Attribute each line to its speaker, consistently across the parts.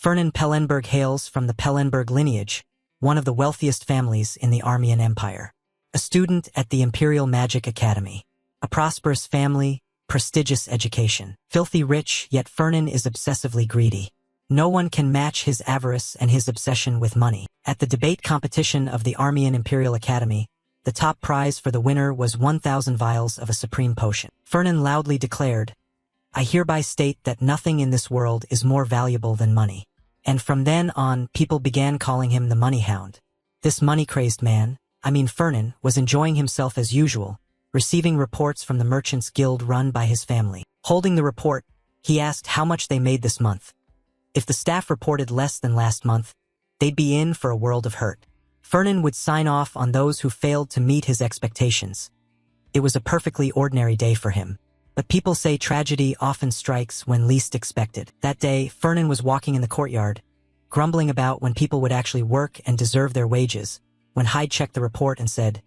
Speaker 1: Fernan Pellenberg hails from the Pellenberg lineage, one of the wealthiest families in the Armian Empire. A student at the Imperial Magic Academy. A prosperous family, prestigious education. Filthy rich, yet Fernan is obsessively greedy. No one can match his avarice and his obsession with money. At the debate competition of the Armian Imperial Academy, the top prize for the winner was 1,000 vials of a supreme potion. Fernan loudly declared, "I hereby state that nothing in this world is more valuable than money." And from then on, people began calling him the money hound. This money-crazed man, Fernan, was enjoying himself as usual, receiving reports from the Merchants' Guild run by his family. Holding the report, he asked how much they made this month. If the staff reported less than last month, they'd be in for a world of hurt. Fernan would sign off on those who failed to meet his expectations. It was a perfectly ordinary day for him. But people say tragedy often strikes when least expected. That day, Fernan was walking in the courtyard, grumbling about when people would actually work and deserve their wages, when Hyde checked the report and said,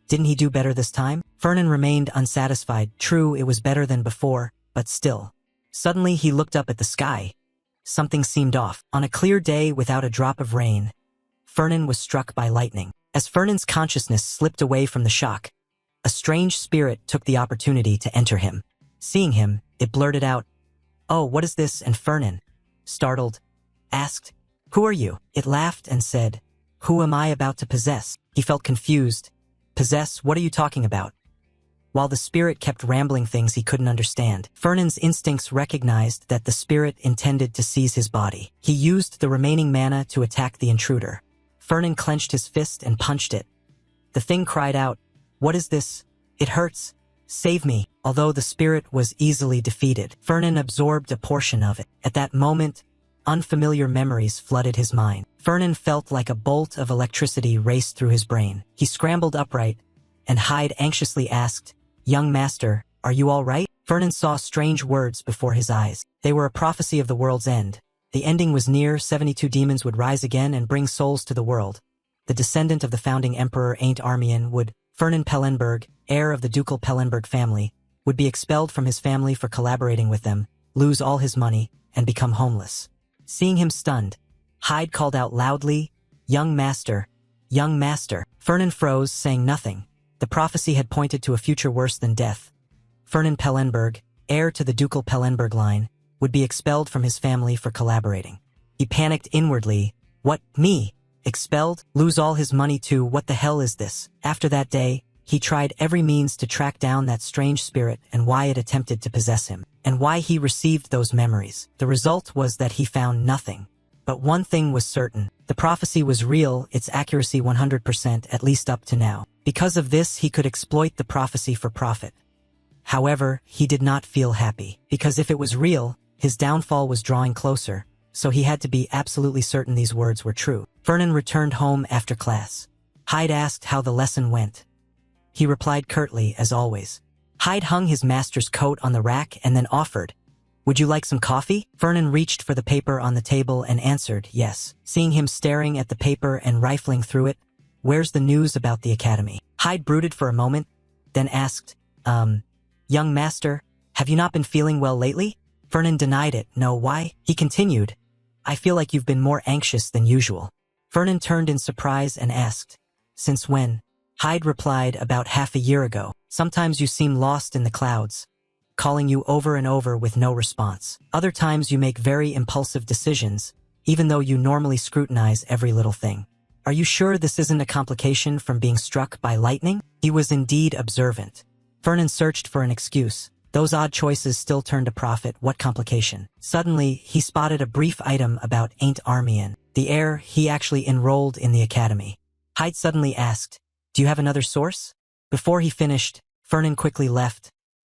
Speaker 1: "Didn't he do better this time?" Fernan remained unsatisfied. True, it was better than before, but still. Suddenly he looked up at the sky. Something seemed off. On a clear day without a drop of rain, Fernan was struck by lightning. As Fernan's consciousness slipped away from the shock, a strange spirit took the opportunity to enter him. Seeing him, it blurted out, "Oh, what is this?" And Fernan, startled, asked, "Who are you?" It laughed and said, "Who am I about to possess?" He felt confused. "Possess? What are you talking about?" While the spirit kept rambling things he couldn't understand, Fernan's instincts recognized that the spirit intended to seize his body. He used the remaining mana to attack the intruder. Fernan clenched his fist and punched it. The thing cried out, "What is this? It hurts. Save me." Although the spirit was easily defeated, Fernan absorbed a portion of it. At that moment, unfamiliar memories flooded his mind. Fernan felt like a bolt of electricity raced through his brain. He scrambled upright, and Hyde anxiously asked, "Young master, are you all right?" Fernan saw strange words before his eyes. They were a prophecy of the world's end. The ending was near. 72 demons would rise again and bring souls to the world. The descendant of the founding emperor Ain't Armian would, Fernan Pellenberg, heir of the ducal Pellenberg family, would be expelled from his family for collaborating with them, lose all his money, and become homeless. Seeing him stunned, Hyde called out loudly, "Young master, young master." Fernan froze, saying nothing. The prophecy had pointed to a future worse than death. Fernan Pellenberg, heir to the ducal Pellenberg line, would be expelled from his family for collaborating. He panicked inwardly. What, me? Expelled? Lose all his money too? What the hell is this? After that day, he tried every means to track down that strange spirit and why it attempted to possess him, and why he received those memories. The result was that he found nothing. But one thing was certain. The prophecy was real, its accuracy 100%, at least up to now. Because of this, he could exploit the prophecy for profit. However, he did not feel happy, because if it was real, his downfall was drawing closer, so he had to be absolutely certain these words were true. Fernan returned home after class. Hyde asked how the lesson went. He replied curtly, as always. Hyde hung his master's coat on the rack and then offered, "Would you like some coffee?" Fernan reached for the paper on the table and answered, yes. Seeing him staring at the paper and rifling through it, "Where's the news about the academy?" Hyde brooded for a moment, then asked, Young master, have you not been feeling well lately?" Fernan denied it. "No, why?" He continued, "I feel like you've been more anxious than usual." Fernan turned in surprise and asked, "Since when?" Hyde replied, "About half a year ago. Sometimes you seem lost in the clouds, calling you over and over with no response. Other times you make very impulsive decisions, even though you normally scrutinize every little thing. Are you sure this isn't a complication from being struck by lightning?" He was indeed observant. Fernan searched for an excuse. Those odd choices still turned a profit. What complication? Suddenly, he spotted a brief item about Ain't Armian, the heir. He actually enrolled in the academy. Hyde suddenly asked, "Do you have another source?" Before he finished, Fernan quickly left.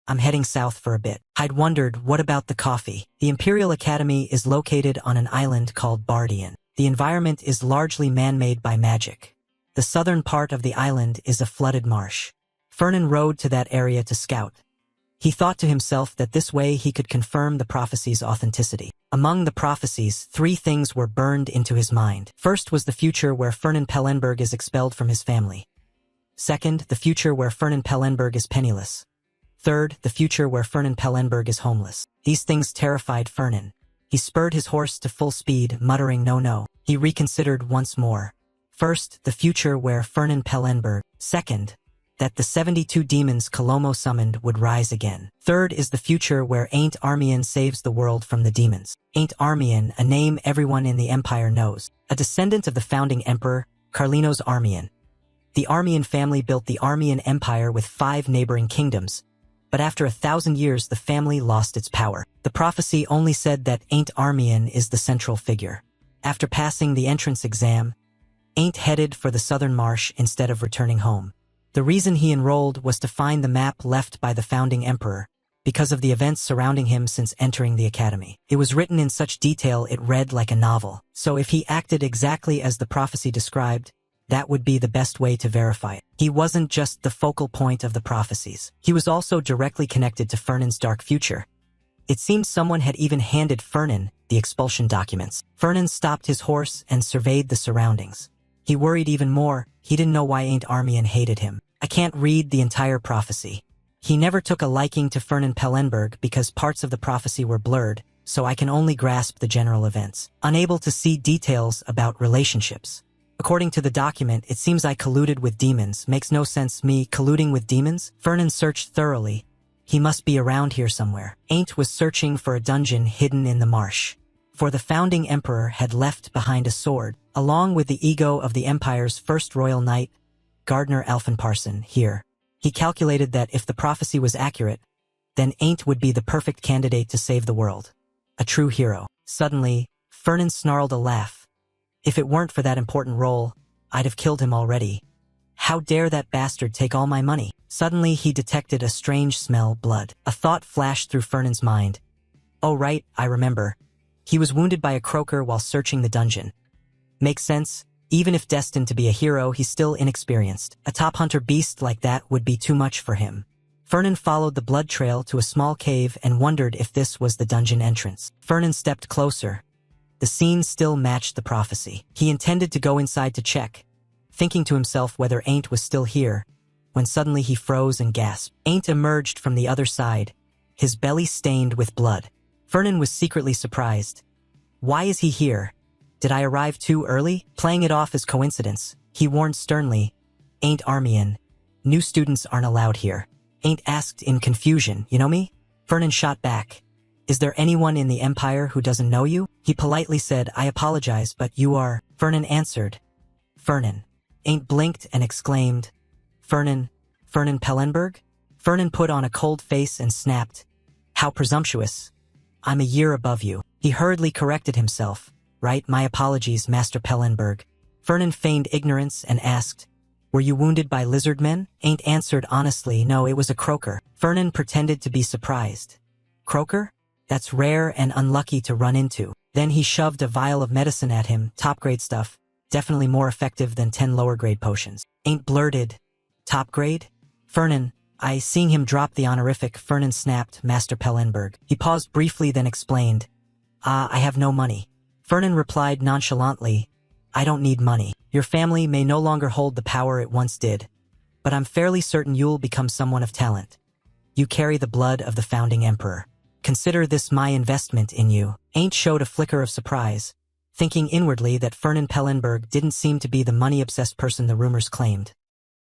Speaker 1: "I'm heading south for a bit." Hyde wondered, what about the coffee? The Imperial Academy is located on an island called Bardian. The environment is largely man-made by magic. The southern part of the island is a flooded marsh. Fernan rode to that area to scout. He thought to himself that this way he could confirm the prophecy's authenticity. Among the prophecies, 3 things were burned into his mind. First was the future where Fernan Pellenberg is expelled from his family. Second, the future where Fernan Pellenberg is penniless. Third, the future where Fernan Pellenberg is homeless. These things terrified Fernan. He spurred his horse to full speed, muttering no no. He reconsidered once more. First, the future where Fernan Pellenberg. Second, that the 72 demons Kolomo summoned would rise again. Third is the future where Ain't Armian saves the world from the demons. Ain't Armian, a name everyone in the Empire knows. A descendant of the founding emperor, Carlinos Armian. The Armian family built the Armian Empire with 5 neighboring kingdoms, but after 1,000 years the family lost its power. The prophecy only said that Ain't Armian is the central figure. After passing the entrance exam, Ain't headed for the southern marsh instead of returning home. The reason he enrolled was to find the map left by the founding emperor, because of the events surrounding him since entering the academy. It was written in such detail it read like a novel. So if he acted exactly as the prophecy described, that would be the best way to verify it. He wasn't just the focal point of the prophecies. He was also directly connected to Fernan's dark future. It seemed someone had even handed Fernan the expulsion documents. Fernan stopped his horse and surveyed the surroundings. He worried even more. He didn't know why Ain't Armian hated him. I can't read the entire prophecy. He never took a liking to Fernan Pellenberg because parts of the prophecy were blurred, so I can only grasp the general events, unable to see details about relationships. According to the document, it seems I colluded with demons. Makes no sense, me colluding with demons? Fernan searched thoroughly. He must be around here somewhere. Ain't was searching for a dungeon hidden in the marsh. For the founding emperor had left behind a sword, along with the ego of the empire's first royal knight, Gardner Alfenparson, here. He calculated that if the prophecy was accurate, then Ain't would be the perfect candidate to save the world. A true hero. Suddenly, Fernan snarled a laugh. If it weren't for that important role, I'd have killed him already. How dare that bastard take all my money? Suddenly he detected a strange smell, blood. A thought flashed through Fernan's mind. Oh right, I remember. He was wounded by a croaker while searching the dungeon. Makes sense. Even if destined to be a hero, he's still inexperienced. A top hunter beast like that would be too much for him. Fernan followed the blood trail to a small cave and wondered if this was the dungeon entrance. Fernan stepped closer. The scene still matched the prophecy. He intended to go inside to check, thinking to himself whether Ain't was still here, when suddenly he froze and gasped. Ain't emerged from the other side, his belly stained with blood. Fernan was secretly surprised. Why is he here? Did I arrive too early? Playing it off as coincidence, he warned sternly, Ain't Armian. New students aren't allowed here. Ain't asked in confusion, you know me? Fernan shot back. Is there anyone in the Empire who doesn't know you? He politely said, I apologize, but you are. Fernan answered. Fernan. Ain't blinked and exclaimed, Fernan Pellenberg? Fernan put on a cold face and snapped. How presumptuous. I'm a year above you. He hurriedly corrected himself. Right, my apologies, Master Pellenberg. Fernan feigned ignorance and asked, were you wounded by lizard men? Ain't answered honestly, no, it was a croaker. Fernan pretended to be surprised. Croaker? That's rare and unlucky to run into. Then he shoved a vial of medicine at him, top-grade stuff, definitely more effective than 10 lower-grade potions. Ain't blurted. Top grade? Fernan, seeing him drop the honorific, Fernan snapped, Master Pellenberg. He paused briefly, then explained, I have no money. Fernan replied nonchalantly, I don't need money. Your family may no longer hold the power it once did, but I'm fairly certain you'll become someone of talent. You carry the blood of the founding emperor. Consider this my investment in you. Ain't showed a flicker of surprise, thinking inwardly that Fernan Pellenberg didn't seem to be the money-obsessed person the rumors claimed.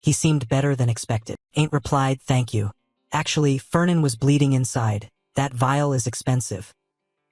Speaker 1: He seemed better than expected. Ain't replied, thank you. Actually, Fernan was bleeding inside. That vial is expensive.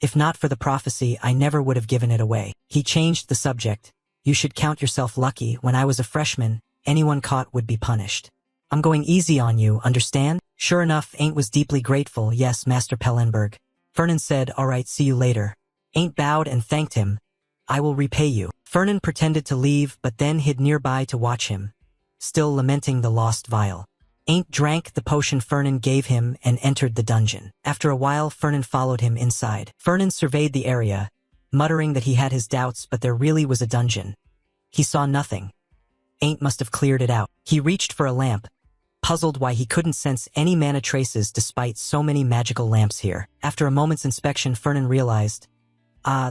Speaker 1: If not for the prophecy, I never would have given it away. He changed the subject. You should count yourself lucky. When I was a freshman, anyone caught would be punished. I'm going easy on you, understand? Sure enough, Ain't was deeply grateful. Yes, Master Pellenberg. Fernan said, all right, see you later. Ain't bowed and thanked him. I will repay you. Fernan pretended to leave, but then hid nearby to watch him, still lamenting the lost vial. Ain't drank the potion Fernan gave him and entered the dungeon. After a while, Fernan followed him inside. Fernan surveyed the area, muttering that he had his doubts, but there really was a dungeon. He saw nothing. Ain't must have cleared it out. He reached for a lamp, puzzled why he couldn't sense any mana traces despite so many magical lamps here. After a moment's inspection, Fernan realized,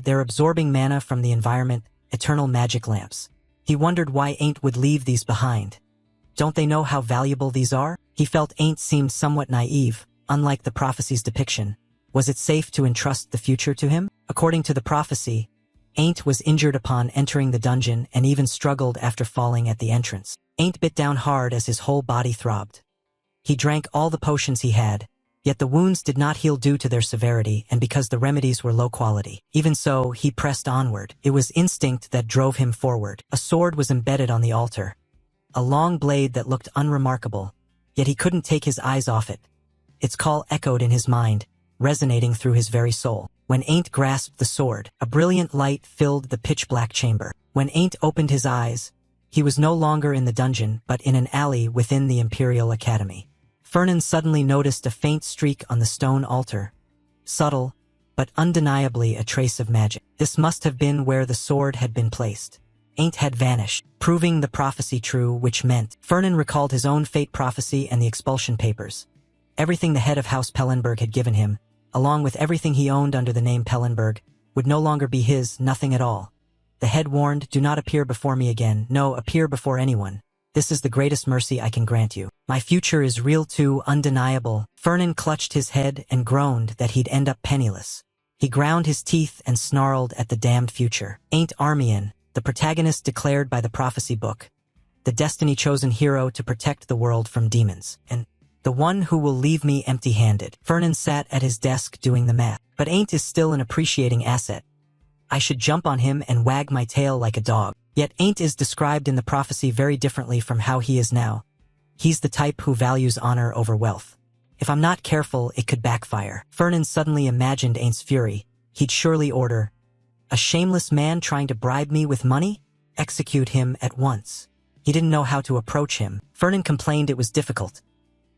Speaker 1: they're absorbing mana from the environment, eternal magic lamps. He wondered why Ain't would leave these behind. Don't they know how valuable these are? He felt Ain't seemed somewhat naive, unlike the prophecy's depiction. Was it safe to entrust the future to him? According to the prophecy, Ain't was injured upon entering the dungeon and even struggled after falling at the entrance. Ain't bit down hard as his whole body throbbed. He drank all the potions he had, yet the wounds did not heal due to their severity and because the remedies were low quality. Even so, he pressed onward. It was instinct that drove him forward. A sword was embedded on the altar, a long blade that looked unremarkable, yet he couldn't take his eyes off it. Its call echoed in his mind, resonating through his very soul. When Ain't grasped the sword, a brilliant light filled the pitch-black chamber. When Ain't opened his eyes, he was no longer in the dungeon, but in an alley within the Imperial Academy. Fernan suddenly noticed a faint streak on the stone altar. Subtle, but undeniably a trace of magic. This must have been where the sword had been placed. Ain't had vanished, proving the prophecy true, which meant Fernan recalled his own fate prophecy and the expulsion papers. Everything the head of House Pellenberg had given him, along with everything he owned under the name Pellenberg, would no longer be his, nothing at all. The head warned, "Do not appear before me again, no, appear before anyone. This is the greatest mercy I can grant you. My future is real too, undeniable." Fernan clutched his head and groaned that he'd end up penniless. He ground his teeth and snarled at the damned future. Ain't Armian, the protagonist declared by the prophecy book, the destiny-chosen hero to protect the world from demons, and the one who will leave me empty-handed. Fernan sat at his desk doing the math. But Ain't is still an appreciating asset. I should jump on him and wag my tail like a dog. Yet Ain't is described in the prophecy very differently from how he is now. He's the type who values honor over wealth. If I'm not careful, it could backfire. Fernan suddenly imagined Ain't's fury. He'd surely order, "A shameless man trying to bribe me with money? Execute him at once." He didn't know how to approach him. Fernan complained it was difficult.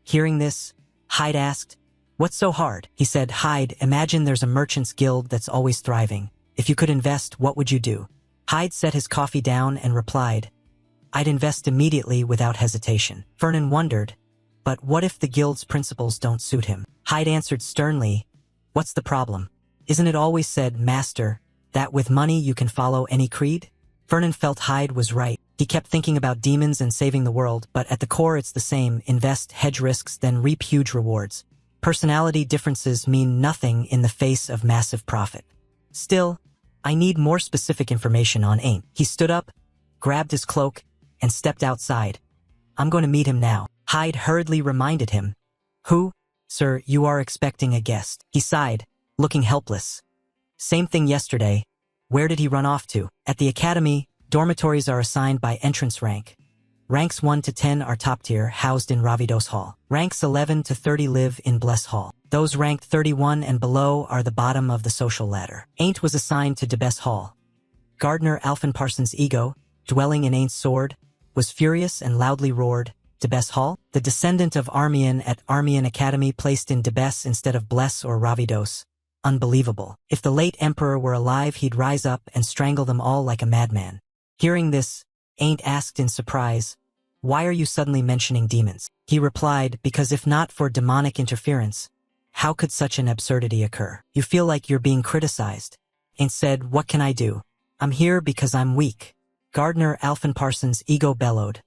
Speaker 1: Hearing this, Hyde asked, "What's so hard?" He said, "Hyde, imagine there's a merchant's guild that's always thriving. If you could invest, what would you do?" Hyde set his coffee down and replied, "I'd invest immediately without hesitation." Fernan wondered, but what if the guild's principles don't suit him? Hyde answered sternly, "What's the problem? Isn't it always said, Master, that with money you can follow any creed?" Fernan felt Hyde was right. He kept thinking about demons and saving the world, but at the core it's the same: invest, hedge risks, then reap huge rewards. Personality differences mean nothing in the face of massive profit. Still, I need more specific information on Ain't. He stood up, grabbed his cloak, and stepped outside. "I'm going to meet him now." Hyde hurriedly reminded him. "Who? Sir, you are expecting a guest." He sighed, looking helpless. "Same thing yesterday. Where did he run off to?" "At the academy, dormitories are assigned by entrance rank. Ranks 1 to 10 are top tier, housed in Ravidos Hall. Ranks 11 to 30 live in Bless Hall. Those ranked 31 and below are the bottom of the social ladder." Ain't was assigned to Debes Hall. Gardener Alphen Parsons' ego, dwelling in Ain't's sword, was furious and loudly roared, "Debes Hall? The descendant of Armian at Armian Academy placed in Debes instead of Bless or Ravidos. Unbelievable. If the late emperor were alive, he'd rise up and strangle them all like a madman." Hearing this, Ain't asked in surprise, "Why are you suddenly mentioning demons?" He replied, "Because if not for demonic interference, how could such an absurdity occur? You feel like you're being criticized." Ain't said, "What can I do? I'm here because I'm weak." Gardener Alphen Parsons' ego bellowed,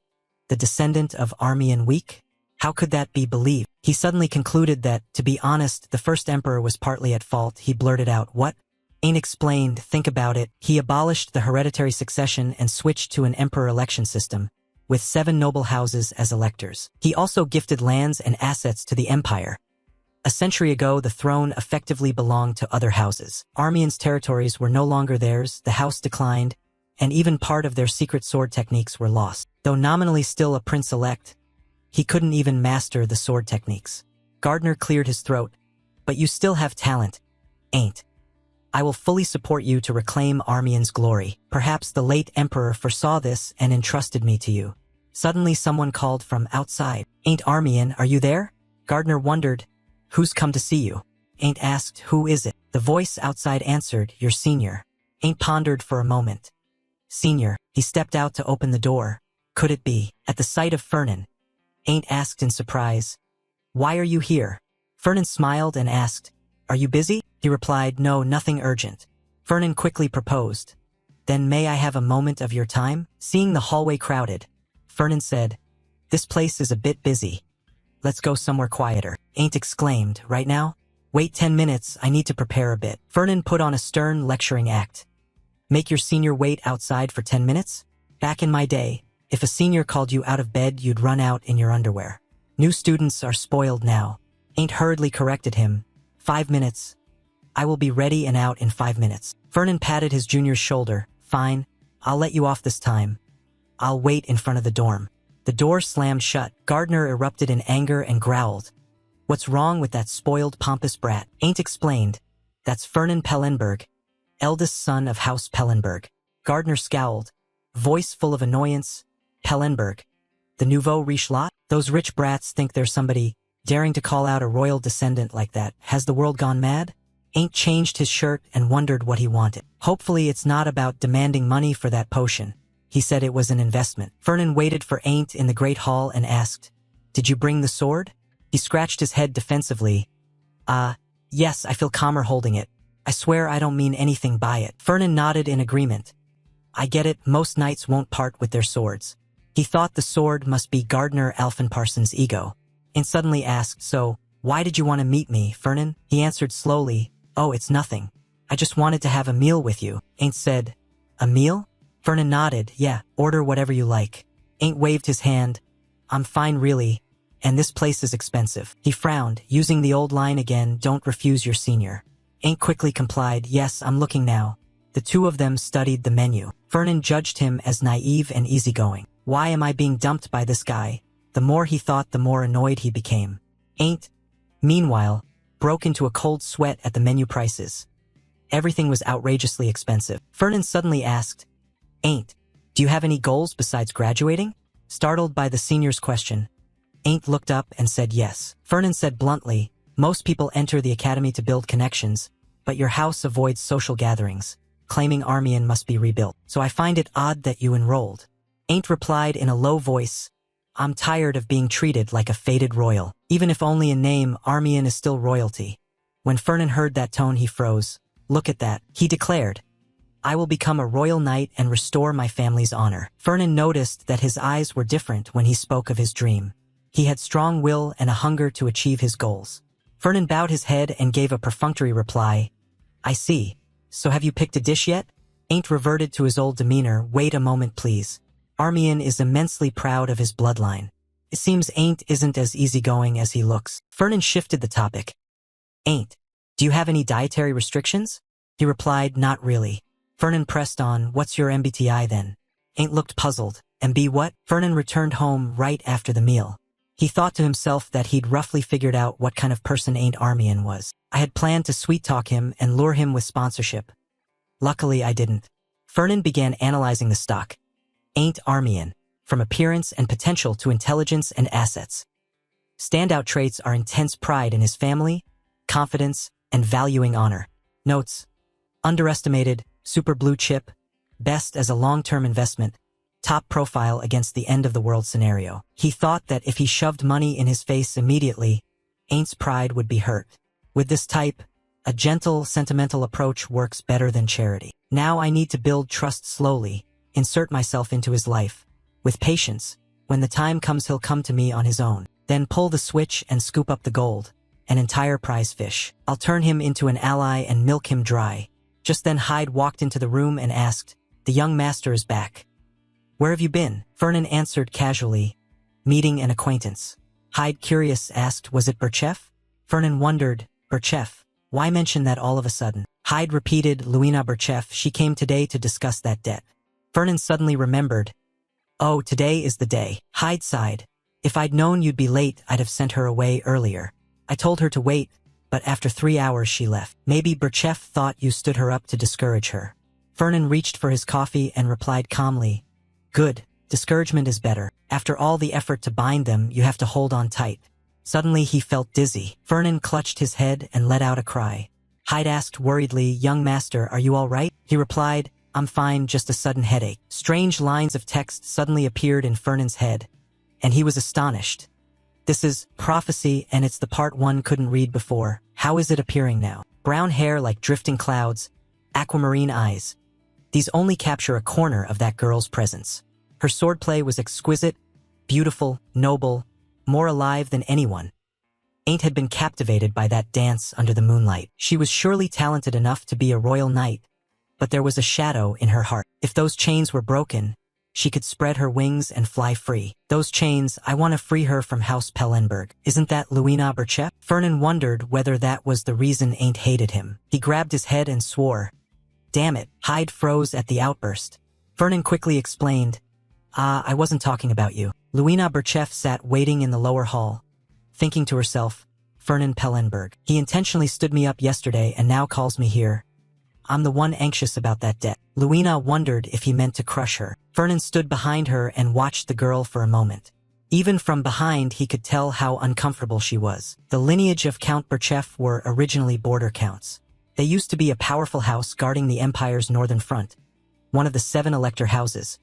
Speaker 1: "The descendant of Armian weak? How could that be believed?" He suddenly concluded that, to be honest, the first emperor was partly at fault. He blurted out, "What?" Ain't explained, "Think about it. He abolished the hereditary succession and switched to an emperor election system, with 7 noble houses as electors. He also gifted lands and assets to the empire. A century ago, the throne effectively belonged to other houses. Armian's territories were no longer theirs, the house declined, and even part of their secret sword techniques were lost. Though nominally still a prince-elect, he couldn't even master the sword techniques." Gardner cleared his throat. "But you still have talent, Ain't. I will fully support you to reclaim Armian's glory. Perhaps the late emperor foresaw this and entrusted me to you." Suddenly someone called from outside, "Ain't Armian, are you there?" Gardner wondered, "Who's come to see you?" Ain't asked, "Who is it?" The voice outside answered, "Your senior." Ain't pondered for a moment. "Senior." He stepped out to open the door. Could it be? At the sight of Fernan, Ain't asked in surprise, "Why are you here?" Fernan smiled and asked, "Are you busy?" He replied, "No, nothing urgent." Fernan quickly proposed, "Then may I have a moment of your time?" Seeing the hallway crowded, Fernan said, "This place is a bit busy. Let's go somewhere quieter." Ain't exclaimed, "Right now?" Wait 10 minutes, I need to prepare a bit. Fernan put on a stern lecturing act. Make your senior wait outside for 10 minutes? Back in my day, if a senior called you out of bed, you'd run out in your underwear. New students are spoiled now. Ain't hurriedly corrected him. 5 minutes. I will be ready and out in 5 minutes. Fernan patted his junior's shoulder. Fine, I'll let you off this time. I'll wait in front of the dorm. The door slammed shut. Gardner erupted in anger and growled. What's wrong with that spoiled, pompous brat? Ain't explained. That's Fernan Pellenberg, eldest son of House Pellenberg. Gardner scowled, voice full of annoyance. Pellenberg, the nouveau riche lot? Those rich brats think they're somebody, daring to call out a royal descendant like that. Has the world gone mad? Ain't changed his shirt and wondered what he wanted. Hopefully it's not about demanding money for that potion. He said it was an investment. Fernan waited for Ain't in the great hall and asked, Did you bring the sword? He scratched his head defensively. Yes, I feel calmer holding it. I swear I don't mean anything by it. Fernan nodded in agreement. I get it, most knights won't part with their swords. He thought the sword must be Gardner Alphenparson's ego. And suddenly asked, So, why did you want to meet me, Fernan? He answered slowly, Oh, it's nothing. I just wanted to have a meal with you. Ain't said, A meal? Fernan nodded, Yeah, order whatever you like. Ain't waved his hand. I'm fine really. And this place is expensive. He frowned, using the old line again, Don't refuse your senior. Ain't quickly complied, Yes, I'm looking now. The two of them studied the menu. Fernan judged him as naive and easygoing. Why am I being dumped by this guy? The more he thought, the more annoyed he became. Ain't, meanwhile, broke into a cold sweat at the menu prices. Everything was outrageously expensive. Fernan suddenly asked, Ain't, do you have any goals besides graduating? Startled by the senior's question, Ain't looked up and said yes. Fernan said bluntly, Most people enter the academy to build connections, but your house avoids social gatherings, claiming Armian must be rebuilt. So I find it odd that you enrolled. Ain't replied in a low voice, I'm tired of being treated like a faded royal. Even if only in name, Armian is still royalty. When Fernan heard that tone, he froze. Look at that, he declared. I will become a royal knight and restore my family's honor. Fernan noticed that his eyes were different when he spoke of his dream. He had strong will and a hunger to achieve his goals. Fernan bowed his head and gave a perfunctory reply. I see. So have you picked a dish yet? Ain't reverted to his old demeanor. Wait a moment, please. Armian is immensely proud of his bloodline. It seems Ain't isn't as easygoing as he looks. Fernan shifted the topic. Ain't, do you have any dietary restrictions? He replied, Not really. Fernan pressed on, What's your MBTI then? Ain't looked puzzled. MB what? Fernan returned home right after the meal. He thought to himself that he'd roughly figured out what kind of person Ain't Armian was. I had planned to sweet-talk him and lure him with sponsorship. Luckily, I didn't. Fernan began analyzing the stock. Ain't Armian, from appearance and potential to intelligence and assets. Standout traits are intense pride in his family, confidence, and valuing honor. Notes: underestimated, super blue chip, best as a long-term investment, top profile against the end-of-the-world scenario. He thought that if he shoved money in his face immediately, Ain't's pride would be hurt. With this type, a gentle, sentimental approach works better than charity. Now I need to build trust slowly, insert myself into his life. With patience, when the time comes he'll come to me on his own. Then pull the switch and scoop up the gold, an entire prize fish. I'll turn him into an ally and milk him dry. Just then Hyde walked into the room and asked, The young master is back. Where have you been? Fernan answered casually, Meeting an acquaintance. Hyde, curious, asked, Was it Birchef? Fernan wondered, Birchef, why mention that all of a sudden? Hyde repeated, Luina Birchef, she came today to discuss that debt. Fernan suddenly remembered, Oh, today is the day. Hyde sighed. If I'd known you'd be late, I'd have sent her away earlier. I told her to wait, but after 3 hours she left. Maybe Birchef thought you stood her up to discourage her. Fernan reached for his coffee and replied calmly, Good, discouragement is better. After all the effort to bind them, you have to hold on tight. Suddenly he felt dizzy. Fernan clutched his head and let out a cry. Hyde asked worriedly, Young master, are you all right? He replied, I'm fine, just a sudden headache. Strange lines of text suddenly appeared in Fernan's head, and he was astonished. This is prophecy, and it's the part one couldn't read before. How is it appearing now? Brown hair like drifting clouds, aquamarine eyes. These only capture a corner of that girl's presence. Her swordplay was exquisite, beautiful, noble, more alive than anyone. Ain't had been captivated by that dance under the moonlight. She was surely talented enough to be a royal knight, but there was a shadow in her heart. If those chains were broken, she could spread her wings and fly free. Those chains, I want to free her from House Pellenberg. Isn't that Luina Berchef? Fernan wondered whether that was the reason Ain't hated him. He grabbed his head and swore. Damn it, Hyde froze at the outburst. Fernan quickly explained, I wasn't talking about you. Luina Berchef sat waiting in the lower hall, thinking to herself, Fernan Pellenberg. He intentionally stood me up yesterday and now calls me here. I'm the one anxious about that debt. Luina wondered if he meant to crush her. Fernan stood behind her and watched the girl for a moment. Even from behind, he could tell how uncomfortable she was. The lineage of Count Berchef were originally border counts. They used to be a powerful house guarding the empire's northern front, one of the 7 elector houses.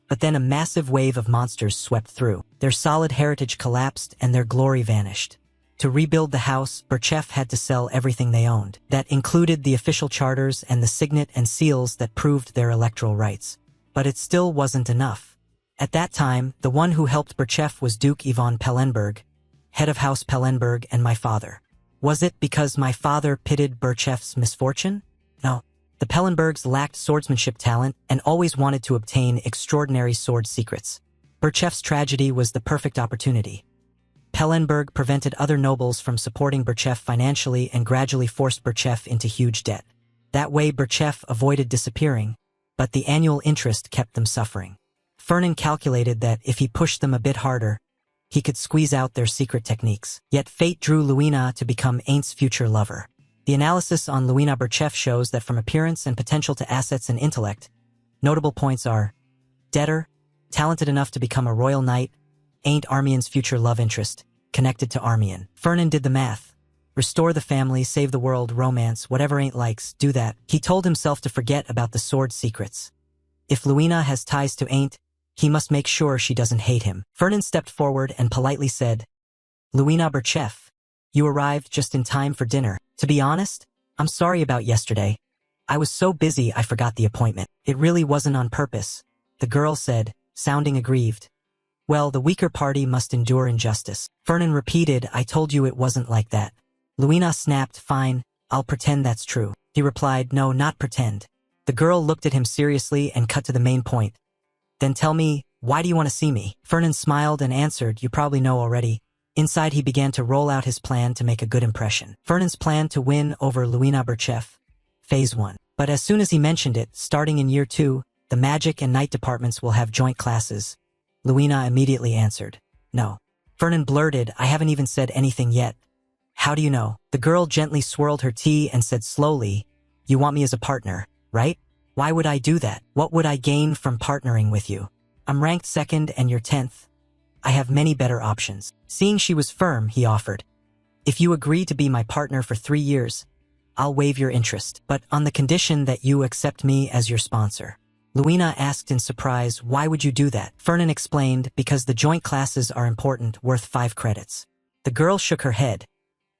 Speaker 1: But then a massive wave of monsters swept through. Their solid heritage collapsed and their glory vanished. To rebuild the house, Berchef had to sell everything they owned. That included the official charters and the signet and seals that proved their electoral rights. But it still wasn't enough. At that time, the one who helped Berchef was Duke Ivan Pellenberg, head of House Pellenberg, and my father. Was it because my father pitted Berchef's misfortune? No. The Pellenbergs lacked swordsmanship talent and always wanted to obtain extraordinary sword secrets. Berchef's tragedy was the perfect opportunity. Pellenberg prevented other nobles from supporting Berchef financially and gradually forced Berchef into huge debt. That way Berchef avoided disappearing, but the annual interest kept them suffering. Fernan calculated that if he pushed them a bit harder, he could squeeze out their secret techniques. Yet fate drew Luina to become Ain't's future lover. The analysis on Luina Berchef shows that from appearance and potential to assets and intellect, notable points are debtor, talented enough to become a royal knight, Ain't Armian's future love interest, connected to Armian. Fernan did the math. Restore the family, save the world, romance, whatever Ain't likes, do that. He told himself to forget about the sword secrets. If Luina has ties to Ain't, he must make sure she doesn't hate him. Fernan stepped forward and politely said, Luina Berchef, you arrived just in time for dinner. To be honest, I'm sorry about yesterday. I was so busy I forgot the appointment. It really wasn't on purpose, the girl said, sounding aggrieved. Well, the weaker party must endure injustice. Fernan repeated, I told you it wasn't like that. Luina snapped, fine, I'll pretend that's true. He replied, no, not pretend. The girl looked at him seriously and cut to the main point. Then tell me, why do you want to see me? Fernan smiled and answered, you probably know already. Inside he began to roll out his plan to make a good impression. Fernan's plan to win over Luina Berchef. Phase 1. But as soon as he mentioned it, starting in year 2, the magic and night departments will have joint classes. Luina immediately answered, no. Fernan blurted, I haven't even said anything yet. How do you know? The girl gently swirled her tea and said slowly, you want me as a partner, right? Why would I do that? What would I gain from partnering with you? I'm ranked 2nd and you're 10th. I have many better options. Seeing she was firm, he offered. If you agree to be my partner for 3 years, I'll waive your interest, but on the condition that you accept me as your sponsor. Luina asked in surprise, why would you do that? Fernan explained, because the joint classes are important, worth 5 credits. The girl shook her head.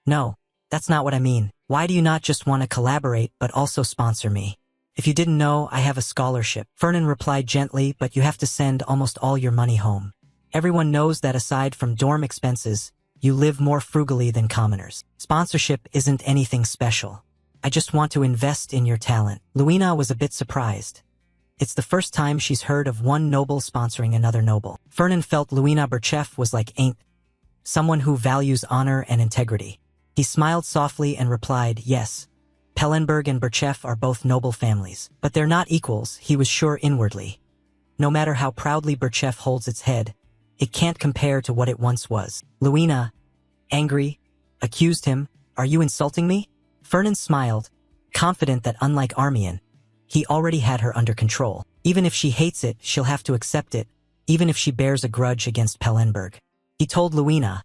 Speaker 1: No, that's not what I mean. Why do you not just want to collaborate but also sponsor me? If you didn't know, I have a scholarship. Fernan replied gently, but you have to send almost all your money home. Everyone knows that aside from dorm expenses, you live more frugally than commoners. Sponsorship isn't anything special. I just want to invest in your talent. Luina was a bit surprised. It's the first time she's heard of one noble sponsoring another noble. Fernan felt Luina Berchef was like Ain't, someone who values honor and integrity. He smiled softly and replied, yes, Pellenberg and Berchef are both noble families, but they're not equals, he was sure inwardly. No matter how proudly Berchef holds its head, it can't compare to what it once was. Luina, angry, accused him, are you insulting me? Fernan smiled, confident that unlike Armian, he already had her under control. Even if she hates it, she'll have to accept it, even if she bears a grudge against Pellenberg. He told Luina,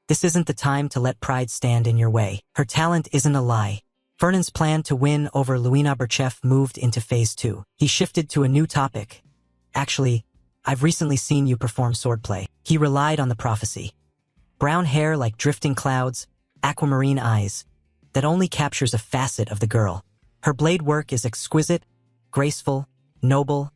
Speaker 1: this isn't the time to let pride stand in your way. Her talent isn't a lie. Fernan's plan to win over Luina Berchef moved into phase 2. He shifted to a new topic. Actually, I've recently seen you perform swordplay. He relied on the prophecy. Brown hair like drifting clouds, aquamarine eyes, that only captures a facet of the girl. Her blade work is exquisite, graceful, noble,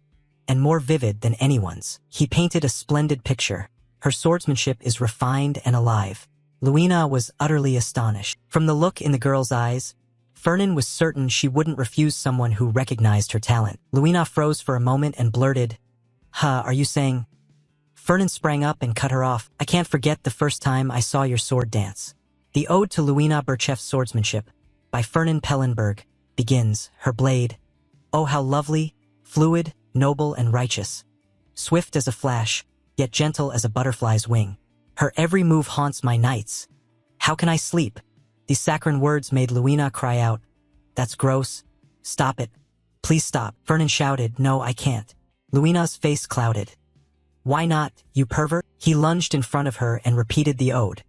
Speaker 1: and more vivid than anyone's. He painted a splendid picture. Her swordsmanship is refined and alive. Luina was utterly astonished. From the look in the girl's eyes, Fernan was certain she wouldn't refuse someone who recognized her talent. Luina froze for a moment and blurted, "Huh, are you saying?" Fernan sprang up and cut her off. "I can't forget the first time I saw your sword dance." The Ode to Luina Bercheff's Swordsmanship, by Fernan Pellenberg, begins, "Her blade, oh how lovely, fluid, noble and righteous, swift as a flash, yet gentle as a butterfly's wing. Her every move haunts my nights. How can I sleep?" These saccharine words made Luina cry out, "That's gross. Stop it. Please stop." Fernan shouted, "No, I can't." Luina's face clouded. "Why not, you pervert?" He lunged in front of her and repeated the ode.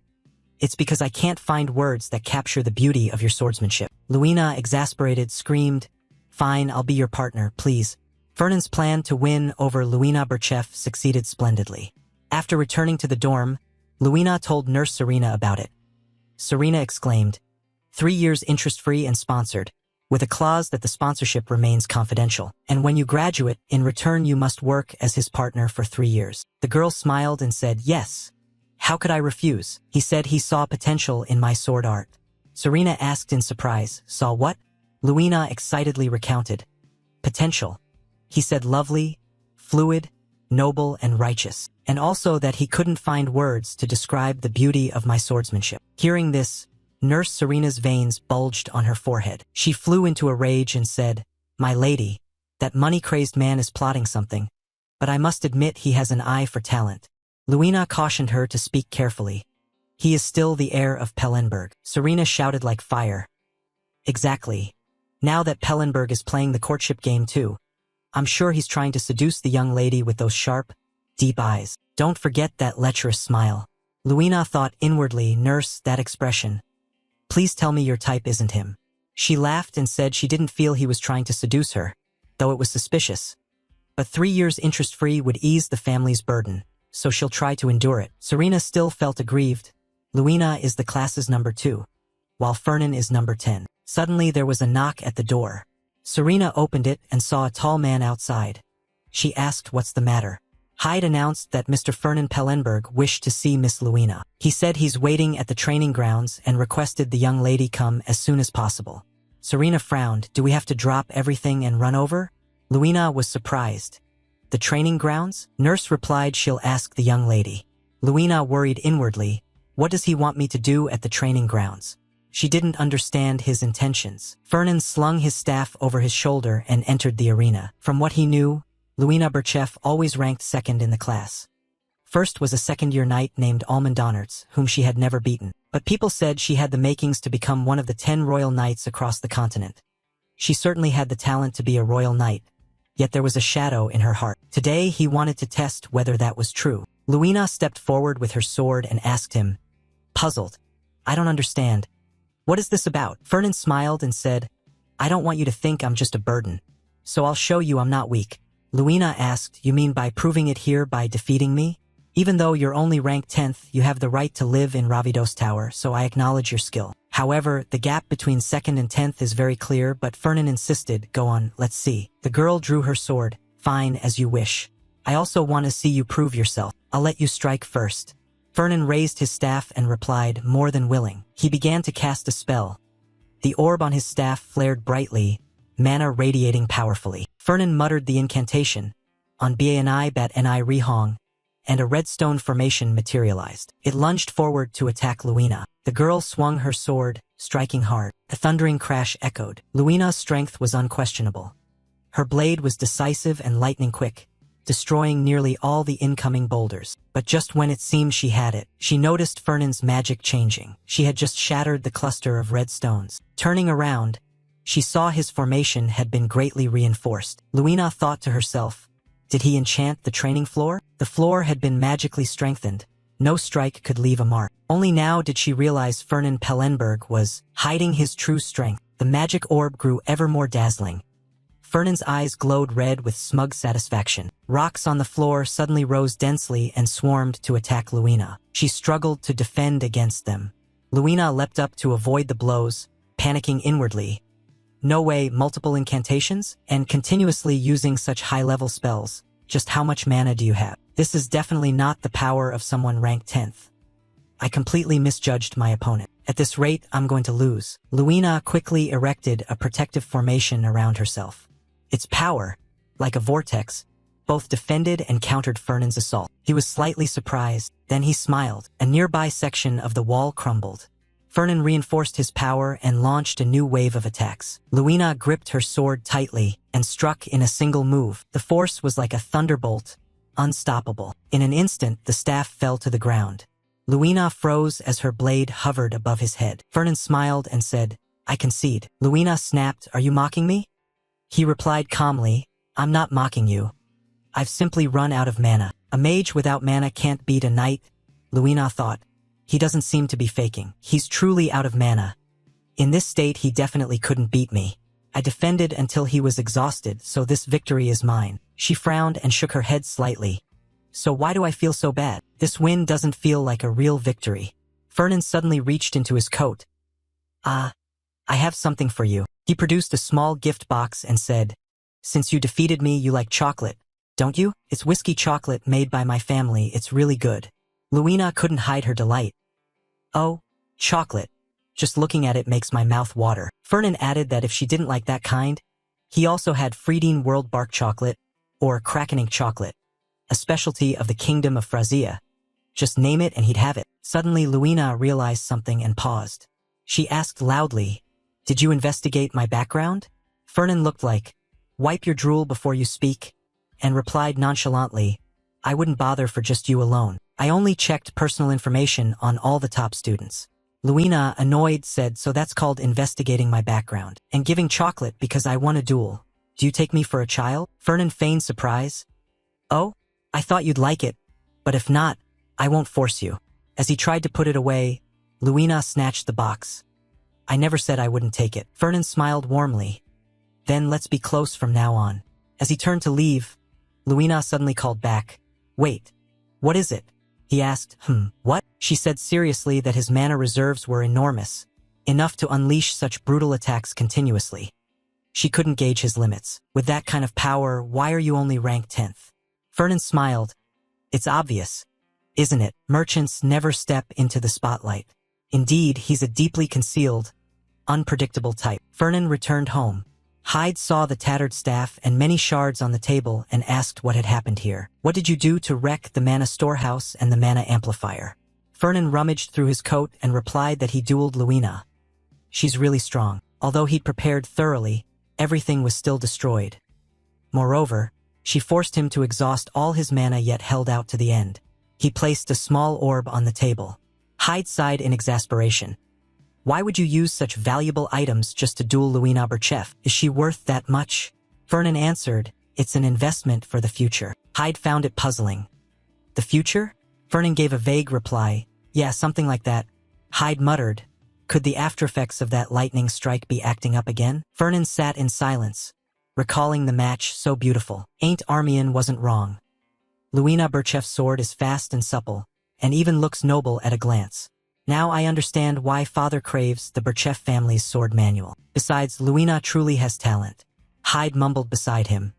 Speaker 1: "It's because I can't find words that capture the beauty of your swordsmanship." Luina, exasperated, screamed, "Fine, I'll be your partner, please." Fernan's plan to win over Luina Bercheff succeeded splendidly. After returning to the dorm, Luina told Nurse Serena about it. Serena exclaimed, 3 years interest-free and sponsored, with a clause that the sponsorship remains confidential. And when you graduate, in return you must work as his partner for 3 years. The girl smiled and said, "Yes. How could I refuse? He said he saw potential in my sword art." Serena asked in surprise, "Saw what?" Luina excitedly recounted, "Potential. He said lovely, fluid, noble and righteous, and also that he couldn't find words to describe the beauty of my swordsmanship." Hearing this, Nurse Serena's veins bulged on her forehead. She flew into a rage and said, "My lady, that money-crazed man is plotting something, but I must admit he has an eye for talent." Luina cautioned her to speak carefully. "He is still the heir of Pellenberg." Serena shouted like fire. "Exactly. Now that Pellenberg is playing the courtship game too, I'm sure he's trying to seduce the young lady with those sharp, deep eyes. Don't forget that lecherous smile." Luina thought inwardly, "Nurse, that expression. Please tell me your type isn't him." She laughed and said she didn't feel he was trying to seduce her, though it was suspicious. But 3 years interest-free would ease the family's burden, so she'll try to endure it. Serena still felt aggrieved. Luina is the class's number 2, while Fernan is number 10. Suddenly there was a knock at the door. Serena opened it and saw a tall man outside. She asked, "What's the matter?" Hyde announced that Mr. Fernan Pellenberg wished to see Miss Luina. He said he's waiting at the training grounds and requested the young lady come as soon as possible. Serena frowned. "Do we have to drop everything and run over?" Luina was surprised. "The training grounds?" Nurse replied she'll ask the young lady. Luina worried inwardly. What does he want me to do at the training grounds? She didn't understand his intentions. Fernan slung his staff over his shoulder and entered the arena. From what he knew, Luina Bercheff always ranked second in the class. First was a second-year knight named Almond Donnerts, whom she had never beaten. But people said she had the makings to become one of the 10 royal knights across the continent. She certainly had the talent to be a royal knight, yet there was a shadow in her heart. Today he wanted to test whether that was true. Luina stepped forward with her sword and asked him, puzzled, "I don't understand. What is this about?" Fernan smiled and said, "I don't want you to think I'm just a burden, so I'll show you I'm not weak." Luina asked, "You mean by proving it here by defeating me? Even though you're only ranked 10th, you have the right to live in Ravidos Tower, so I acknowledge your skill. However, the gap between 2nd and 10th is very clear," but Fernan insisted, "Go on, let's see." The girl drew her sword. "Fine, as you wish. I also want to see you prove yourself. I'll let you strike first." Fernan raised his staff and replied, "More than willing." He began to cast a spell. The orb on his staff flared brightly, mana radiating powerfully. Fernan muttered the incantation, "On Bani Bat Ni Rihong," and a redstone formation materialized. It lunged forward to attack Luina. The girl swung her sword, striking hard. A thundering crash echoed. Luina's strength was unquestionable. Her blade was decisive and lightning-quick, destroying nearly all the incoming boulders. But just when it seemed she had it, she noticed Fernan's magic changing. She had just shattered the cluster of red stones. Turning around, she saw his formation had been greatly reinforced. Luina thought to herself, did he enchant the training floor? The floor had been magically strengthened. No strike could leave a mark. Only now did she realize Fernan Pellenberg was hiding his true strength. The magic orb grew ever more dazzling. Fernan's eyes glowed red with smug satisfaction. Rocks on the floor suddenly rose densely and swarmed to attack Luina. She struggled to defend against them. Luina leapt up to avoid the blows, panicking inwardly. No way, multiple incantations? And continuously using such high-level spells. Just how much mana do you have? This is definitely not the power of someone ranked 10th. I completely misjudged my opponent. At this rate, I'm going to lose. Luina quickly erected a protective formation around herself. Its power, like a vortex, both defended and countered Fernand's assault. He was slightly surprised, then he smiled. A nearby section of the wall crumbled. Fernand reinforced his power and launched a new wave of attacks. Luina gripped her sword tightly and struck in a single move. The force was like a thunderbolt, unstoppable. In an instant, the staff fell to the ground. Luina froze as her blade hovered above his head. Fernand smiled and said, I concede. Luina snapped, Are you mocking me? He replied calmly, I'm not mocking you. I've simply run out of mana. A mage without mana can't beat a knight, Luina thought. He doesn't seem to be faking. He's truly out of mana. In this state, he definitely couldn't beat me. I defended until he was exhausted, so this victory is mine. She frowned and shook her head slightly. So why do I feel so bad? This win doesn't feel like a real victory. Fernand suddenly reached into his coat. I have something for you. He produced a small gift box and said, Since you defeated me, you like chocolate, don't you? It's whiskey chocolate made by my family. It's really good. Luina couldn't hide her delight. Oh, chocolate. Just looking at it makes my mouth water. Fernand added that if she didn't like that kind, he also had Friedine World Bark chocolate, or Krakening chocolate, a specialty of the Kingdom of Frazia. Just name it and he'd have it. Suddenly Luina realized something and paused. She asked loudly, Did you investigate my background? Fernand looked like, Wipe your drool before you speak, and replied nonchalantly, I wouldn't bother for just you alone. I only checked personal information on all the top students. Luina, annoyed, said, So that's called investigating my background, and giving chocolate because I won a duel. Do you take me for a child? Fernand feigned surprise. Oh, I thought you'd like it, but if not, I won't force you. As he tried to put it away, Luina snatched the box. I never said I wouldn't take it. Fernand smiled warmly. Then let's be close from now on. As he turned to leave, Luina suddenly called back. Wait, what is it? He asked, what? She said seriously that his mana reserves were enormous, enough to unleash such brutal attacks continuously. She couldn't gauge his limits. With that kind of power, why are you only ranked 10th? Fernand smiled. It's obvious, isn't it? Merchants never step into the spotlight. Indeed, he's a deeply concealed, unpredictable type. Fernand returned home. Hyde saw the tattered staff and many shards on the table and asked what had happened here. What did you do to wreck the mana storehouse and the mana amplifier? Fernand rummaged through his coat and replied that he dueled Luina. She's really strong. Although he'd prepared thoroughly, everything was still destroyed. Moreover, she forced him to exhaust all his mana yet held out to the end. He placed a small orb on the table. Hyde sighed in exasperation. Why would you use such valuable items just to duel Luina Berchev? Is she worth that much? Fernand answered, It's an investment for the future. Hyde found it puzzling. The future? Fernand gave a vague reply. Yeah, something like that. Hyde muttered, Could the aftereffects of that lightning strike be acting up again? Fernand sat in silence, recalling the match so beautiful. Ain't Armian wasn't wrong. Luina Berchev's sword is fast and supple, and even looks noble at a glance. Now I understand why Father craves the Berchev family's sword manual. Besides, Luina truly has talent. Hyde mumbled beside him.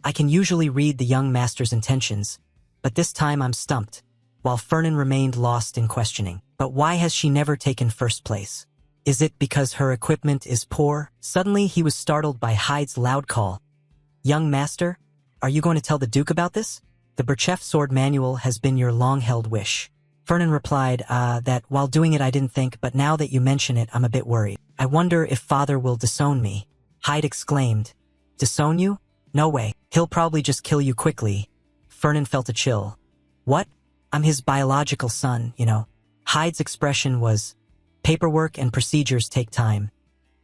Speaker 1: I can usually read the young master's intentions, but this time I'm stumped, while Fernand remained lost in questioning. But why has she never taken first place? Is it because her equipment is poor? Suddenly he was startled by Hyde's loud call. Young master, are you going to tell the Duke about this? The Berchev sword manual has been your long-held wish. Fernand replied, that while doing it I didn't think, but now that you mention it, I'm a bit worried. I wonder if Father will disown me. Hyde exclaimed. Disown you? No way. He'll probably just kill you quickly. Fernand felt a chill. What? I'm his biological son, you know. Hyde's expression was, paperwork and procedures take time.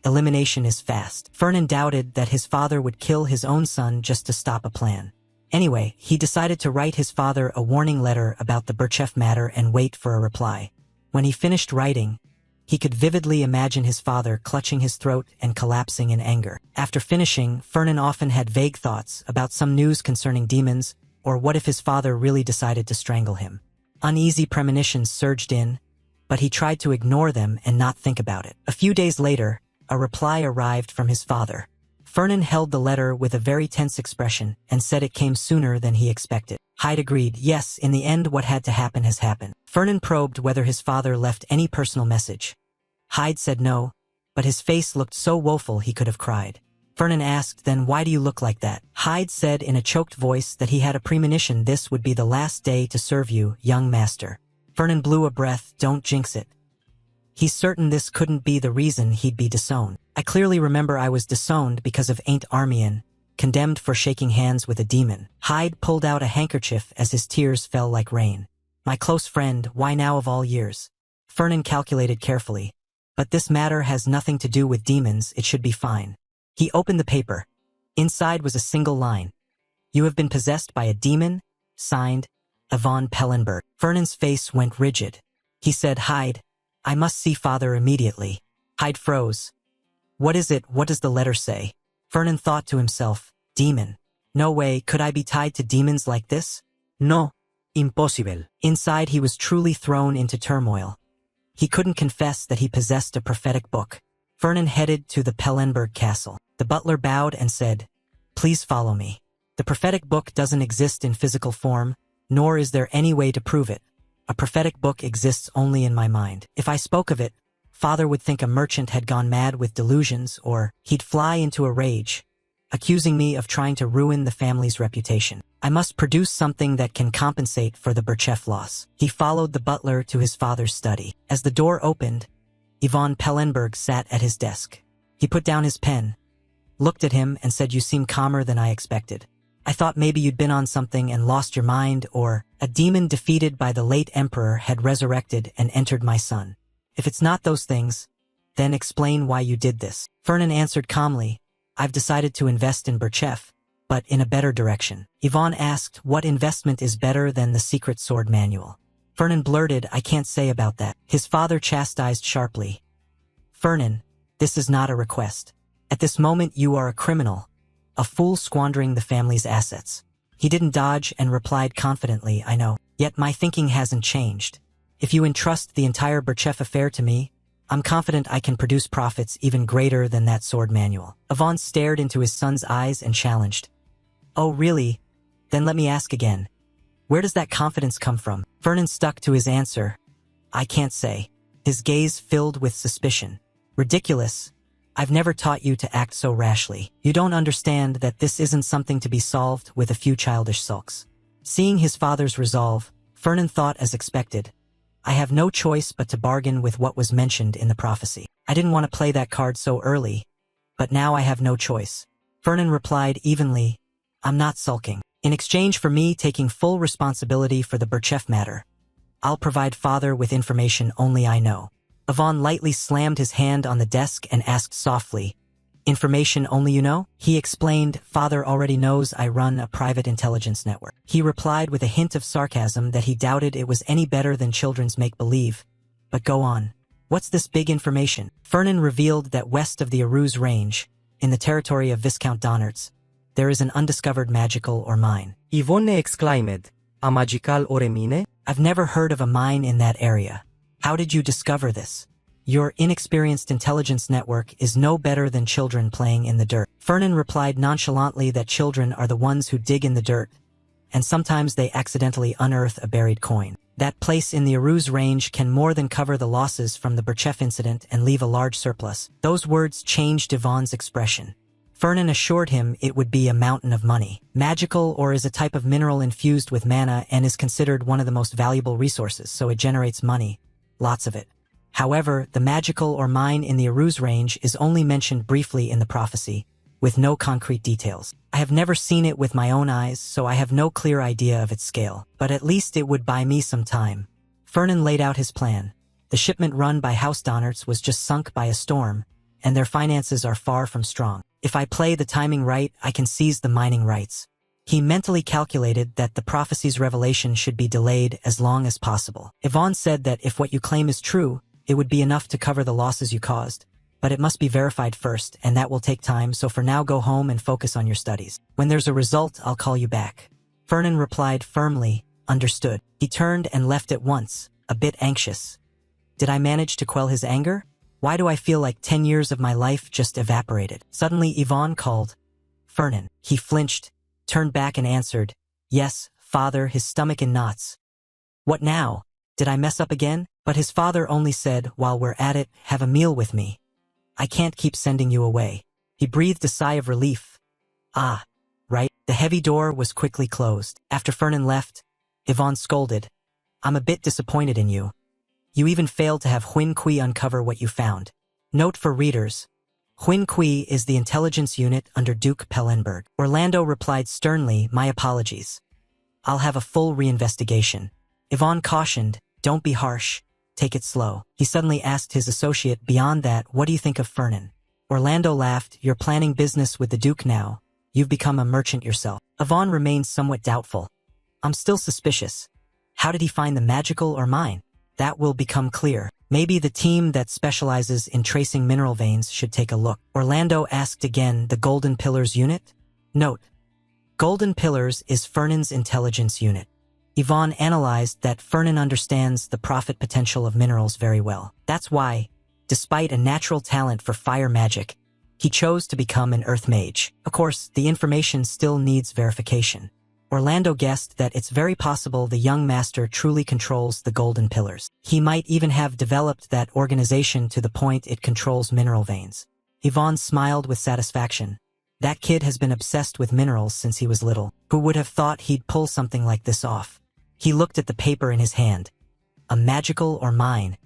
Speaker 1: Elimination is fast. Fernand doubted that his father would kill his own son just to stop a plan. Anyway, he decided to write his father a warning letter about the Berchev matter and wait for a reply. When he finished writing, he could vividly imagine his father clutching his throat and collapsing in anger. After finishing, Fernand often had vague thoughts about some news concerning demons, or what if his father really decided to strangle him. Uneasy premonitions surged in, but he tried to ignore them and not think about it. A few days later, a reply arrived from his father. Fernand held the letter with a very tense expression and said it came sooner than he expected. Hyde agreed, yes, in the end what had to happen has happened. Fernan probed whether his father left any personal message. Hyde said no, but his face looked so woeful he could have cried. Fernan asked, then why do you look like that? Hyde said in a choked voice that he had a premonition this would be the last day to serve you, young master. Fernan blew a breath, don't jinx it. He's certain this couldn't be the reason he'd be disowned. I clearly remember I was disowned because of Ain't Armian, condemned for shaking hands with a demon. Hyde pulled out a handkerchief as his tears fell like rain. My close friend, why now of all years? Fernan calculated carefully. But this matter has nothing to do with demons, it should be fine. He opened the paper. Inside was a single line. You have been possessed by a demon, signed, Yvonne Pellenberg. Fernan's face went rigid. He said, Hyde, I must see father immediately. Hyde froze. What is it? What does the letter say? Fernan thought to himself, demon. No way, could I be tied to demons like this? No. Impossible. Inside he was truly thrown into turmoil. He couldn't confess that he possessed a prophetic book. Fernan headed to the Pellenberg castle. The butler bowed and said, please follow me. The prophetic book doesn't exist in physical form, nor is there any way to prove it. A prophetic book exists only in my mind. If I spoke of it, father would think a merchant had gone mad with delusions, or he'd fly into a rage, accusing me of trying to ruin the family's reputation. I must produce something that can compensate for the Birchef loss. He followed the butler to his father's study. As the door opened, Yvonne Pellenberg sat at his desk. He put down his pen, looked at him, and said, you seem calmer than I expected. I thought maybe you'd been on something and lost your mind, or a demon defeated by the late emperor had resurrected and entered my son. If it's not those things, then explain why you did this. Fernan answered calmly, I've decided to invest in Birchef, but in a better direction. Yvonne asked, what investment is better than the secret sword manual? Fernan blurted, I can't say about that. His father chastised sharply. Fernan, this is not a request. At this moment you are a criminal, a fool squandering the family's assets. He didn't dodge and replied confidently, I know. Yet my thinking hasn't changed. If you entrust the entire Birchef affair to me, I'm confident I can produce profits even greater than that sword manual. Yvonne stared into his son's eyes and challenged. Oh, really? Then let me ask again. Where does that confidence come from? Fernan stuck to his answer. I can't say. His gaze filled with suspicion. Ridiculous. I've never taught you to act so rashly. You don't understand that this isn't something to be solved with a few childish sulks. Seeing his father's resolve, Fernan thought as expected. I have no choice but to bargain with what was mentioned in the prophecy. I didn't want to play that card so early, but now I have no choice. Fernan replied evenly, I'm not sulking. In exchange for me taking full responsibility for the Birchef matter, I'll provide father with information only I know. Yvonne lightly slammed his hand on the desk and asked softly, information only you know? He explained, father already knows I run a private intelligence network. He replied with a hint of sarcasm that he doubted it was any better than children's make-believe. But go on. What's this big information? Fernan revealed that west of the Aruz Range, in the territory of Viscount Donnertz, there is an undiscovered magical or mine.
Speaker 2: Yvonne exclaimed, a magical ore mine?
Speaker 1: I've never heard of a mine in that area. How did you discover this? Your inexperienced intelligence network is no better than children playing in the dirt. Fernan replied nonchalantly that children are the ones who dig in the dirt, and sometimes they accidentally unearth a buried coin. That place in the Aruz Range can more than cover the losses from the Birchef incident and leave a large surplus. Those words changed Yvonne's expression. Fernan assured him it would be a mountain of money. Magical ore is a type of mineral infused with mana and is considered one of the most valuable resources, so it generates money. Lots of it. However, the magical or mine in the Aruz Range is only mentioned briefly in the prophecy, with no concrete details. I have never seen it with my own eyes, so I have no clear idea of its scale. But at least it would buy me some time. Fernan laid out his plan. The shipment run by House Donnertz was just sunk by a storm, and their finances are far from strong. If I play the timing right, I can seize the mining rights. He mentally calculated that the prophecy's revelation should be delayed as long as possible. Yvonne said that if what you claim is true, it would be enough to cover the losses you caused. But it must be verified first, and that will take time, so for now go home and focus on your studies. When there's a result, I'll call you back. Fernan replied firmly, understood. He turned and left at once, a bit anxious. Did I manage to quell his anger? Why do I feel like 10 years of my life just evaporated? Suddenly Yvonne called. Fernan. He flinched, turned back and answered, yes, father, his stomach in knots. What now? Did I mess up again? But his father only said, while we're at it, have a meal with me. I can't keep sending you away. He breathed a sigh of relief. Ah, right. The heavy door was quickly closed. After Fernan left, Yvonne scolded. I'm a bit disappointed in you. You even failed to have Huynh Kui uncover what you found. Note for readers. Huynh Kui is the intelligence unit under Duke Pellenberg. Orlando replied sternly, my apologies. I'll have a full reinvestigation. Yvonne cautioned, don't be harsh. Take it slow. He suddenly asked his associate, beyond that, what do you think of Fernan? Orlando laughed, you're planning business with the Duke now. You've become a merchant yourself. Yvonne remained somewhat doubtful. I'm still suspicious. How did he find the magical or mine? That will become clear. Maybe the team that specializes in tracing mineral veins should take a look. Orlando asked again, the Golden Pillars unit? Note, Golden Pillars is Fernan's intelligence unit. Yvonne analyzed that Fernan understands the profit potential of minerals very well. That's why, despite a natural talent for fire magic, he chose to become an earth mage. Of course, the information still needs verification. Orlando guessed that it's very possible the young master truly controls the Golden Pillars. He might even have developed that organization to the point it controls mineral veins. Yvonne smiled with satisfaction. That kid has been obsessed with minerals since he was little. Who would have thought he'd pull something like this off? He looked at the paper in his hand. A magical or mine?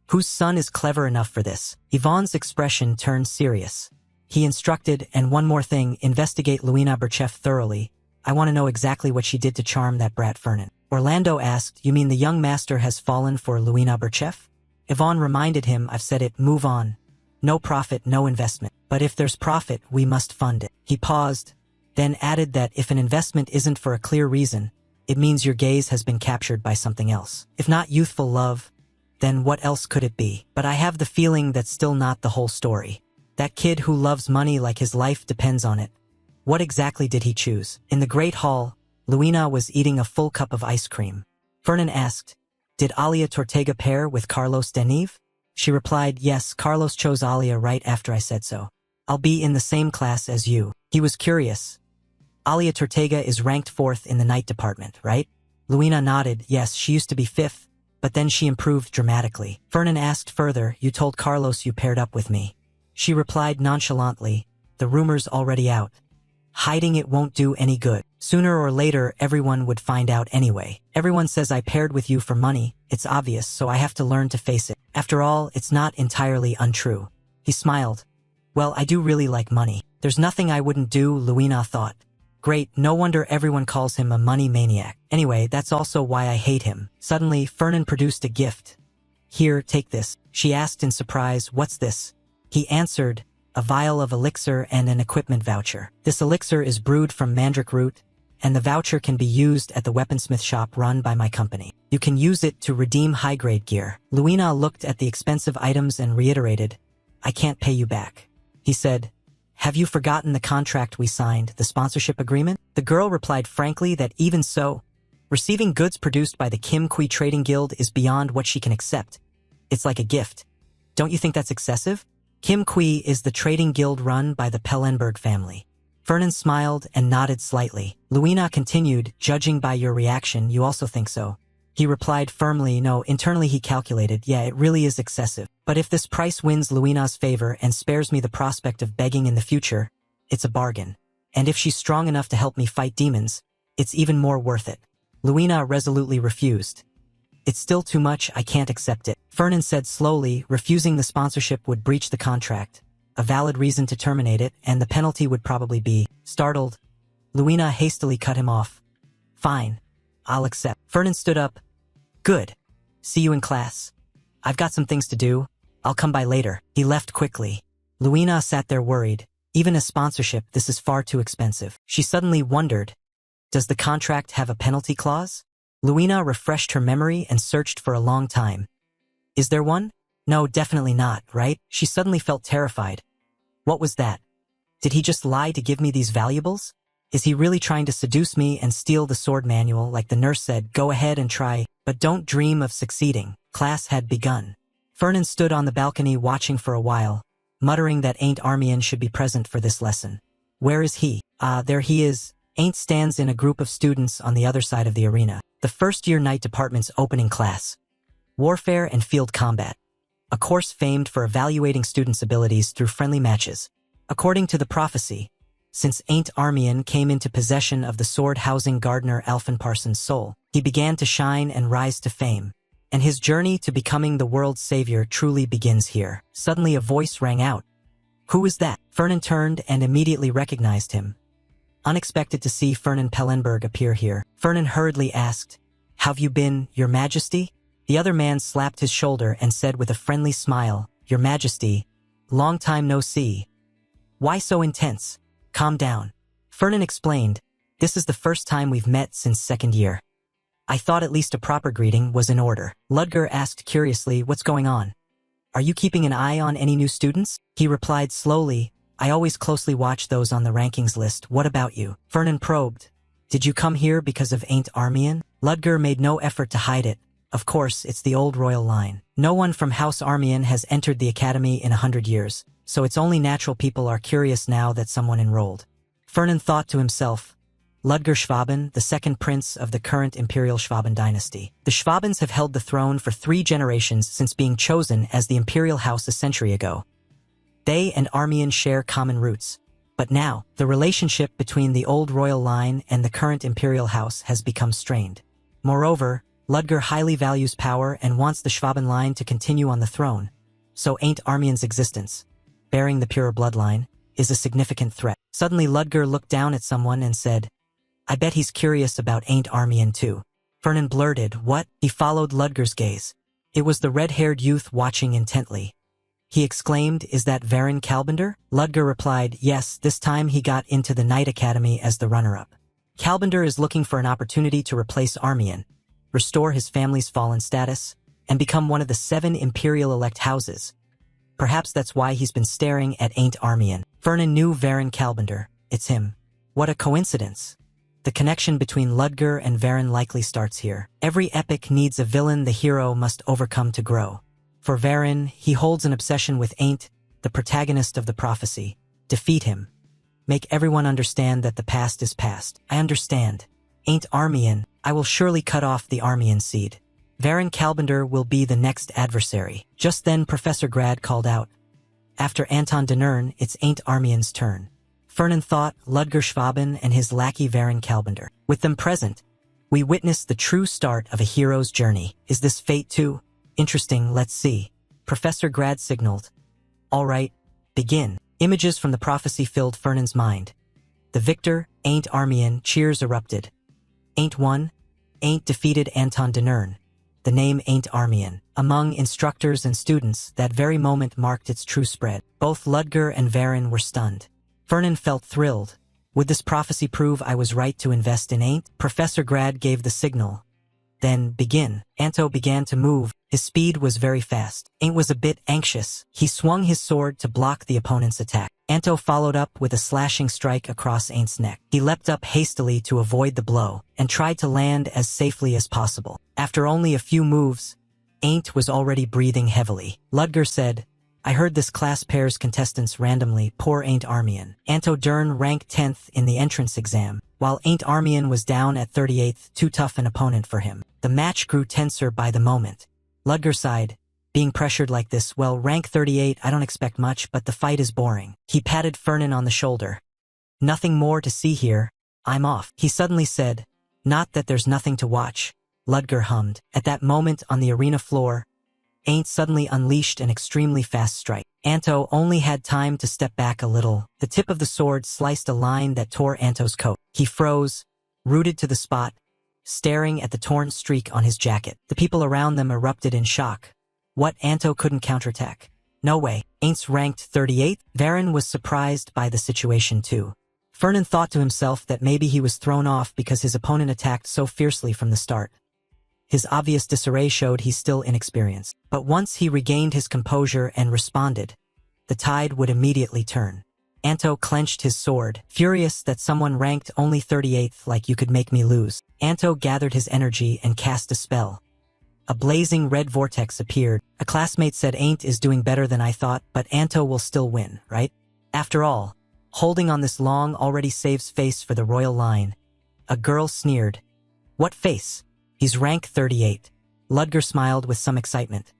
Speaker 1: Whose son is clever enough for this? Yvonne's expression turned serious. He instructed, and one more thing, investigate Luina Berchef thoroughly. I want to know exactly what she did to charm that brat Fernan. Orlando asked, you mean the young master has fallen for Luina Berchef? Yvonne reminded him, I've said it, move on. No profit, no investment. But if there's profit, we must fund it. He paused, then added that if an investment isn't for a clear reason, it means your gaze has been captured by something else. If not youthful love, then what else could it be? But I have the feeling that's still not the whole story. That kid who loves money like his life depends on it. What exactly did he choose? In the Great Hall, Luina was eating a full cup of ice cream. Fernan asked, did Alia Tortega pair with Carlos Denive? She replied, yes, Carlos chose Alia right after I said so. I'll be in the same class as you. He was curious. Alia Tortega is ranked 4th in the night department, right? Luina nodded, yes, she used to be 5th, but then she improved dramatically. Fernan asked further, you told Carlos you paired up with me. She replied nonchalantly, the rumor's already out. Hiding it won't do any good. Sooner or later, everyone would find out anyway. Everyone says I paired with you for money. It's obvious, so I have to learn to face it. After all, it's not entirely untrue. He smiled. Well, I do really like money. There's nothing I wouldn't do, Luina thought. Great, no wonder everyone calls him a money maniac. Anyway, that's also why I hate him. Suddenly, Fernan produced a gift. Here, take this. She asked in surprise, what's this? He answered, a vial of elixir and an equipment voucher. This elixir is brewed from mandrake root, and the voucher can be used at the weaponsmith shop run by my company. You can use it to redeem high-grade gear. Luina looked at the expensive items and reiterated, I can't pay you back. He said, have you forgotten the contract we signed, the sponsorship agreement? The girl replied frankly that even so, receiving goods produced by the Kim Kui Trading Guild is beyond what she can accept. It's like a gift. Don't you think that's excessive? Kim Kui is the trading guild run by the Pellenberg family. Fernan smiled and nodded slightly. Luina continued, judging by your reaction, you also think so. He replied firmly, no, internally he calculated, yeah, it really is excessive. But if this price wins Luina's favor and spares me the prospect of begging in the future, it's a bargain. And if she's strong enough to help me fight demons, it's even more worth it. Luina resolutely refused. It's still too much, I can't accept it. Fernan said slowly, refusing the sponsorship would breach the contract, a valid reason to terminate it, and the penalty would probably be. Startled, Luina hastily cut him off. Fine, I'll accept. Fernan stood up. Good. See you in class. I've got some things to do. I'll come by later. He left quickly. Luina sat there worried. Even a sponsorship, this is far too expensive. She suddenly wondered, does the contract have a penalty clause? Luina refreshed her memory and searched for a long time. Is there one? No, definitely not, right? She suddenly felt terrified. What was that? Did he just lie to give me these valuables? Is he really trying to seduce me and steal the sword manual like the nurse said, go ahead and try, but don't dream of succeeding. Class had begun. Fernan stood on the balcony watching for a while, muttering that Ain't Armian should be present for this lesson. Where is he? Ah, there he is. Ain't stands in a group of students on the other side of the arena. The first-year night department's opening class. Warfare and Field Combat. A course famed for evaluating students' abilities through friendly matches. According to the prophecy, since Ain't Armian came into possession of the sword-housing gardener Alphen Parsons' soul, he began to shine and rise to fame. And his journey to becoming the world's savior truly begins here. Suddenly a voice rang out. Who is that? Fernan turned and immediately recognized him. Unexpected to see Fernan Pellenberg appear here, Fernan hurriedly asked, "Have you been, Your Majesty?" The other man slapped his shoulder and said with a friendly smile, "Your Majesty, long time no see. Why so intense? Calm down." Fernan explained, "This is the first time we've met since second year. I thought at least a proper greeting was in order." Ludger asked curiously, "What's going on? Are you keeping an eye on any new students?" He replied slowly, "I always closely watch those on the rankings list. What about you?" Fernan probed, "Did you come here because of Ain't Armian?" Ludger made no effort to hide it. Of course, it's the old royal line. No one from House Armian has entered the academy in 100 years, so it's only natural people are curious now that someone enrolled. Fernan thought to himself, Ludger Schwaben, the second prince of the current imperial Schwaben dynasty. The Schwabens have held the throne for 3 generations since being chosen as the imperial house a century ago. They and Armian share common roots. But now, the relationship between the old royal line and the current imperial house has become strained. Moreover, Ludger highly values power and wants the Schwaben line to continue on the throne, so Ain't Armian's existence, bearing the pure bloodline, is a significant threat. Suddenly Ludger looked down at someone and said, "I bet he's curious about Ain't Armian too." Fernan blurted, "What?" He followed Ludger's gaze. It was the red-haired youth watching intently. He exclaimed, "Is that Varin Kalbender?" Ludger replied, "Yes, this time he got into the Knight Academy as the runner-up. Kalbender is looking for an opportunity to replace Armian, restore his family's fallen status, and become one of the 7 imperial elect houses. Perhaps that's why he's been staring at Ain't Armian." Fernan knew Varin Kalbender. It's him. What a coincidence. The connection between Ludger and Varin likely starts here. Every epic needs a villain the hero must overcome to grow. For Varin, he holds an obsession with Ain't, the protagonist of the prophecy. Defeat him. Make everyone understand that the past is past. I understand. Ain't Armian, I will surely cut off the Armian seed. Varin Kalbender will be the next adversary. Just then Professor Grad called out, "After Anton Denern, it's Ain't Armian's turn." Fernan thought Ludger Schwaben and his lackey Varin Kalbender. With them present, we witnessed the true start of a hero's journey. Is this fate too? Interesting, let's see. Professor Grad signaled. All right, begin. Images from the prophecy filled Fernan's mind. The victor, Ain't Armian, cheers erupted. Ain't won, Ain't defeated Anton Denern. The name Ain't Armian. Among instructors and students, that very moment marked its true spread. Both Ludger and Varin were stunned. Fernan felt thrilled. Would this prophecy prove I was right to invest in Ain't? Professor Grad gave the signal. Then, begin. Anto began to move. His speed was very fast. Ain't was a bit anxious. He swung his sword to block the opponent's attack. Anto followed up with a slashing strike across Ain't's neck. He leapt up hastily to avoid the blow, and tried to land as safely as possible. After only a few moves, Ain't was already breathing heavily. Ludger said, "I heard this class pairs contestants randomly. Poor Ain't Armian." Anto Dern ranked 10th in the entrance exam, while Ain't Armian was down at 38th, too tough an opponent for him. The match grew tenser by the moment. Ludger sighed, "Being pressured like this, well, rank 38, I don't expect much, but the fight is boring." He patted Fernan on the shoulder. "Nothing more to see here, I'm off." He suddenly said, "Not that there's nothing to watch," Ludger hummed. At that moment on the arena floor, Ain't suddenly unleashed an extremely fast strike. Anto only had time to step back a little. The tip of the sword sliced a line that tore Anto's coat. He froze, rooted to the spot, staring at the torn streak on his jacket. The people around them erupted in shock. What, Anto couldn't counterattack? No way. Ain't's ranked 38th? Varin was surprised by the situation too. Fernan thought to himself that maybe he was thrown off because his opponent attacked so fiercely from the start. His obvious disarray showed he's still inexperienced. But once he regained his composure and responded, the tide would immediately turn. Anto clenched his sword, furious that someone ranked only 38th like you could make me lose. Anto gathered his energy and cast a spell. A blazing red vortex appeared. A classmate said Ain't is doing better than I thought, but Anto will still win, right? After all, Holding on this long, already saves face for the royal line. A girl sneered. What face? He's rank 38. Ludger smiled with some excitement.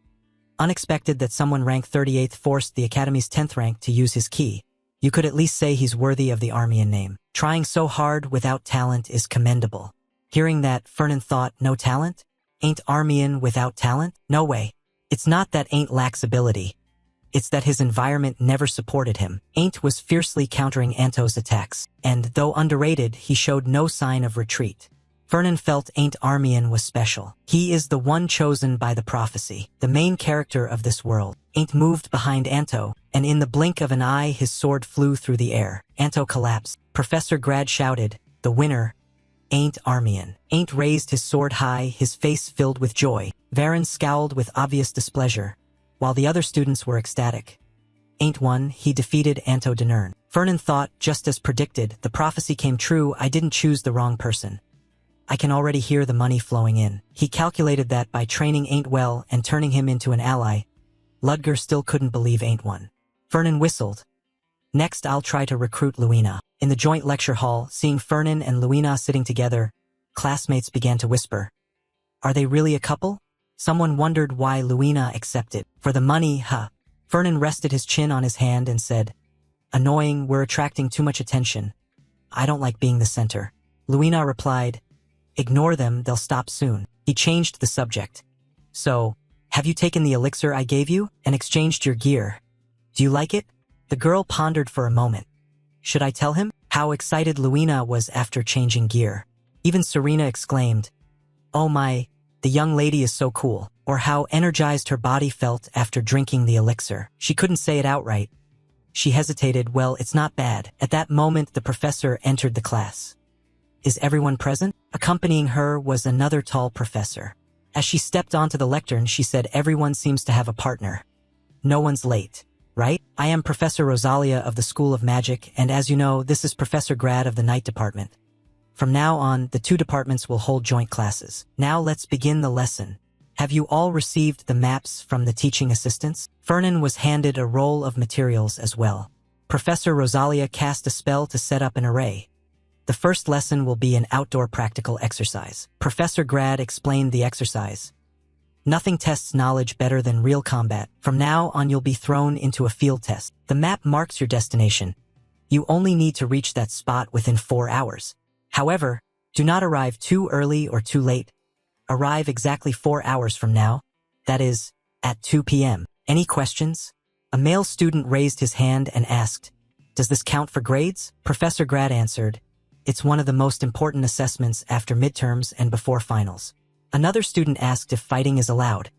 Speaker 1: Unexpected that someone rank 38th forced the Academy's 10th rank to use his key. You could at least say he's worthy of the Armian name. Trying so hard without talent is commendable. Hearing that, Fernan thought, no talent? Ain't Armian without talent? No way. It's not that Ain't lacks ability. It's that his environment never supported him. Ain't was fiercely countering Anto's attacks, and though underrated, he showed no sign of retreat. Fernan felt Ain't Armian was special. He is the one chosen by the prophecy, the main character of this world. Ain't moved behind Anto, and in the blink of an eye his sword flew through the air. Anto collapsed. Professor Grad shouted, the winner, Ain't Armian. Ain't raised his sword high, his face filled with joy. Varen scowled with obvious displeasure, while the other students were ecstatic. Ain't won, he defeated Anto Denern. Fernan thought, just as predicted, the prophecy came true, I didn't choose the wrong person. I can already hear the money flowing in. He calculated that by training Ain't well and turning him into an ally, Ludger still couldn't believe Ain't won. Fernan whistled. Next I'll try to recruit Luina. In the joint lecture hall, seeing Fernan and Luina sitting together, classmates began to whisper. Are they really a couple? Someone wondered why Luina accepted. For the money, huh? Fernan rested his chin on his hand and said, annoying, we're attracting too much attention. I don't like being the center. Luina replied, ignore them, they'll stop soon. He changed the subject. So, have you taken the elixir I gave you and exchanged your gear? Do you like it? The girl pondered for a moment. Should I tell him? How excited Luina was after changing gear. Even Serena exclaimed, oh my, the young lady is so cool. Or how energized her body felt after drinking the elixir. She couldn't say it outright. She hesitated, well, it's not bad. At that moment, the professor entered the class. Is everyone present? Accompanying her was another tall professor. As she stepped onto the lectern, she said, everyone seems to have a partner. No one's late, right? I am Professor Rosalia of the School of Magic, and as you know, this is Professor Grad of the Night Department. From now on, the two departments will hold joint classes. Now let's begin the lesson. Have you all received the maps from the teaching assistants? Fernan was handed a roll of materials as well. Professor Rosalia cast a spell to set up an array. The first lesson will be an outdoor practical exercise. Professor Grad explained the exercise. Nothing tests knowledge better than real combat. From now on, you'll be thrown into a field test. The map marks your destination. You only need to reach that spot within 4 hours. However, do not arrive too early or too late. Arrive exactly 4 hours from now. That is, at 2 p.m. Any questions? A male student raised his hand and asked, does this count for grades? Professor Grad answered, it's one of the most important assessments after midterms and before finals. Another student asked if fighting is allowed.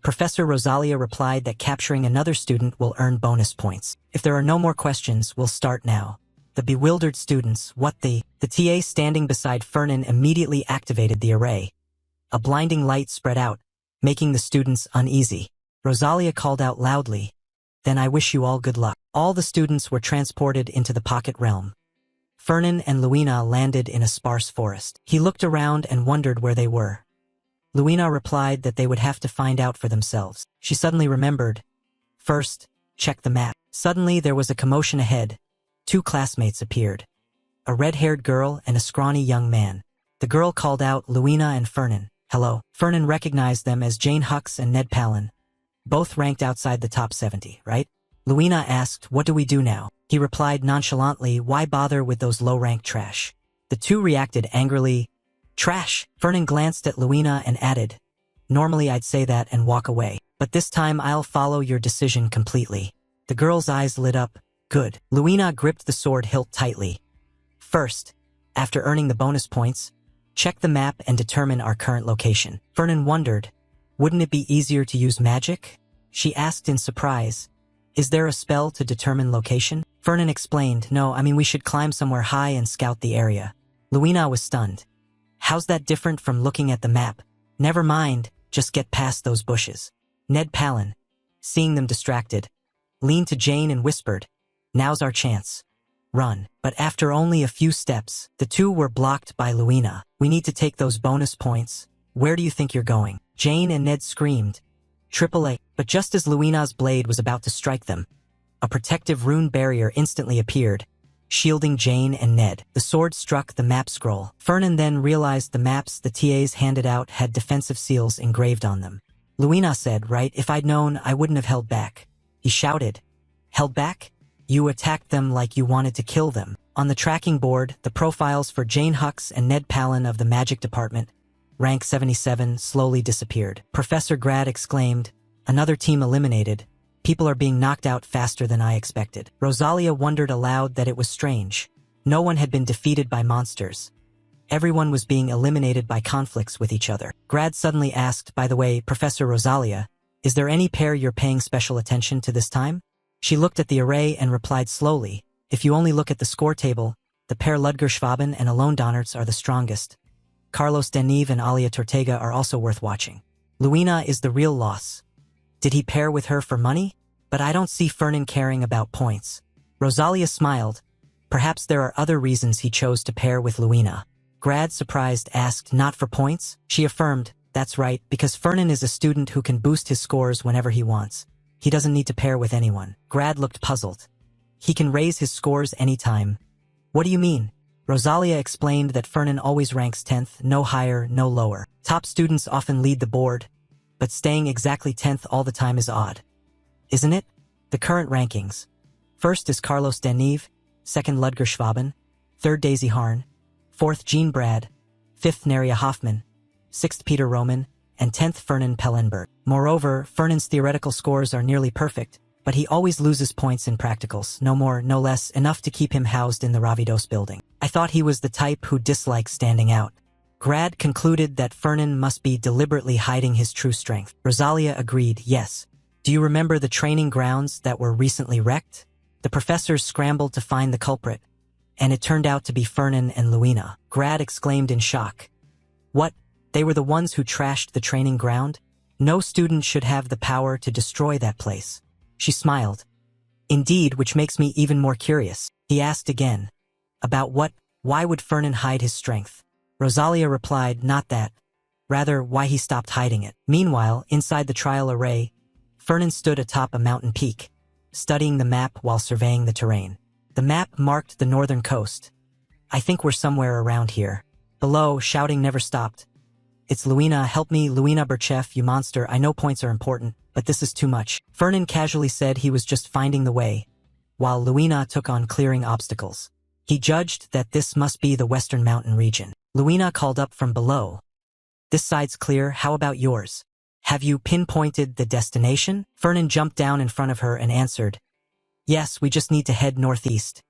Speaker 1: Professor Rosalia replied that capturing another student will earn bonus points. If there are no more questions, we'll start now. The bewildered students, the TA standing beside Fernan immediately activated the array. A blinding light spread out, making the students uneasy. Rosalia called out loudly, then I wish you all good luck. All the students were transported into the pocket realm. Fernan and Luina landed in a sparse forest. He looked around and wondered where they were. Luina replied that they would have to find out for themselves. She suddenly remembered. First, check the map. Suddenly there was a commotion ahead. 2 classmates appeared. A red-haired girl and a scrawny young man. The girl called out Luina and Fernan. Hello. Fernan recognized them as Jane Hux and Ned Palin. Both ranked outside the top 70, right? Luina asked, what do we do now? He replied nonchalantly, why bother with those low-ranked trash? The two reacted angrily. Trash! Fernan glanced at Luina and added, normally I'd say that and walk away, but this time I'll follow your decision completely. The girl's eyes lit up. Good. Luina gripped the sword hilt tightly. First, after earning the bonus points, check the map and determine our current location. Fernan wondered, wouldn't it be easier to use magic? She asked in surprise, is there a spell to determine location? Fernan explained, no, we should climb somewhere high and scout the area. Luina was stunned. How's that different from looking at the map? Never mind, just get past those bushes. Ned Palin, seeing them distracted, leaned to Jane and whispered, now's our chance. Run. But after only a few steps, the two were blocked by Luina. We need to take those bonus points. Where do you think you're going? Jane and Ned screamed. AAA. But just as Luina's blade was about to strike them, a protective rune barrier instantly appeared, shielding Jane and Ned. The sword struck the map scroll. Fernan then realized the maps the TAs handed out had defensive seals engraved on them. Luina said, "Right, if I'd known, I wouldn't have held back." He shouted, "Held back? You attacked them like you wanted to kill them." On the tracking board, the profiles for Jane Hux and Ned Palin of the Magic Department, rank 77, slowly disappeared. Professor Grad exclaimed, "Another team eliminated. People are being knocked out faster than I expected." Rosalia wondered aloud that it was strange. No one had been defeated by monsters. Everyone was being eliminated by conflicts with each other. Grad suddenly asked, "By the way, Professor Rosalia, is there any pair you're paying special attention to this time?" She looked at the array and replied slowly, "If you only look at the score table, the pair Ludger Schwaben and Alone Donnerts are the strongest. Carlos Deneve and Alia Tortega are also worth watching. Luina is the real loss. Did he pair with her for money? But I don't see Fernan caring about points." Rosalia smiled. Perhaps there are other reasons he chose to pair with Luina. Grad, surprised, asked, "Not for points?" She affirmed, "That's right, because Fernan is a student who can boost his scores whenever he wants. He doesn't need to pair with anyone." Grad looked puzzled. "He can raise his scores anytime." "What do you mean?" Rosalia explained that Fernan always ranks 10th, no higher, no lower. Top students often lead the board, but staying exactly 10th all the time is odd. Isn't it? The current rankings. First is Carlos Deneve, second Ludger Schwaben, third Daisy Harn, fourth Jean Brad, fifth Neria Hoffman, sixth Peter Roman, and 10th Fernan Pellenberg. Moreover, Fernan's theoretical scores are nearly perfect, but he always loses points in practicals, no more, no less, enough to keep him housed in the Ravidos building. I thought he was the type who dislikes standing out. Grad concluded that Fernan must be deliberately hiding his true strength. Rosalia agreed, yes. Do you remember the training grounds that were recently wrecked? The professors scrambled to find the culprit, and it turned out to be Fernan and Luina. Grad exclaimed in shock. What? They were the ones who trashed the training ground? No student should have the power to destroy that place. She smiled. Indeed, which makes me even more curious. He asked again. About what? Why would Fernan hide his strength? Rosalia replied, not that. Rather, why he stopped hiding it. Meanwhile, inside the trial array, Fernan stood atop a mountain peak, studying the map while surveying the terrain. The map marked the northern coast. I think we're somewhere around here. Below, shouting never stopped. It's Luina, help me, Luina Burchef, you monster, I know points are important, but this is too much. Fernan casually said he was just finding the way, while Luina took on clearing obstacles. He judged that this must be the western mountain region. Luina called up from below. This side's clear, how about yours? Have you pinpointed the destination? Fernan jumped down in front of her and answered, yes, we just need to head northeast.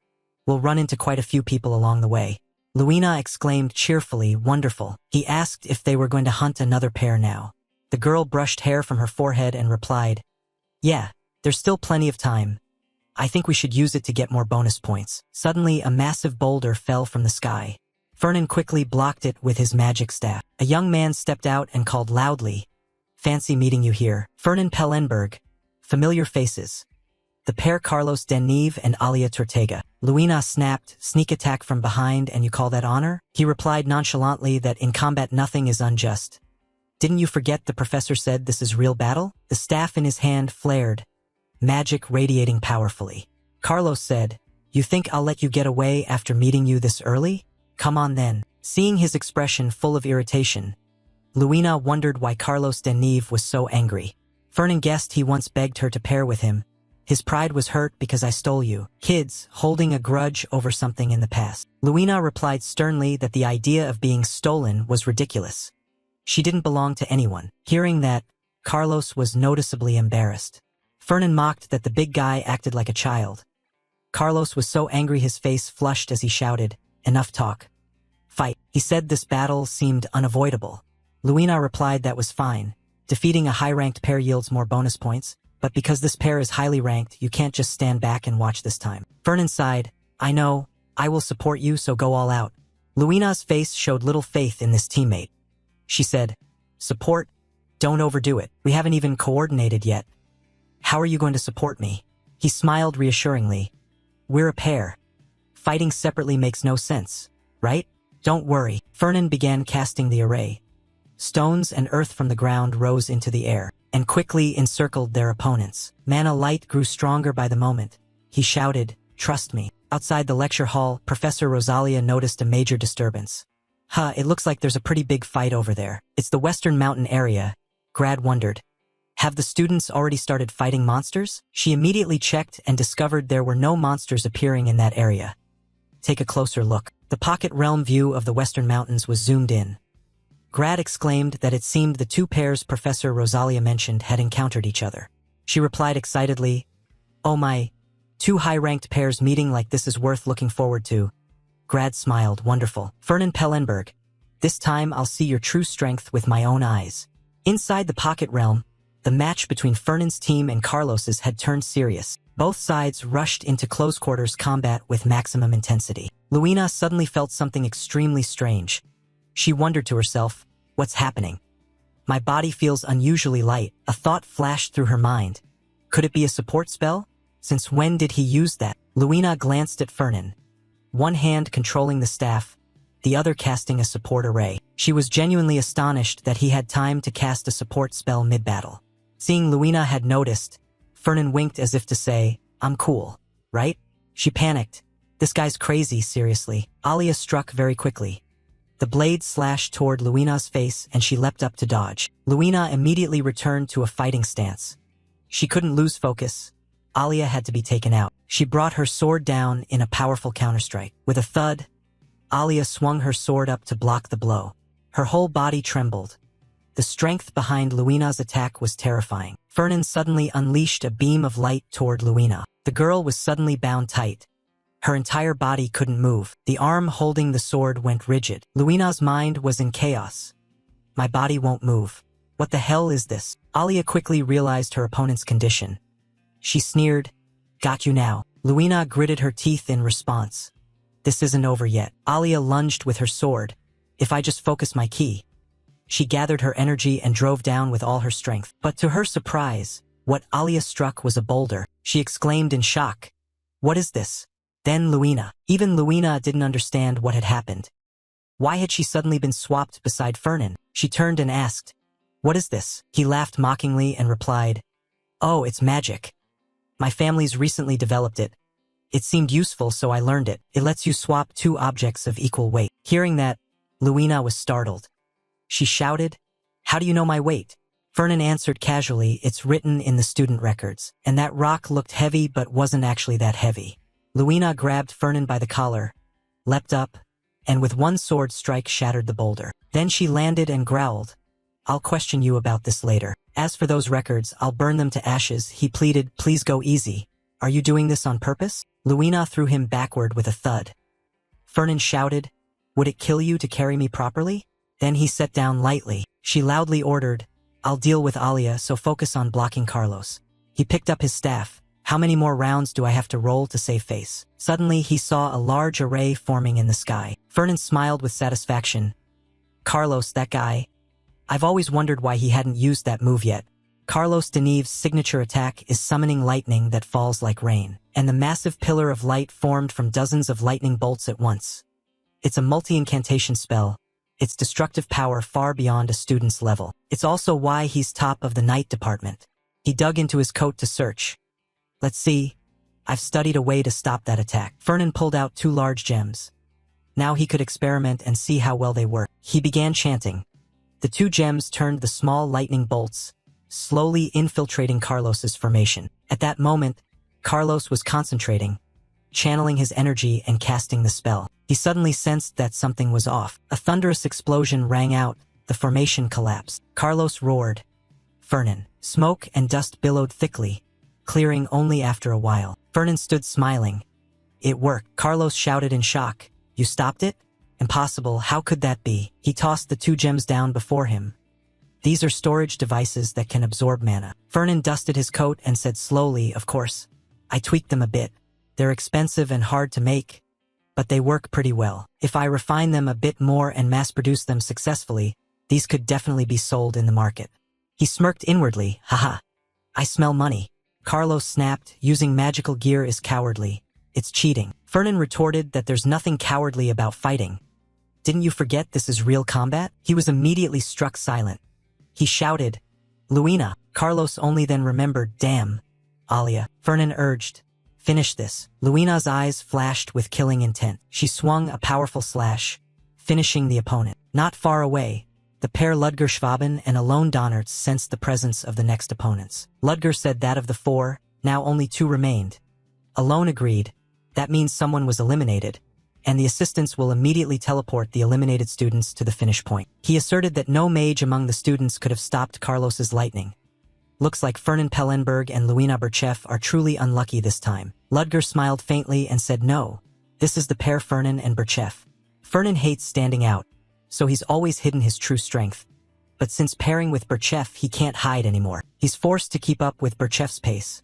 Speaker 1: We'll run into quite a few people along the way. Luina exclaimed cheerfully, wonderful. He asked if they were going to hunt another pair now. The girl brushed hair from her forehead and replied, yeah, there's still plenty of time. I think we should use it to get more bonus points. Suddenly, a massive boulder fell from the sky. Fernan quickly blocked it with his magic staff. A young man stepped out and called loudly, fancy meeting you here. Fernan Pellenberg. Familiar faces. The pair Carlos Deneve and Alia Tortega. Luina snapped, sneak attack from behind, and you call that honor? He replied nonchalantly that in combat nothing is unjust. Didn't you forget the professor said this is real battle? The staff in his hand flared, magic radiating powerfully. Carlos said, you think I'll let you get away after meeting you this early? Come on then. Seeing his expression full of irritation, Luina wondered why Carlos Deneve was so angry. Fernan guessed he once begged her to pair with him. His pride was hurt because I stole you. Kids, holding a grudge over something in the past. Luina replied sternly that the idea of being stolen was ridiculous. She didn't belong to anyone. Hearing that, Carlos was noticeably embarrassed. Fernan mocked that the big guy acted like a child. Carlos was so angry his face flushed as he shouted, enough talk. Fight. He said this battle seemed unavoidable. Luina replied that was fine. Defeating a high-ranked pair yields more bonus points, but because this pair is highly ranked, you can't just stand back and watch this time. Fernan sighed, I know, I will support you, so go all out. Luina's face showed little faith in this teammate. She said, support? Don't overdo it. We haven't even coordinated yet. How are you going to support me? He smiled reassuringly. We're a pair. Fighting separately makes no sense, right? Don't worry. Fernan began casting the array. Stones and earth from the ground rose into the air and quickly encircled their opponents. Mana light grew stronger by the moment. He shouted, trust me. Outside the lecture hall, Professor Rosalia noticed a major disturbance. It looks like there's a pretty big fight over there. It's the Western Mountain area. Grad wondered. Have the students already started fighting monsters? She immediately checked and discovered there were no monsters appearing in that area. Take a closer look. The pocket realm view of the Western Mountains was zoomed in. Grad exclaimed that it seemed the two pairs Professor Rosalia mentioned had encountered each other. She replied excitedly, "Oh my, two high-ranked pairs meeting like this is worth looking forward to." Grad smiled, wonderful. Fernan Pellenberg, this time I'll see your true strength with my own eyes. Inside the pocket realm, the match between Fernan's team and Carlos's had turned serious. Both sides rushed into close-quarters combat with maximum intensity. Luina suddenly felt something extremely strange. She wondered to herself, what's happening? My body feels unusually light. A thought flashed through her mind. Could it be a support spell? Since when did he use that? Luina glanced at Fernan. One hand controlling the staff, the other casting a support array. She was genuinely astonished that he had time to cast a support spell mid-battle. Seeing Luina had noticed, Fernan winked as if to say, I'm cool, right? She panicked. This guy's crazy, seriously. Alia struck very quickly. The blade slashed toward Luina's face and she leapt up to dodge. Luina immediately returned to a fighting stance. She couldn't lose focus. Alia had to be taken out. She brought her sword down in a powerful counterstrike. With a thud, Alia swung her sword up to block the blow. Her whole body trembled. The strength behind Luina's attack was terrifying. Fernan suddenly unleashed a beam of light toward Luina. The girl was suddenly bound tight. Her entire body couldn't move. The arm holding the sword went rigid. Luina's mind was in chaos. My body won't move. What the hell is this? Alia quickly realized her opponent's condition. She sneered, got you now. Luina gritted her teeth in response. This isn't over yet. Alia lunged with her sword. If I just focus my ki. She gathered her energy and drove down with all her strength. But to her surprise, what Alia struck was a boulder. She exclaimed in shock. What is this? Then Luina. Even Luina didn't understand what had happened. Why had she suddenly been swapped beside Fernan? She turned and asked, what is this? He laughed mockingly and replied, oh, it's magic. My family's recently developed it. It seemed useful, so I learned it. It lets you swap two objects of equal weight. Hearing that, Luina was startled. She shouted, how do you know my weight? Fernan answered casually, it's written in the student records. And that rock looked heavy but wasn't actually that heavy. Luina grabbed Fernan by the collar, leapt up, and with one sword strike shattered the boulder. Then she landed and growled, I'll question you about this later. As for those records, I'll burn them to ashes. He pleaded, please go easy. Are you doing this on purpose? Luina threw him backward with a thud. Fernan shouted, would it kill you to carry me properly? Then he sat down lightly. She loudly ordered, I'll deal with Alia, so focus on blocking Carlos. He picked up his staff. How many more rounds do I have to roll to save face? Suddenly, he saw a large array forming in the sky. Fernan smiled with satisfaction. Carlos, that guy. I've always wondered why he hadn't used that move yet. Carlos Denive's signature attack is summoning lightning that falls like rain, and the massive pillar of light formed from dozens of lightning bolts at once. It's a multi-incantation spell. Its destructive power far beyond a student's level. It's also why he's top of the night department. He dug into his coat to search. Let's see. I've studied a way to stop that attack. Fernan pulled out two large gems. Now he could experiment and see how well they work. He began chanting. The two gems turned the small lightning bolts, slowly infiltrating Carlos's formation. At that moment, Carlos was concentrating, channeling his energy and casting the spell. He suddenly sensed that something was off. A thunderous explosion rang out. The formation collapsed. Carlos roared. Fernan. Smoke and dust billowed thickly, clearing only after a while. Fernan stood smiling. It worked. Carlos shouted in shock. You stopped it? Impossible. How could that be? He tossed the two gems down before him. These are storage devices that can absorb mana. Fernan dusted his coat and said slowly, of course. I tweaked them a bit. They're expensive and hard to make, but they work pretty well. If I refine them a bit more and mass-produce them successfully, these could definitely be sold in the market. He smirked inwardly. Haha. I smell money. Carlos snapped, using magical gear is cowardly. It's cheating. Fernan retorted that there's nothing cowardly about fighting. Didn't you forget this is real combat? He was immediately struck silent. He shouted, Luina. Carlos only then remembered, damn. Alia. Fernan urged, Finish this. Luina's eyes flashed with killing intent. She swung a powerful slash, finishing the opponent. Not far away, the pair Ludger Schwaben and Alone Donnerts sensed the presence of the next opponents. Ludger said that of the four, now only two remained. Alone agreed. That means someone was eliminated, and the assistants will immediately teleport the eliminated students to the finish point. He asserted that no mage among the students could have stopped Carlos's lightning. Looks like Fernan Pellenberg and Luina Berchev are truly unlucky this time. Ludger smiled faintly and said no. This is the pair Fernan and Berchev. Fernan hates standing out, so he's always hidden his true strength. But since pairing with Berchev, he can't hide anymore. He's forced to keep up with Berchev's pace.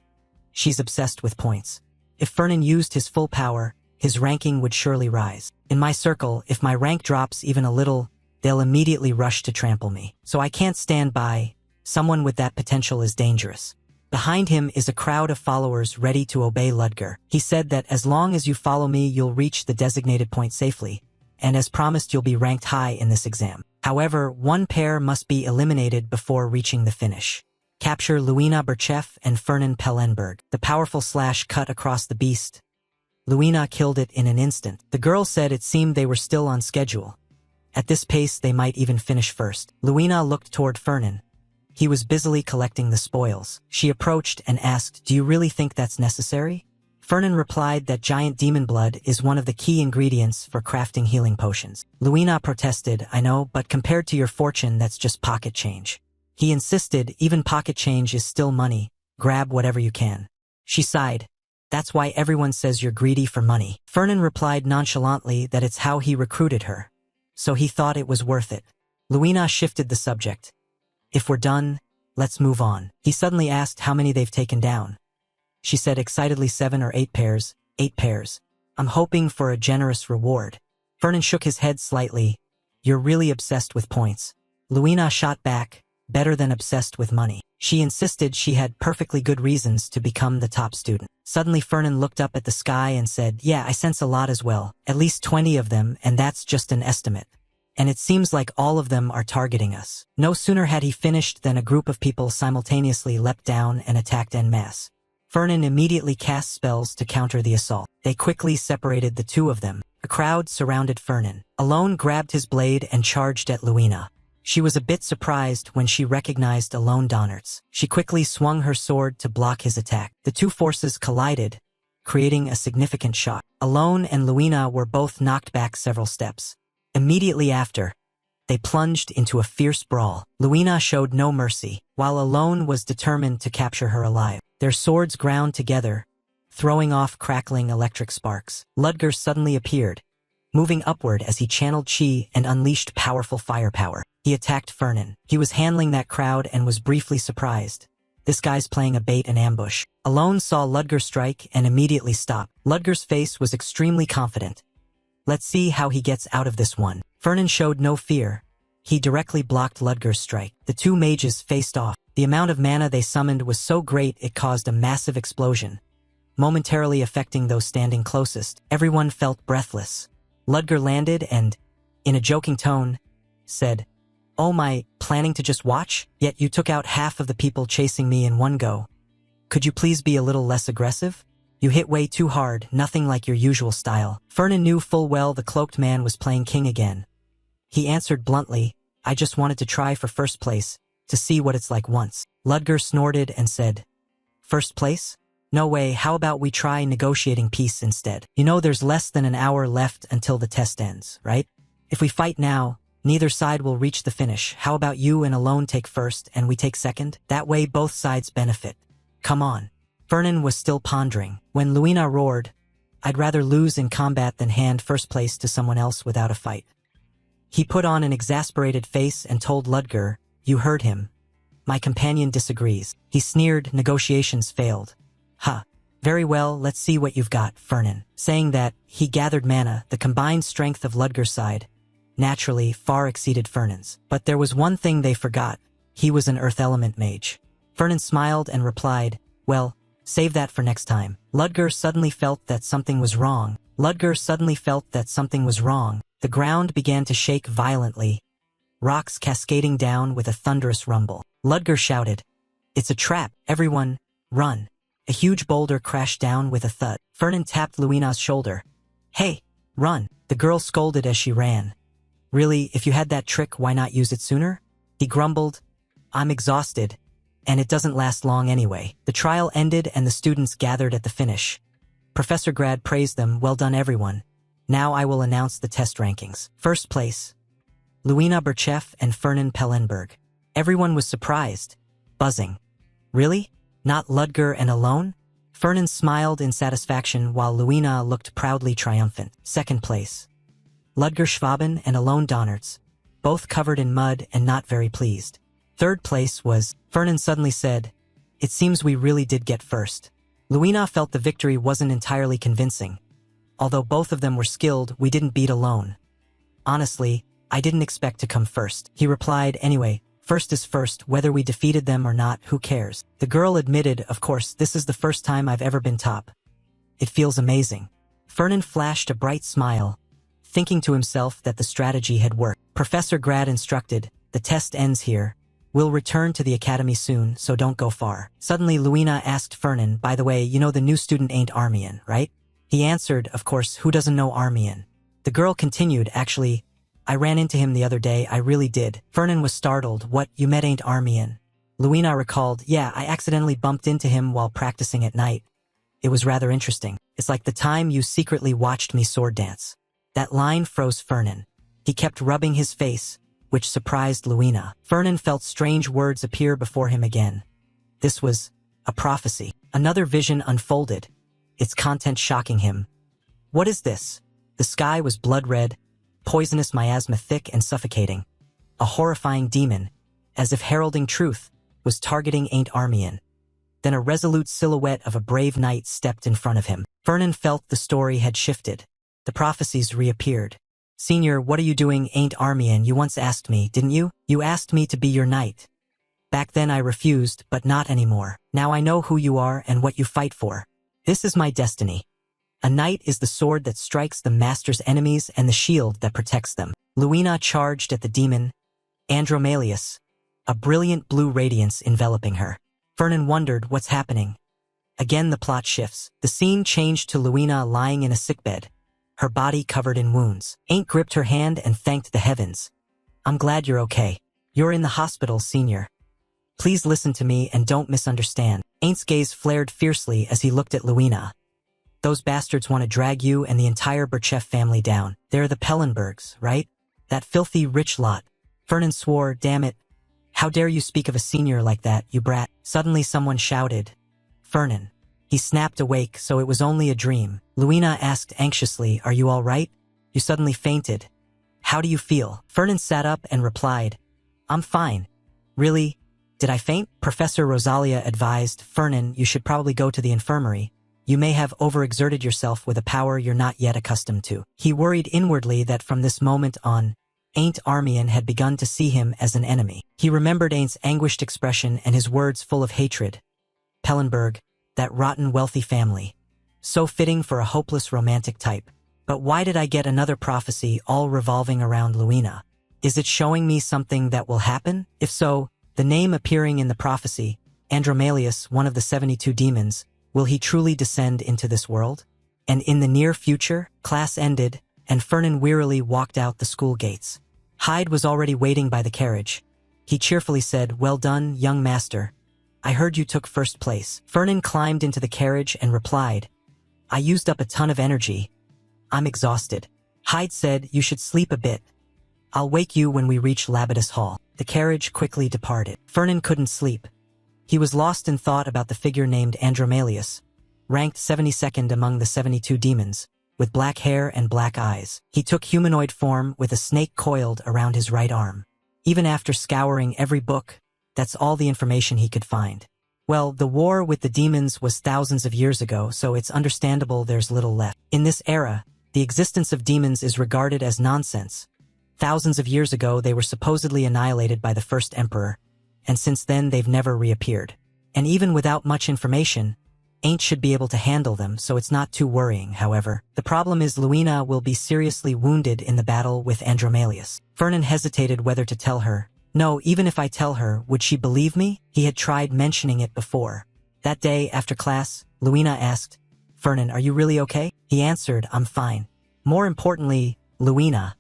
Speaker 1: She's obsessed with points. If Fernan used his full power, his ranking would surely rise. In my circle, if my rank drops even a little, they'll immediately rush to trample me. So I can't stand by. Someone with that potential is dangerous. Behind him is a crowd of followers ready to obey Ludger. He said that as long as you follow me, you'll reach the designated point safely, and as promised, you'll be ranked high in this exam. However, one pair must be eliminated before reaching the finish. Capture Luina Berchev and Fernan Pellenberg. The powerful slash cut across the beast. Luina killed it in an instant. The girl said it seemed they were still on schedule. At this pace, they might even finish first. Luina looked toward Fernan. He was busily collecting the spoils. She approached and asked, "Do you really think that's necessary?" Fernan replied that giant demon blood is one of the key ingredients for crafting healing potions. Luina protested, "I know, but compared to your fortune, that's just pocket change." He insisted, "Even pocket change is still money. Grab whatever you can." She sighed. "That's why everyone says you're greedy for money." Fernan replied nonchalantly that it's how he recruited her, so he thought it was worth it. Luina shifted the subject. "If we're done, let's move on." He suddenly asked how many they've taken down. She said excitedly 7 or 8 pairs. 8 pairs. "I'm hoping for a generous reward." Fernan shook his head slightly. "You're really obsessed with points." Luina shot back, "Better than obsessed with money." She insisted she had perfectly good reasons to become the top student. Suddenly Fernan looked up at the sky and said, "Yeah, I sense a lot as well. At least 20 of them, and that's just an estimate. And it seems like all of them are targeting us." No sooner had he finished than a group of people simultaneously leapt down and attacked en masse. Fernan immediately cast spells to counter the assault. They quickly separated the two of them. A crowd surrounded Fernan. Alone grabbed his blade and charged at Luina. She was a bit surprised when she recognized Alone Donnerts. She quickly swung her sword to block his attack. The two forces collided, creating a significant shock. Alone and Luina were both knocked back several steps. Immediately after, they plunged into a fierce brawl. Luina showed no mercy, while Alone was determined to capture her alive. Their swords ground together, throwing off crackling electric sparks. Ludger suddenly appeared, moving upward as he channeled chi and unleashed powerful firepower. He attacked Fernan. He was handling that crowd and was briefly surprised. This guy's playing a bait and ambush. Alone saw Ludger strike and immediately stopped. Ludger's face was extremely confident. "Let's see how he gets out of this one." Fernan showed no fear. He directly blocked Ludger's strike. The two mages faced off. The amount of mana they summoned was so great it caused a massive explosion, momentarily affecting those standing closest. Everyone felt breathless. Ludger landed and, in a joking tone, said, "Oh my, planning to just watch? Yet you took out half of the people chasing me in one go. Could you please be a little less aggressive? You hit way too hard, nothing like your usual style." Fernan knew full well the cloaked man was playing king again. He answered bluntly, "I just wanted to try for first place, to see what it's like once." Ludger snorted and said, "First place? No way, how about we try negotiating peace instead? You know there's less than an hour left until the test ends, right? If we fight now, neither side will reach the finish. How about you and Alone take first and we take second? That way both sides benefit. Come on." Fernan was still pondering. When Luina roared, "I'd rather lose in combat than hand first place to someone else without a fight." He put on an exasperated face and told Ludger, "You heard him. My companion disagrees." He sneered, "Negotiations failed." "Ha. Very well, let's see what you've got, Fernan." Saying that, he gathered mana. The combined strength of Ludger's side, naturally, far exceeded Fernan's. But there was one thing they forgot. He was an earth element mage. Fernan smiled and replied, "Well, save that for next time." Ludger suddenly felt that something was wrong. The ground began to shake violently, rocks cascading down with a thunderous rumble. Ludger shouted, "It's a trap! Everyone, run!" A huge boulder crashed down with a thud. Fernan tapped Luina's shoulder. Hey, run, the girl scolded as she ran. Really, if you had that trick, why not use it sooner? He grumbled. I'm exhausted, and it doesn't last long anyway. The trial ended and the students gathered at the finish. Professor Grad praised them. Well done, everyone. Now I will announce the test rankings. First place, Luina Berchev and Fernan Pellenberg. Everyone was surprised, buzzing. Really? Not Ludger and alone? Fernan smiled in satisfaction while Luina looked proudly triumphant. Second place, Ludger Schwaben and Alone Donnerts, both covered in mud and not very pleased. Third place was, Fernan suddenly said, it seems we really did get first. Luina felt the victory wasn't entirely convincing. Although both of them were skilled, we didn't beat Alone. Honestly, I didn't expect to come first. He replied, anyway, first is first, whether we defeated them or not, who cares? The girl admitted, of course, this is the first time I've ever been top. It feels amazing. Fernan flashed a bright smile, thinking to himself that the strategy had worked. Professor Grad instructed, the test ends here. We'll return to the academy soon, so don't go far. Suddenly Luina asked Fernan, by the way, you know the new student ain't Armian, right? He answered, of course, who doesn't know Armian? The girl continued, actually, I ran into him the other day, I really did. Fernan was startled, what, you met ain't Armian? Luina recalled, yeah, I accidentally bumped into him while practicing at night. It was rather interesting. It's like the time you secretly watched me sword dance. That line froze Fernan. He kept rubbing his face, which surprised Luina. Fernan felt strange words appear before him again. This was a prophecy. Another vision unfolded, its content shocking him. What is this? The sky was blood red, poisonous miasma thick and suffocating. A horrifying demon, as if heralding truth, was targeting Ain't Armian. Then a resolute silhouette of a brave knight stepped in front of him. Fernan felt the story had shifted. The prophecies reappeared. Senior, what are you doing, Ain't Armian? You once asked me, didn't you? You asked me to be your knight. Back then I refused, but not anymore. Now I know who you are and what you fight for. This is my destiny. A knight is the sword that strikes the master's enemies and the shield that protects them. Luina charged at the demon, Andromalius, a brilliant blue radiance enveloping her. Fernan wondered what's happening. Again the plot shifts. The scene changed to Luina lying in a sickbed, her body covered in wounds. Ain't gripped her hand and thanked the heavens. I'm glad you're okay. You're in the hospital, Senior. Please listen to me and don't misunderstand. Ain't's gaze flared fiercely as he looked at Luina. Those bastards want to drag you and the entire Berchev family down. They're the Pellenbergs, right? That filthy rich lot. Fernan swore, damn it. How dare you speak of a senior like that, you brat? Suddenly someone shouted. Fernan. He snapped awake, so it was only a dream. Luina asked anxiously, are you all right? You suddenly fainted. How do you feel? Fernan sat up and replied, I'm fine. Really? Did I faint? Professor Rosalia advised, Fernan, you should probably go to the infirmary. You may have overexerted yourself with a power you're not yet accustomed to. He worried inwardly that from this moment on, Ain't Armian had begun to see him as an enemy. He remembered Ain't's anguished expression and his words full of hatred. Pellenberg, that rotten wealthy family. So fitting for a hopeless romantic type. But why did I get another prophecy all revolving around Luina? Is it showing me something that will happen? If so, the name appearing in the prophecy, Andromalius, one of the 72 demons, will he truly descend into this world? And in the near future, class ended, and Fernan wearily walked out the school gates. Hyde was already waiting by the carriage. He cheerfully said, well done, young master. I heard you took first place. Fernan climbed into the carriage and replied, I used up a ton of energy. I'm exhausted. Hyde said, you should sleep a bit. I'll wake you when we reach Labadus Hall. The carriage quickly departed. Fernan couldn't sleep. He was lost in thought about the figure named Andromalius, ranked 72nd among the 72 demons, with black hair and black eyes. He took humanoid form with a snake coiled around his right arm. Even after scouring every book, that's all the information he could find. Well, the war with the demons was thousands of years ago, so it's understandable there's little left. In this era, the existence of demons is regarded as nonsense. Thousands of years ago, they were supposedly annihilated by the first emperor, and since then they've never reappeared. And even without much information, Ain't should be able to handle them, so it's not too worrying, however. The problem is Luina will be seriously wounded in the battle with Andromalius. Fernan hesitated whether to tell her. No, even if I tell her, would she believe me? He had tried mentioning it before, That day, after class, Luina asked, "Fernan, are you really okay?" He answered, "I'm fine." More importantly, Luina,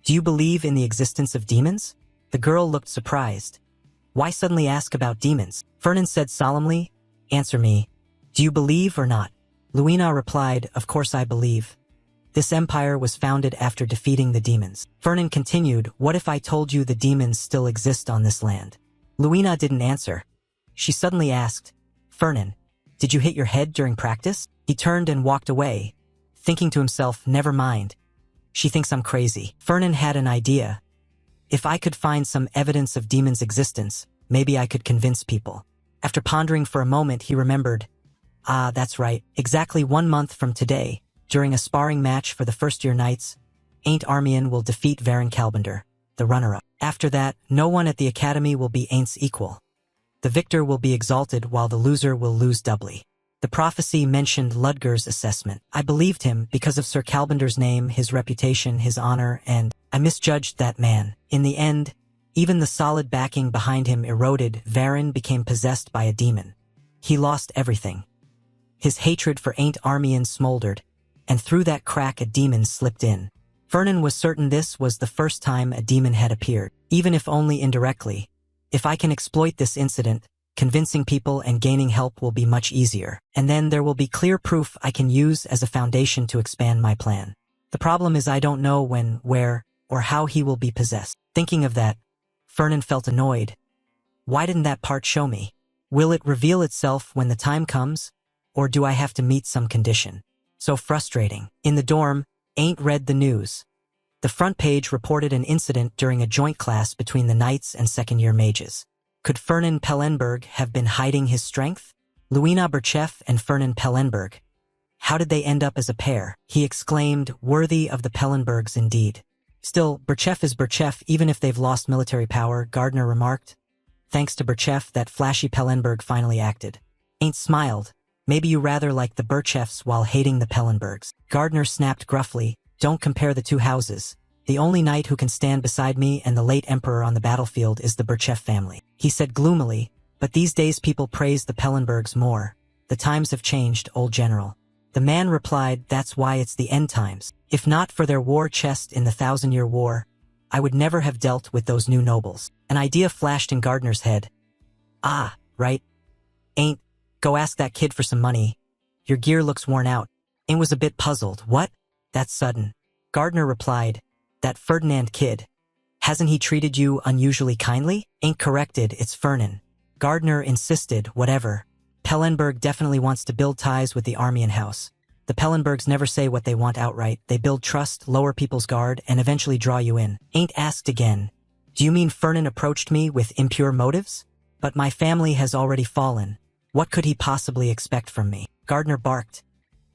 Speaker 1: "Do you believe in the existence of demons?" The girl looked surprised. "Why suddenly ask about demons?" Fernan said solemnly, "Answer me. Do you believe or not?" Luina replied, "Of course I believe. This empire was founded after defeating the demons." Fernan continued, "What if I told you the demons still exist on this land?" Luina didn't answer. She suddenly asked, "Fernan, did you hit your head during practice?" He turned and walked away, thinking to himself, "Never mind. She thinks I'm crazy." Fernan had an idea. If I could find some evidence of demons' existence, maybe I could convince people. After pondering for a moment, he remembered, that's right. Exactly 1 month from today, during a sparring match for the first-year knights, Ain't Armian will defeat Varen Kalbender, the runner-up. After that, no one at the academy will be Ain't's equal. The victor will be exalted while the loser will lose doubly. The prophecy mentioned Ludger's assessment. I believed him because of Sir Kalbender's name, his reputation, his honor, and I misjudged that man. In the end, even the solid backing behind him eroded. Varen became possessed by a demon. He lost everything. His hatred for Ain't Armian smoldered, and through that crack a demon slipped in. Fernan was certain this was the first time a demon had appeared, even if only indirectly. If I can exploit this incident, convincing people and gaining help will be much easier, and then there will be clear proof I can use as a foundation to expand my plan. The problem is I don't know when, where, or how he will be possessed. Thinking of that, Fernan felt annoyed. Why didn't that part show me? Will it reveal itself when the time comes, or do I have to meet some condition? So frustrating. In the dorm, Ain't read the news. The front page reported an incident during a joint class between the knights and second-year mages. Could Fernan Pellenberg have been hiding his strength? Luina Berchef and Fernan Pellenberg. How did they end up as a pair? He exclaimed, worthy of the Pellenbergs indeed. Still, Berchef is Berchef even if they've lost military power, Gardner remarked. Thanks to Berchef, that flashy Pellenberg finally acted. Ain't smiled. Maybe you rather like the Berchefs while hating the Pellenbergs. Gardner snapped gruffly, don't compare the two houses. The only knight who can stand beside me and the late emperor on the battlefield is the Berchef family. He said gloomily, but these days people praise the Pellenbergs more. The times have changed, old general. The man replied, that's why it's the end times. If not for their war chest in the 1,000-Year War, I would never have dealt with those new nobles. An idea flashed in Gardner's head. Ah, right. Ain't, go ask that kid for some money. Your gear looks worn out. Ain't was a bit puzzled. What? That's sudden. Gardner replied, that Ferdinand kid. Hasn't he treated you unusually kindly? Ain't corrected, it's Fernan. Gardner insisted, whatever. Pellenberg definitely wants to build ties with the Armian house. The Pellenbergs never say what they want outright. They build trust, lower people's guard, and eventually draw you in. Ain't asked again. Do you mean Fernan approached me with impure motives? But my family has already fallen. What could he possibly expect from me? Gardner barked.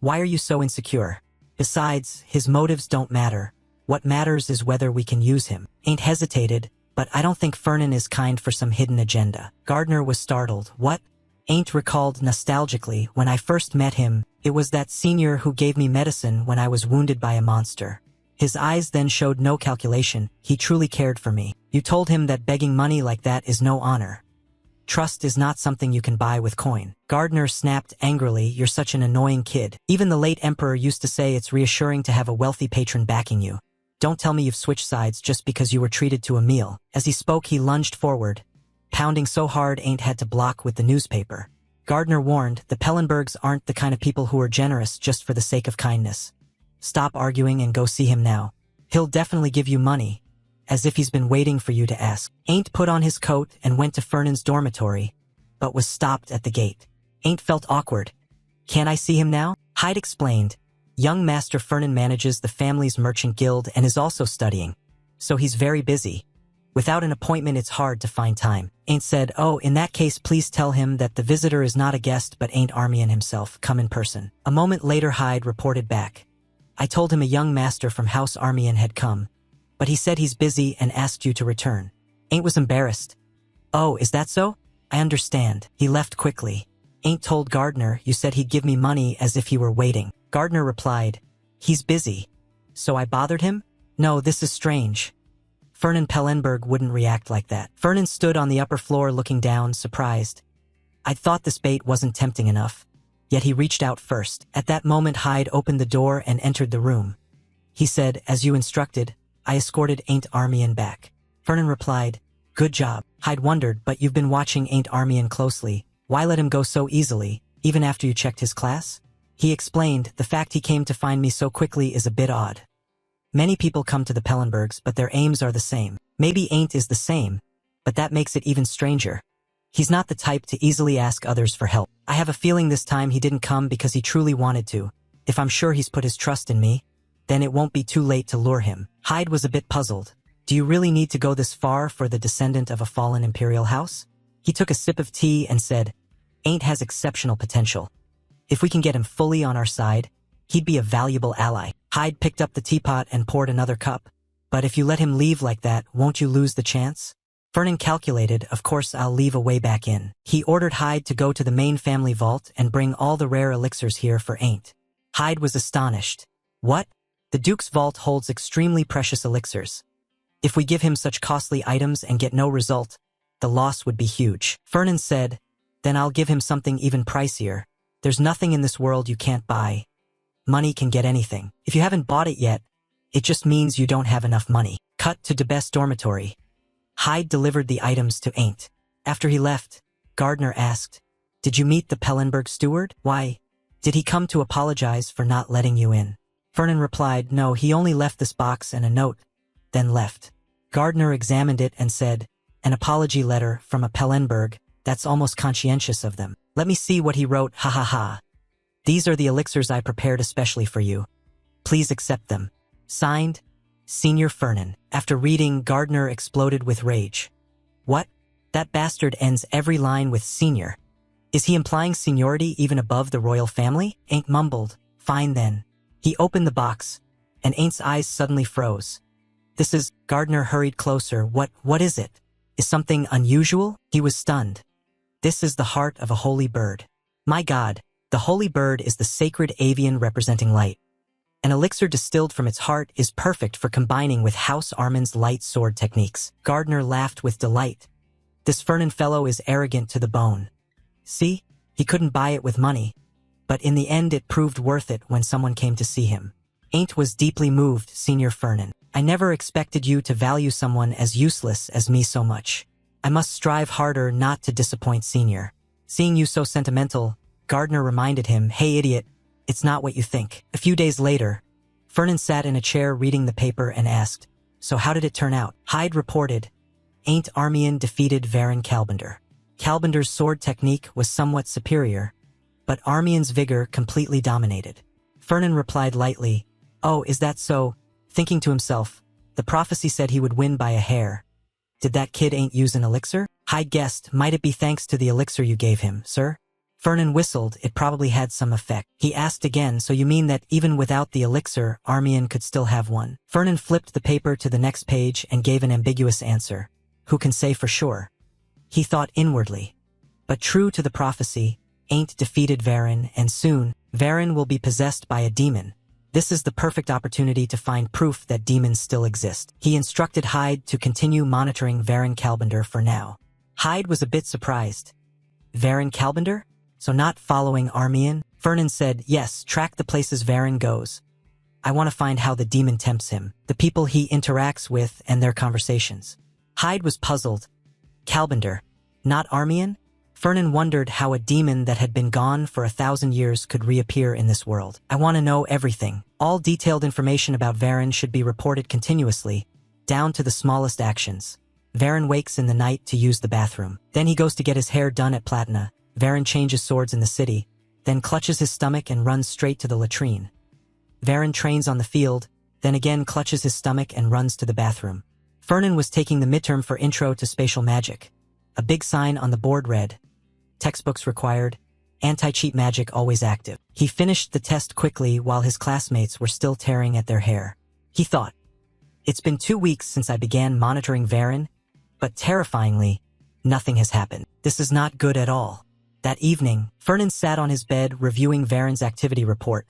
Speaker 1: Why are you so insecure? Besides, his motives don't matter. What matters is whether we can use him. Ain't hesitated, but I don't think Fernan is kind for some hidden agenda. Gardner was startled. What? Ain't recalled nostalgically, when I first met him, it was that senior who gave me medicine when I was wounded by a monster. His eyes then showed no calculation. He truly cared for me. You told him that begging money like that is no honor. Trust is not something you can buy with coin. Gardner snapped angrily, you're such an annoying kid. Even the late emperor used to say it's reassuring to have a wealthy patron backing you. Don't tell me you've switched sides just because you were treated to a meal. As he spoke, he lunged forward, pounding so hard Ain't had to block with the newspaper. Gardner warned, the Pellenbergs aren't the kind of people who are generous just for the sake of kindness. Stop arguing and go see him now. He'll definitely give you money, as if he's been waiting for you to ask. Ain't put on his coat and went to Fernan's dormitory, but was stopped at the gate. Ain't felt awkward. Can't I see him now? Hyde explained. Young Master Fernan manages the family's merchant guild and is also studying, so he's very busy. Without an appointment, it's hard to find time. Ain't said, oh, in that case, please tell him that the visitor is not a guest but Ain't Armian himself, come in person. A moment later, Hyde reported back. I told him a young master from House Armian had come, but he said he's busy and asked you to return. Ain't was embarrassed. Oh, is that so? I understand. He left quickly. Ain't told Gardner you said he'd give me money as if he were waiting. Gardner replied, he's busy. So I bothered him? No, this is strange. Fernan Pellenberg wouldn't react like that. Fernan stood on the upper floor looking down, surprised. I thought this bait wasn't tempting enough, yet he reached out first. At that moment Hyde opened the door and entered the room. He said, "As you instructed, I escorted Ain't Armian back." Vernon replied, "Good job." Hyde wondered, "But you've been watching Ain't Armian closely. Why let him go so easily, even after you checked his class?" He explained, "The fact he came to find me so quickly is a bit odd. Many people come to the Pellenbergs, but their aims are the same. Maybe Ain't is the same, but that makes it even stranger. He's not the type to easily ask others for help. I have a feeling this time he didn't come because he truly wanted to. If I'm sure he's put his trust in me, then it won't be too late to lure him." Hyde was a bit puzzled. Do you really need to go this far for the descendant of a fallen imperial house? He took a sip of tea and said, "Ain't has exceptional potential. If we can get him fully on our side, he'd be a valuable ally." Hyde picked up the teapot and poured another cup. "But if you let him leave like that, won't you lose the chance?" Vernon calculated, "Of course I'll leave a way back in." He ordered Hyde to go to the main family vault and bring all the rare elixirs here for Ain't. Hyde was astonished. "What? The Duke's vault holds extremely precious elixirs. If we give him such costly items and get no result, the loss would be huge." Vernon said, "Then I'll give him something even pricier. There's nothing in this world you can't buy. Money can get anything. If you haven't bought it yet, it just means you don't have enough money." Cut to Debest's dormitory. Hyde delivered the items to Ain't. After he left, Gardner asked, "Did you meet the Pellenberg steward? Why, did he come to apologize for not letting you in?" Vernon replied, "No, he only left this box and a note, then left." Gardner examined it and said, "An apology letter from a Pellenberg, that's almost conscientious of them. Let me see what he wrote, ha ha ha. These are the elixirs I prepared especially for you. Please accept them. Signed, Senior Fernan." After reading, Gardner exploded with rage. "What? That bastard ends every line with senior. Is he implying seniority even above the royal family?" Ain't mumbled, "Fine then." He opened the box, and Ain't's eyes suddenly froze. "This is..." Gardner hurried closer. What is it? Is something unusual?" He was stunned. "This is the heart of a holy bird. My God, the holy bird is the sacred avian representing light. An elixir distilled from its heart is perfect for combining with House Armin's light sword techniques." Gardner laughed with delight. "This Fernan fellow is arrogant to the bone. See, he couldn't buy it with money, but in the end it proved worth it when someone came to see him." Ain't was deeply moved, Senior Fernan. "I never expected you to value someone as useless as me so much. I must strive harder not to disappoint Senior." Seeing you so sentimental, Gardner reminded him, "Hey idiot, it's not what you think." A few days later, Fernan sat in a chair reading the paper and asked, "So how did it turn out?" Hyde reported, "Ain't Armian defeated Varan Calbender. Calbender's sword technique was somewhat superior, but Armian's vigor completely dominated." Fernan replied lightly, "Oh, is that so?" Thinking to himself, the prophecy said he would win by a hair. Did that kid Ain't use an elixir? Hyde guessed, "Might it be thanks to the elixir you gave him, sir?" Fernan whistled. It probably had some effect. He asked again, "So you mean that even without the elixir, Armian could still have one?" Fernan flipped the paper to the next page and gave an ambiguous answer. Who can say for sure? He thought inwardly. But true to the prophecy, Ain't defeated Varan, and soon, Varan will be possessed by a demon. This is the perfect opportunity to find proof that demons still exist. He instructed Hyde to continue monitoring Varan Calbender for now. Hyde was a bit surprised. Varan Calbender? So not following Armian? Fernan said, "Yes, track the places Varan goes. I want to find how the demon tempts him, the people he interacts with, and their conversations." Hyde was puzzled. Calbender, not Armian? Fernan wondered how a demon that had been gone for 1,000 years could reappear in this world. "I want to know everything. All detailed information about Varan should be reported continuously, down to the smallest actions. Varan wakes in the night to use the bathroom. Then he goes to get his hair done at Platina. Varan changes swords in the city, then clutches his stomach and runs straight to the latrine. Varan trains on the field, then again clutches his stomach and runs to the bathroom." Fernan was taking the midterm for Intro to Spatial Magic. A big sign on the board read, "Textbooks required, anti-cheat magic always active." He finished the test quickly while his classmates were still tearing at their hair. He thought, "It's been 2 weeks since I began monitoring Varan, but terrifyingly, nothing has happened. This is not good at all." That evening, Fernan sat on his bed reviewing Varan's activity report.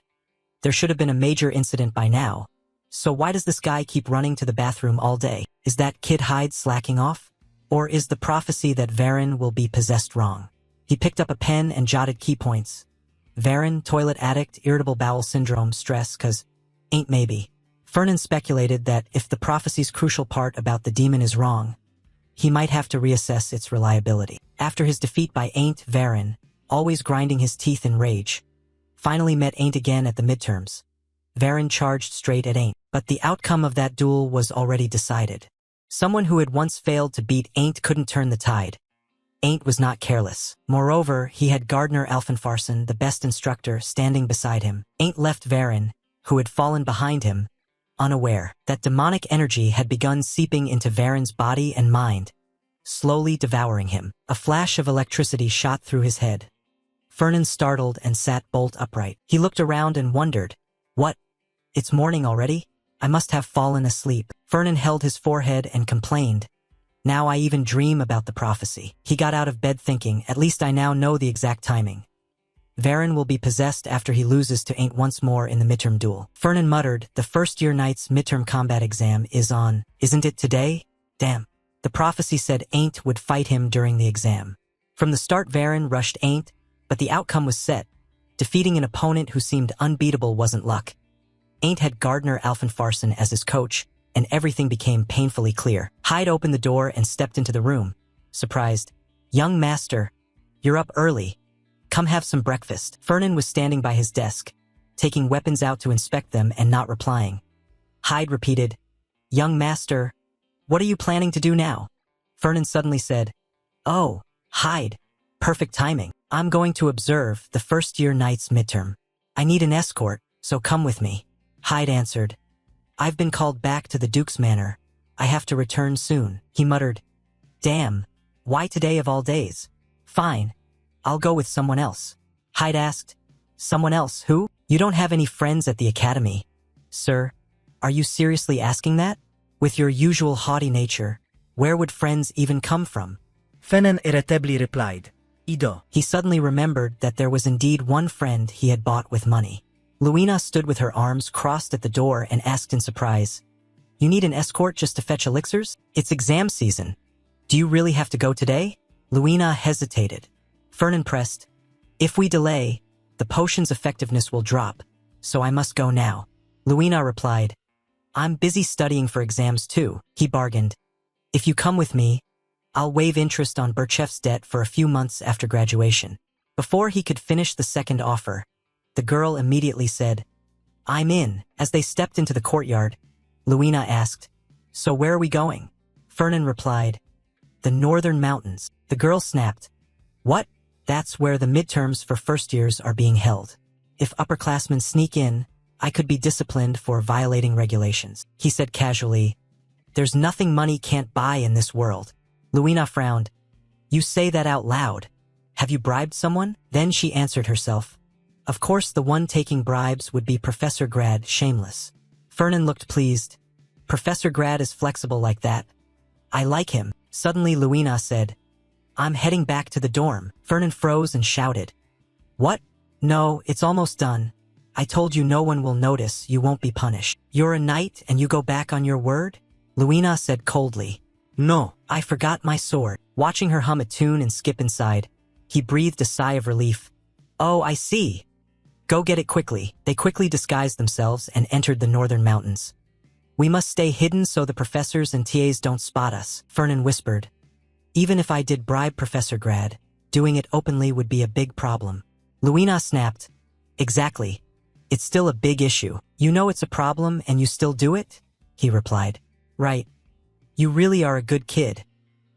Speaker 1: There should have been a major incident by now. So why does this guy keep running to the bathroom all day? Is that kid Hyde slacking off? Or is the prophecy that Varan will be possessed wrong? He picked up a pen and jotted key points. Varen, toilet addict, irritable bowel syndrome, stress, 'cause ain't maybe. Fernan speculated that if the prophecy's crucial part about the demon is wrong, he might have to reassess its reliability. After his defeat by Ain't, Varen, always grinding his teeth in rage, finally met Ain't again at the midterms. Varen charged straight at Ain't, but the outcome of that duel was already decided. Someone who had once failed to beat Ain't couldn't turn the tide. Ain't was not careless. Moreover, he had Gardner Alfenfarson, the best instructor, standing beside him. Ain't left Varen, who had fallen behind him, unaware that demonic energy had begun seeping into Varen's body and mind, slowly devouring him. A flash of electricity shot through his head. Fernan startled and sat bolt upright. He looked around and wondered, "What? It's morning already? I must have fallen asleep." Fernan held his forehead and complained, "Now I even dream about the prophecy." He got out of bed thinking, "At least I now know the exact timing. Varen will be possessed after he loses to Ain't once more in the midterm duel." Fernan muttered, "The first-year knight's midterm combat exam is on. Isn't it today? Damn." The prophecy said Ain't would fight him during the exam. From the start, Varen rushed Ain't, but the outcome was set. Defeating an opponent who seemed unbeatable wasn't luck. Ain't had Gardner Alfenfarson as his coach, and everything became painfully clear. Hyde opened the door and stepped into the room. Surprised, "Young master, you're up early. Come have some breakfast." Fernan was standing by his desk, taking weapons out to inspect them and not replying. Hyde repeated, "Young master, what are you planning to do now?" Fernan suddenly said, "Oh, Hyde, perfect timing. I'm going to observe the first-year knight's midterm. I need an escort, so come with me." Hyde answered, "I've been called back to the Duke's manor. I have to return soon." He muttered, "Damn, why today of all days? Fine, I'll go with someone else." Hyde asked, "Someone else, who? You don't have any friends at the academy, sir. Are you seriously asking that? With your usual haughty nature, where would friends even come from?"
Speaker 2: Fernan irritably replied, "Ido."
Speaker 1: He suddenly remembered that there was indeed one friend he had bought with money. Luina stood with her arms crossed at the door and asked in surprise, "You need an escort just to fetch elixirs? It's exam season. Do you really have to go today?" Luina hesitated. Fernan pressed, "If we delay, the potion's effectiveness will drop, so I must go now." Luina replied, "I'm busy studying for exams too." He bargained, "If you come with me, I'll waive interest on Burcheff's debt for a few months after graduation." Before he could finish the second offer, the girl immediately said, "I'm in." As they stepped into the courtyard, Luina asked, "So where are we going?" Fernan replied, "The Northern Mountains." The girl snapped, "What? That's where the midterms for first years are being held. If upperclassmen sneak in, I could be disciplined for violating regulations." He said casually, "There's nothing money can't buy in this world." Luina frowned. "You say that out loud. Have you bribed someone?" Then she answered herself, "Of course the one taking bribes would be Professor Grad, shameless." Fernan looked pleased. "Professor Grad is flexible like that. I like him." Suddenly Luina said, "I'm heading back to the dorm." Fernan froze and shouted, "What? No, it's almost done. I told you no one will notice, you won't be punished." "You're a knight and you go back on your word?" Luina said coldly. "No, I forgot my sword." Watching her hum a tune and skip inside, he breathed a sigh of relief. "Oh, I see. Go get it quickly." They quickly disguised themselves and entered the Northern Mountains. "We must stay hidden so the professors and TAs don't spot us," Fernan whispered. "Even if I did bribe Professor Grad, doing it openly would be a big problem." Luina snapped, "Exactly. It's still a big issue. You know it's a problem and you still do it?" He replied, "Right. You really are a good kid.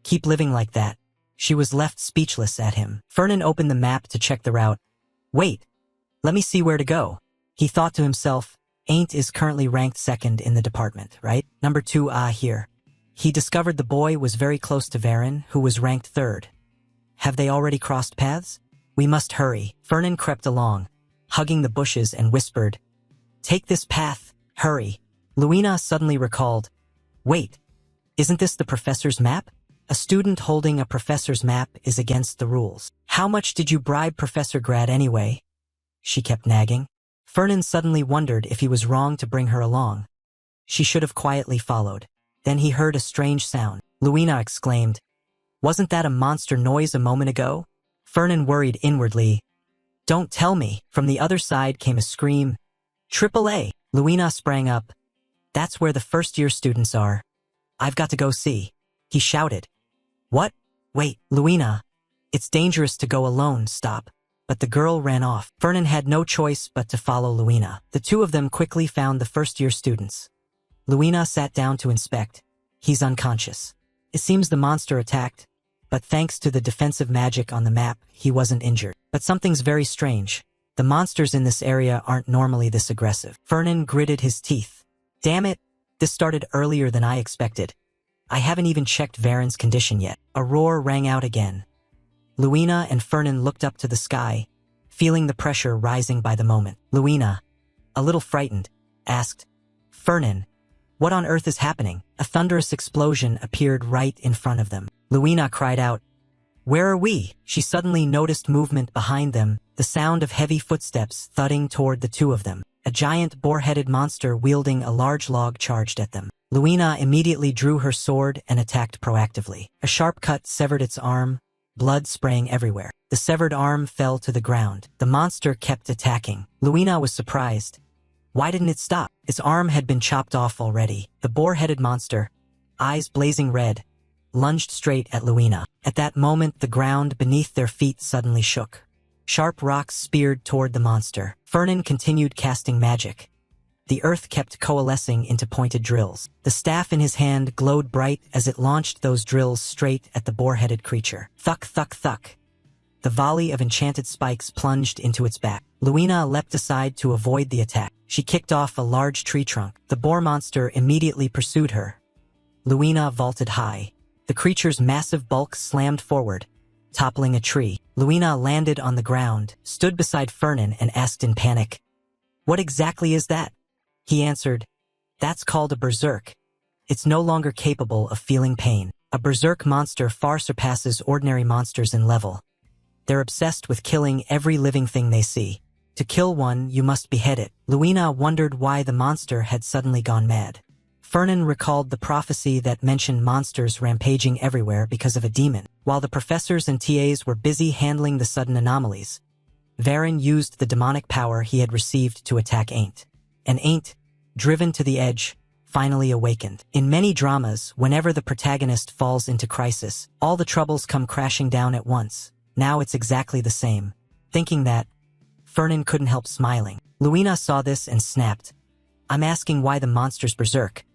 Speaker 1: Keep living like that." She was left speechless at him. Fernan opened the map to check the route. "Wait, let me see where to go." He thought to himself, Ain't is currently ranked second in the department, right? Number 2, here. He discovered the boy was very close to Varen, who was ranked third. Have they already crossed paths? We must hurry. Fernan crept along, hugging the bushes and whispered, "Take this path, hurry." Luina suddenly recalled, "Wait, isn't this the professor's map? A student holding a professor's map is against the rules. How much did you bribe Professor Grad anyway?" She kept nagging. Fernan suddenly wondered if he was wrong to bring her along. She should have quietly followed. Then he heard a strange sound. Luina exclaimed, "Wasn't that a monster noise a moment ago?" Fernan worried inwardly. Don't tell me. From the other side came a scream. Triple A. Luina sprang up. That's where the first-year students are. I've got to go see. He shouted. What? Wait, Luina. It's dangerous to go alone, stop. But the girl ran off. Fernan had no choice but to follow Luina. The two of them quickly found the first-year students. Luina sat down to inspect. He's unconscious. It seems the monster attacked, but thanks to the defensive magic on the map, he wasn't injured. But something's very strange. The monsters in this area aren't normally this aggressive. Fernan gritted his teeth. Damn it, this started earlier than I expected. I haven't even checked Varen's condition yet. A roar rang out again. Luina and Fernan looked up to the sky, feeling the pressure rising by the moment. Luina, a little frightened, asked, Fernan, what on earth is happening? A thunderous explosion appeared right in front of them. Luina cried out, Where are we? She suddenly noticed movement behind them, the sound of heavy footsteps thudding toward the two of them. A giant boar-headed monster wielding a large log charged at them. Luina immediately drew her sword and attacked proactively. A sharp cut severed its arm, blood spraying everywhere. The severed arm fell to the ground. The monster kept attacking. Luina was surprised. Why didn't it stop? Its arm had been chopped off already. The boar-headed monster, eyes blazing red, lunged straight at Luina. At that moment, the ground beneath their feet suddenly shook. Sharp rocks speared toward the monster. Fernan continued casting magic. The earth kept coalescing into pointed drills. The staff in his hand glowed bright as it launched those drills straight at the boar-headed creature. Thuck, thuck, thuck. The volley of enchanted spikes plunged into its back. Luina leapt aside to avoid the attack. She kicked off a large tree trunk. The boar monster immediately pursued her. Luina vaulted high. The creature's massive bulk slammed forward, toppling a tree. Luina landed on the ground, stood beside Fernan and asked in panic, What exactly is that? He answered, That's called a berserk. It's no longer capable of feeling pain. A berserk monster far surpasses ordinary monsters in level. They're obsessed with killing every living thing they see. To kill one, you must behead it. Luina wondered why the monster had suddenly gone mad. Fernan recalled the prophecy that mentioned monsters rampaging everywhere because of a demon. While the professors and TAs were busy handling the sudden anomalies, Varen used the demonic power he had received to attack Ain't. And Ain't, driven to the edge, finally awakened. In many dramas, whenever the protagonist falls into crisis, all the troubles come crashing down at once. Now it's exactly the same. Thinking that, Fernan couldn't help smiling. Luina saw this and snapped. I'm asking why the monster's berserk.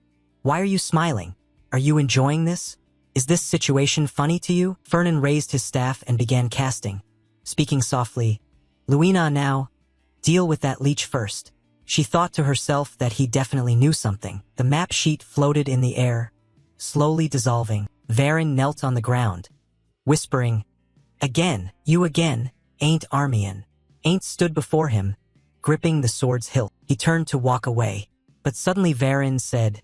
Speaker 1: Why are you smiling? Are you enjoying this? Is this situation funny to you? Fernan raised his staff and began casting, speaking softly. Luina now, deal with that leech first. She thought to herself that he definitely knew something. The map sheet floated in the air, slowly dissolving. Varen knelt on the ground, whispering, Again, you again, Ain't Armian. Ain't stood before him, gripping the sword's hilt. He turned to walk away, but suddenly Varen said,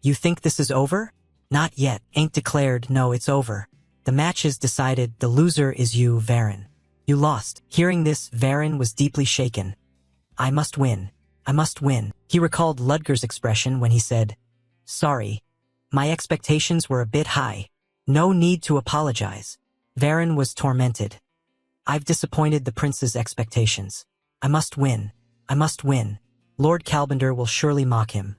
Speaker 1: You think this is over? Not yet. Ain't declared, No, it's over. The match is decided, the loser is you, Varen. You lost. Hearing this, Varen was deeply shaken. I must win. I must win. He recalled Ludger's expression when he said, Sorry. My expectations were a bit high. No need to apologize. Varen was tormented. I've disappointed the prince's expectations. I must win. I must win. Lord Kalbender will surely mock him.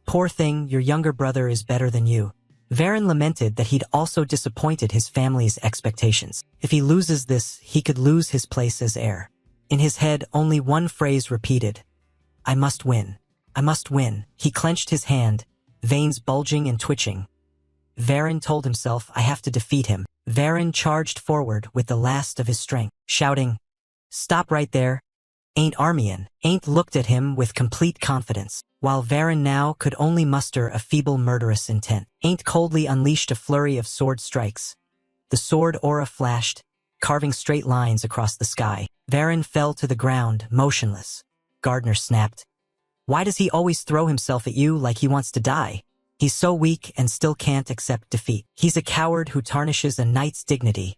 Speaker 1: Poor thing, your younger brother is better than you. Varen lamented that he'd also disappointed his family's expectations. If he loses this, he could lose his place as heir. In his head, only one phrase repeated. I must win. I must win. He clenched his hand, veins bulging and twitching. Varen told himself, I have to defeat him. Varen charged forward with the last of his strength, shouting, Stop right there. Ain't Armian. Ain't looked at him with complete confidence, while Varen now could only muster a feeble murderous intent. Ain't coldly unleashed a flurry of sword strikes. The sword aura flashed, carving straight lines across the sky. Varen fell to the ground, motionless. Gardner snapped. Why does he always throw himself at you like he wants to die? He's so weak and still can't accept defeat. He's a coward who tarnishes a knight's dignity.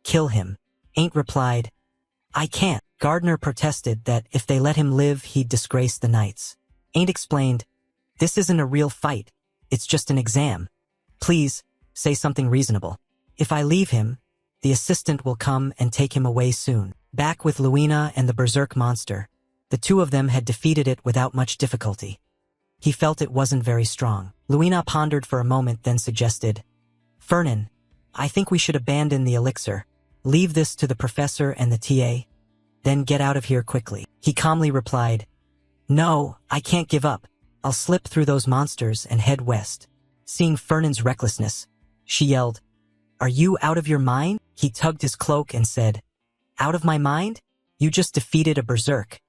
Speaker 1: Kill him. Ain't replied. I can't. Gardner protested that if they let him live, he'd disgrace the knights. Ain't explained. This isn't a real fight. It's just an exam. Please, say something reasonable. If I leave him, The assistant will come and take him away soon. Back with Luina and the berserk monster, the two of them had defeated it without much difficulty. He felt it wasn't very strong. Luina pondered for a moment, then suggested, "Fernan, I think we should abandon the elixir. Leave this to the professor and the TA, then get out of here quickly." He calmly replied, "No, I can't give up. I'll slip through those monsters and head west." Seeing Fernan's recklessness, she yelled, "Are you out of your mind?" He tugged his cloak and said, "Out of my mind? You just defeated a berserk.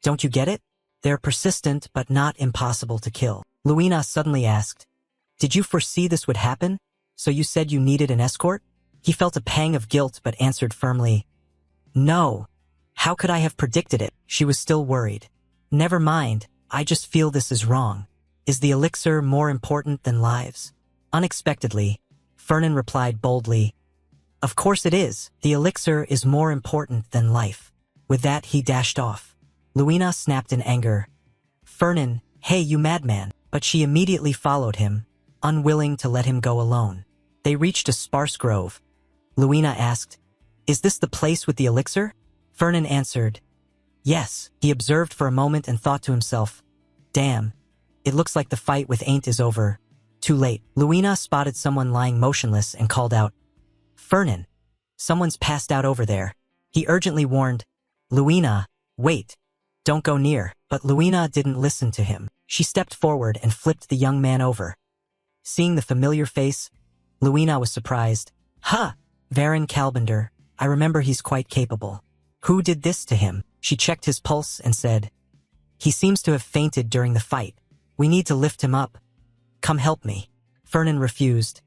Speaker 1: Don't you get it? They're persistent but not impossible to kill." Luina suddenly asked, "Did you foresee this would happen? So you said you needed an escort?" He felt a pang of guilt but answered firmly, "No. How could I have predicted it?" She was still worried. "Never mind, I just feel this is wrong. Is the elixir more important than lives?" Unexpectedly, Fernan replied boldly, "Of course it is. The elixir is more important than life." With that, he dashed off. Luina snapped in anger, "Fernan, hey you madman!" But she immediately followed him, unwilling to let him go alone. They reached a sparse grove. Luina asked, "Is this the place with the elixir?" Fernan answered, "Yes." He observed for a moment and thought to himself, "Damn, it looks like the fight with Ain't is over." Too late. Luina spotted someone lying motionless and called out, "Fernan, someone's passed out over there." He urgently warned, "Luina, wait, don't go near." But Luina didn't listen to him. She stepped forward and flipped the young man over. Seeing the familiar face, Luina was surprised. "Ha! Varan Kalbender, I remember he's quite capable. Who did this to him?" She checked his pulse and said, "He seems to have fainted during the fight. We need to lift him up. Come help me." Fernan refused.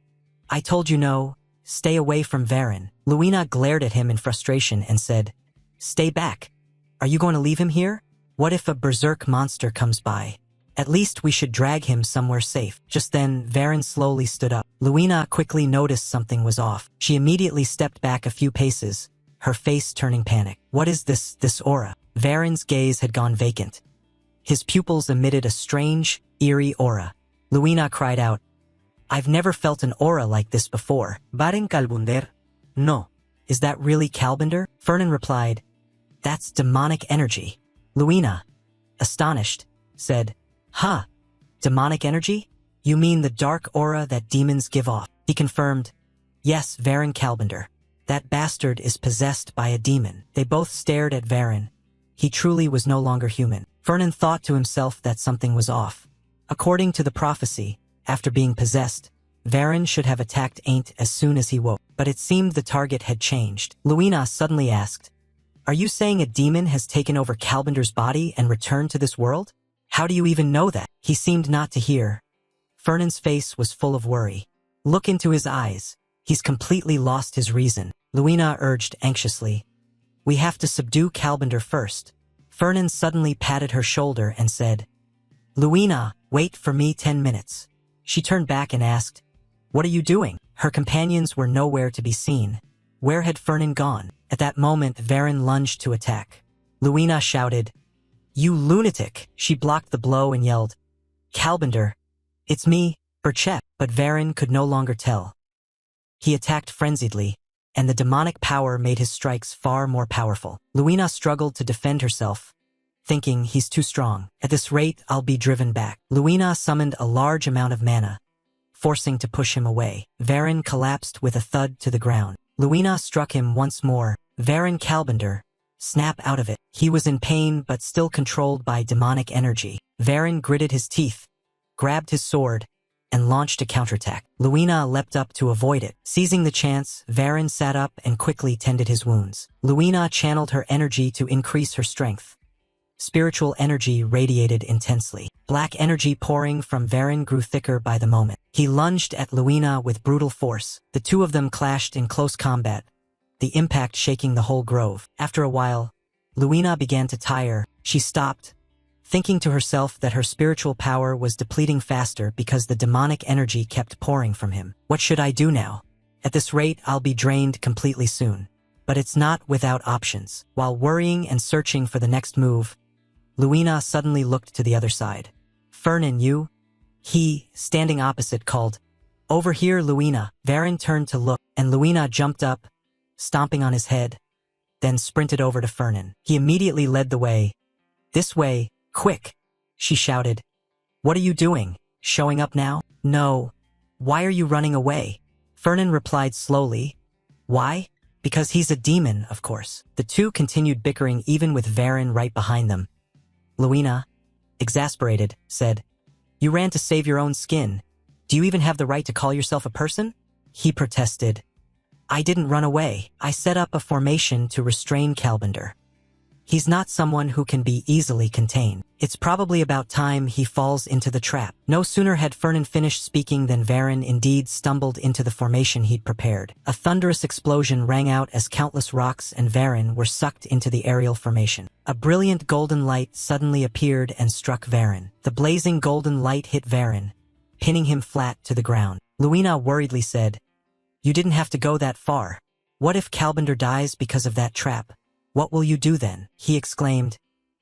Speaker 1: "I told you no, stay away from Varan." Luina glared at him in frustration and said, "Stay back. Are you going to leave him here? What if a berserk monster comes by? At least we should drag him somewhere safe." Just then, Varan slowly stood up. Luina quickly noticed something was off. She immediately stepped back a few paces, her face turning panic. "What is this aura?" Varan's gaze had gone vacant. His pupils emitted a strange, eerie aura. Luina cried out, "I've never felt an aura like this before." "Varan Kalbender? No. Is that really Kalbender?" Fernan replied, "That's demonic energy." Luina, astonished, said, "Huh? Demonic energy? You mean the dark aura that demons give off?" He confirmed, "Yes, Varan Kalbender. That bastard is possessed by a demon." They both stared at Varan. He truly was no longer human. Fernan thought to himself that something was off. According to the prophecy, after being possessed, Varan should have attacked Ain't as soon as he woke. But it seemed the target had changed. Luina suddenly asked, "Are you saying a demon has taken over Kalbender's body and returned to this world? How do you even know that?" He seemed not to hear. Fernan's face was full of worry. "Look into his eyes. He's completely lost his reason." Luina urged anxiously, "We have to subdue Kalbender first." Fernan suddenly patted her shoulder and said, "Luina, wait for me 10 minutes. She turned back and asked, "What are you doing?" Her companions were nowhere to be seen. Where had Fernan gone? At that moment, Varan lunged to attack. Luina shouted, "You lunatic!" She blocked the blow and yelled, "Kalbender, it's me, Berchep." But Varan could no longer tell. He attacked frenziedly, and the demonic power made his strikes far more powerful. Luina struggled to defend herself, thinking, "He's too strong. At this rate, I'll be driven back." Luina summoned a large amount of mana, forcing to push him away. Varan collapsed with a thud to the ground. Luina struck him once more. Varan Kalbender, snap out of it. He was in pain but still controlled by demonic energy. Varan gritted his teeth, grabbed his sword, and launched a counterattack. Luina leapt up to avoid it. Seizing the chance, Varan sat up and quickly tended his wounds. Luina channeled her energy to increase her strength. Spiritual energy radiated intensely. Black energy pouring from Varan grew thicker by the moment. He lunged at Luina with brutal force. The two of them clashed in close combat, the impact shaking the whole grove. After a while, Luina began to tire. She stopped, thinking to herself that her spiritual power was depleting faster because the demonic energy kept pouring from him. "What should I do now? At this rate, I'll be drained completely soon." But it's not without options. While worrying and searching for the next move, Luina suddenly looked to the other side. "Fernan, you?" He, standing opposite, called, "Over here, Luina." Varan turned to look, and Luina jumped up, stomping on his head, then sprinted over to Fernan. He immediately led the way. "This way, quick!" she shouted. "What are you doing? Showing up now?" "No. Why are you running away?" Fernan replied slowly. "Why? Because he's a demon, of course." The two continued bickering even with Varen right behind them. Luina, exasperated, said, "You ran to save your own skin. Do you even have the right to call yourself a person?" He protested. "I didn't run away. I set up a formation to restrain Kalbender. He's not someone who can be easily contained. It's probably about time he falls into the trap." No sooner had Fernan finished speaking than Varen indeed stumbled into the formation he'd prepared. A thunderous explosion rang out as countless rocks and Varen were sucked into the aerial formation. A brilliant golden light suddenly appeared and struck Varen. The blazing golden light hit Varen, pinning him flat to the ground. Luina worriedly said, "You didn't have to go that far. What if Kalbender dies because of that trap? What will you do then?" He exclaimed,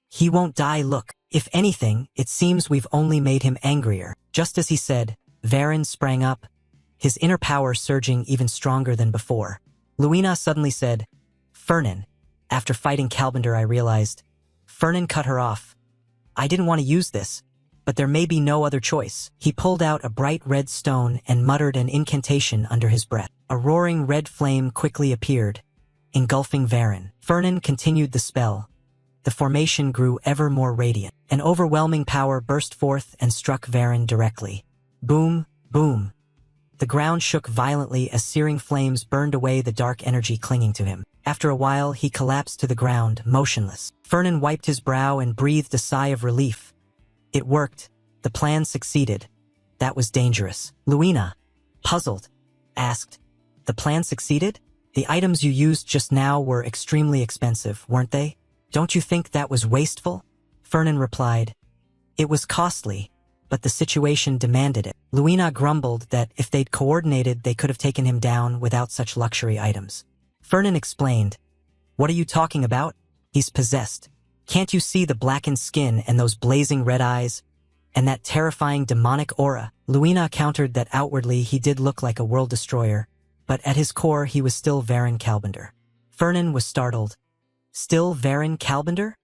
Speaker 1: "He won't die, look. If anything, it seems we've only made him angrier." Just as he said, Varen sprang up, his inner power surging even stronger than before. Luina suddenly said, "Fernan, after fighting Kalbender I realized." Fernan cut her off. "I didn't want to use this, but there may be no other choice." He pulled out a bright red stone and muttered an incantation under his breath. A roaring red flame quickly appeared, engulfing Varen. Fernan continued the spell. The formation grew ever more radiant. An overwhelming power burst forth and struck Varen directly. Boom, boom. The ground shook violently as searing flames burned away the dark energy clinging to him. After a while, he collapsed to the ground, motionless. Fernan wiped his brow and breathed a sigh of relief. It worked. The plan succeeded. That was dangerous. Luina, puzzled, asked, "The plan succeeded? The items you used just now were extremely expensive, weren't they? Don't you think that was wasteful?" Fernan replied, "It was costly, but the situation demanded it." Luina grumbled that if they'd coordinated, they could have taken him down without such luxury items. Fernan explained, "What are you talking about? He's possessed. Can't you see the blackened skin and those blazing red eyes? And that terrifying demonic aura?" Luina countered that outwardly he did look like a world destroyer, but at his core he was still Varen Kalbender. Fernan was startled. Still Varen Kalbender?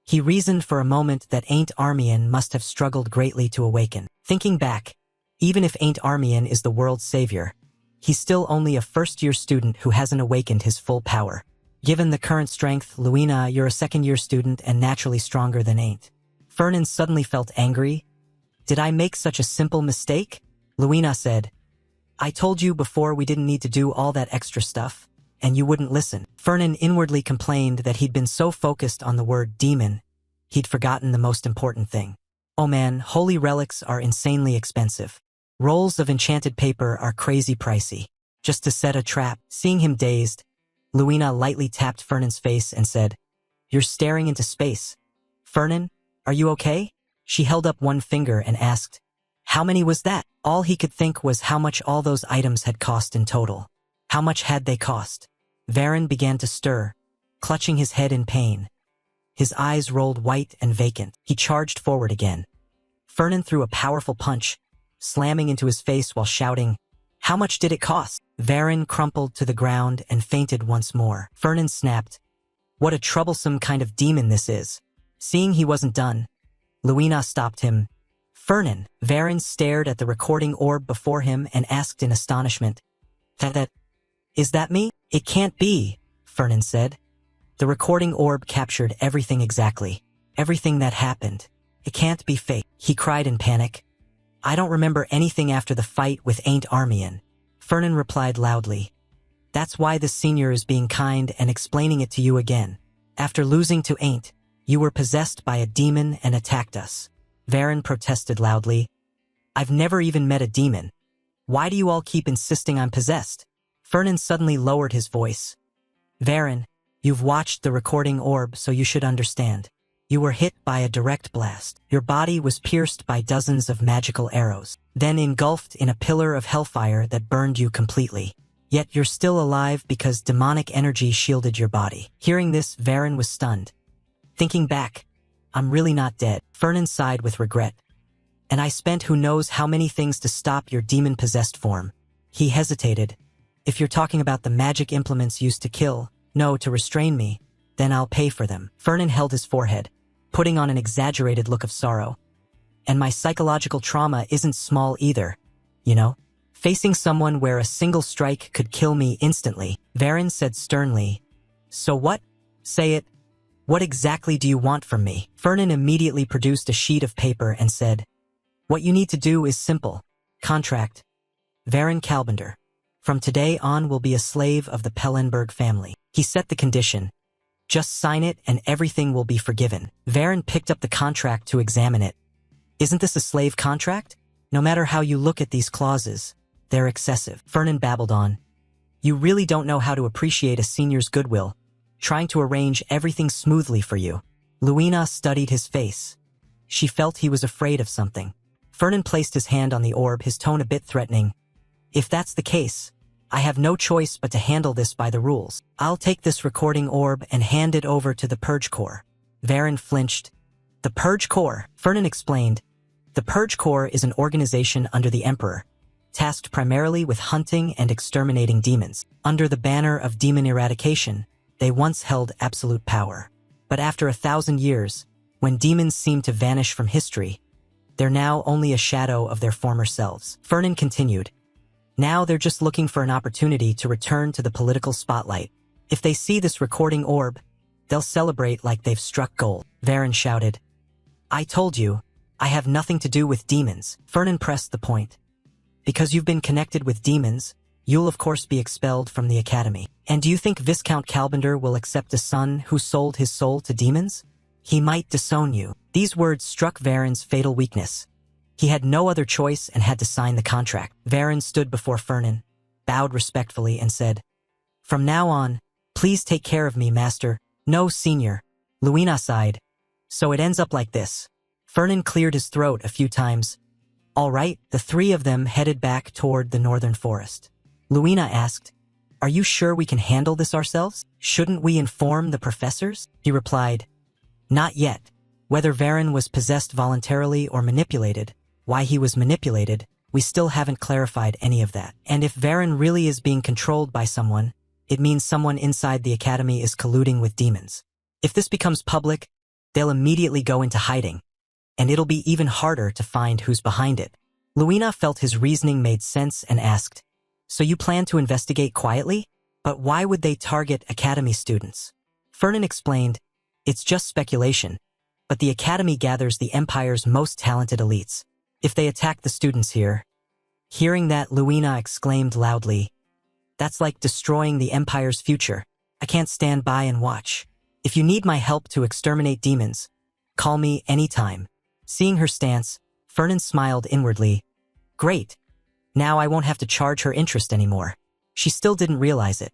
Speaker 1: He reasoned for a moment that Ain't Armian must have struggled greatly to awaken. Thinking back, even if Ain't Armian is the world's savior, he's still only a first-year student who hasn't awakened his full power. Given the current strength, Luina, you're a second-year student and naturally stronger than Ain't. Fernan suddenly felt angry. "Did I make such a simple mistake?" Luina said, "I told you before we didn't need to do all that extra stuff, and you wouldn't listen." Fernan inwardly complained that he'd been so focused on the word demon, he'd forgotten the most important thing. Oh man, holy relics are insanely expensive. Rolls of enchanted paper are crazy pricey. Just to set a trap. Seeing him dazed, Luina lightly tapped Fernan's face and said, "You're staring into space. Fernan, are you okay?" She held up one finger and asked, "How many was that?" All he could think was how much all those items had cost in total. How much had they cost? Varen began to stir, clutching his head in pain. His eyes rolled white and vacant. He charged forward again. Fernan threw a powerful punch, slamming into his face while shouting, "How much did it cost?" Varen crumpled to the ground and fainted once more. Fernan snapped, "What a troublesome kind of demon this is." Seeing he wasn't done, Luina stopped him. "Fernan." Varen stared at the recording orb before him and asked in astonishment, Is that me?" "It can't be," Fernan said. The recording orb captured everything exactly. Everything that happened. "It can't be fake," he cried in panic. "I don't remember anything after the fight with Ain't Armian." Fernan replied loudly, "That's why the senior is being kind and explaining it to you again. After losing to Ain't, you were possessed by a demon and attacked us." Varen protested loudly, "I've never even met a demon. Why do you all keep insisting I'm possessed?" Fernan suddenly lowered his voice. "Varen, you've watched the recording orb, so you should understand. You were hit by a direct blast. Your body was pierced by dozens of magical arrows, then engulfed in a pillar of hellfire that burned you completely. Yet you're still alive because demonic energy shielded your body." Hearing this, Varen was stunned. Thinking back, "I'm really not dead." Fernan sighed with regret. "And I spent who knows how many things to stop your demon-possessed form." He hesitated, If you're talking about the magic implements used to kill, no, to restrain me, then I'll pay for them. Vernon held his forehead, putting on an exaggerated look of sorrow. And my psychological trauma isn't small either, you know? Facing someone where a single strike could kill me instantly, Varen said sternly. So what? Say it. What exactly do you want from me? Vernon immediately produced a sheet of paper and said, What you need to do is simple. Contract. Varen Kalbender. From today on will be a slave of the Pellenberg family. He set the condition. Just sign it and everything will be forgiven. Varen picked up the contract to examine it. Isn't this a slave contract? No matter how you look at these clauses, they're excessive. Vernon babbled on. You really don't know how to appreciate a senior's goodwill, trying to arrange everything smoothly for you. Luina studied his face. She felt he was afraid of something. Vernon placed his hand on the orb, his tone a bit threatening. If that's the case, I have no choice but to handle this by the rules. I'll take this recording orb and hand it over to the Purge Corps. Varen flinched. The Purge Corps, Vernon explained. The Purge Corps is an organization under the Emperor, tasked primarily with hunting and exterminating demons. Under the banner of demon eradication, they once held absolute power. But after 1,000 years, when demons seemed to vanish from history, they're now only a shadow of their former selves. Vernon continued. Now they're just looking for an opportunity to return to the political spotlight. If they see this recording orb, they'll celebrate like they've struck gold. Varen shouted. I told you, I have nothing to do with demons. Vernon pressed the point. Because you've been connected with demons, you'll of course be expelled from the academy. And do you think Viscount Kalbender will accept a son who sold his soul to demons? He might disown you. These words struck Varen's fatal weakness. He had no other choice and had to sign the contract. Varen stood before Vernon, bowed respectfully and said, From now on, please take care of me, master. No, senior. Luina sighed. So it ends up like this. Vernon cleared his throat a few times. All right, the three of them headed back toward the northern forest. Luina asked, Are you sure we can handle this ourselves? Shouldn't we inform the professors? He replied, Not yet. Whether Varen was possessed voluntarily or manipulated, why he was manipulated, we still haven't clarified any of that. And if Varen really is being controlled by someone, it means someone inside the academy is colluding with demons. If this becomes public, they'll immediately go into hiding, and it'll be even harder to find who's behind it. Luina felt his reasoning made sense and asked, So you plan to investigate quietly? But why would they target academy students? Vernon explained, It's just speculation, but the academy gathers the Empire's most talented elites. If they attack the students here. Hearing that, Luina exclaimed loudly, That's like destroying the Empire's future. I can't stand by and watch. If you need my help to exterminate demons, call me anytime. Seeing her stance, Vernon smiled inwardly. Great. Now I won't have to charge her interest anymore. She still didn't realize it.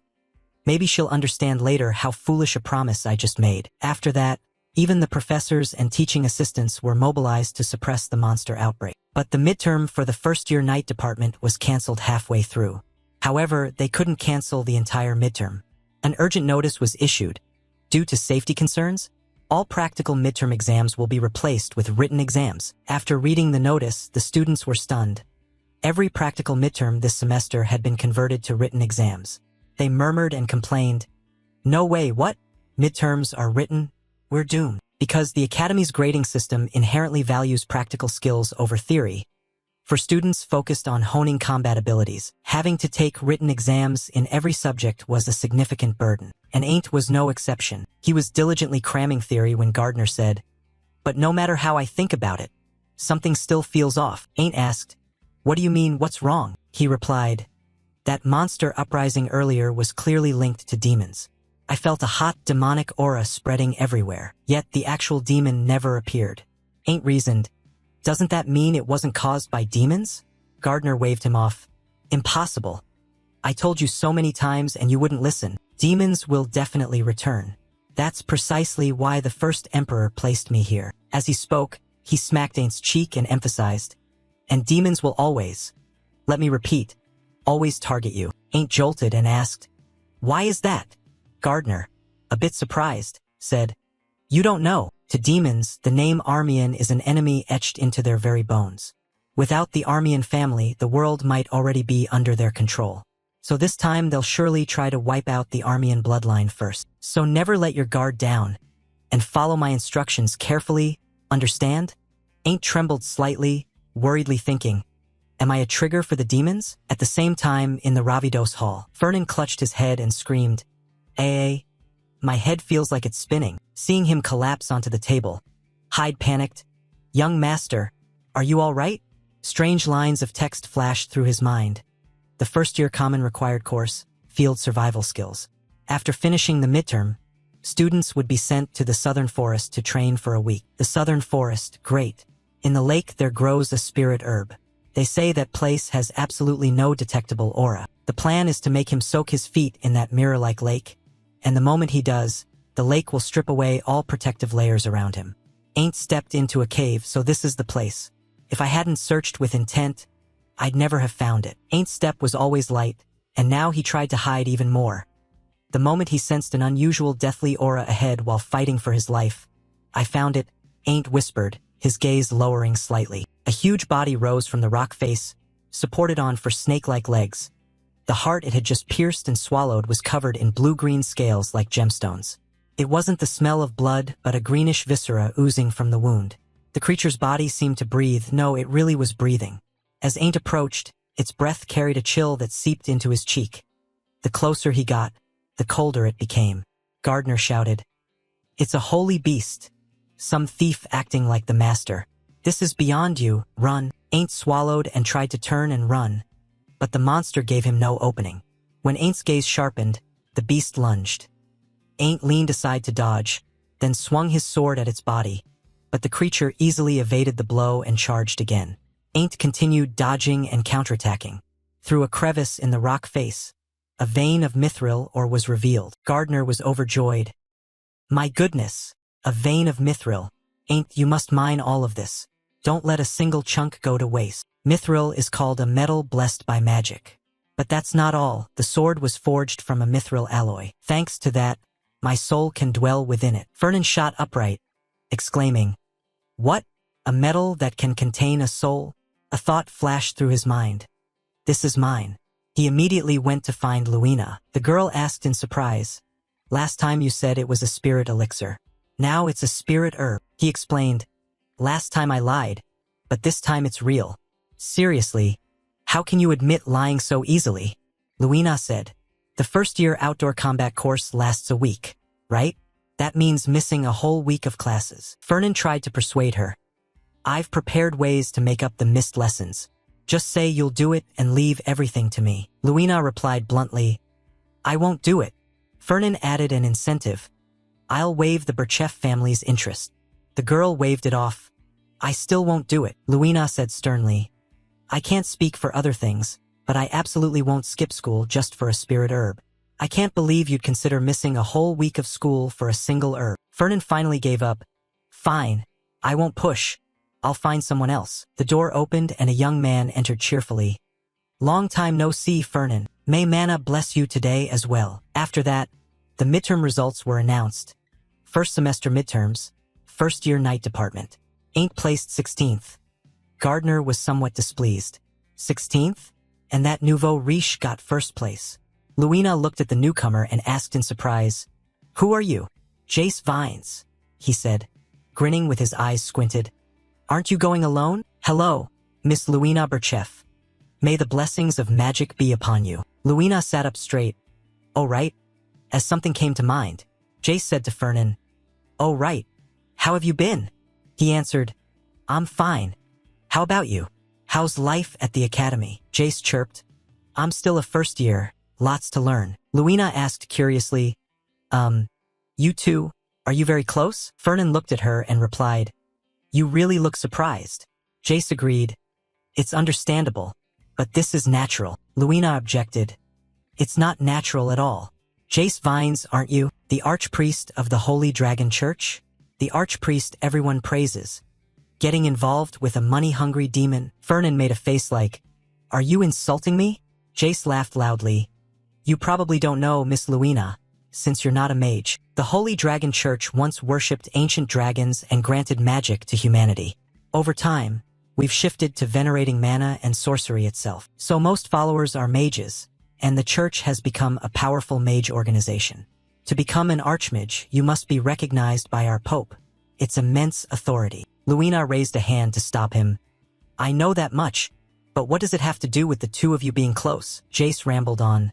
Speaker 1: Maybe she'll understand later how foolish a promise I just made. After that, even the professors and teaching assistants were mobilized to suppress the monster outbreak. But the midterm for the first-year night department was canceled halfway through. However, they couldn't cancel the entire midterm. An urgent notice was issued. Due to safety concerns, all practical midterm exams will be replaced with written exams. After reading the notice, the students were stunned. Every practical midterm this semester had been converted to written exams. They murmured and complained, No way, what? Midterms are written? We're doomed. Because the Academy's grading system inherently values practical skills over theory. For students focused on honing combat abilities, having to take written exams in every subject was a significant burden. And Ain't was no exception. He was diligently cramming theory when Gardner said, But no matter how I think about it, something still feels off. Ain't asked, What do you mean, what's wrong? He replied, That monster uprising earlier was clearly linked to demons. I felt a hot, demonic aura spreading everywhere, yet the actual demon never appeared. Ain't reasoned, Doesn't that mean it wasn't caused by demons? Gardner waved him off. Impossible. I told you so many times and you wouldn't listen. Demons will definitely return. That's precisely why the first emperor placed me here. As he spoke, he smacked Ain's cheek and emphasized, And demons will always, let me repeat, always target you. Ain't jolted and asked, Why is that? Gardner, a bit surprised, said, You don't know. To demons, the name Armian is an enemy etched into their very bones. Without the Armian family, the world might already be under their control. So this time they'll surely try to wipe out the Armian bloodline first. So never let your guard down, and follow my instructions carefully, understand? Ain't trembled slightly, worriedly thinking, am I a trigger for the demons? At the same time, in the Ravidos hall, Fernan clutched his head and screamed, my head feels like it's spinning. Seeing him collapse onto the table, Hyde panicked. Young master, are you all right? Strange lines of text flashed through his mind. The first-year common required course, field survival skills. After finishing the midterm, students would be sent to the southern forest to train for a week. The southern forest, great. In the lake there grows a spirit herb. They say that place has absolutely no detectable aura. The plan is to make him soak his feet in that mirror-like lake, and the moment he does, the lake will strip away all protective layers around him. Ain't stepped into a cave, so this is the place. If I hadn't searched with intent, I'd never have found it. Ain't step was always light, and now he tried to hide even more. The moment he sensed an unusual deathly aura ahead while fighting for his life, I found it, Ain't whispered, his gaze lowering slightly. A huge body rose from the rock face, supported on for snake-like legs. The heart it had just pierced and swallowed was covered in blue-green scales like gemstones. It wasn't the smell of blood, but a greenish viscera oozing from the wound. The creature's body seemed to breathe. No, it really was breathing. As Ain't approached, its breath carried a chill that seeped into his cheek. The closer he got, the colder it became. Gardner shouted, "It's a holy beast. Some thief acting like the master. This is beyond you, run." Ain't swallowed and tried to turn and run, but the monster gave him no opening. When Ain't's gaze sharpened, the beast lunged. Ain't leaned aside to dodge, then swung his sword at its body, but the creature easily evaded the blow and charged again. Ain't continued dodging and counterattacking. Through a crevice in the rock face, a vein of mithril ore was revealed. Gardner was overjoyed. "My goodness, a vein of mithril. Ain't, you must mine all of this. Don't let a single chunk go to waste." Mithril is called a metal blessed by magic. But that's not all. The sword was forged from a mithril alloy. Thanks to that, my soul can dwell within it. Fernan shot upright, exclaiming, "What? A metal that can contain a soul?" A thought flashed through his mind. "This is mine." He immediately went to find Luina. The girl asked in surprise, "Last time you said it was a spirit elixir. Now it's a spirit herb." He explained, "Last time I lied, but this time it's real." "Seriously, how can you admit lying so easily?" Luina said, "The first-year outdoor combat course lasts a week, right? That means missing a whole week of classes." Fernan tried to persuade her. "I've prepared ways to make up the missed lessons. Just say you'll do it and leave everything to me." Luina replied bluntly, "I won't do it." Fernan added an incentive. "I'll waive the Birchef family's interest." The girl waved it off. "I still won't do it." Luina said sternly, "I can't speak for other things, but I absolutely won't skip school just for a spirit herb. I can't believe you'd consider missing a whole week of school for a single herb." Fernan finally gave up. "Fine, I won't push. I'll find someone else." The door opened and a young man entered cheerfully. "Long time no see, Fernan. May Mana bless you today as well." After that, the midterm results were announced. First semester midterms, first-year night department. Ain't placed 16th. Gardner was somewhat displeased. 16th? And that nouveau riche got first place. Luina looked at the newcomer and asked in surprise, "Who are you?" "Jace Vines," he said, grinning with his eyes squinted. "Aren't you going alone?" "Hello, Miss Luina Birchef. May the blessings of magic be upon you." Luina sat up straight. "Oh right," as something came to mind. Jace said to Fernan, "Oh right, how have you been?" He answered, "I'm fine. How about you? How's life at the academy?" Jace chirped, "I'm still a first year, lots to learn." Luina asked curiously, You two, are you very close?" Fernan looked at her and replied, "You really look surprised." Jace agreed, "It's understandable, but this is natural." Luina objected, "It's not natural at all." "Jace Vines, aren't you? The archpriest of the Holy Dragon Church? The archpriest everyone praises. Getting involved with a money-hungry demon?" Fernan made a face like, "Are you insulting me?" Jace laughed loudly. "You probably don't know Miss Luina, since you're not a mage. The Holy Dragon Church once worshipped ancient dragons and granted magic to humanity. Over time, we've shifted to venerating mana and sorcery itself. So most followers are mages, and the church has become a powerful mage organization. To become an archmage, you must be recognized by our pope. It's immense authority. Luina raised a hand to stop him. I know that much, but what does it have to do with the two of you being close? Jace rambled on.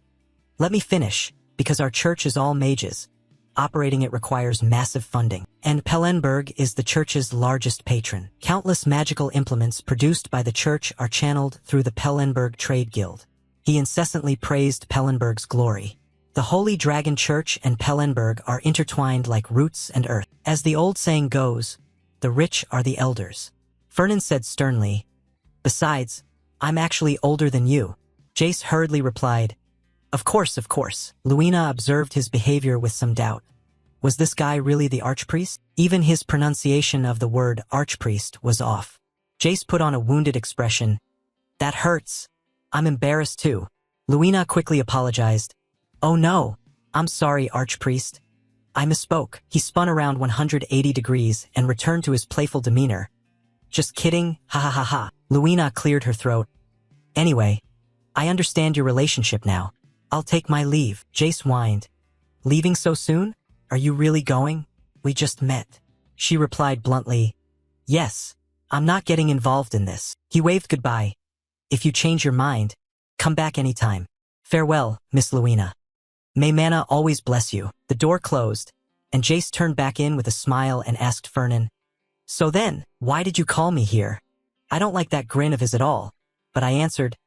Speaker 1: Let me finish, because our church is all mages. Operating it requires massive funding, and Pellenberg is the church's largest patron. Countless magical implements produced by the church are channeled through the Pellenberg Trade Guild. He incessantly praised Pellenberg's glory. The Holy Dragon Church and Pellenberg are intertwined like roots and earth. As the old saying goes, the rich are the elders. Fernan said sternly, Besides, I'm actually older than you. Jace hurriedly replied, Of course, of course. Luina observed his behavior with some doubt. Was this guy really the archpriest? Even his pronunciation of the word archpriest was off. Jace put on a wounded expression. That hurts. I'm embarrassed too. Luina quickly apologized. Oh no, I'm sorry, archpriest. I misspoke. He spun around 180 degrees and returned to his playful demeanor. Just kidding, ha ha ha ha. Luina cleared her throat. Anyway, I understand your relationship now. I'll take my leave. Jace whined. Leaving so soon? Are you really going? We just met. She replied bluntly. Yes, I'm not getting involved in this. He waved goodbye. If you change your mind, come back anytime. Farewell, Miss Luina. May Mana always bless you. The door closed, and Jace turned back in with a smile and asked Fernan, So then, why did you call me here? I don't like that grin of his at all, but I answered,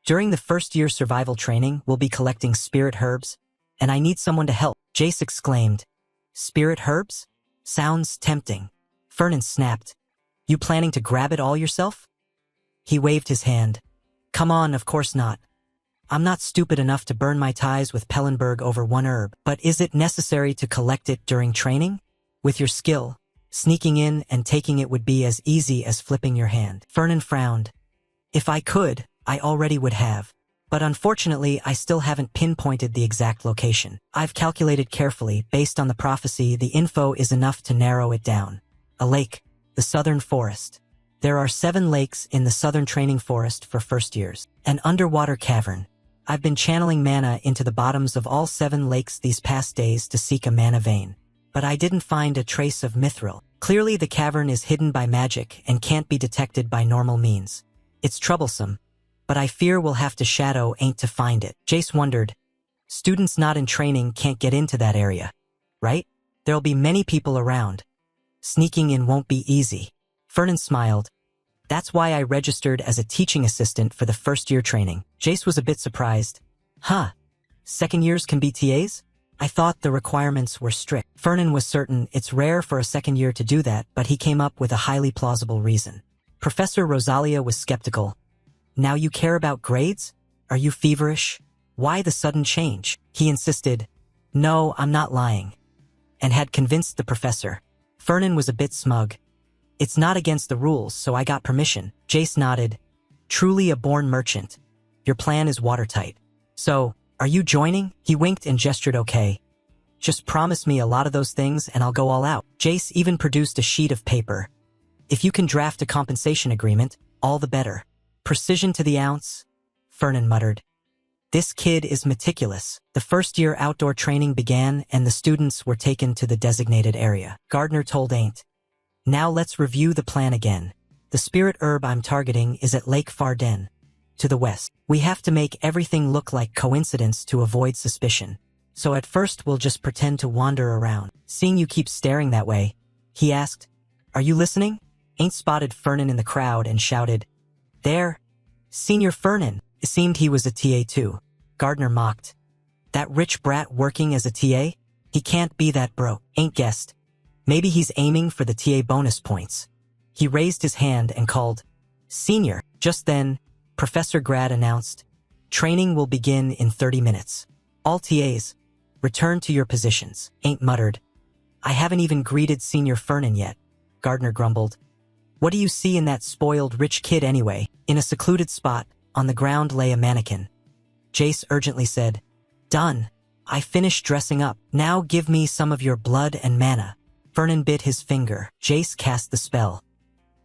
Speaker 1: During the first year survival training, we'll be collecting spirit herbs, and I need someone to help. Jace exclaimed, Spirit herbs? Sounds tempting. Fernan snapped, You planning to grab it all yourself? He waved his hand. Come on, of course not. I'm not stupid enough to burn my ties with Pellenberg over one herb, but is it necessary to collect it during training? With your skill, sneaking in and taking it would be as easy as flipping your hand. Fernan frowned. If I could, I already would have. But unfortunately, I still haven't pinpointed the exact location. I've calculated carefully, based on the prophecy, the info is enough to narrow it down. A lake, the southern forest. There are 7 lakes in the southern training forest for first years. An underwater cavern. I've been channeling mana into the bottoms of all 7 lakes these past days to seek a mana vein. But I didn't find a trace of mithril. Clearly the cavern is hidden by magic and can't be detected by normal means. It's troublesome, but I fear we'll have to shadow Ain't to find it. Jace wondered, students not in training can't get into that area, right? There'll be many people around. Sneaking in won't be easy. Fernan smiled. That's why I registered as a teaching assistant for the first year training. Jace was a bit surprised. Huh, second years can be TAs? I thought the requirements were strict. Fernan was certain it's rare for a second year to do that, but he came up with a highly plausible reason. Professor Rosalia was skeptical. Now you care about grades? Are you feverish? Why the sudden change? He insisted, No, I'm not lying. And had convinced the professor. Fernan was a bit smug. It's not against the rules, so I got permission. Jace nodded. Truly a born merchant. Your plan is watertight. So, are you joining? He winked and gestured okay. Just promise me a lot of those things and I'll go all out. Jace even produced a sheet of paper. If you can draft a compensation agreement, all the better. Precision to the ounce, Fernan muttered. This kid is meticulous. The first year outdoor training began and the students were taken to the designated area. Gardner told Ain't. Now let's review the plan again. The spirit herb I'm targeting is at Lake Farden, to the west. We have to make everything look like coincidence to avoid suspicion. So at first we'll just pretend to wander around. Seeing you keep staring that way, he asked, Are you listening? Ain't spotted Fernan in the crowd and shouted, There, Senior Fernan. It seemed he was a TA too. Gardner mocked. That rich brat working as a TA? He can't be that broke. Ain't guessed. Maybe he's aiming for the TA bonus points. He raised his hand and called, Senior. Just then, Professor Grad announced, Training will begin in 30 minutes. All TAs, return to your positions. Ain't muttered. I haven't even greeted Senior Fernan yet, Gardner grumbled. What do you see in that spoiled rich kid anyway? In a secluded spot, on the ground lay a mannequin. Jace urgently said, Done. I finished dressing up. Now give me some of your blood and mana. Fernan bit his finger. Jace cast the spell.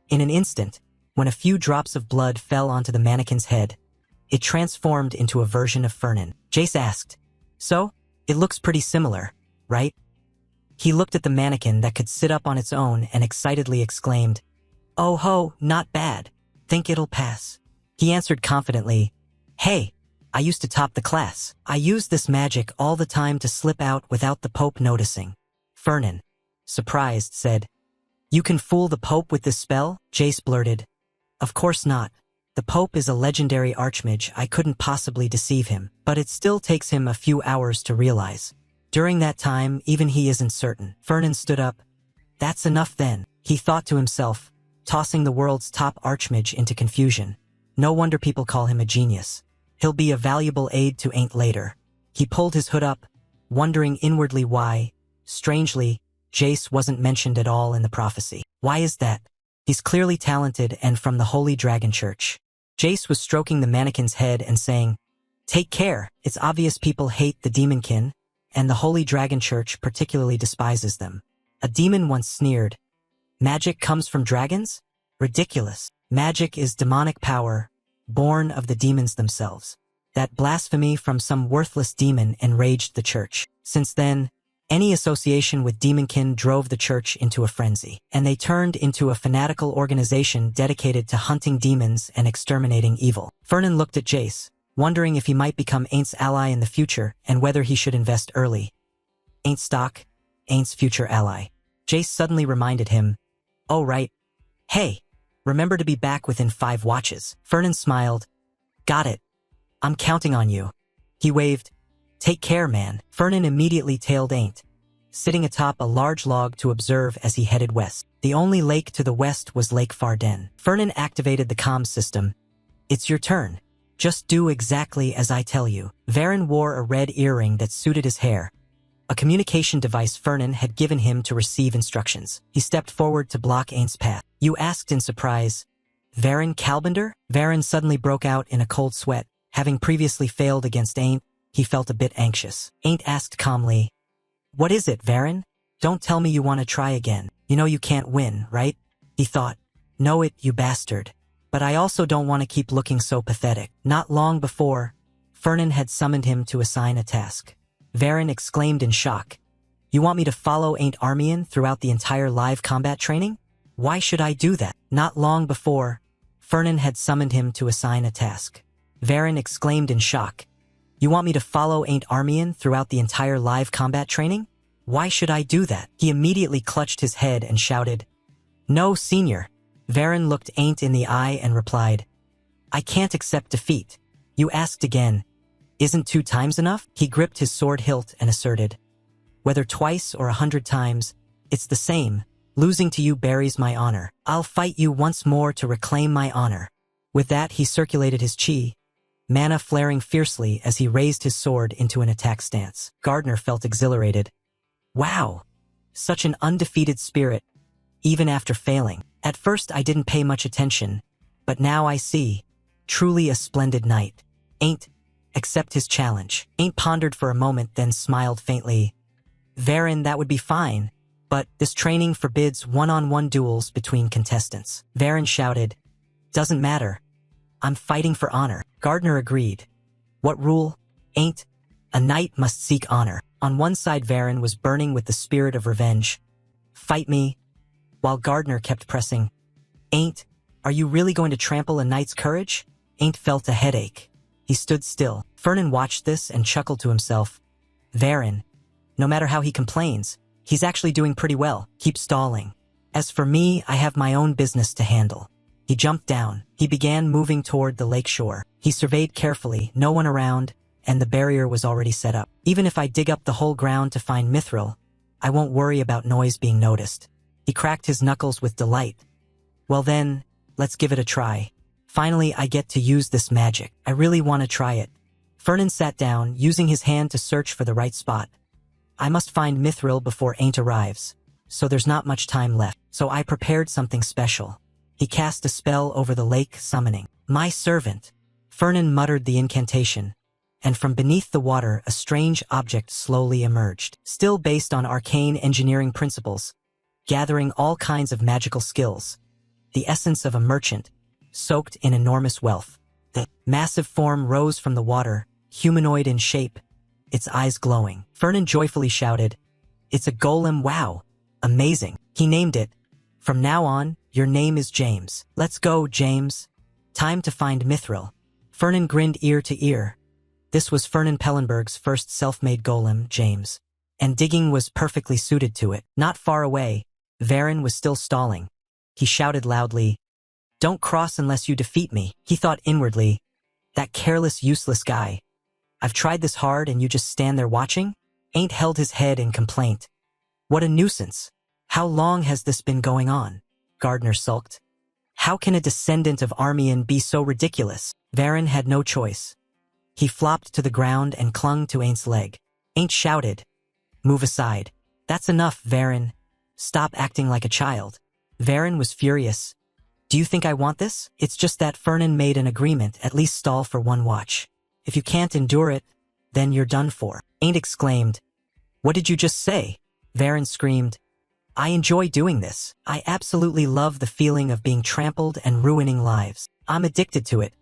Speaker 1: In an instant, when a few drops of blood fell onto the mannequin's head, it transformed into a version of Fernan. Jace asked, "So, it looks pretty similar, right?" He looked at the mannequin that could sit up on its own and excitedly exclaimed, "Oh ho, not bad. Think it'll pass." He answered confidently, "Hey, I used to top the class. I used this magic all the time to slip out without the Pope noticing." Fernan, surprised, said, "You can fool the Pope with this spell?" Jace blurted, "Of course not. The Pope is a legendary archmage. I couldn't possibly deceive him, but it still takes him a few hours to realize. During that time, even he isn't certain." Fernan stood up. "That's enough then," he thought to himself, tossing the world's top archmage into confusion. "No wonder people call him a genius. He'll be a valuable aid to Ain't later." He pulled his hood up, wondering inwardly why, strangely, Jace wasn't mentioned at all in the prophecy. Why is that? He's clearly talented and from the Holy Dragon Church. Jace was stroking the mannequin's head and saying, "Take care, it's obvious people hate the demonkin, and the Holy Dragon Church particularly despises them." A demon once sneered, "Magic comes from dragons? Ridiculous. Magic is demonic power, born of the demons themselves." That blasphemy from some worthless demon enraged the church. Since then, any association with demonkin drove the church into a frenzy, and they turned into a fanatical organization dedicated to hunting demons and exterminating evil. Fernan looked at Jace, wondering if he might become Ain's ally in the future and whether he should invest early. Ain't stock, Ain's future ally. Jace suddenly reminded him, "Oh right. Hey, remember to be back within 5 watches." Fernan smiled. "Got it. I'm counting on you." He waved, "Take care, man." Fernan immediately tailed Ain't, sitting atop a large log to observe as he headed west. The only lake to the west was Lake Farden. Fernan activated the comms system. "It's your turn. Just do exactly as I tell you." Varen wore a red earring that suited his hair, a communication device Fernan had given him to receive instructions. He stepped forward to block Ain's path. "You asked in surprise, Varen Kalbender?" Varen suddenly broke out in a cold sweat. Having previously failed against Ain't, he felt a bit anxious. Ain't asked calmly, "What is it, Varen? Don't tell me you want to try again. You know you can't win, right?" He thought, "Know it, you bastard. But I also don't want to keep looking so pathetic." Not long before, Fernan had summoned him to assign a task. Varen exclaimed in shock, "You want me to follow Ain't Armian throughout the entire live combat training? Why should I do that?" Not long before, Fernan had summoned him to assign a task. Varen exclaimed in shock, "You want me to follow Ain't Armian throughout the entire live combat training? Why should I do that?" He immediately clutched his head and shouted, "No, senior." Varen looked Ain't in the eye and replied, "I can't accept defeat. You asked again. Isn't 2 times enough?" He gripped his sword hilt and asserted, "Whether twice or 100 times, it's the same. Losing to you buries my honor. I'll fight you once more to reclaim my honor." With that, he circulated his chi, mana flaring fiercely as he raised his sword into an attack stance. Gardner felt exhilarated. Wow, such an undefeated spirit, even after failing. At first I didn't pay much attention, but now I see. Truly a splendid knight. Ain't, accept his challenge. Ain't pondered for a moment, then smiled faintly. Varen, that would be fine, but this training forbids one-on-one duels between contestants. Varen shouted, "Doesn't matter. I'm fighting for honor." Gardner agreed. "What rule? Ain't? A knight must seek honor." On one side, Varen was burning with the spirit of revenge. "Fight me," while Gardner kept pressing. "Ain't, are you really going to trample a knight's courage?" Ain't felt a headache. He stood still. Fernan watched this and chuckled to himself. Varen, no matter how he complains, he's actually doing pretty well. Keep stalling. As for me, I have my own business to handle. He jumped down. He began moving toward the lake shore. He surveyed carefully, no one around, and the barrier was already set up. Even if I dig up the whole ground to find mithril, I won't worry about noise being noticed. He cracked his knuckles with delight. Well then, let's give it a try. Finally, I get to use this magic. I really want to try it. Fernan sat down, using his hand to search for the right spot. I must find mithril before Ain't arrives, so there's not much time left. So I prepared something special. He cast a spell over the lake, summoning my servant. Fernan muttered the incantation, and from beneath the water a strange object slowly emerged, still based on arcane engineering principles, gathering all kinds of magical skills. The essence of a merchant, soaked in enormous wealth. The massive form rose from the water, humanoid in shape, its eyes glowing. Fernan joyfully shouted, "It's a golem, wow! Amazing." He named it. "From now on, your name is James. Let's go, James. Time to find Mithril." Fernan grinned ear to ear. This was Fernan Pellenberg's first self-made golem, James. And digging was perfectly suited to it. Not far away, Varen was still stalling. He shouted loudly, "Don't cross unless you defeat me." He thought inwardly, "That careless, useless guy. I've tried this hard and you just stand there watching?" Ain't held his head in complaint. "What a nuisance. How long has this been going on?" Gardner sulked. "How can a descendant of Armian be so ridiculous?" Varen had no choice. He flopped to the ground and clung to Aint's leg. Aint shouted, "Move aside." "That's enough, Varen. Stop acting like a child." Varen was furious. "Do you think I want this? It's just that Fernan made an agreement, at least stall for one watch. If you can't endure it, then you're done for." Aint exclaimed, "What did you just say?" Varen screamed, "I enjoy doing this. I absolutely love the feeling of being trampled and ruining lives. I'm addicted to it.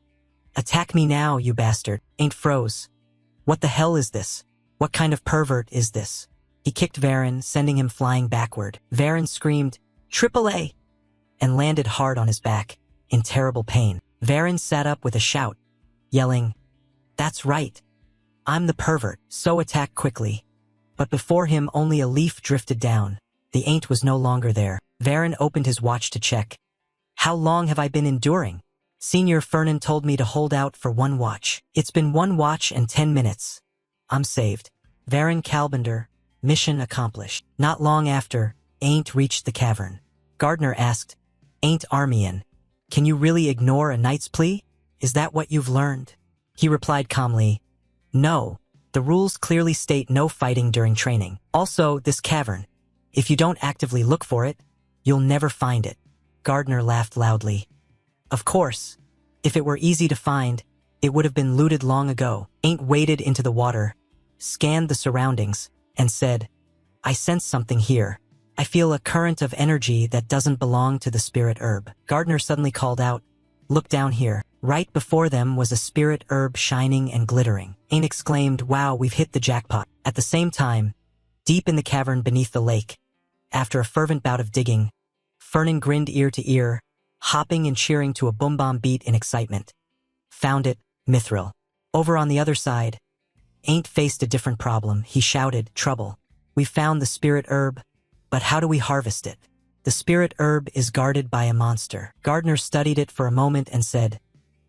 Speaker 1: Attack me now, you bastard." Aint froze. What the hell is this? What kind of pervert is this? He kicked Varen, sending him flying backward. Varen screamed, "Triple A!" and landed hard on his back, in terrible pain. Varen sat up with a shout, yelling, "That's right. I'm the pervert," so attack quickly. But before him only a leaf drifted down. The Aint was no longer there. Varen opened his watch to check. "How long have I been enduring? Senior Fernan told me to hold out for one watch. It's been 1 watch and 10 minutes. I'm saved." Varen Kalbender, mission accomplished. Not long after, Aint reached the cavern. Gardner asked, "Aint Armian, can you really ignore a knight's plea? Is that what you've learned?" He replied calmly, "No, the rules clearly state no fighting during training. Also, this cavern, if you don't actively look for it, you'll never find it." Gardner laughed loudly. "Of course, if it were easy to find, it would have been looted long ago." Aint waded into the water, scanned the surroundings, and said, "I sense something here. I feel a current of energy that doesn't belong to the spirit herb." Gardner suddenly called out, "Look down here." Right before them was a spirit herb shining and glittering. Aint exclaimed, "Wow, we've hit the jackpot." At the same time, deep in the cavern beneath the lake, after a fervent bout of digging, Fernan grinned ear to ear, hopping and cheering to a boom-bomb beat in excitement. "Found it, Mithril." Over on the other side, Aint faced a different problem. He shouted, "Trouble. We found the spirit herb, but how do we harvest it?" "The spirit herb is guarded by a monster." Gardner studied it for a moment and said,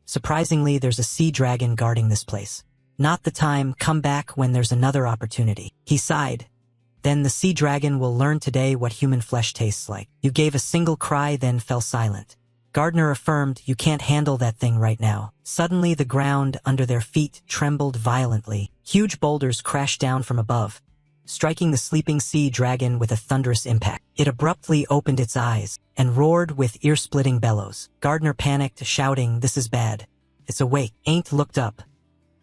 Speaker 1: "Surprisingly, there's a sea dragon guarding this place. Not the time, come back when there's another opportunity." He sighed. "Then the sea dragon will learn today what human flesh tastes like." You gave a single cry, then fell silent. Gardner affirmed, "You can't handle that thing right now." Suddenly the ground under their feet trembled violently. Huge boulders crashed down from above, striking the sleeping sea dragon with a thunderous impact. It abruptly opened its eyes and roared with ear-splitting bellows. Gardner panicked, shouting, "This is bad. It's awake." Aint looked up.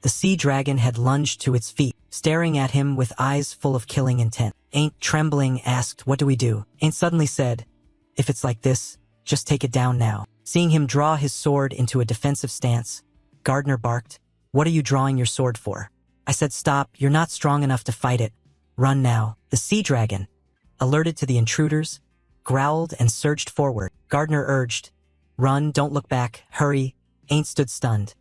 Speaker 1: The sea dragon had lunged to its feet, staring at him with eyes full of killing intent. Aint, trembling, asked, "What do we do?" Aint suddenly said, "If it's like this, just take it down now." Seeing him draw his sword into a defensive stance, Gardner barked, "What are you drawing your sword for?" "I said stop, you're not strong enough to fight it. Run now." The sea dragon, alerted to the intruders, growled and surged forward. Gardner urged, "Run, don't look back, hurry." Aint stood stunned.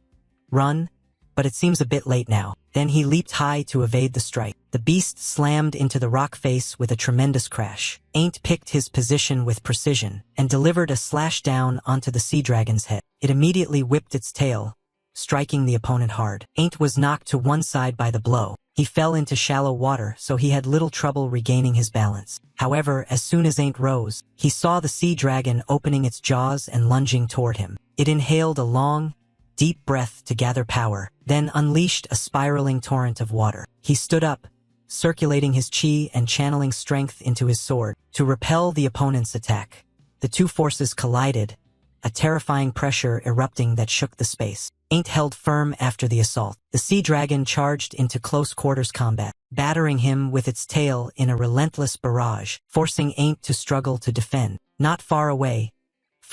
Speaker 1: "Run? But it seems a bit late now." Then he leaped high to evade the strike. The beast slammed into the rock face with a tremendous crash. Aint picked his position with precision and delivered a slash down onto the sea dragon's head. It immediately whipped its tail, striking the opponent hard. Aint was knocked to one side by the blow. He fell into shallow water, so he had little trouble regaining his balance. However, as soon as Aint rose, he saw the sea dragon opening its jaws and lunging toward him. It inhaled a long, deep breath to gather power, then unleashed a spiraling torrent of water. He stood up, circulating his chi and channeling strength into his sword to repel the opponent's attack. The two forces collided, a terrifying pressure erupting that shook the space. Aint held firm after the assault. The sea dragon charged into close-quarters combat, battering him with its tail in a relentless barrage, forcing Aint to struggle to defend. Not far away,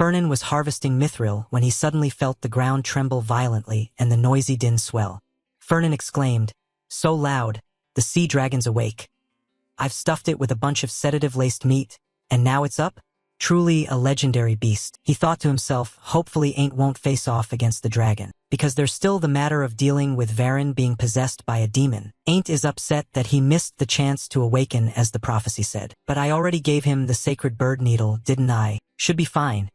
Speaker 1: Fernan was harvesting mithril when he suddenly felt the ground tremble violently and the noisy din swell. Fernan exclaimed, so loud, the sea dragon's awake. I've stuffed it with a bunch of sedative-laced meat, and now it's up? Truly a legendary beast. He thought to himself, hopefully Ain't won't face off against the dragon, because there's still the matter of dealing with Varen being possessed by a demon. Ain't is upset that he missed the chance to awaken as the prophecy said. But I already gave him the sacred bird needle, didn't I? Should be fine.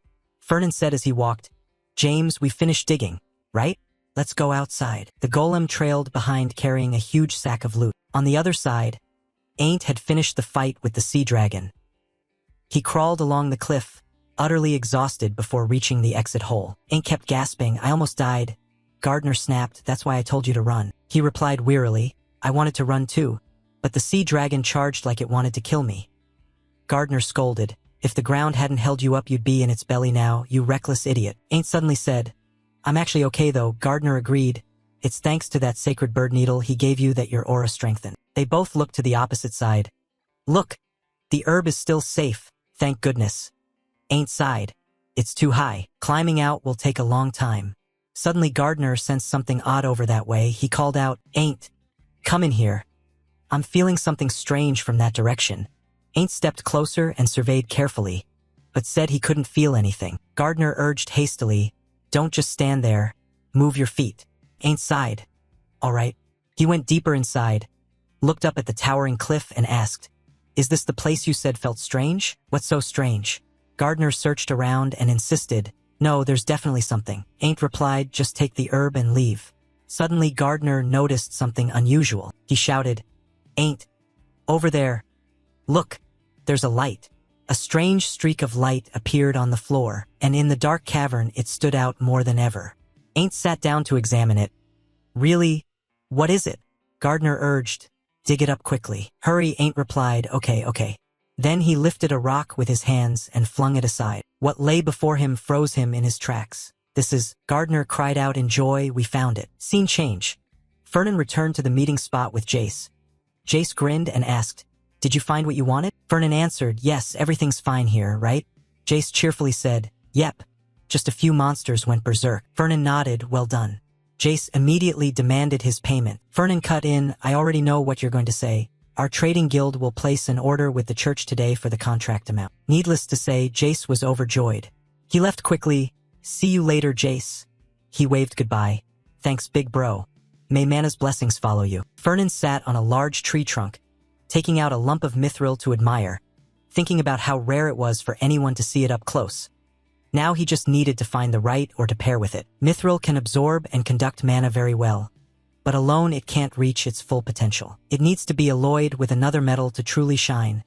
Speaker 1: Fernan said as he walked, James, we finished digging, right? Let's go outside. The golem trailed behind carrying a huge sack of loot. On the other side, Ain't had finished the fight with the sea dragon. He crawled along the cliff, utterly exhausted before reaching the exit hole. Ain't kept gasping, I almost died. Gardner snapped, that's why I told you to run. He replied wearily, I wanted to run too, but the sea dragon charged like it wanted to kill me. Gardner scolded, if the ground hadn't held you up you'd be in its belly now, you reckless idiot. Ain't suddenly said, I'm actually okay though. Gardner agreed, it's thanks to that sacred bird needle he gave you that your aura strengthened. They both looked to the opposite side. Look, the herb is still safe. Thank goodness. Ain't sighed. It's too high. Climbing out will take a long time. Suddenly Gardner sensed something odd over that way. He called out, Ain't, come in here. I'm feeling something strange from that direction. Ain't stepped closer and surveyed carefully, but said he couldn't feel anything. Gardner urged hastily, don't just stand there. Move your feet. Ain't sighed. All right. He went deeper inside, looked up at the towering cliff and asked, is this the place you said felt strange? What's so strange? Gardner searched around and insisted, no, there's definitely something. Ain't replied, just take the herb and leave. Suddenly Gardner noticed something unusual. He shouted, Ain't, over there. Look, there's a light. A strange streak of light appeared on the floor, and in the dark cavern it stood out more than ever. Ain't sat down to examine it. Really? What is it? Gardner urged, dig it up quickly. Hurry, Ain't replied, okay. Then he lifted a rock with his hands and flung it aside. What lay before him froze him in his tracks. This is, Gardner cried out in joy, we found it. Scene change. Fernan returned to the meeting spot with Jace. Jace grinned and asked, did you find what you wanted? Fernan answered, yes, everything's fine here, right? Jace cheerfully said, yep. Just a few monsters went berserk. Fernan nodded, well done. Jace immediately demanded his payment. Fernan cut in, I already know what you're going to say. Our trading guild will place an order with the church today for the contract amount. Needless to say, Jace was overjoyed. He left quickly. See you later, Jace. He waved goodbye. Thanks, big bro. May Mana's blessings follow you. Fernan sat on a large tree trunk, taking out a lump of mithril to admire, thinking about how rare it was for anyone to see it up close. Now he just needed to find the right or to pair with it. Mithril can absorb and conduct mana very well, but alone it can't reach its full potential. It needs to be alloyed with another metal to truly shine,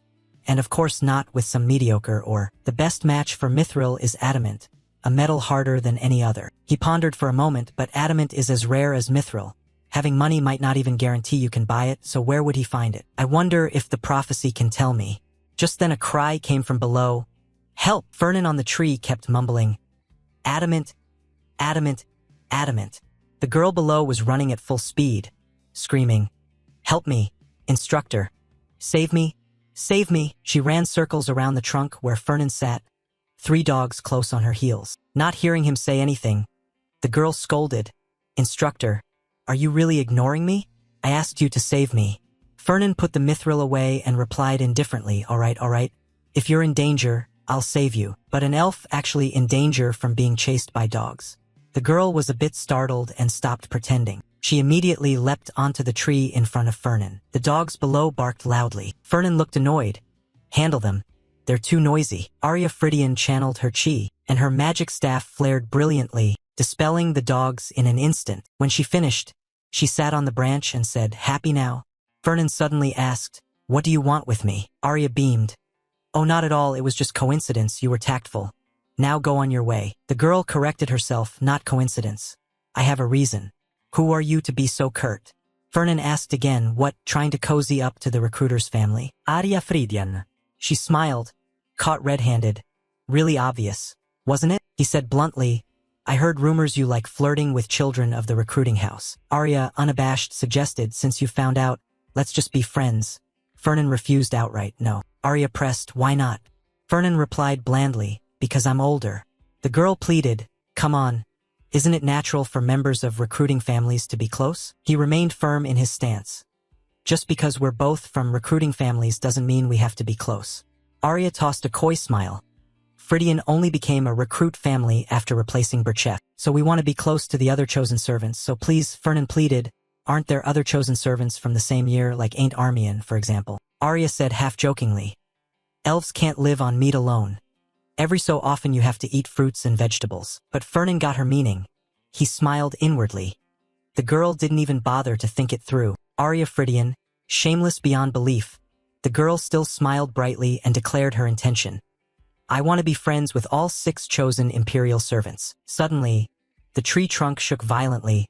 Speaker 1: and of course not with some mediocre or. The best match for mithril is adamant, a metal harder than any other. He pondered for a moment, but adamant is as rare as mithril. Having money might not even guarantee you can buy it, so where would he find it? I wonder if the prophecy can tell me. Just then a cry came from below. Help! Fernan on the tree kept mumbling, adamant, adamant, adamant. The girl below was running at full speed, screaming, help me, instructor. Save me, save me. She ran circles around the trunk where Fernan sat, 3 dogs close on her heels. Not hearing him say anything, the girl scolded, instructor, are you really ignoring me? I asked you to save me. Fernan put the mithril away and replied indifferently, all right. If you're in danger, I'll save you. But an elf actually in danger from being chased by dogs. The girl was a bit startled and stopped pretending. She immediately leapt onto the tree in front of Fernan. The dogs below barked loudly. Fernan looked annoyed. Handle them. They're too noisy. Arya Fridian channeled her chi, and her magic staff flared brilliantly, dispelling the dogs in an instant. When she finished, she sat on the branch and said, happy now? Fernan suddenly asked, what do you want with me? Arya beamed. Oh, not at all, it was just coincidence, you were tactful. Now go on your way. The girl corrected herself, not coincidence. I have a reason. Who are you to be so curt? Fernan asked again, what, trying to cozy up to the recruiter's family? Arya Fridian. She smiled, caught red-handed. Really obvious, wasn't it? He said bluntly, I heard rumors you like flirting with children of the recruiting house. Arya, unabashed, suggested, since you found out, let's just be friends. Fernan refused outright, no. Arya pressed, why not? Fernan replied blandly, because I'm older. The girl pleaded, come on. Isn't it natural for members of recruiting families to be close? He remained firm in his stance. Just because we're both from recruiting families doesn't mean we have to be close. Arya tossed a coy smile. Fridian only became a recruit family after replacing Burchett. So we want to be close to the other chosen servants, so please, Fernan pleaded. Aren't there other chosen servants from the same year, like Ain't Armian, for example? Arya said half-jokingly. Elves can't live on meat alone. Every so often you have to eat fruits and vegetables. But Fernan got her meaning. He smiled inwardly. The girl didn't even bother to think it through. Arya Fridian, shameless beyond belief. The girl still smiled brightly and declared her intention. I want to be friends with all 6 chosen imperial servants. Suddenly, the tree trunk shook violently,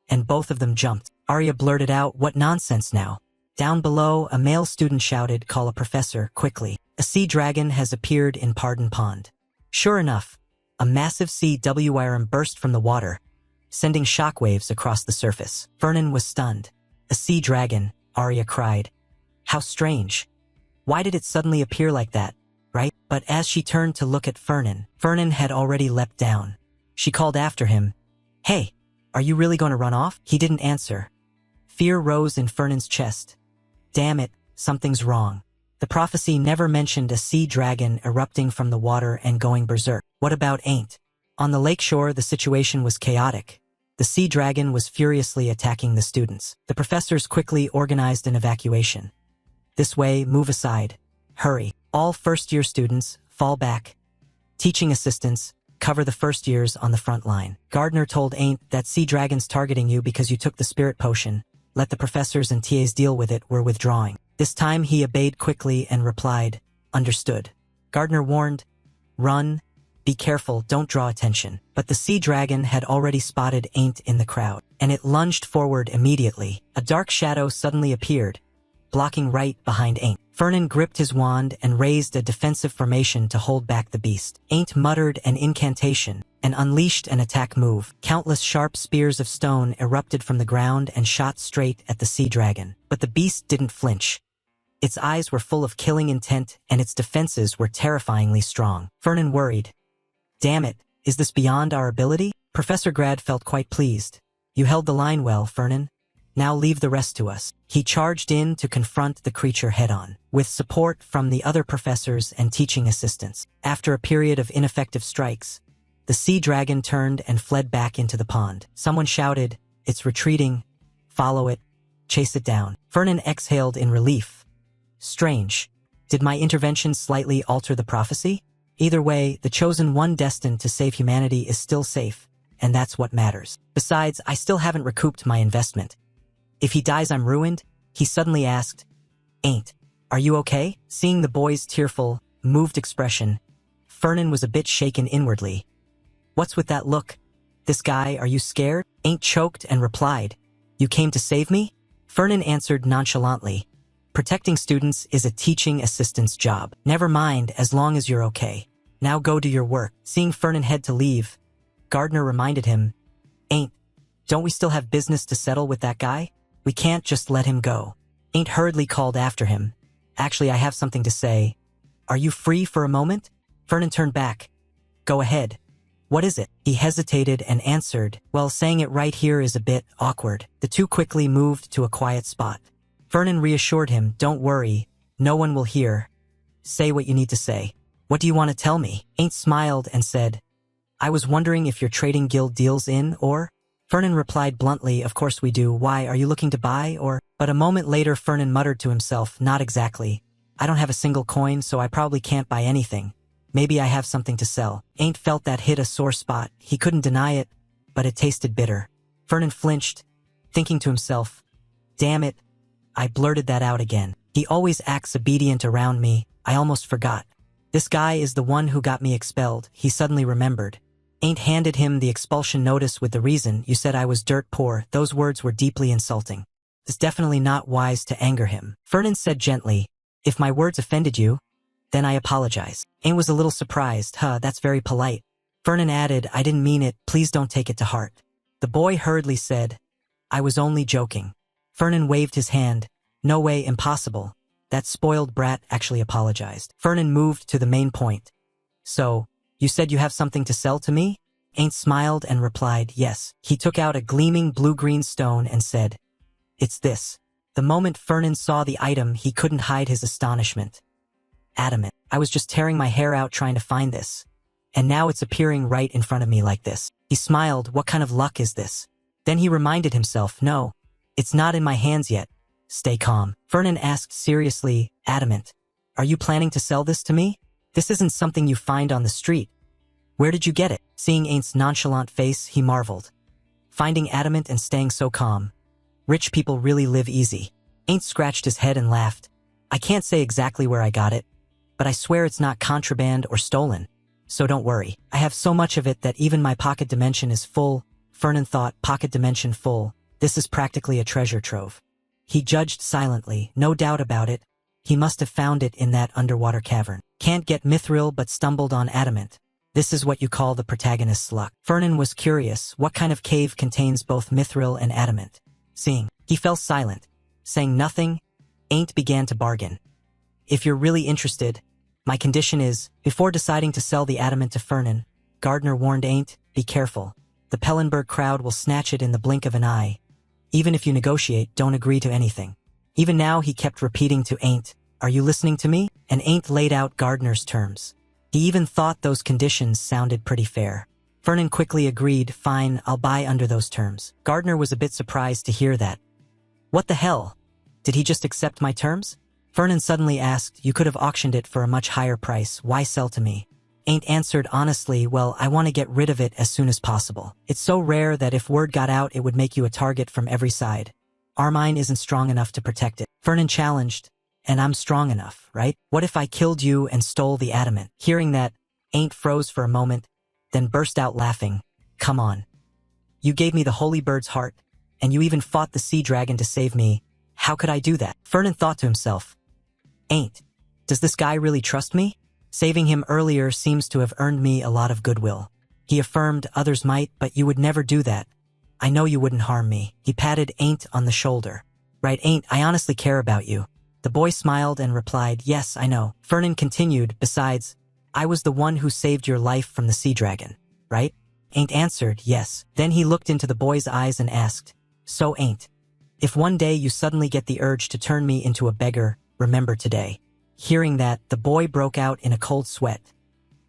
Speaker 1: and both of them jumped. Arya blurted out, what nonsense now? Down below, a male student shouted, call a professor, quickly. A sea dragon has appeared in Pardon Pond. Sure enough, a massive sea worm burst from the water, sending shockwaves across the surface. Fernan was stunned. A sea dragon, Arya cried. How strange. Why did it suddenly appear like that, right? But as she turned to look at Fernan had already leapt down. She called after him, hey, are you really going to run off? He didn't answer. Fear rose in Fernan's chest. Damn it, something's wrong. The prophecy never mentioned a sea dragon erupting from the water and going berserk. What about Ain't? On the lakeshore, the situation was chaotic. The sea dragon was furiously attacking the students. The professors quickly organized an evacuation. This way, move aside. Hurry. All first-year students, fall back. Teaching assistants, cover the first years on the front line. Gardner told Ain't that sea dragon's targeting you because you took the spirit potion. Let the professors and TAs deal with it, we're withdrawing. This time he obeyed quickly and replied, understood. Gardner warned, run, be careful, don't draw attention. But the sea dragon had already spotted Ain't in the crowd, and it lunged forward immediately. A dark shadow suddenly appeared, blocking right behind Ain't. Fernan gripped his wand and raised a defensive formation to hold back the beast. Ain't muttered an incantation and unleashed an attack move. Countless sharp spears of stone erupted from the ground and shot straight at the sea dragon. But the beast didn't flinch. Its eyes were full of killing intent, and its defenses were terrifyingly strong. Fernan worried. Damn it, is this beyond our ability? Professor Grad felt quite pleased. You held the line well, Fernan. Now leave the rest to us. He charged in to confront the creature head-on, with support from the other professors and teaching assistants. After a period of ineffective strikes, the sea dragon turned and fled back into the pond. Someone shouted, it's retreating. Follow it. Chase it down. Fernan exhaled in relief. Strange. Did my intervention slightly alter the prophecy? Either way, the chosen one destined to save humanity is still safe, and that's what matters. Besides, I still haven't recouped my investment. If he dies, I'm ruined? He suddenly asked. Ain't. Are you okay? Seeing the boy's tearful, moved expression, Fernan was a bit shaken inwardly. What's with that look? This guy, are you scared? Ain't choked and replied. You came to save me? Fernan answered nonchalantly. Protecting students is a teaching assistant's job. Never mind, as long as you're okay. Now go do your work. Seeing Fernan head to leave, Gardner reminded him, Ain't, don't we still have business to settle with that guy? We can't just let him go. Ain't hurriedly called after him. Actually, I have something to say. Are you free for a moment? Fernan turned back. Go ahead. What is it? He hesitated and answered, well, saying it right here is a bit awkward. The two quickly moved to a quiet spot. Fernan reassured him, don't worry, no one will hear. Say what you need to say. What do you want to tell me? Ain't smiled and said, I was wondering if your trading guild deals in, or? Fernan replied bluntly, of course we do. Why, are you looking to buy, or? But a moment later Fernan muttered to himself, not exactly. I don't have a single coin, so I probably can't buy anything. Maybe I have something to sell. Ain't felt that hit a sore spot. He couldn't deny it, but it tasted bitter. Fernan flinched, thinking to himself, damn it, I blurted that out again. He always acts obedient around me. I almost forgot. This guy is the one who got me expelled. He suddenly remembered. Ain't handed him the expulsion notice with the reason, you said I was dirt poor. Those words were deeply insulting. It's definitely not wise to anger him. Fernan said gently, if my words offended you, then I apologize. Ain't was a little surprised. That's very polite. Fernan added, I didn't mean it. Please don't take it to heart. The boy hurriedly said, I was only joking. Fernan waved his hand. No way, impossible. That spoiled brat actually apologized. Fernan moved to the main point. So, You said you have something to sell to me? Ain't smiled and replied, yes. He took out a gleaming blue-green stone and said, it's this. The moment Fernan saw the item, he couldn't hide his astonishment. Adamant. I was just tearing my hair out trying to find this. And now it's appearing right in front of me like this. He smiled, what kind of luck is this? Then he reminded himself, no, it's not in my hands yet. Stay calm. Fernan asked seriously, Adamant, are you planning to sell this to me? This isn't something you find on the street. Where did you get it? Seeing Ain't's nonchalant face, he marveled. Finding Adamant and staying so calm. Rich people really live easy. Ain't scratched his head and laughed. I can't say exactly where I got it, but I swear it's not contraband or stolen. So don't worry. I have so much of it that even my pocket dimension is full. Fernan thought, pocket dimension full. This is practically a treasure trove. He judged silently, no doubt about it. He must have found it in that underwater cavern. Can't get mithril but stumbled on adamant. This is what you call the protagonist's luck. Fernan was curious, what kind of cave contains both mithril and adamant? Seeing, he fell silent. Saying nothing, Ain't began to bargain. If you're really interested, my condition is, before deciding to sell the adamant to Fernan, Gardner warned Ain't, be careful. The Pellenberg crowd will snatch it in the blink of an eye. Even if you negotiate, don't agree to anything. Even now he kept repeating to Ain't, are you listening to me? And Ain't laid out Gardner's terms. He even thought those conditions sounded pretty fair. Fernan quickly agreed, fine, I'll buy under those terms. Gardner was a bit surprised to hear that. What the hell? Did he just accept my terms? Fernan suddenly asked, you could have auctioned it for a much higher price, why sell to me? Ain't answered honestly, well, I want to get rid of it as soon as possible. It's so rare that if word got out it would make you a target from every side. Our mine isn't strong enough to protect it. Fernan challenged, and I'm strong enough, right? What if I killed you and stole the adamant? Hearing that, Ain't froze for a moment, then burst out laughing. Come on. You gave me the holy bird's heart, and you even fought the sea dragon to save me. How could I do that? Fernan thought to himself. Ain't. Does this guy really trust me? Saving him earlier seems to have earned me a lot of goodwill. He affirmed, others might, but you would never do that. I know you wouldn't harm me. He patted Ain't on the shoulder. Right, Ain't, I honestly care about you. The boy smiled and replied, yes, I know. Fernan continued, besides, I was the one who saved your life from the sea dragon, right? Ain't answered, yes. Then he looked into the boy's eyes and asked, so Ain't, if one day you suddenly get the urge to turn me into a beggar, remember today. Hearing that, the boy broke out in a cold sweat.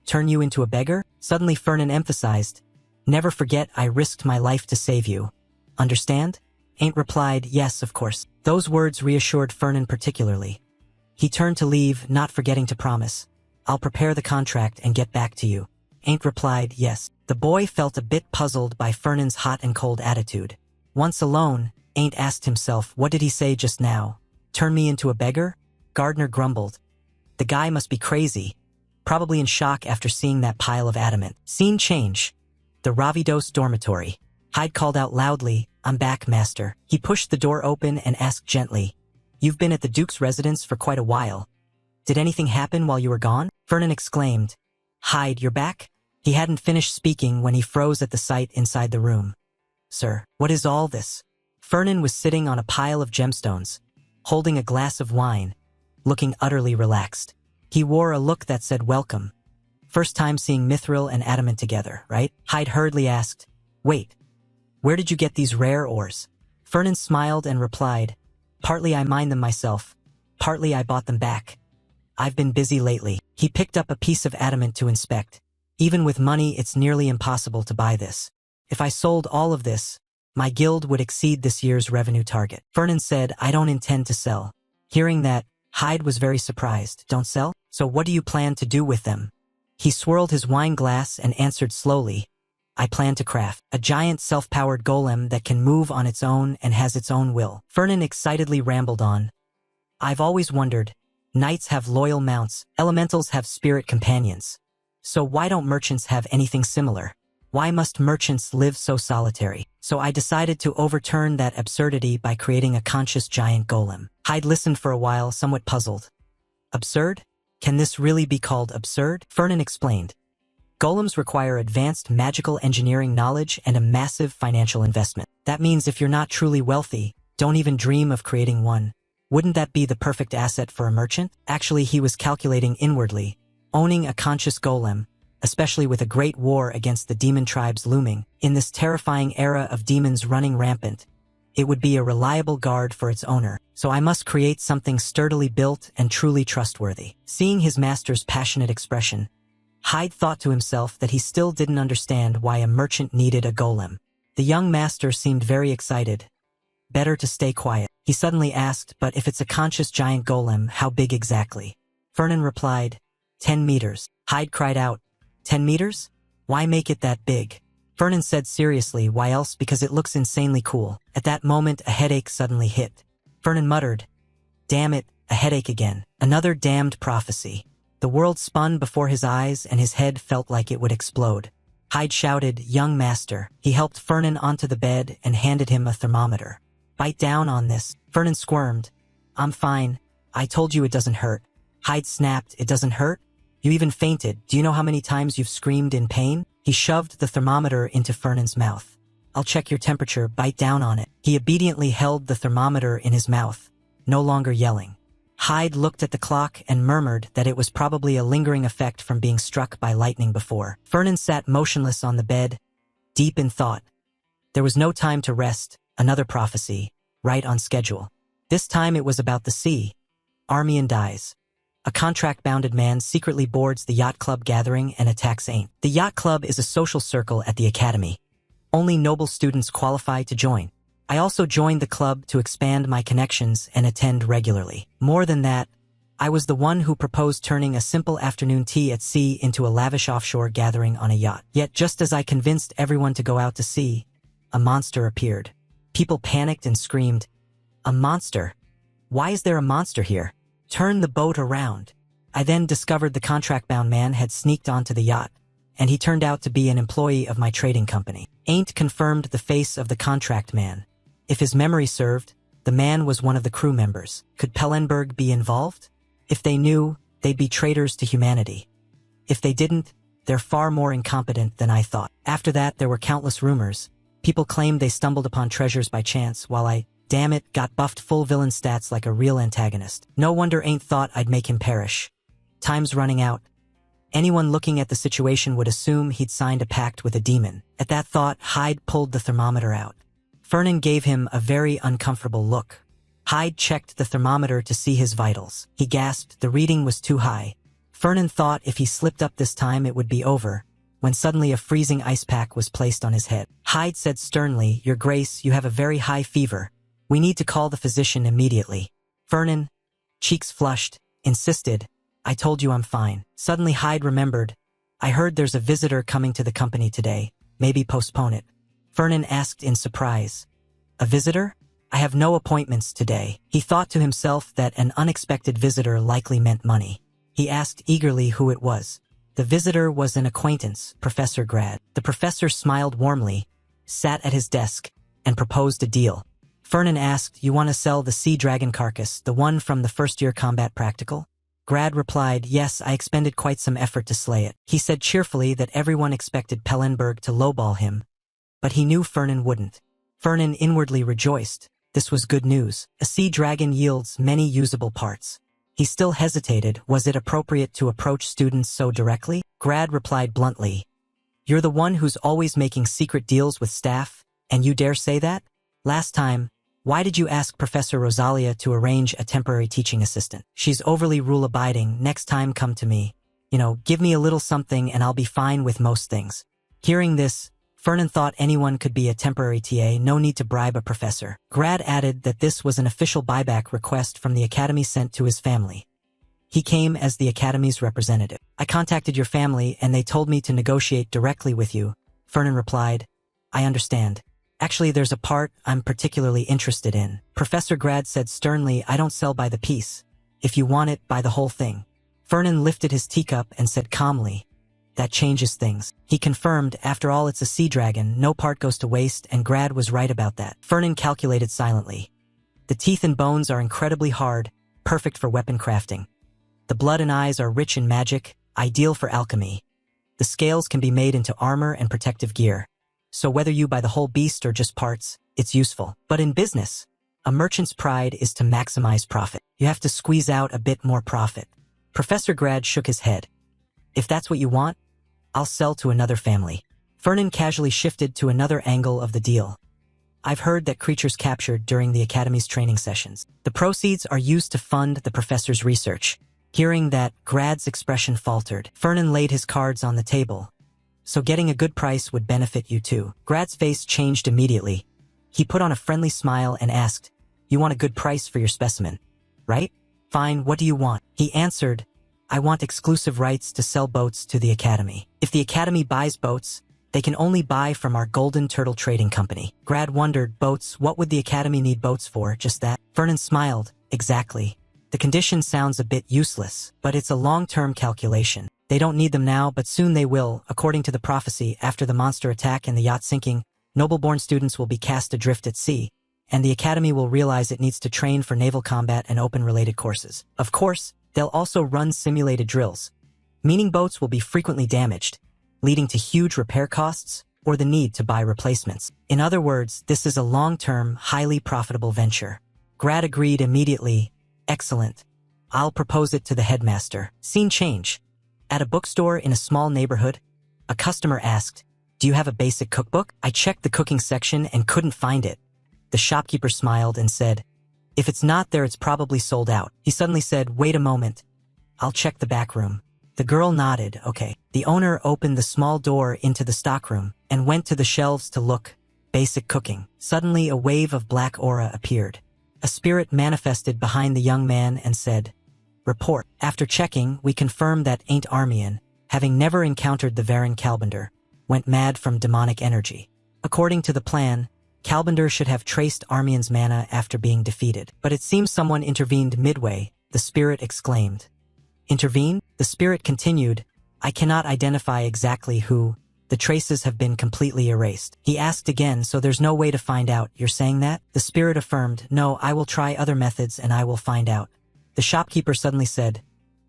Speaker 1: Turn you into a beggar? Suddenly Fernan emphasized, never forget I risked my life to save you. Understand? Ain't replied, yes, of course. Those words reassured Fernan particularly. He turned to leave, not forgetting to promise, I'll prepare the contract and get back to you. Ain't replied, yes. The boy felt a bit puzzled by Fernan's hot and cold attitude. Once alone, Ain't asked himself, what did he say just now? Turn me into a beggar? Gardner grumbled. The guy must be crazy. Probably in shock after seeing that pile of adamant. Scene change. The Ravidos dormitory. Hyde called out loudly, I'm back, master. He pushed the door open and asked gently, you've been at the Duke's residence for quite a while. Did anything happen while you were gone? Fernan exclaimed. Hyde, you're back? He hadn't finished speaking when he froze at the sight inside the room. Sir, what is all this? Fernan was sitting on a pile of gemstones, holding a glass of wine, looking utterly relaxed. He wore a look that said welcome. First time seeing mithril and adamant together, right? Hyde hurriedly asked, wait, where did you get these rare ores? Fernan smiled and replied, partly I mined them myself, partly I bought them back. I've been busy lately. He picked up a piece of adamant to inspect. Even with money, it's nearly impossible to buy this. If I sold all of this, my guild would exceed this year's revenue target. Fernan said, I don't intend to sell. Hearing that, Hyde was very surprised. Don't sell? So what do you plan to do with them? He swirled his wine glass and answered slowly, I plan to craft a giant self-powered golem that can move on its own and has its own will. Fernan excitedly rambled on. I've always wondered, knights have loyal mounts, elementals have spirit companions. So why don't merchants have anything similar? Why must merchants live so solitary? So I decided to overturn that absurdity by creating a conscious giant golem. Hyde listened for a while, somewhat puzzled. Absurd? Can this really be called absurd? Fernan explained. Golems require advanced magical engineering knowledge and a massive financial investment. That means if you're not truly wealthy, don't even dream of creating one. Wouldn't that be the perfect asset for a merchant? Actually, he was calculating inwardly. Owning a conscious golem, especially with a great war against the demon tribes looming. In this terrifying era of demons running rampant, it would be a reliable guard for its owner, so I must create something sturdily built and truly trustworthy. Seeing his master's passionate expression, Hyde thought to himself that he still didn't understand why a merchant needed a golem. The young master seemed very excited. Better to stay quiet. He suddenly asked, but if it's a conscious giant golem, how big exactly? Fernan replied, 10 meters. Hyde cried out, 10 meters? Why make it that big? Fernan said seriously, why else? Because it looks insanely cool. At that moment, a headache suddenly hit. Fernan muttered, damn it, a headache again. Another damned prophecy. The world spun before his eyes and his head felt like it would explode. Hyde shouted, young master. He helped Fernan onto the bed and handed him a thermometer. Bite down on this. Fernan squirmed. I'm fine. I told you it doesn't hurt. Hyde snapped, it doesn't hurt? You even fainted. Do you know how many times you've screamed in pain? He shoved the thermometer into Fernan's mouth. I'll check your temperature, bite down on it. He obediently held the thermometer in his mouth, no longer yelling. Hyde looked at the clock and murmured that it was probably a lingering effect from being struck by lightning before. Fernan sat motionless on the bed, deep in thought. There was no time to rest, another prophecy, right on schedule. This time it was about the sea. Armian dies. A contract-bounded man secretly boards the yacht club gathering and attacks Ain't. The yacht club is a social circle at the academy. Only noble students qualify to join. I also joined the club to expand my connections and attend regularly. More than that, I was the one who proposed turning a simple afternoon tea at sea into a lavish offshore gathering on a yacht. Yet just as I convinced everyone to go out to sea, a monster appeared. People panicked and screamed, a monster? Why is there a monster here? Turn the boat around. I then discovered the contract-bound man had sneaked onto the yacht, and he turned out to be an employee of my trading company. Ain't confirmed the face of the contract man. If his memory served, the man was one of the crew members. Could Pellenberg be involved? If they knew, they'd be traitors to humanity. If they didn't, they're far more incompetent than I thought. After that, there were countless rumors. People claimed they stumbled upon treasures by chance, while I, damn it, got buffed full villain stats like a real antagonist. No wonder Ain't thought I'd make him perish. Time's running out. Anyone looking at the situation would assume he'd signed a pact with a demon. At that thought, Hyde pulled the thermometer out. Fernan gave him a very uncomfortable look. Hyde checked the thermometer to see his vitals. He gasped, the reading was too high. Fernan thought if he slipped up this time it would be over, when suddenly a freezing ice pack was placed on his head. Hyde said sternly, Your Grace, you have a very high fever. We need to call the physician immediately. Fernan, cheeks flushed, insisted, I told you I'm fine. Suddenly Hyde remembered, I heard there's a visitor coming to the company today. Maybe postpone it. Fernan asked in surprise, a visitor? I have no appointments today. He thought to himself that an unexpected visitor likely meant money. He asked eagerly who it was. The visitor was an acquaintance, Professor Grad. The professor smiled warmly, sat at his desk, and proposed a deal. Fernan asked, You want to sell the sea dragon carcass, the one from the first-year combat practical? Grad replied, Yes, I expended quite some effort to slay it. He said cheerfully that everyone expected Pellenberg to lowball him, but he knew Fernan wouldn't. Fernan inwardly rejoiced. This was good news. A sea dragon yields many usable parts. He still hesitated. Was it appropriate to approach students so directly? Grad replied bluntly, You're the one who's always making secret deals with staff, and you dare say that? Last time, why did you ask Professor Rosalia to arrange a temporary teaching assistant? She's overly rule-abiding. Next time come to me. Give me a little something and I'll be fine with most things. Hearing this, Fernan thought anyone could be a temporary TA, no need to bribe a professor. Grad added that this was an official buyback request from the Academy sent to his family. He came as the Academy's representative. I contacted your family and they told me to negotiate directly with you. Fernan replied, I understand. Actually, there's a part I'm particularly interested in. Professor Grad said sternly, I don't sell by the piece. If you want it, buy the whole thing. Fernan lifted his teacup and said calmly, That changes things. He confirmed, after all it's a sea dragon, no part goes to waste, and Grad was right about that. Fernan calculated silently. The teeth and bones are incredibly hard, perfect for weapon crafting. The blood and eyes are rich in magic, ideal for alchemy. The scales can be made into armor and protective gear. So whether you buy the whole beast or just parts, it's useful. But in business, a merchant's pride is to maximize profit. You have to squeeze out a bit more profit. Professor Grad shook his head. If that's what you want, I'll sell to another family. Fernan casually shifted to another angle of the deal. I've heard that creatures captured during the Academy's training sessions. The proceeds are used to fund the professor's research. Hearing that, Grad's expression faltered. Fernan laid his cards on the table. So getting a good price would benefit you too. Grad's face changed immediately. He put on a friendly smile and asked, "You want a good price for your specimen, right? Fine, what do you want?" He answered, "I want exclusive rights to sell boats to the Academy. If the Academy buys boats, they can only buy from our Golden Turtle Trading Company." Grad wondered, boats, what would the Academy need boats for, just that? Fernan smiled, exactly. The condition sounds a bit useless, but it's a long-term calculation. They don't need them now, but soon they will. According to the prophecy, after the monster attack and the yacht sinking, noble-born students will be cast adrift at sea, and the Academy will realize it needs to train for naval combat and open-related courses. Of course, they'll also run simulated drills, meaning boats will be frequently damaged, leading to huge repair costs or the need to buy replacements. In other words, this is a long-term, highly profitable venture. Grad agreed immediately. Excellent. I'll propose it to the headmaster. Scene change. At a bookstore in a small neighborhood, a customer asked, "Do you have a basic cookbook?" I checked the cooking section and couldn't find it. The shopkeeper smiled and said, "If it's not there, it's probably sold out." He suddenly said, "Wait a moment. I'll check the back room." The girl nodded, okay. The owner opened the small door into the stockroom and went to the shelves to look. Basic cooking. Suddenly a wave of black aura appeared. A spirit manifested behind the young man and said, "Report." After checking, we confirmed that Ain't Armian, having never encountered the Varen Kalbender, went mad from demonic energy. According to the plan, Kalbender should have traced Armian's mana after being defeated. But it seems someone intervened midway, the spirit exclaimed. Intervene? The spirit continued, "I cannot identify exactly who. The traces have been completely erased." He asked again, "So there's no way to find out, you're saying that?" The spirit affirmed, "No, I will try other methods and I will find out." The shopkeeper suddenly said,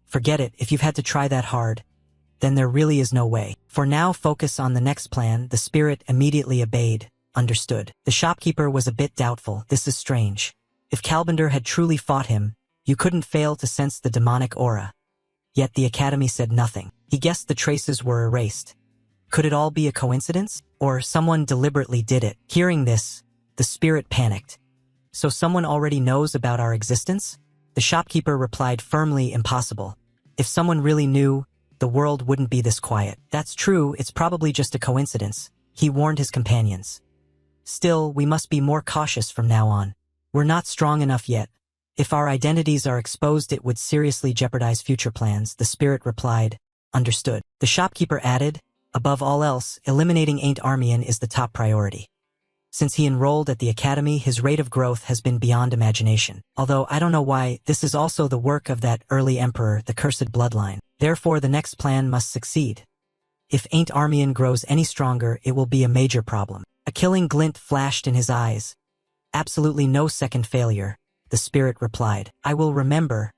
Speaker 1: "Forget it, if you've had to try that hard, then there really is no way. For now, focus on the next plan." The spirit immediately obeyed. Understood. The shopkeeper was a bit doubtful. This is strange. If Kalbender had truly fought him, you couldn't fail to sense the demonic aura. Yet the Academy said nothing. He guessed the traces were erased. Could it all be a coincidence? Or someone deliberately did it? Hearing this, the spirit panicked. "So someone already knows about our existence?" The shopkeeper replied firmly, "Impossible. If someone really knew, the world wouldn't be this quiet." "That's true, it's probably just a coincidence," he warned his companions. "Still, we must be more cautious from now on. We're not strong enough yet. If our identities are exposed, it would seriously jeopardize future plans." The spirit replied, "Understood." The shopkeeper added, "Above all else, eliminating Ain't Armian is the top priority. Since he enrolled at the Academy, his rate of growth has been beyond imagination. Although I don't know why, this is also the work of that early emperor, the cursed bloodline. Therefore, the next plan must succeed. If Ain't Armian grows any stronger, it will be a major problem." A killing glint flashed in his eyes. "Absolutely no second failure," the spirit replied. "I will remember."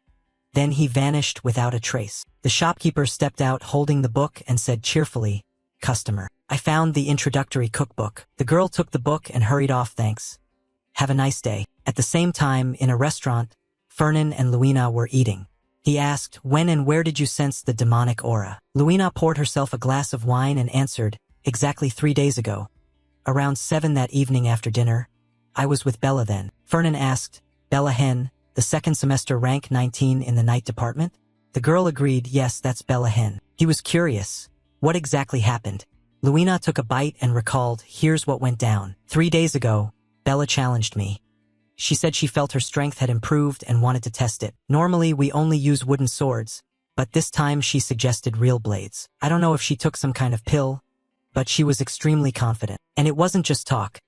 Speaker 1: Then he vanished without a trace. The shopkeeper stepped out holding the book and said cheerfully, "Customer, I found the introductory cookbook." The girl took the book and hurried off. "Thanks. Have a nice day." At the same time, in a restaurant, Fernan and Luina were eating. He asked, "When and where did you sense the demonic aura?" Luina poured herself a glass of wine and answered, "Exactly 3 days ago. Around 7 that evening after dinner. I was with Bella then." Fernan asked, "Bella Hen, the second semester rank 19 in the night department?" The girl agreed, "Yes, that's Bella Hen." He was curious. What exactly happened? Luina took a bite and recalled, "Here's what went down. 3 days ago, Bella challenged me. She said she felt her strength had improved and wanted to test it. Normally, we only use wooden swords, but this time she suggested real blades. I don't know if she took some kind of pill, but she was extremely confident. And it wasn't just talk.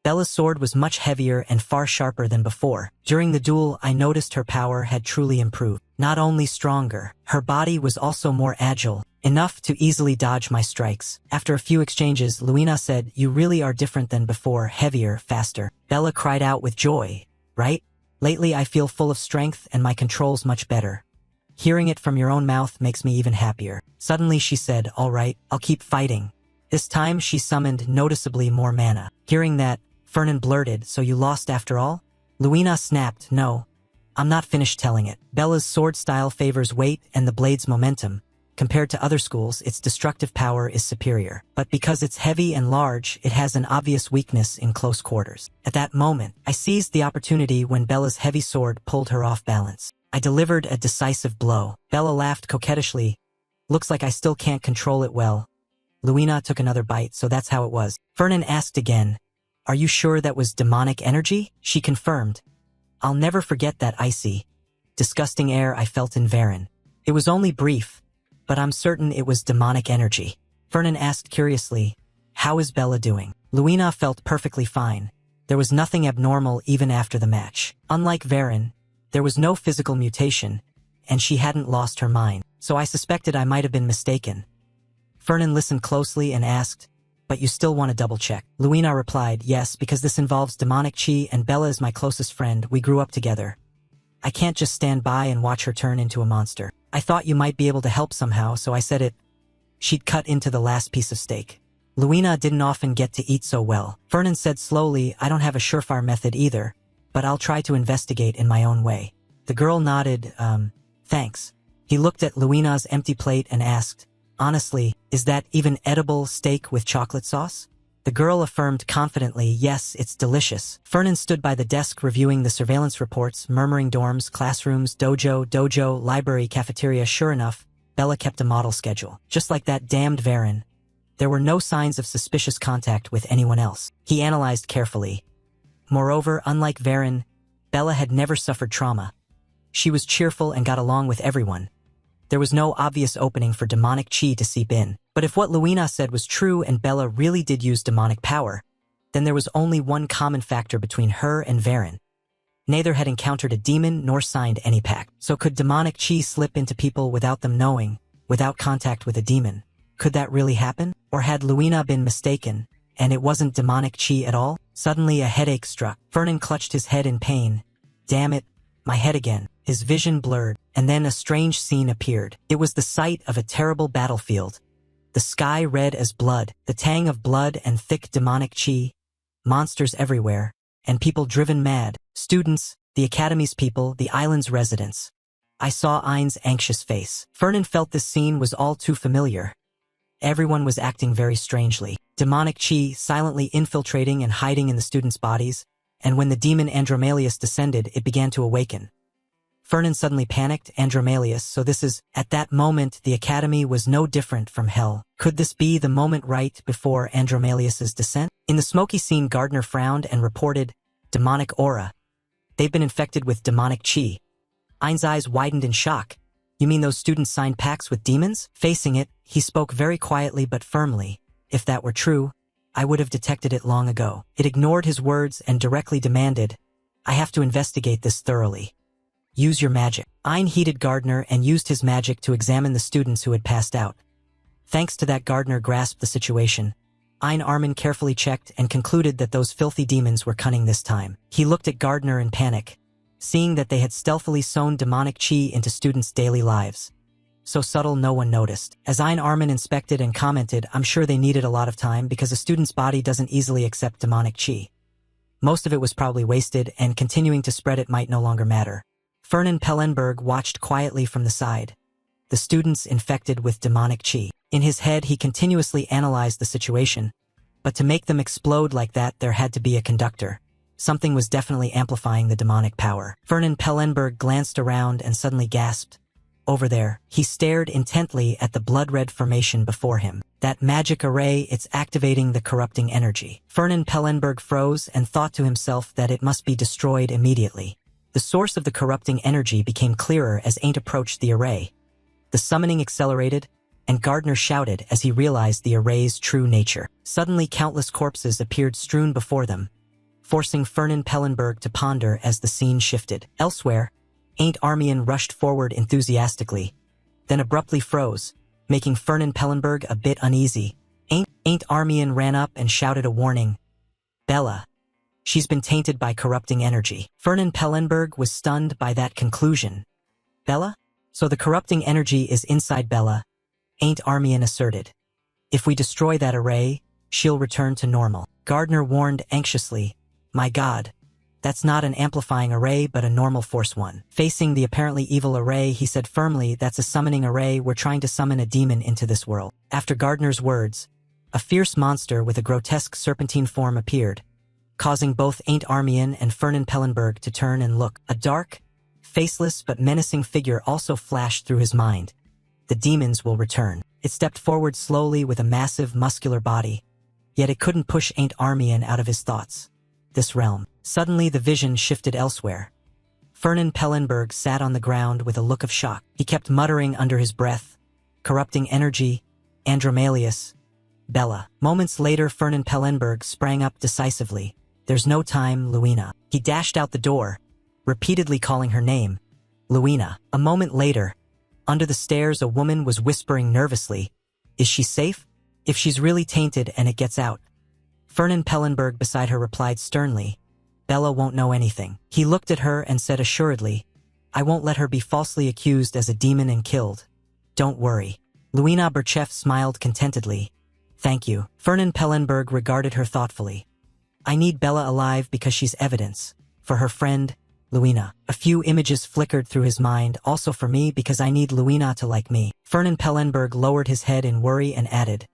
Speaker 1: Bella's sword was much heavier and far sharper than before. During the duel, I noticed her power had truly improved. Not only stronger, her body was also more agile, enough to easily dodge my strikes. After a few exchanges, Luina said, "You really are different than before, heavier, faster." Bella cried out with joy, "Right? Lately I feel full of strength and my control's much better. Hearing it from your own mouth makes me even happier." Suddenly she said, "All right, I'll keep fighting." This time she summoned noticeably more mana. Hearing that, Fernan blurted, "So you lost after all?" Luina snapped, "No. I'm not finished telling it. Bella's sword style favors weight and the blade's momentum, Compared to other schools, its destructive power is superior. But because it's heavy and large, it has an obvious weakness in close quarters. At that moment, I seized the opportunity when Bella's heavy sword pulled her off balance. I delivered a decisive blow. Bella laughed coquettishly. Looks like I still can't control it well. Luina took another bite, so that's how it was. Fernan asked again, "Are you sure that was demonic energy?" She confirmed. I'll never forget that icy, disgusting air I felt in Varen. It was only brief, but I'm certain it was demonic energy. Fernan asked curiously, "How is Bella doing?" Luina felt perfectly fine. There was nothing abnormal even after the match. Unlike Varen, there was no physical mutation, and she hadn't lost her mind, so I suspected I might have been mistaken. Fernan listened closely and asked, "But you still want to double-check?" Luina replied, "Yes, because this involves demonic chi and Bella is my closest friend. We grew up together. I can't just stand by and watch her turn into a monster. I thought you might be able to help somehow, so I said it." She'd cut into the last piece of steak. Luina didn't often get to eat so well. Fernan said slowly, "I don't have a surefire method either, but I'll try to investigate in my own way." The girl nodded, "Thanks." He looked at Luina's empty plate and asked, "Honestly, is that even edible steak with chocolate sauce?" The girl affirmed confidently, "Yes, it's delicious." Fernan stood by the desk reviewing the surveillance reports, murmuring dorms, classrooms, dojo, library, cafeteria. Sure enough, Bella kept a model schedule. Just like that damned Varen. There were no signs of suspicious contact with anyone else. He analyzed carefully. Moreover, unlike Varen, Bella had never suffered trauma. She was cheerful and got along with everyone. There was no obvious opening for demonic chi to seep in. But if what Luina said was true and Bella really did use demonic power, then there was only one common factor between her and Varen. Neither had encountered a demon nor signed any pact. So could demonic chi slip into people without them knowing, without contact with a demon? Could that really happen? Or had Luina been mistaken, and it wasn't demonic chi at all? Suddenly a headache struck. Fernan clutched his head in pain. Damn it, my head again. His vision blurred, and then a strange scene appeared. It was the sight of a terrible battlefield. The sky red as blood, the tang of blood and thick demonic chi, monsters everywhere, and people driven mad, students, the academy's people, the island's residents. I saw Ein's anxious face. Fernan felt this scene was all too familiar. Everyone was acting very strangely. Demonic chi silently infiltrating and hiding in the students' bodies, and when the demon Andromalius descended, it began to awaken. Fernan suddenly panicked. Andromalius, so this is... At that moment, the academy was no different from hell. Could this be the moment right before Andromalius's descent? In the smoky scene, Gardner frowned and reported, "Demonic aura. They've been infected with demonic chi." Ein's eyes widened in shock. "You mean those students signed pacts with demons?" Facing it, he spoke very quietly but firmly. "If that were true, I would have detected it long ago." It ignored his words and directly demanded, "I have to investigate this thoroughly. Use your magic." Ein heeded Gardner and used his magic to examine the students who had passed out. Thanks to that, Gardner grasped the situation. Ein Armin carefully checked and concluded that those filthy demons were cunning this time. He looked at Gardner in panic, seeing that they had stealthily sown demonic chi into students' daily lives. So subtle no one noticed. As Ein Armin inspected and commented, "I'm sure they needed a lot of time because a student's body doesn't easily accept demonic chi. Most of it was probably wasted, and continuing to spread it might no longer matter." Fernan Pellenberg watched quietly from the side. The students infected with demonic chi. In his head, he continuously analyzed the situation. But to make them explode like that, there had to be a conductor. Something was definitely amplifying the demonic power. Fernan Pellenberg glanced around and suddenly gasped. Over there, he stared intently at the blood-red formation before him. That magic array, it's activating the corrupting energy. Fernan Pellenberg froze and thought to himself that it must be destroyed immediately. The source of the corrupting energy became clearer as Ain't approached the array. The summoning accelerated, and Gardner shouted as he realized the array's true nature. Suddenly countless corpses appeared strewn before them, forcing Fernan Pellenberg to ponder as the scene shifted. Elsewhere, Ain't Armian rushed forward enthusiastically, then abruptly froze, making Fernan Pellenberg a bit uneasy. Ain't Armian ran up and shouted a warning. "Bella. She's been tainted by corrupting energy." Fernan Pellenberg was stunned by that conclusion. "Bella? So the corrupting energy is inside Bella," Ain't Armian asserted. "If we destroy that array, she'll return to normal." Gardner warned anxiously. "My God. That's not an amplifying array but a normal force one. Facing the apparently evil array, he said firmly, that's a summoning array, we're trying to summon a demon into this world. After Gardner's words, a fierce monster with a grotesque serpentine form appeared, causing both Ain't Armian and Fernan Pellenberg to turn and look. A dark, faceless but menacing figure also flashed through his mind. The demons will return. It stepped forward slowly with a massive, muscular body, yet it couldn't push Ain't Armian out of his thoughts. This realm. Suddenly the vision shifted elsewhere. Fernan Pellenberg sat on the ground with a look of shock. He kept muttering under his breath, corrupting energy, Andromalius, Bella. Moments later, Fernan Pellenberg sprang up decisively. There's no time, Luina. He dashed out the door, repeatedly calling her name, Luina. A moment later, under the stairs, a woman was whispering nervously, is she safe? If she's really tainted and it gets out. Fernan Pellenberg beside her replied sternly, Bella won't know anything. He looked at her and said assuredly, I won't let her be falsely accused as a demon and killed. Don't worry. Luina Burchev smiled contentedly. Thank you. Fernan Pellenberg regarded her thoughtfully. I need Bella alive because she's evidence. For her friend, Luina. A few images flickered through his mind, also for me because I need Luina to like me. Fernan Pellenberg lowered his head in worry and added,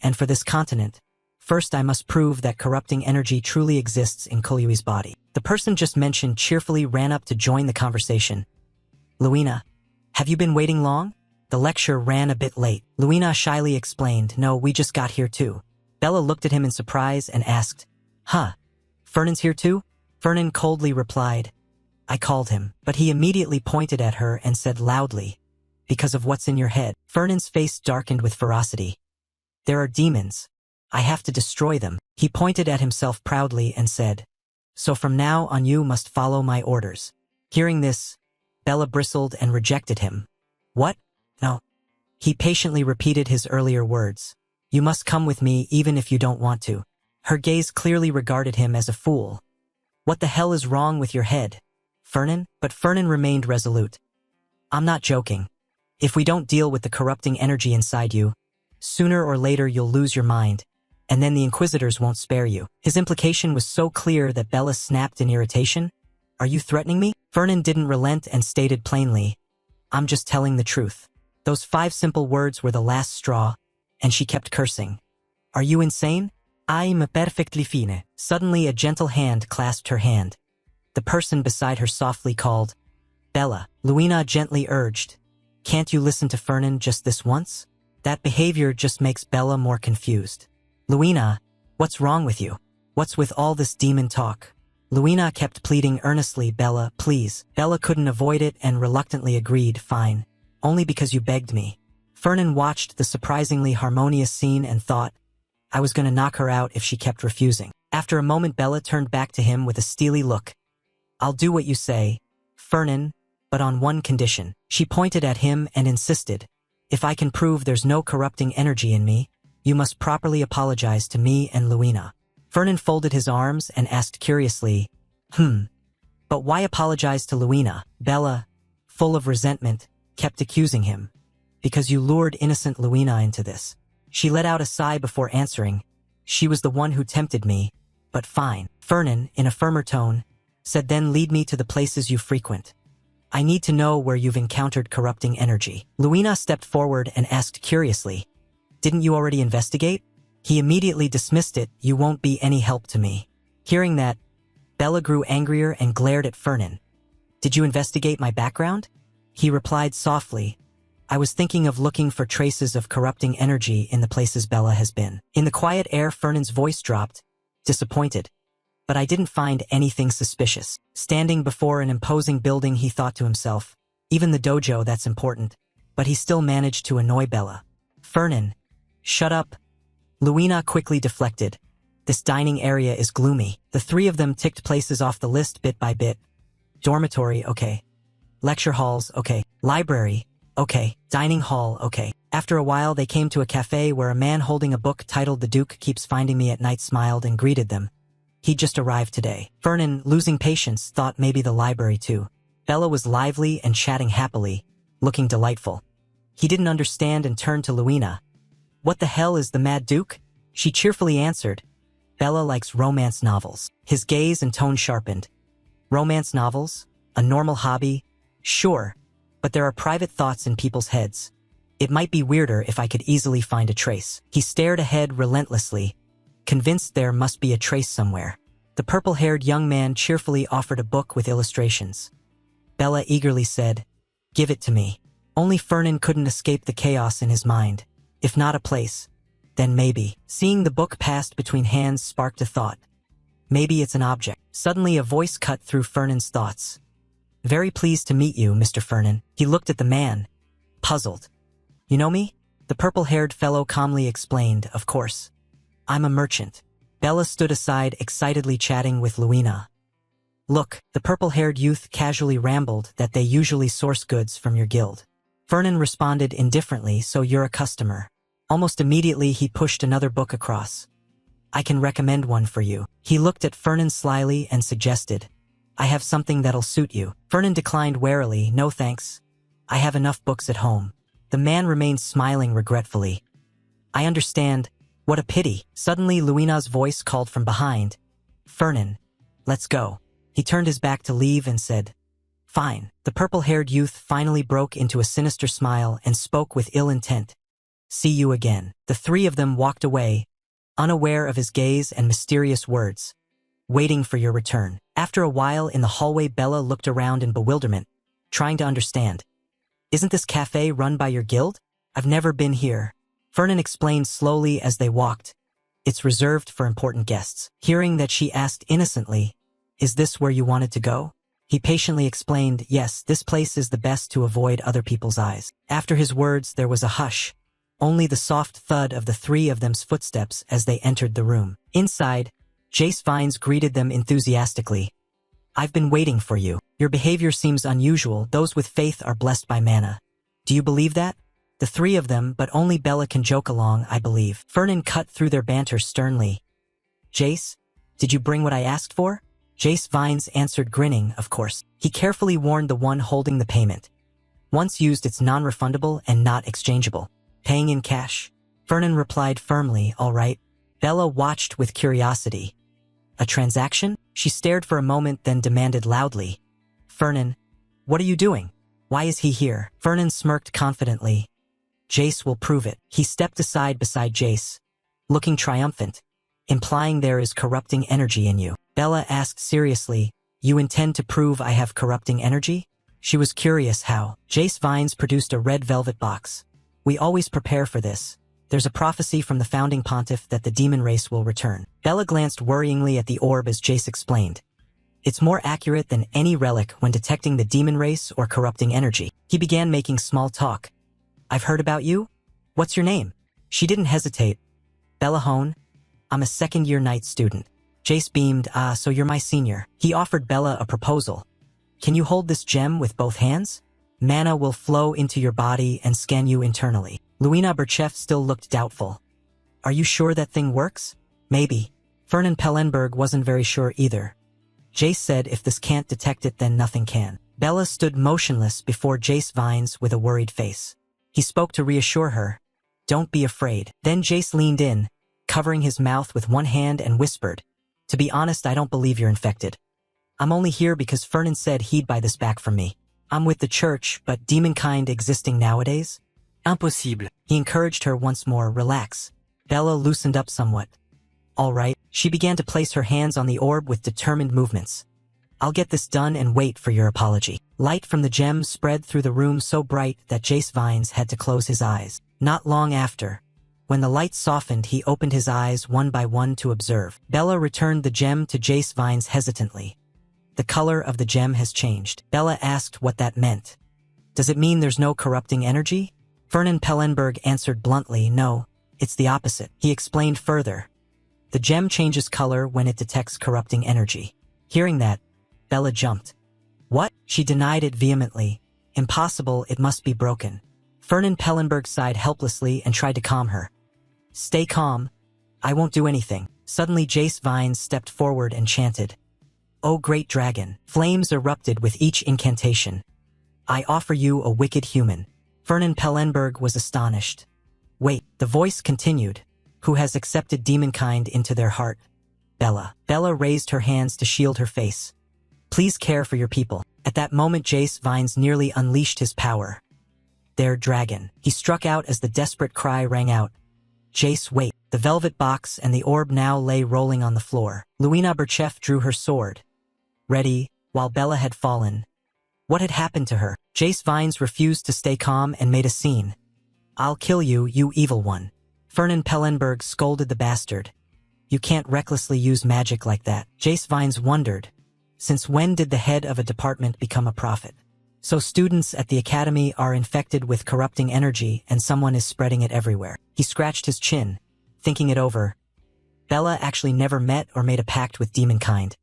Speaker 1: and for this continent, first I must prove that corrupting energy truly exists in Kolyui's body. The person just mentioned cheerfully ran up to join the conversation. Luina, have you been waiting long? The lecture ran a bit late. Luina shyly explained, no, we just got here too. Bella looked at him in surprise and asked, huh, Fernan's here too? Fernan coldly replied, I called him, but he immediately pointed at her and said loudly, because of what's in your head. Fernan's face darkened with ferocity. There are demons. I have to destroy them. He pointed at himself proudly and said, so from now on you must follow my orders. Hearing this, Bella bristled and rejected him. What? No. He patiently repeated his earlier words. You must come with me even if you don't want to. Her gaze clearly regarded him as a fool. What the hell is wrong with your head, Fernan? But Fernan remained resolute. I'm not joking. If we don't deal with the corrupting energy inside you, sooner or later you'll lose your mind, and then the Inquisitors won't spare you. His implication was so clear that Bella snapped in irritation. Are you threatening me? Fernan didn't relent and stated plainly, I'm just telling the truth. Those 5 simple words were the last straw, and she kept cursing. Are you insane? I'm perfectly fine. Suddenly a gentle hand clasped her hand. The person beside her softly called, Bella. Luina gently urged, can't you listen to Fernan just this once? That behavior just makes Bella more confused. Luina, what's wrong with you? What's with all this demon talk? Luina kept pleading earnestly, Bella, please. Bella couldn't avoid it and reluctantly agreed, fine. Only because you begged me. Fernan watched the surprisingly harmonious scene and thought, I was gonna knock her out if she kept refusing. After a moment, Bella turned back to him with a steely look. I'll do what you say, Fernan, but on one condition. She pointed at him and insisted, if I can prove there's no corrupting energy in me, you must properly apologize to me and Luina. Fernan folded his arms and asked curiously, but why apologize to Luina? Bella, full of resentment, kept accusing him. Because you lured innocent Luina into this. She let out a sigh before answering. She was the one who tempted me, but fine. Fernan, in a firmer tone, said then lead me to the places you frequent. I need to know where you've encountered corrupting energy. Luina stepped forward and asked curiously, didn't you already investigate? He immediately dismissed it, you won't be any help to me. Hearing that, Bella grew angrier and glared at Fernan. Did you investigate my background? He replied softly, I was thinking of looking for traces of corrupting energy in the places Bella has been. In the quiet air, Fernan's voice dropped, disappointed. But I didn't find anything suspicious. Standing before an imposing building, he thought to himself, even the dojo, that's important. But he still managed to annoy Bella. Fernan, shut up. Luina quickly deflected. This dining area is gloomy. The 3 of them ticked places off the list bit by bit. Dormitory, okay. Lecture halls, okay. Library, okay. Dining hall, okay. After a while, they came to a cafe where a man holding a book titled The Duke Keeps Finding Me at Night smiled and greeted them. He'd just arrived today. Fernan, losing patience, thought maybe the library too. Bella was lively and chatting happily, looking delightful. He didn't understand and turned to Luina. What the hell is the Mad Duke? She cheerfully answered. Bella likes romance novels. His gaze and tone sharpened. Romance novels? A normal hobby? Sure, but there are private thoughts in people's heads. It might be weirder if I could easily find a trace. He stared ahead relentlessly, convinced there must be a trace somewhere. The purple-haired young man cheerfully offered a book with illustrations. Bella eagerly said, "Give it to me." Only Fernan couldn't escape the chaos in his mind. If not a place, then maybe. Seeing the book passed between hands sparked a thought. Maybe it's an object. Suddenly a voice cut through Fernan's thoughts. "Very pleased to meet you, Mr. Fernan." He looked at the man, puzzled. "You know me?" The purple-haired fellow calmly explained, "Of course. I'm a merchant." Bella stood aside, excitedly chatting with Luina. "Look," the purple-haired youth casually rambled, "that they usually source goods from your guild." Fernan responded indifferently, "So you're a customer." Almost immediately he pushed another book across. "I can recommend one for you." He looked at Fernan slyly and suggested, "I have something that'll suit you." Fernan declined warily, "No thanks. I have enough books at home." The man remained smiling regretfully. "I understand. What a pity." Suddenly Luina's voice called from behind, "Fernan, let's go." He turned his back to leave and said, "Fine." The purple-haired youth finally broke into a sinister smile and spoke with ill intent. "See you again." The three of them walked away, unaware of his gaze and mysterious words, "Waiting for your return." After a while in the hallway, Bella looked around in bewilderment, trying to understand. "Isn't this cafe run by your guild? I've never been here." Fernan explained slowly as they walked. "It's reserved for important guests." Hearing that she asked innocently, "Is this where you wanted to go?" he patiently explained, "Yes, this place is the best to avoid other people's eyes." After his words there was a hush, only the soft thud of the three of them's footsteps as they entered the room. Inside, Jace Vines greeted them enthusiastically. "I've been waiting for you. Your behavior seems unusual. Those with faith are blessed by mana. Do you believe that?" The three of them, but only Bella can joke along, "I believe." Fernan cut through their banter sternly. "Jace, did you bring what I asked for?" Jace Vines answered, grinning, "Of course." He carefully warned the one holding the payment. "Once used, it's non-refundable and not exchangeable. Paying in cash." Fernan replied firmly, "All right." Bella watched with curiosity. "A transaction?" She stared for a moment, then demanded loudly, "Fernan, what are you doing? Why is he here?" Fernan smirked confidently. "Jace will prove it." He stepped aside beside Jace, looking triumphant, implying there is corrupting energy in you. Bella asked seriously, "You intend to prove I have corrupting energy?" She was curious how. Jace Vines produced a red velvet box. "We always prepare for this. There's a prophecy from the founding pontiff that the demon race will return." Bella glanced worryingly at the orb as Jace explained. "It's more accurate than any relic when detecting the demon race or corrupting energy." He began making small talk. "I've heard about you. What's your name?" She didn't hesitate. "Bella Hone. I'm a second-year night student." Jace beamed, "Ah, so you're my senior." He offered Bella a proposal. "Can you hold this gem with both hands? Mana will flow into your body and scan you internally." Luina Berchef still looked doubtful. "Are you sure that thing works?" "Maybe." Fernan Pellenberg wasn't very sure either. Jace said if this can't detect it, then nothing can. Bella stood motionless before Jace Vines with a worried face. He spoke to reassure her. "Don't be afraid." Then Jace leaned in, covering his mouth with one hand, and whispered, "To be honest, I don't believe you're infected. I'm only here because Fernan said he'd buy this back from me. I'm with the church, but demonkind existing nowadays? Impossible." He encouraged her once more, "Relax." Bella loosened up somewhat. "All right." She began to place her hands on the orb with determined movements. "I'll get this done and wait for your apology." Light from the gem spread through the room so bright that Jace Vines had to close his eyes. Not long after, when the light softened, he opened his eyes one by one to observe. Bella returned the gem to Jace Vines hesitantly. "The color of the gem has changed." Bella asked what that meant. "Does it mean there's no corrupting energy?" Fernan Pellenberg answered bluntly, "No, it's the opposite." He explained further. "The gem changes color when it detects corrupting energy." Hearing that, Bella jumped. "What?" She denied it vehemently. "Impossible, it must be broken." Fernan Pellenberg sighed helplessly and tried to calm her. "Stay calm. I won't do anything." Suddenly Jace Vines stepped forward and chanted, "O great dragon." Flames erupted with each incantation. "I offer you a wicked human." Fernan Pellenberg was astonished. "Wait," the voice continued, "who has accepted demonkind into their heart?" Bella. Bella raised her hands to shield her face. Please care for your people. At that moment, Jace Vines nearly unleashed his power. Their dragon. He struck out as the desperate cry rang out. Jace, wait. The velvet box and the orb now lay rolling on the floor. Luina Berchef drew her sword. Ready, while Bella had fallen. What had happened to her? Jace Vines refused to stay calm and made a scene. I'll kill you, you evil one. Fernan Pellenberg scolded the bastard. You can't recklessly use magic like that. Jace Vines wondered. Since when did the head of a department become a prophet? So students at the academy are infected with corrupting energy and someone is spreading it everywhere. He scratched his chin, thinking it over. Bella actually never met or made a pact with demonkind.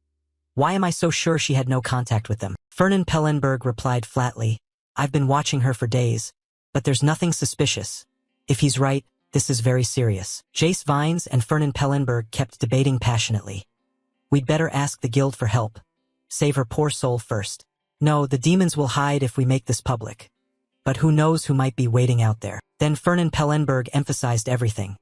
Speaker 1: Why am I so sure she had no contact with them? Fernan Pellenberg replied flatly. I've been watching her for days, but there's nothing suspicious. If he's right, this is very serious. Jace Vines and Fernan Pellenberg kept debating passionately. We'd better ask the guild for help. Save her poor soul first. No, the demons will hide if we make this public. But who knows who might be waiting out there. Then Fernan Pellenberg emphasized everything.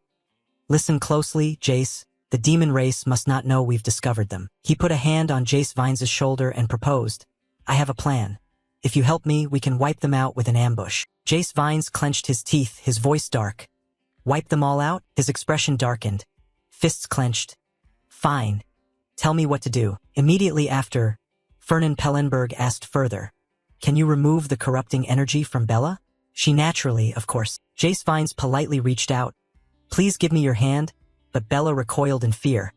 Speaker 1: Listen closely, Jace. The demon race must not know we've discovered them. He put a hand on Jace Vines' shoulder and proposed. I have a plan. If you help me, we can wipe them out with an ambush. Jace Vines clenched his teeth, his voice dark. Wipe them all out? His expression darkened. Fists clenched. Fine. Tell me what to do. Immediately after, Fernan Pellenberg asked further. Can you remove the corrupting energy from Bella? She naturally, of course. Jace Vines politely reached out. Please give me your hand, but Bella recoiled in fear.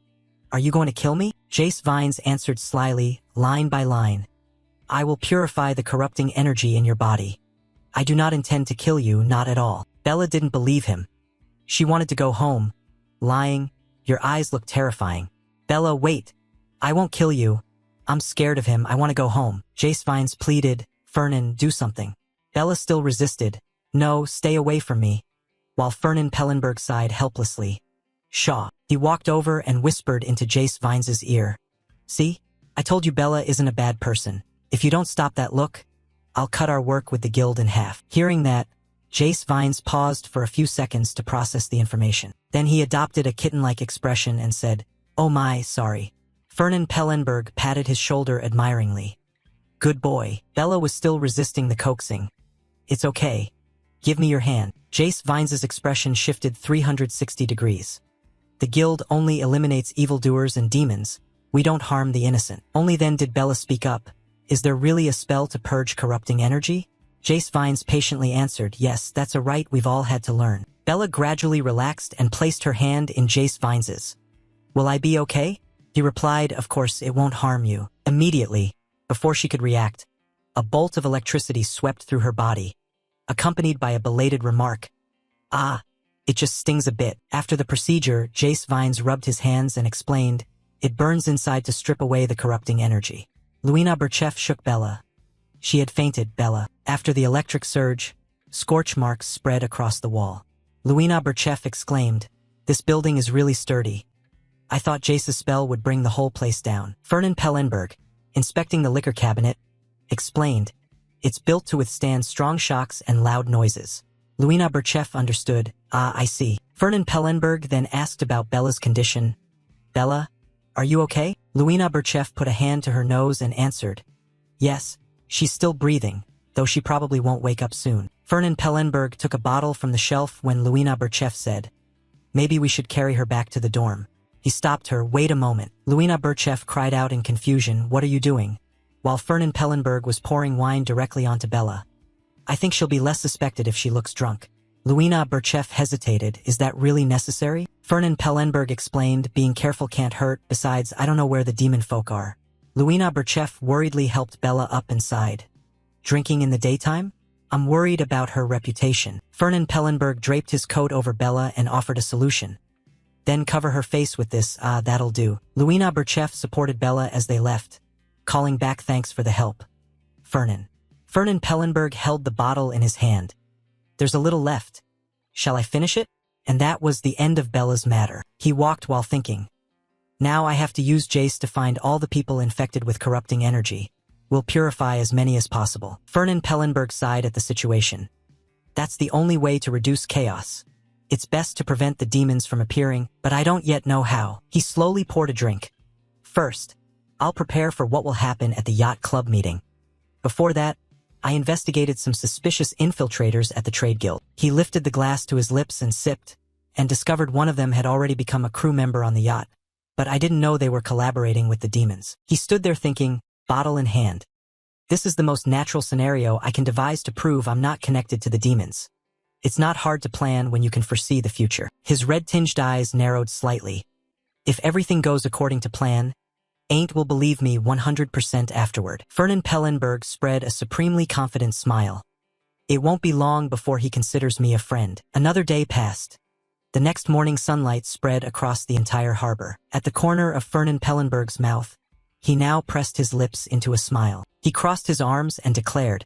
Speaker 1: Are you going to kill me? Jace Vines answered slyly, line by line. I will purify the corrupting energy in your body. I do not intend to kill you, not at all. Bella didn't believe him. She wanted to go home. Lying, your eyes look terrifying. Bella, wait. I won't kill you. I'm scared of him, I want to go home. Jace Vines pleaded. Fernan, do something. Bella still resisted. No, stay away from me. While Fernan Pellenberg sighed helplessly. Shaw. He walked over and whispered into Jace Vines' ear. See? I told you Bella isn't a bad person. If you don't stop that look, I'll cut our work with the guild in half. Hearing that, Jace Vines paused for a few seconds to process the information. Then he adopted a kitten-like expression and said, Oh my, sorry. Fernan Pellenberg patted his shoulder admiringly. Good boy. Bella was still resisting the coaxing. It's okay. Give me your hand. Jace Vines' expression shifted 360 degrees. The guild only eliminates evildoers and demons. We don't harm the innocent. Only then did Bella speak up. Is there really a spell to purge corrupting energy? Jace Vines patiently answered, yes, that's a rite we've all had to learn. Bella gradually relaxed and placed her hand in Jace Vines'. Will I be okay? He replied, of course, it won't harm you. Immediately, before she could react, a bolt of electricity swept through her body, accompanied by a belated remark. Ah, it just stings a bit. After the procedure, Jace Vines rubbed his hands and explained, it burns inside to strip away the corrupting energy. Luina Berchef shook Bella. She had fainted, Bella. After the electric surge, scorch marks spread across the wall. Luina Berchef exclaimed, this building is really sturdy. I thought Jace's spell would bring the whole place down. Fernan Pellenberg, inspecting the liquor cabinet, explained, it's built to withstand strong shocks and loud noises. Luina Berchef understood. Ah, I see. Fernan Pellenberg then asked about Bella's condition. Bella, are you okay? Luina Berchef put a hand to her nose and answered. Yes, she's still breathing, though she probably won't wake up soon. Fernan Pellenberg took a bottle from the shelf when Luina Berchef said, maybe we should carry her back to the dorm. He stopped her. Wait a moment. Luina Berchef cried out in confusion, what are you doing? While Fernan Pellenberg was pouring wine directly onto Bella. I think she'll be less suspected if she looks drunk. Luina Berchef hesitated. Is that really necessary? Fernan Pellenberg explained, being careful can't hurt, besides I don't know where the demon folk are. Luina Berchef worriedly helped Bella up and sighed. Drinking in the daytime? I'm worried about her reputation. Fernan Pellenberg draped his coat over Bella and offered a solution. Then cover her face with this, that'll do. Luina Berchef supported Bella as they left, calling back thanks for the help. Fernan Pellenberg held the bottle in his hand. There's a little left. Shall I finish it? And that was the end of Bella's matter. He walked while thinking. Now I have to use Jace to find all the people infected with corrupting energy. We'll purify as many as possible. Fernan Pellenberg sighed at the situation. That's the only way to reduce chaos. It's best to prevent the demons from appearing, but I don't yet know how. He slowly poured a drink. First, I'll prepare for what will happen at the yacht club meeting. Before that, I investigated some suspicious infiltrators at the trade guild. He lifted the glass to his lips and sipped, and discovered one of them had already become a crew member on the yacht. But I didn't know they were collaborating with the demons. He stood there thinking, bottle in hand. This is the most natural scenario I can devise to prove I'm not connected to the demons. It's not hard to plan when you can foresee the future. His red-tinged eyes narrowed slightly. If everything goes according to plan, Ain't will believe me 100% afterward. Fernan Pellenberg spread a supremely confident smile. It won't be long before he considers me a friend. Another day passed. The next morning sunlight spread across the entire harbor. At the corner of Fernan Pellenberg's mouth, he now pressed his lips into a smile. He crossed his arms and declared,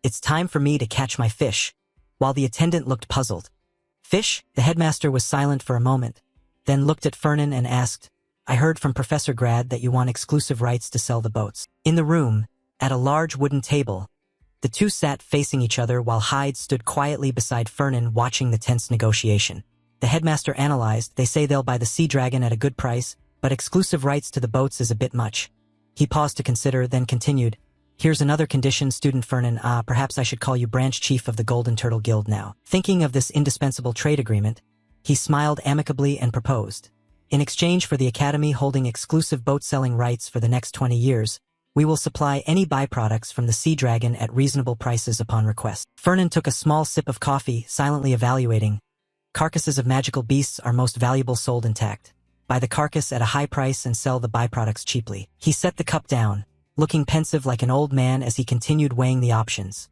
Speaker 1: "It's time for me to catch my fish," while the attendant looked puzzled. "Fish?" The headmaster was silent for a moment, then looked at Fernan and asked, "I heard from Professor Grad that you want exclusive rights to sell the boats." In the room, at a large wooden table, the two sat facing each other while Hyde stood quietly beside Fernan watching the tense negotiation. The headmaster analyzed, "They say they'll buy the Sea Dragon at a good price, but exclusive rights to the boats is a bit much." He paused to consider, then continued, "Here's another condition, Student Fernan. Perhaps I should call you branch chief of the Golden Turtle Guild now." Thinking of this indispensable trade agreement, he smiled amicably and proposed, "In exchange for the Academy holding exclusive boat-selling rights for the next 20 years, we will supply any byproducts from the Sea Dragon at reasonable prices upon request." Fernan took a small sip of coffee, silently evaluating. Carcasses of magical beasts are most valuable sold intact. Buy the carcass at a high price and sell the byproducts cheaply. He set the cup down, looking pensive like an old man as he continued weighing the options.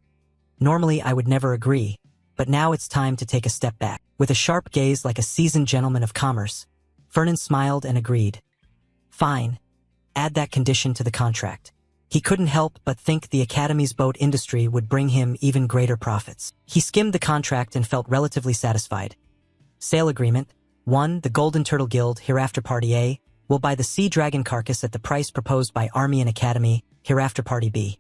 Speaker 1: Normally I would never agree, but now it's time to take a step back. With a sharp gaze like a seasoned gentleman of commerce, Fernan smiled and agreed. "Fine. Add that condition to the contract." He couldn't help but think the Academy's boat industry would bring him even greater profits. He skimmed the contract and felt relatively satisfied. Sale agreement. 1. The Golden Turtle Guild, hereafter Party A, will buy the Sea Dragon carcass at the price proposed by Army and Academy, hereafter Party B.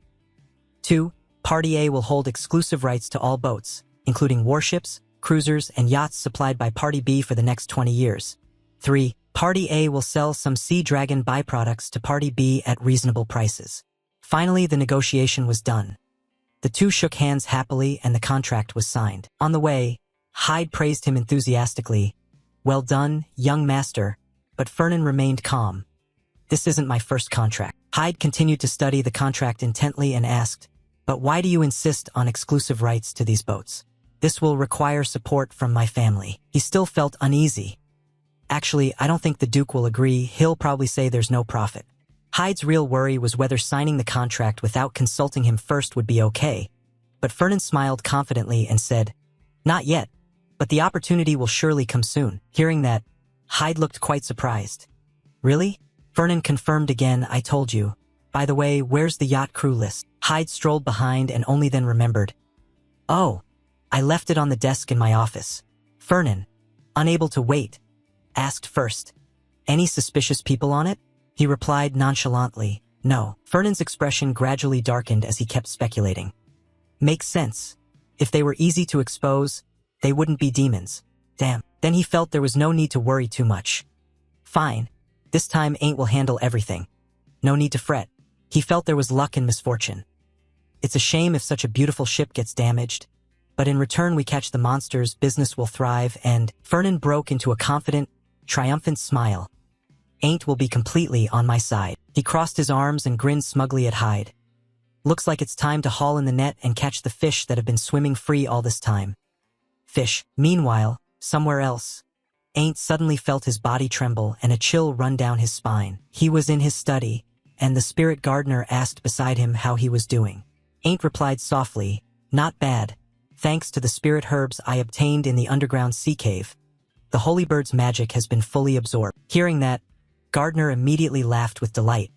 Speaker 1: 2. Party A will hold exclusive rights to all boats, including warships, cruisers, and yachts supplied by Party B for the next 20 years. 3. Party A will sell some Sea Dragon byproducts to Party B at reasonable prices. Finally, the negotiation was done. The two shook hands happily and the contract was signed. On the way, Hyde praised him enthusiastically. "Well done, young master," but Fernan remained calm. "This isn't my first contract." Hyde continued to study the contract intently and asked, "But why do you insist on exclusive rights to these boats?" "This will require support from my family." He still felt uneasy. "Actually, I don't think the Duke will agree. He'll probably say there's no profit." Hyde's real worry was whether signing the contract without consulting him first would be okay, but Fernan smiled confidently and said, "Not yet, but the opportunity will surely come soon." Hearing that, Hyde looked quite surprised. "Really?" Fernan confirmed again, "I told you. By the way, where's the yacht crew list?" Hyde strolled behind and only then remembered. "Oh, I left it on the desk in my office." Fernan, unable to wait, asked first, "Any suspicious people on it?" He replied nonchalantly, "No." Fernan's expression gradually darkened as he kept speculating. "Makes sense. If they were easy to expose, they wouldn't be demons. Damn." Then he felt there was no need to worry too much. "Fine. This time Ain't will handle everything. No need to fret." He felt there was luck in misfortune. "It's a shame if such a beautiful ship gets damaged, but in return we catch the monsters, business will thrive, and..." Fernan broke into a confident, triumphant smile. "Ain't will be completely on my side." He crossed his arms and grinned smugly at Hyde. "Looks like it's time to haul in the net and catch the fish that have been swimming free all this time." Fish. Meanwhile, somewhere else, Ain't suddenly felt his body tremble and a chill run down his spine. He was in his study, and the spirit gardener asked beside him how he was doing. Ain't replied softly, "Not bad, thanks to the spirit herbs I obtained in the underground sea cave. The holy bird's magic has been fully absorbed." Hearing that, Gardner immediately laughed with delight.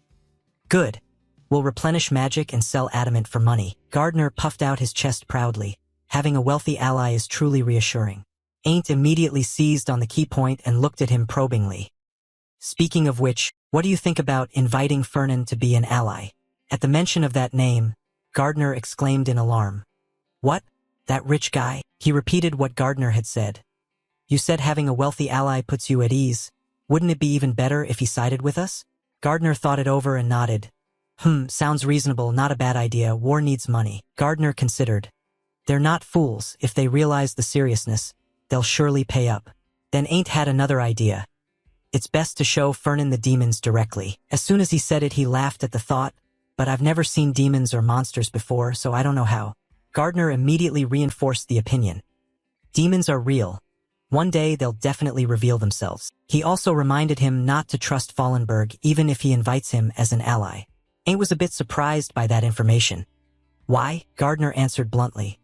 Speaker 1: "Good. We'll replenish magic and sell adamant for money." Gardner puffed out his chest proudly. Having a wealthy ally is truly reassuring. Ain't immediately seized on the key point and looked at him probingly. "Speaking of which, what do you think about inviting Fernan to be an ally?" At the mention of that name, Gardner exclaimed in alarm. "What? That rich guy?" He repeated what Gardner had said. "You said having a wealthy ally puts you at ease. Wouldn't it be even better if he sided with us?" Gardner thought it over and nodded. Sounds reasonable, not a bad idea, war needs money. Gardner considered. They're not fools, if they realize the seriousness, they'll surely pay up. Then Ain't had another idea. It's best to show Fernan the demons directly. As soon as he said it, he laughed at the thought, but I've never seen demons or monsters before, so I don't know how. Gardner immediately reinforced the opinion. Demons are real. One day they'll definitely reveal themselves. He also reminded him not to trust Fallenberg even if he invites him as an ally. Ain't was a bit surprised by that information. Why? Gardner answered bluntly.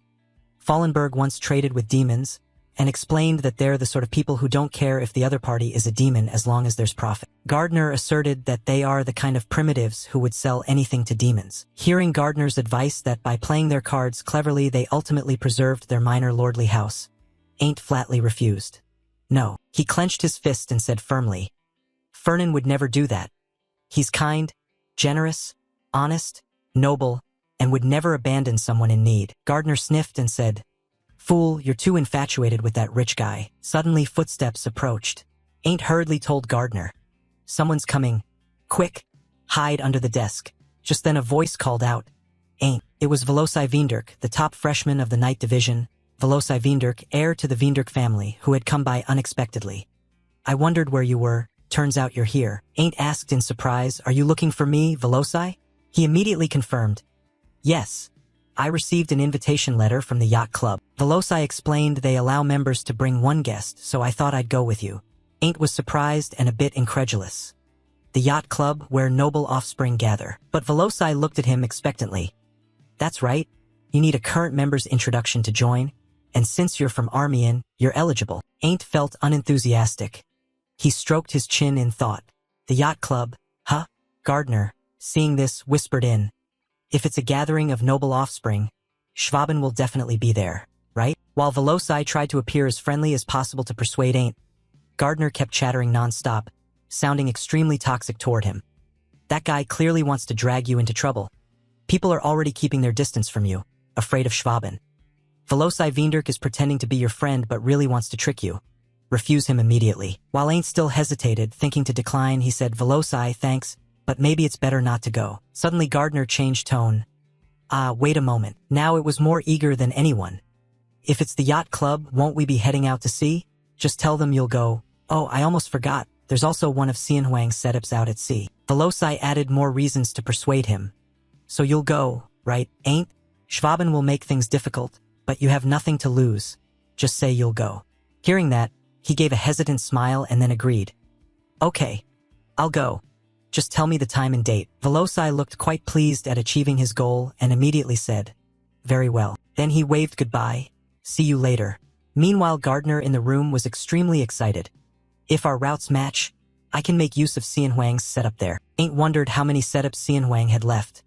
Speaker 1: Fallenberg once traded with demons, and explained that they're the sort of people who don't care if the other party is a demon as long as there's profit. Gardner asserted that they are the kind of primitives who would sell anything to demons. Hearing Gardner's advice that by playing their cards cleverly they ultimately preserved their minor lordly house, Ain't flatly refused. No. He clenched his fist and said firmly, Fernan would never do that. He's kind, generous, honest, noble, and would never abandon someone in need. Gardner sniffed and said, Fool, you're too infatuated with that rich guy. Suddenly footsteps approached. Ain't hurriedly told Gardner. Someone's coming. Quick. Hide under the desk. Just then a voice called out. Ain't. It was Velosai Veendirk, the top freshman of the night division. Velosai Veendirk, heir to the Veendirk family, who had come by unexpectedly. I wondered where you were. Turns out you're here. Ain't asked in surprise, Are you looking for me, Velosai? He immediately confirmed. Yes. I received an invitation letter from the yacht club. Velosai explained they allow members to bring one guest, so I thought I'd go with you. Ain't was surprised and a bit incredulous. The yacht club where noble offspring gather. But Velosai looked at him expectantly. That's right. You need a current member's introduction to join, and since you're from Armian, you're eligible. Ain't felt unenthusiastic. He stroked his chin in thought. The yacht club, huh? Gardner, seeing this, whispered in. If it's a gathering of noble offspring, Schwaben will definitely be there, right? While Velosai tried to appear as friendly as possible to persuade Ain't, Gardner kept chattering non-stop, sounding extremely toxic toward him. That guy clearly wants to drag you into trouble. People are already keeping their distance from you, afraid of Schwaben. Velosai Veendirk is pretending to be your friend but really wants to trick you. Refuse him immediately. While Ain't still hesitated, thinking to decline, he said, Velosai, thanks, but maybe it's better not to go. Suddenly Gardner changed tone. Wait a moment. Now it was more eager than anyone. If it's the yacht club, won't we be heading out to sea? Just tell them you'll go. Oh, I almost forgot. There's also one of Xianhuang's setups out at sea. Velosai added more reasons to persuade him. So you'll go, right? Ain't? Schwaben will make things difficult, but you have nothing to lose. Just say you'll go. Hearing that, he gave a hesitant smile and then agreed. Okay. I'll go. Just tell me the time and date. Velosai looked quite pleased at achieving his goal and immediately said, Very well. Then he waved goodbye. See you later. Meanwhile, Gardner in the room was extremely excited. If our routes match, I can make use of Xianhuang's setup there. Ain't wondered how many setups Xianhuang had left.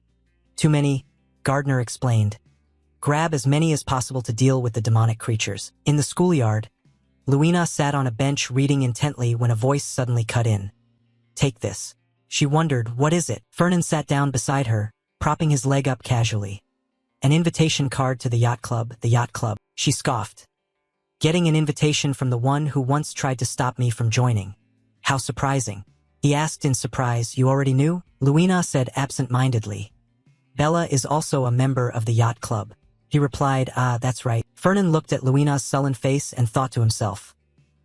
Speaker 1: Too many, Gardner explained. Grab as many as possible to deal with the demonic creatures. In the schoolyard, Luina sat on a bench reading intently when a voice suddenly cut in. Take this. She wondered, what is it? Fernan sat down beside her, propping his leg up casually. An invitation card to the yacht club, the yacht club. She scoffed. Getting an invitation from the one who once tried to stop me from joining. How surprising. He asked in surprise, you already knew? Luina said absent-mindedly. Bella is also a member of the yacht club. He replied, that's right. Fernan looked at Luina's sullen face and thought to himself.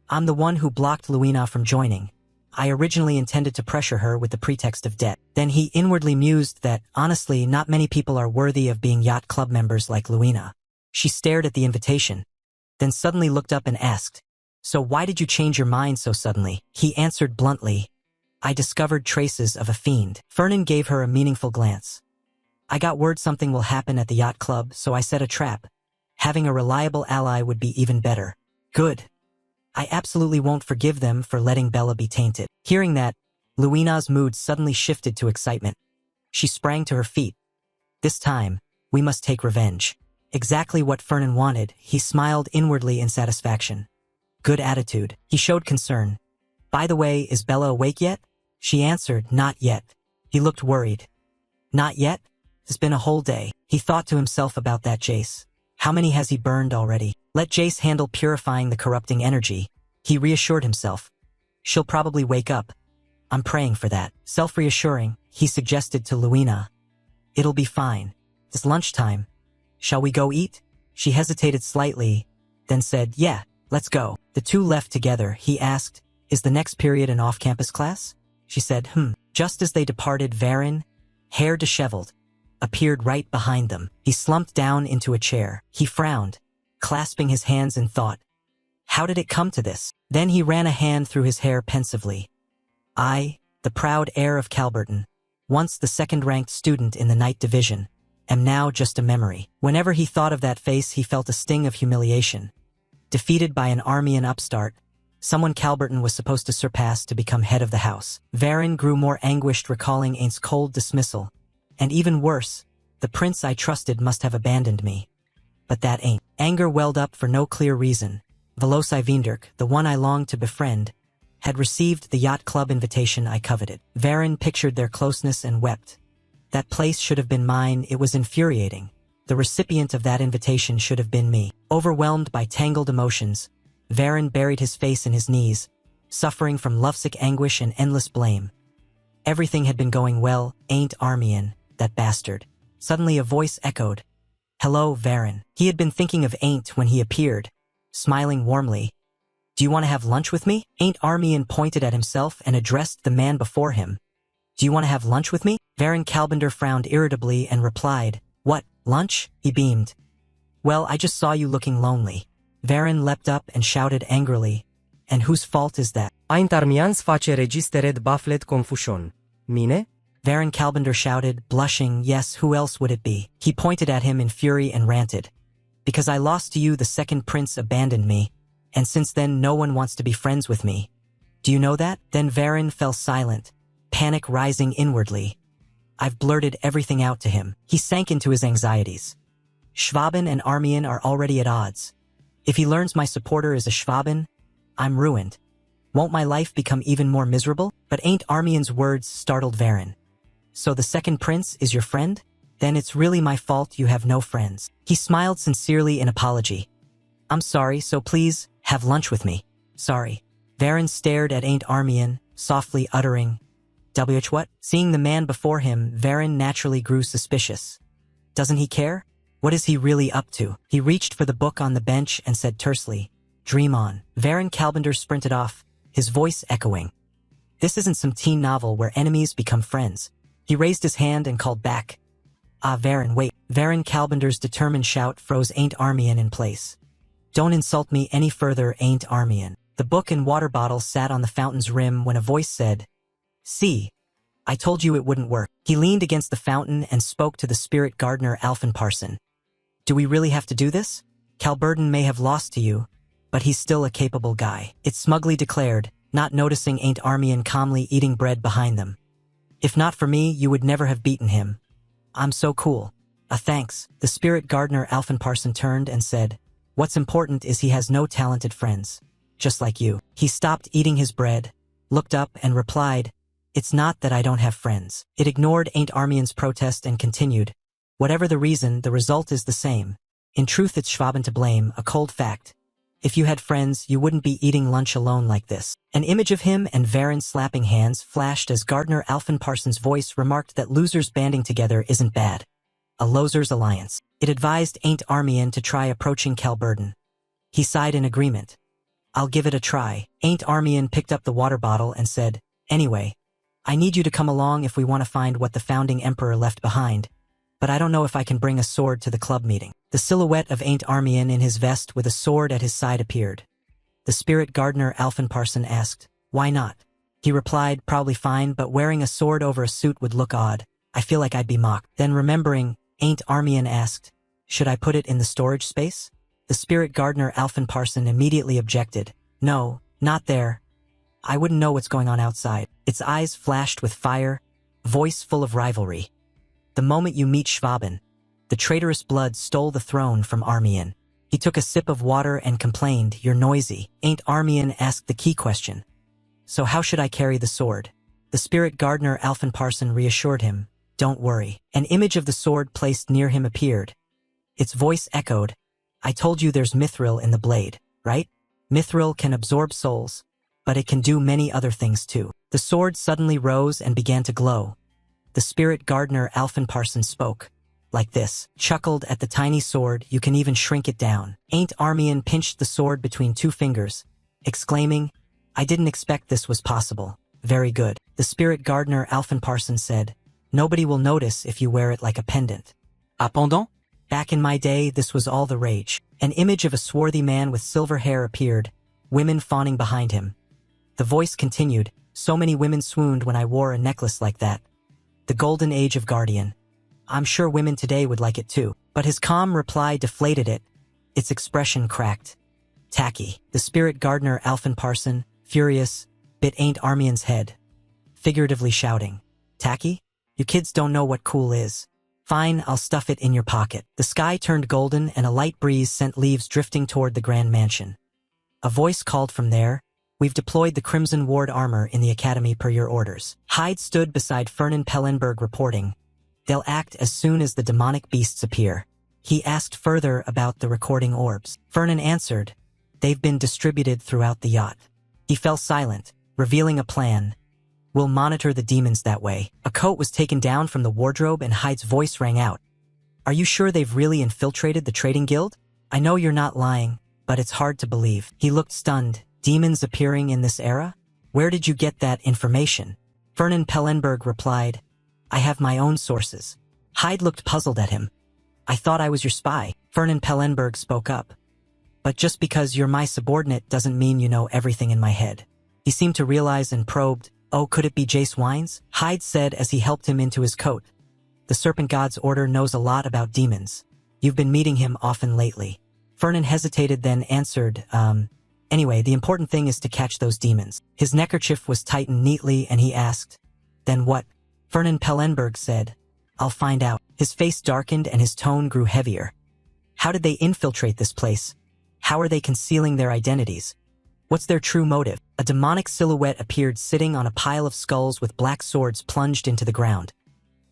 Speaker 1: I'm the one who blocked Luina from joining. I originally intended to pressure her with the pretext of debt. Then he inwardly mused that, honestly, not many people are worthy of being yacht club members like Luina. She stared at the invitation, then suddenly looked up and asked, So why did you change your mind so suddenly? He answered bluntly, I discovered traces of a fiend. Fernan gave her a meaningful glance. I got word something will happen at the yacht club, so I set a trap. Having a reliable ally would be even better. Good. I absolutely won't forgive them for letting Bella be tainted. Hearing that, Luina's mood suddenly shifted to excitement. She sprang to her feet. This time, we must take revenge. Exactly what Fernan wanted, he smiled inwardly in satisfaction. Good attitude. He showed concern. By the way, is Bella awake yet? She answered, not yet. He looked worried. Not yet? It's been a whole day. He thought to himself about that Jace. How many has he burned already? Let Jace handle purifying the corrupting energy. He reassured himself. She'll probably wake up. I'm praying for that. Self-reassuring, he suggested to Luina. It'll be fine. It's lunchtime. Shall we go eat? She hesitated slightly, then said, yeah, let's go. The two left together. He asked, is the next period an off-campus class? She said, Just as they departed, Varin, hair disheveled, appeared right behind them. He slumped down into a chair. He frowned, clasping his hands in thought. How did it come to this? Then he ran a hand through his hair pensively. I, the proud heir of Calberton, once the second-ranked student in the night division, am now just a memory. Whenever he thought of that face, he felt a sting of humiliation. Defeated by an Armian upstart, someone Calberton was supposed to surpass to become head of the house. Varin grew more anguished recalling Ain's cold dismissal. And even worse, the prince I trusted must have abandoned me. But that ain't. Anger welled up for no clear reason. Velosai Vinderk, the one I longed to befriend, had received the yacht club invitation I coveted. Varin pictured their closeness and wept. That place should have been mine. It was infuriating. The recipient of that invitation should have been me. Overwhelmed by tangled emotions, Varin buried his face in his knees, suffering from lovesick anguish and endless blame. Everything had been going well. Ain't Armian, that bastard. Suddenly a voice echoed. Hello, Varin. He had been thinking of Ain't when he appeared, smiling warmly. Do you want to have lunch with me? Ain't Armian pointed at himself and addressed the man before him. Do you want to have lunch with me? Varin Kalbender frowned irritably and replied, What, lunch? He beamed. Well, I just saw you looking lonely. Varin leapt up and shouted angrily, And whose fault is that?
Speaker 2: Ain't Armians face registered bafflet confusion. Mine?
Speaker 1: Varin Kalbender shouted, blushing, yes, who else would it be? He pointed at him in fury and ranted. Because I lost to you, the second prince abandoned me, and since then no one wants to be friends with me. Do you know that? Then Varin fell silent, panic rising inwardly. I've blurted everything out to him. He sank into his anxieties. Schwaben and Armian are already at odds. If he learns my supporter is a Schwaben, I'm ruined. Won't my life become even more miserable? But ain't Armian's words startled Varin. So the second prince is your friend? Then it's really my fault you have no friends. He smiled sincerely in apology. I'm sorry, so please, have lunch with me. Sorry. Varin stared at Ain't Armian, softly uttering, WH what? Seeing the man before him, Varin naturally grew suspicious. Doesn't he care? What is he really up to? He reached for the book on the bench and said tersely, Dream on. Varin Kalbender sprinted off, his voice echoing. This isn't some teen novel where enemies become friends. He raised his hand and called back. Ah, Varin, wait. Varin Kalbender's determined shout froze Ain't Armian in place. Don't insult me any further, Ain't Armian. The book and water bottle sat on the fountain's rim when a voice said, See, I told you it wouldn't work. He leaned against the fountain and spoke to the spirit gardener Alphenparson. Do we really have to do this? Calburden may have lost to you, but he's still a capable guy. It smugly declared, not noticing Ain't Armian calmly eating bread behind them. If not for me, you would never have beaten him. I'm so cool. Thanks. The spirit gardener Alphenparson turned and said, What's important is he has no talented friends. Just like you. He stopped eating his bread, looked up and replied, It's not that I don't have friends. It ignored Ain't Armian's protest and continued, Whatever the reason, the result is the same. In truth, it's Schwaben to blame, a cold fact. If you had friends, you wouldn't be eating lunch alone like this. An image of him and Varin slapping hands flashed as Gardener Alphenparson's voice remarked that losers banding together isn't bad. A losers alliance. It advised Ain't Armian to try approaching Calburden. He sighed in agreement. I'll give it a try. Ain't Armian picked up the water bottle and said, Anyway, I need you to come along if we want to find what the founding emperor left behind. But I don't know if I can bring a sword to the club meeting. The silhouette of Ain't Armian in his vest with a sword at his side appeared. The spirit gardener Alphenparson asked, Why not? He replied, Probably fine, but wearing a sword over a suit would look odd. I feel like I'd be mocked. Then remembering, Ain't Armian asked, Should I put it in the storage space? The spirit gardener Alphenparson immediately objected. No, not there. I wouldn't know what's going on outside. Its eyes flashed with fire, voice full of rivalry. The moment you meet Schwaben, the traitorous blood stole the throne from Armian. He took a sip of water and complained, You're noisy. Ain't Armian asked the key question. So how should I carry the sword? The spirit gardener Alphenparson reassured him, Don't worry. An image of the sword placed near him appeared. Its voice echoed, I told you there's mithril in the blade, right? Mithril can absorb souls, but it can do many other things too. The sword suddenly rose and began to glow. The spirit gardener Alphen Parson spoke. Like this, chuckled at the tiny sword, you can even shrink it down. Ain't Armian pinched the sword between 2 fingers, exclaiming, I didn't expect this was possible. Very good. The spirit gardener Alphen Parson said, nobody will notice if you wear it like a pendant. Pendant? Back in my day, this was all the rage. An image of a swarthy man with silver hair appeared, women fawning behind him. The voice continued, so many women swooned when I wore a necklace like that. The golden age of Guardian. I'm sure women today would like it too. But his calm reply deflated it. Its expression cracked. Tacky. The spirit gardener Alphen Parson, furious, bit Ain't Armian's head, figuratively shouting, tacky? You kids don't know what cool is. Fine, I'll stuff it in your pocket. The sky turned golden and a light breeze sent leaves drifting toward the grand mansion. A voice called from there, we've deployed the Crimson Ward armor in the academy per your orders. Hyde stood beside Fernan Pellenberg reporting, they'll act as soon as the demonic beasts appear. He asked further about the recording orbs. Fernan answered, they've been distributed throughout the yacht. He fell silent, revealing a plan. We'll monitor the demons that way. A coat was taken down from the wardrobe and Hyde's voice rang out. Are you sure they've really infiltrated the trading guild? I know you're not lying, but it's hard to believe. He looked stunned. Demons appearing in this era? Where did you get that information? Fernan Pellenberg replied, I have my own sources. Hyde looked puzzled at him. I thought I was your spy. Fernan Pellenberg spoke up. But just because you're my subordinate doesn't mean you know everything in my head. He seemed to realize and probed, oh, could it be Jace Wines? Hyde said as he helped him into his coat. The Serpent God's order knows a lot about demons. You've been meeting him often lately. Fernan hesitated then answered, anyway, the important thing is to catch those demons. His neckerchief was tightened neatly and he asked, then what? Fernan Pellenberg said, I'll find out. His face darkened and his tone grew heavier. How did they infiltrate this place? How are they concealing their identities? What's their true motive? A demonic silhouette appeared sitting on a pile of skulls with black swords plunged into the ground.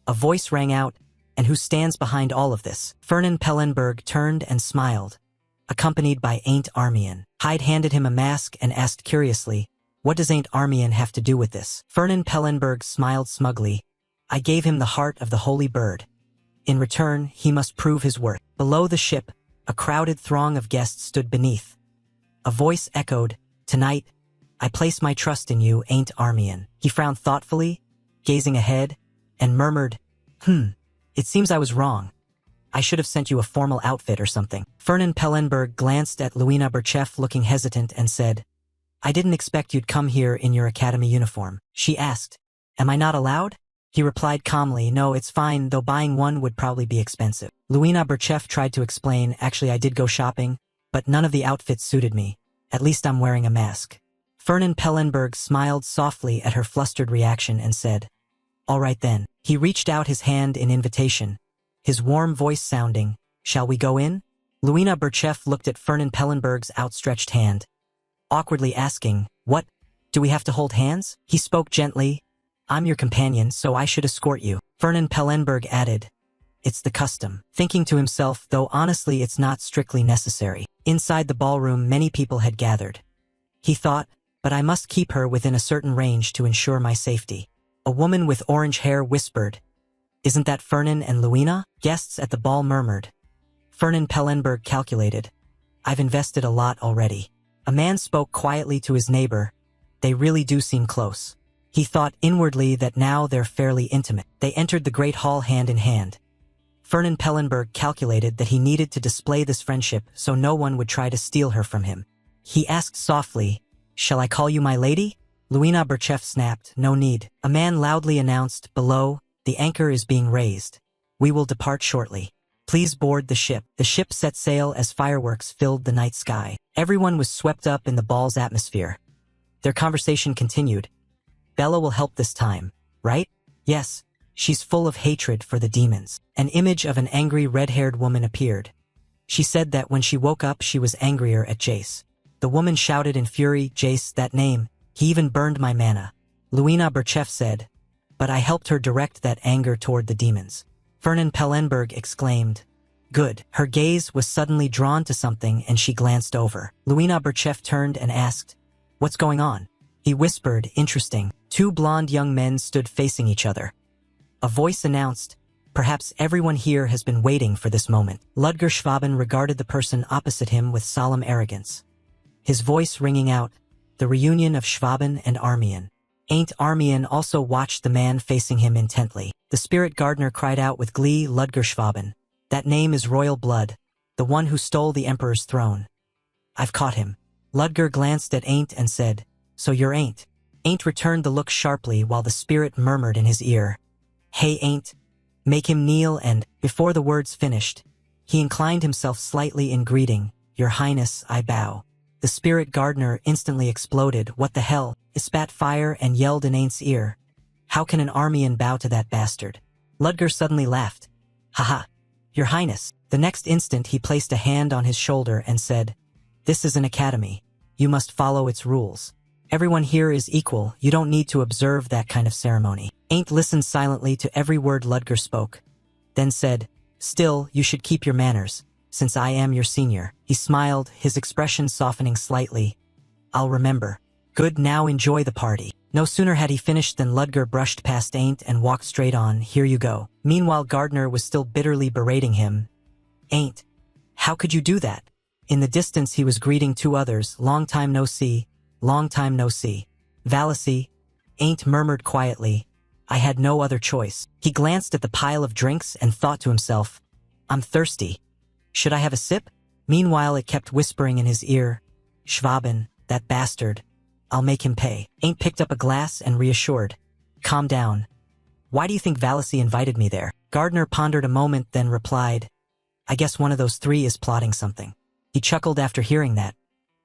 Speaker 1: A voice rang out, and who stands behind all of this? Fernan Pellenberg turned and smiled, accompanied by Ain't Armian. Hyde handed him a mask and asked curiously, what does Ain't Armian have to do with this? Fernan Pellenberg smiled smugly. I gave him the heart of the holy bird. In return, he must prove his worth. Below the ship, a crowded throng of guests stood beneath. A voice echoed, tonight, I place my trust in you, Ain't Armian. He frowned thoughtfully, gazing ahead, and murmured, it seems I was wrong. I should have sent you a formal outfit or something. Fernan Pellenberg glanced at Luina Burchef looking hesitant and said, I didn't expect you'd come here in your academy uniform. She asked, am I not allowed? He replied calmly, no, it's fine, though buying one would probably be expensive. Luina Burchef tried to explain, actually I did go shopping, but none of the outfits suited me. At least I'm wearing a mask. Fernan Pellenberg smiled softly at her flustered reaction and said, all right then. He reached out his hand in invitation, his warm voice sounding, shall we go in? Luina Burchef looked at Fernan Pellenberg's outstretched hand, awkwardly asking, what, do we have to hold hands? He spoke gently, I'm your companion, so I should escort you. Fernan Pellenberg added, it's the custom, thinking to himself, though honestly it's not strictly necessary. Inside the ballroom many people had gathered. He thought, but I must keep her within a certain range to ensure my safety. A woman with orange hair whispered, isn't that Fernan and Luina? Guests at the ball murmured. Fernan Pellenberg calculated, I've invested a lot already. A man spoke quietly to his neighbor, they really do seem close. He thought inwardly that now they're fairly intimate. They entered the great hall hand in hand. Fernan Pellenberg calculated that he needed to display this friendship so no one would try to steal her from him. He asked softly, shall I call you my lady? Luina Burchef snapped, no need. A man loudly announced, below, the anchor is being raised. We will depart shortly. Please board the ship. The ship set sail as fireworks filled the night sky. Everyone was swept up in the ball's atmosphere. Their conversation continued. Bella will help this time, right? Yes. She's full of hatred for the demons. An image of an angry red-haired woman appeared. She said that when she woke up she was angrier at Jace. The woman shouted in fury, Jace, that name, he even burned my mana. Luina Burchef said, but I helped her direct that anger toward the demons. Fernan Pellenberg exclaimed, good. Her gaze was suddenly drawn to something and she glanced over. Luina Burchef turned and asked, what's going on? He whispered, interesting. Two blonde young men stood facing each other. A voice announced, perhaps everyone here has been waiting for this moment. Ludger Schwaben regarded the person opposite him with solemn arrogance. His voice ringing out, the reunion of Schwaben and Armian. Ain't Armian also watched the man facing him intently. The spirit gardener cried out with glee, Ludger Schwaben. That name is royal blood, the one who stole the emperor's throne. I've caught him. Ludger glanced at Ain't and said, so you're Ain't. Ain't returned the look sharply while the spirit murmured in his ear, hey Ain't, make him kneel, and, before the words finished, he inclined himself slightly in greeting, Your Highness, I bow. The spirit gardener instantly exploded, what the hell, he spat fire and yelled in Ain't's ear. How can an Armian bow to that bastard? Ludger suddenly laughed. Haha, Your Highness. The next instant he placed a hand on his shoulder and said, This is an academy. You must follow its rules. Everyone here is equal, you don't need to observe that kind of ceremony. Ain't listened silently to every word Ludger spoke, then said, Still, you should keep your manners, since I am your senior. He smiled, his expression softening slightly. I'll remember. Good, now enjoy the party. No sooner had he finished than Ludger brushed past Ain't and walked straight on, here you go. Meanwhile Gardner was still bitterly berating him. Ain't, how could you do that? In the distance he was greeting two others, long time no see, long time no see. Vallacy, Ain't murmured quietly, I had no other choice. He glanced at the pile of drinks and thought to himself, I'm thirsty. Should I have a sip? Meanwhile it kept whispering in his ear, Schwaben, that bastard. I'll make him pay. Ain't picked up a glass and reassured, calm down. Why do you think Vallacy invited me there? Gardner pondered a moment then replied, I guess one of those three is plotting something. He chuckled after hearing that.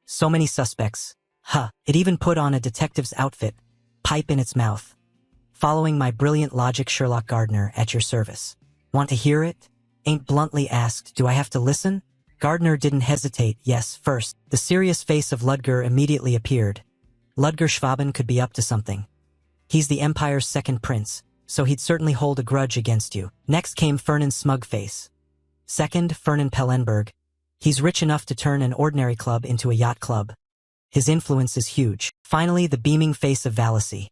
Speaker 1: So many suspects. Huh, it even put on a detective's outfit, pipe in its mouth. Following my brilliant logic, Sherlock Gardner, at your service. Want to hear it? Ain't bluntly asked, do I have to listen? Gardner didn't hesitate, yes, first. The serious face of Ludger immediately appeared. Ludger Schwaben could be up to something. He's the Empire's second prince, so he'd certainly hold a grudge against you. Next came Fernan's smug face. Second, Fernan Pellenberg. He's rich enough to turn an ordinary club into a yacht club. His influence is huge. Finally, the beaming face of Vallacy.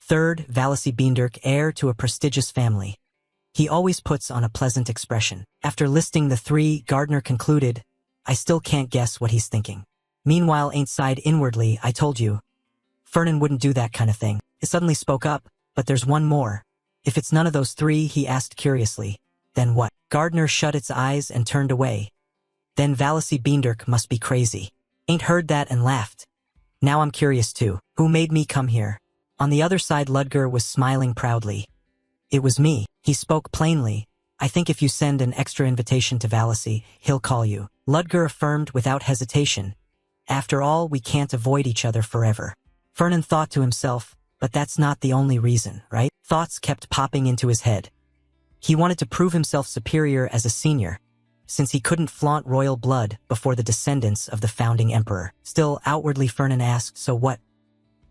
Speaker 1: Third, Vallacy Beendurk, heir to a prestigious family. He always puts on a pleasant expression. After listing the three, Gardner concluded, I still can't guess what he's thinking. Meanwhile, Ain't sighed inwardly, I told you. Fernan wouldn't do that kind of thing. He suddenly spoke up, but there's one more. If it's none of those three, he asked curiously. Then what? Gardner shut its eyes and turned away. Then Vallacy Beendurk must be crazy. Ain't heard that and laughed. Now I'm curious too. Who made me come here? On the other side Ludger was smiling proudly. It was me. He spoke plainly. I think if you send an extra invitation to Vallacy, he'll call you. Ludger affirmed without hesitation. After all, we can't avoid each other forever. Fernan thought to himself, but that's not the only reason, right? Thoughts kept popping into his head. He wanted to prove himself superior as a senior, since he couldn't flaunt royal blood before the descendants of the founding emperor. Still, outwardly Fernan asked, so what?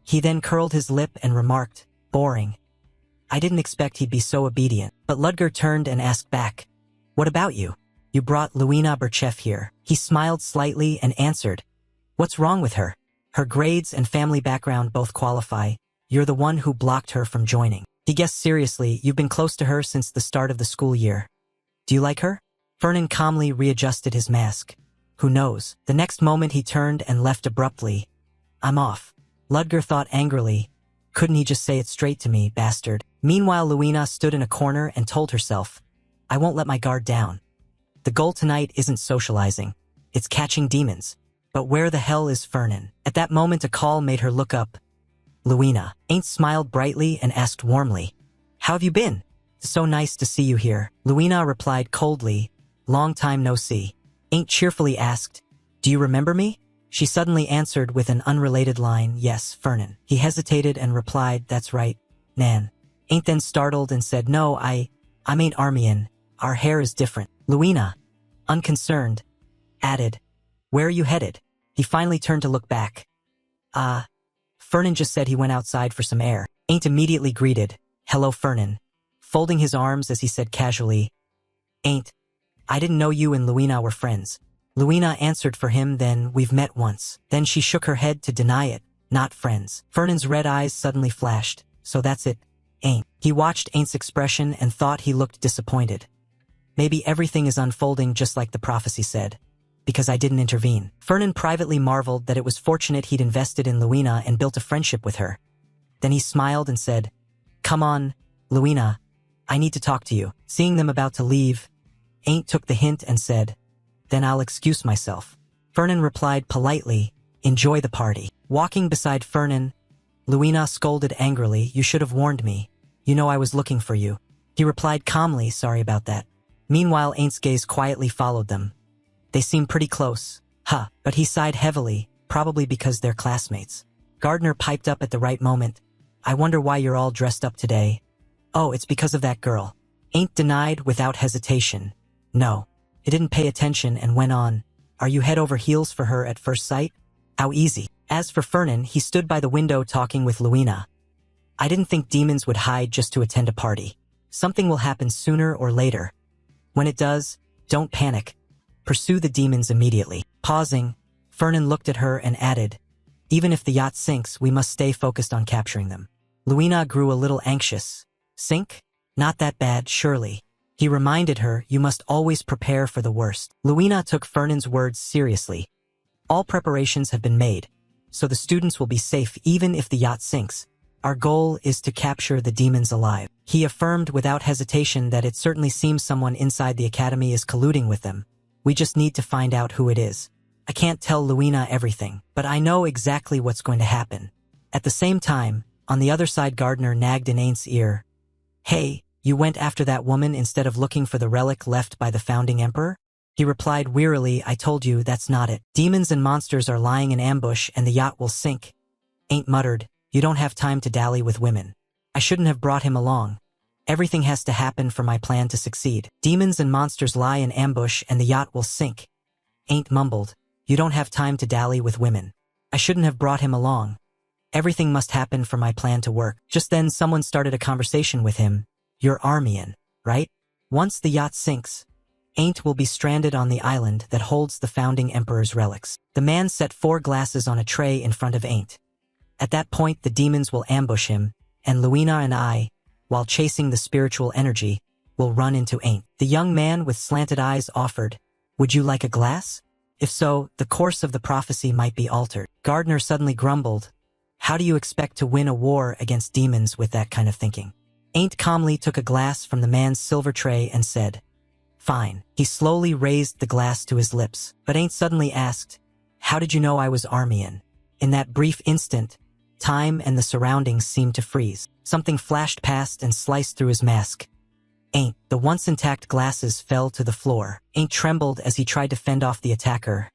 Speaker 1: He then curled his lip and remarked, boring. I didn't expect he'd be so obedient. But Ludger turned and asked back, what about you? You brought Luina Berchev here. He smiled slightly and answered, what's wrong with her? Her grades and family background both qualify. You're the one who blocked her from joining. He guessed seriously, you've been close to her since the start of the school year. Do you like her? Fernan calmly readjusted his mask. Who knows? The next moment he turned and left abruptly. I'm off. Ludger thought angrily. Couldn't he just say it straight to me, bastard? Meanwhile, Luina stood in a corner and told herself, I won't let my guard down. The goal tonight isn't socializing. It's catching demons. But where the hell is Fernan? At that moment a call made her look up. Luina. Ain't smiled brightly and asked warmly, how have you been? So nice to see you here. Luina replied coldly, long time no see. Ain't cheerfully asked, do you remember me? She suddenly answered with an unrelated line, yes, Fernan. He hesitated and replied, that's right, Nan. Ain't then startled and said, no, I ain't Armian. Our hair is different. Luina, unconcerned, added, where are you headed? He finally turned to look back. Fernan just said he went outside for some air. Ain't immediately greeted, hello Fernan, folding his arms as he said casually, Ain't, I didn't know you and Luina were friends. Luina answered for him, then we've met once. Then she shook her head to deny it. not friends. Fernand's red eyes suddenly flashed. So that's it, ain't. He watched Ain't's expression and thought he looked disappointed. Maybe everything is unfolding just like the prophecy said, because I didn't intervene. Fernand privately marveled that it was fortunate he'd invested in Luina and built a friendship with her. Then he smiled and said, "Come on, Luina, I need to talk to you." Seeing them about to leave, Ain't took the hint and said, "Then I'll excuse myself." Fernand replied politely, "Enjoy the party." Walking beside Fernand, Luina scolded angrily, "You should have warned me. You know I was looking for you." He replied calmly, "Sorry about that." Meanwhile, Ain't's gaze quietly followed them. They seemed pretty close. But he sighed heavily, probably because they're classmates. Gardner piped up at the right moment. "I wonder why you're all dressed up today." "Oh, it's because of that girl." Ain't denied without hesitation. "No." He didn't pay attention and went on, "Are you head over heels for her at first sight? How easy." As for Fernand, he stood by the window talking with Luina. "I didn't think demons would hide just to attend a party. Something will happen sooner or later. When it does, don't panic. Pursue the demons immediately." Pausing, Fernand looked at her and added, "Even if the yacht sinks, we must stay focused on capturing them." Luina grew a little anxious. "Sink? Not that bad, surely." He reminded her, "You must always prepare for the worst." Luina took Fernand's words seriously. "All preparations have been made, so the students will be safe even if the yacht sinks. Our goal is to capture the demons alive." He affirmed without hesitation that it certainly seems someone inside the academy is colluding with them. "We just need to find out who it is. I can't tell Luina everything, but I know exactly what's going to happen." At the same time, on the other side, Gardner nagged in Ain't's ear, "Hey, you went after that woman instead of looking for the relic left by the founding emperor?" He replied wearily, "I told you that's not it. Demons and monsters are lying in ambush and the yacht will sink." Ain't muttered, "You don't have time to dally with women. I shouldn't have brought him along. Everything has to happen for my plan to succeed. Demons and monsters lie in ambush and the yacht will sink." Ain't mumbled, "You don't have time to dally with women. I shouldn't have brought him along. Everything must happen for my plan to work." Just then someone started a conversation with him. "You're Armian, right? Once the yacht sinks, Ain't will be stranded on the island that holds the founding emperor's relics." The man set 4 glasses on a tray in front of Ain't. "At that point the demons will ambush him, and Luina and I, while chasing the spiritual energy, will run into Ain't." The young man with slanted eyes offered, "Would you like a glass? If so, the course of the prophecy might be altered." Gardner suddenly grumbled, "How do you expect to win a war against demons with that kind of thinking?" Ain't calmly took a glass from the man's silver tray and said, "Fine." He slowly raised the glass to his lips, but Ain't suddenly asked, "How did you know I was Armian?" In that brief instant, time and the surroundings seemed to freeze. Something flashed past and sliced through his mask. Ain't, the once intact glasses fell to the floor. Ain't trembled as he tried to fend off the attacker.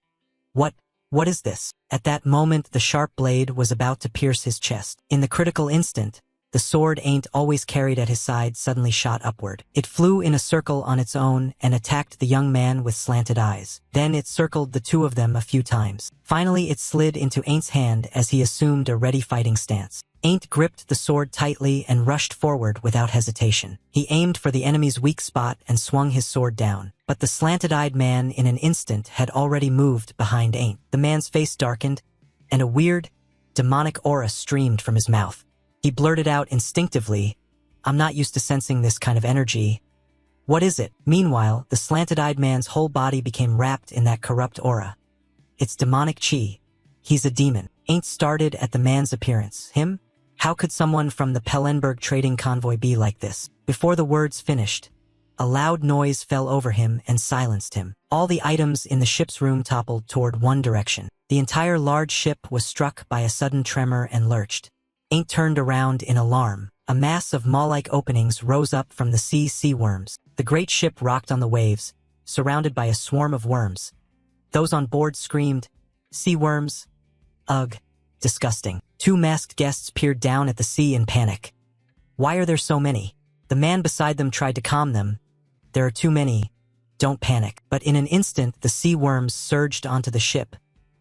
Speaker 1: What is this?" At that moment the sharp blade was about to pierce his chest. In the critical instant, the sword Ain't always carried at his side suddenly shot upward. It flew in a circle on its own and attacked the young man with slanted eyes. Then it circled the two of them a few times. Finally it slid into Ain't's hand as he assumed a ready fighting stance. Ain't gripped the sword tightly and rushed forward without hesitation. He aimed for the enemy's weak spot and swung his sword down. But the slanted-eyed man in an instant had already moved behind Ain't. The man's face darkened, and a weird, demonic aura streamed from his mouth. He blurted out instinctively, "I'm not used to sensing this kind of energy. What is it?" Meanwhile, the slanted-eyed man's whole body became wrapped in that corrupt aura. "It's demonic chi. He's a demon." Ain't started at the man's appearance. Him? How could someone from the Pellenberg trading convoy be like this? Before the words finished, a loud noise fell over him and silenced him. All the items in the ship's room toppled toward one direction. The entire large ship was struck by a sudden tremor and lurched. Ain't turned around in alarm. A mass of maw-like openings rose up from the sea worms. The great ship rocked on the waves, surrounded by a swarm of worms. Those on board screamed, "Sea worms! Ugh, disgusting." 2 masked guests peered down at the sea in panic. "Why are there so many?" The man beside them tried to calm them. "There are too many. Don't panic." But in an instant, the sea worms surged onto the ship,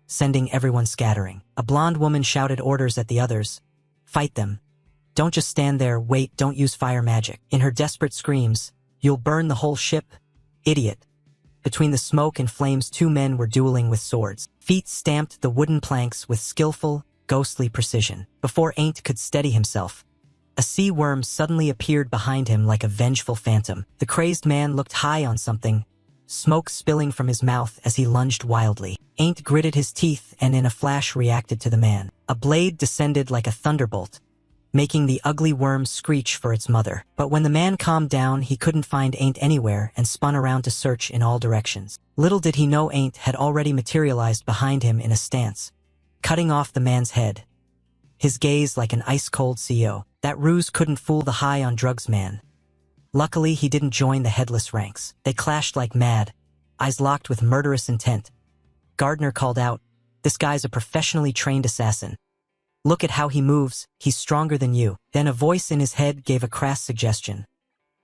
Speaker 1: sending everyone scattering. A blonde woman shouted orders at the others. "Fight them. Don't just stand there, wait, don't use fire magic." In her desperate screams, "You'll burn the whole ship, idiot." Between the smoke and flames 2 men were dueling with swords. Feet stamped the wooden planks with skillful, ghostly precision. Before Ain't could steady himself, a sea worm suddenly appeared behind him like a vengeful phantom. The crazed man looked high on something, smoke spilling from his mouth as he lunged wildly. Ain't gritted his teeth and in a flash reacted to the man. A blade descended like a thunderbolt, making the ugly worm screech for its mother. But when the man calmed down, he couldn't find Ain't anywhere and spun around to search in all directions. Little did he know Ain't had already materialized behind him in a stance, cutting off the man's head, his gaze like an ice-cold CO. That ruse couldn't fool the high-on-drugs man. Luckily, he didn't join the headless ranks. They clashed like mad, eyes locked with murderous intent. Gardner called out, "This guy's a professionally trained assassin. Look at how he moves, he's stronger than you." Then a voice in his head gave a crass suggestion.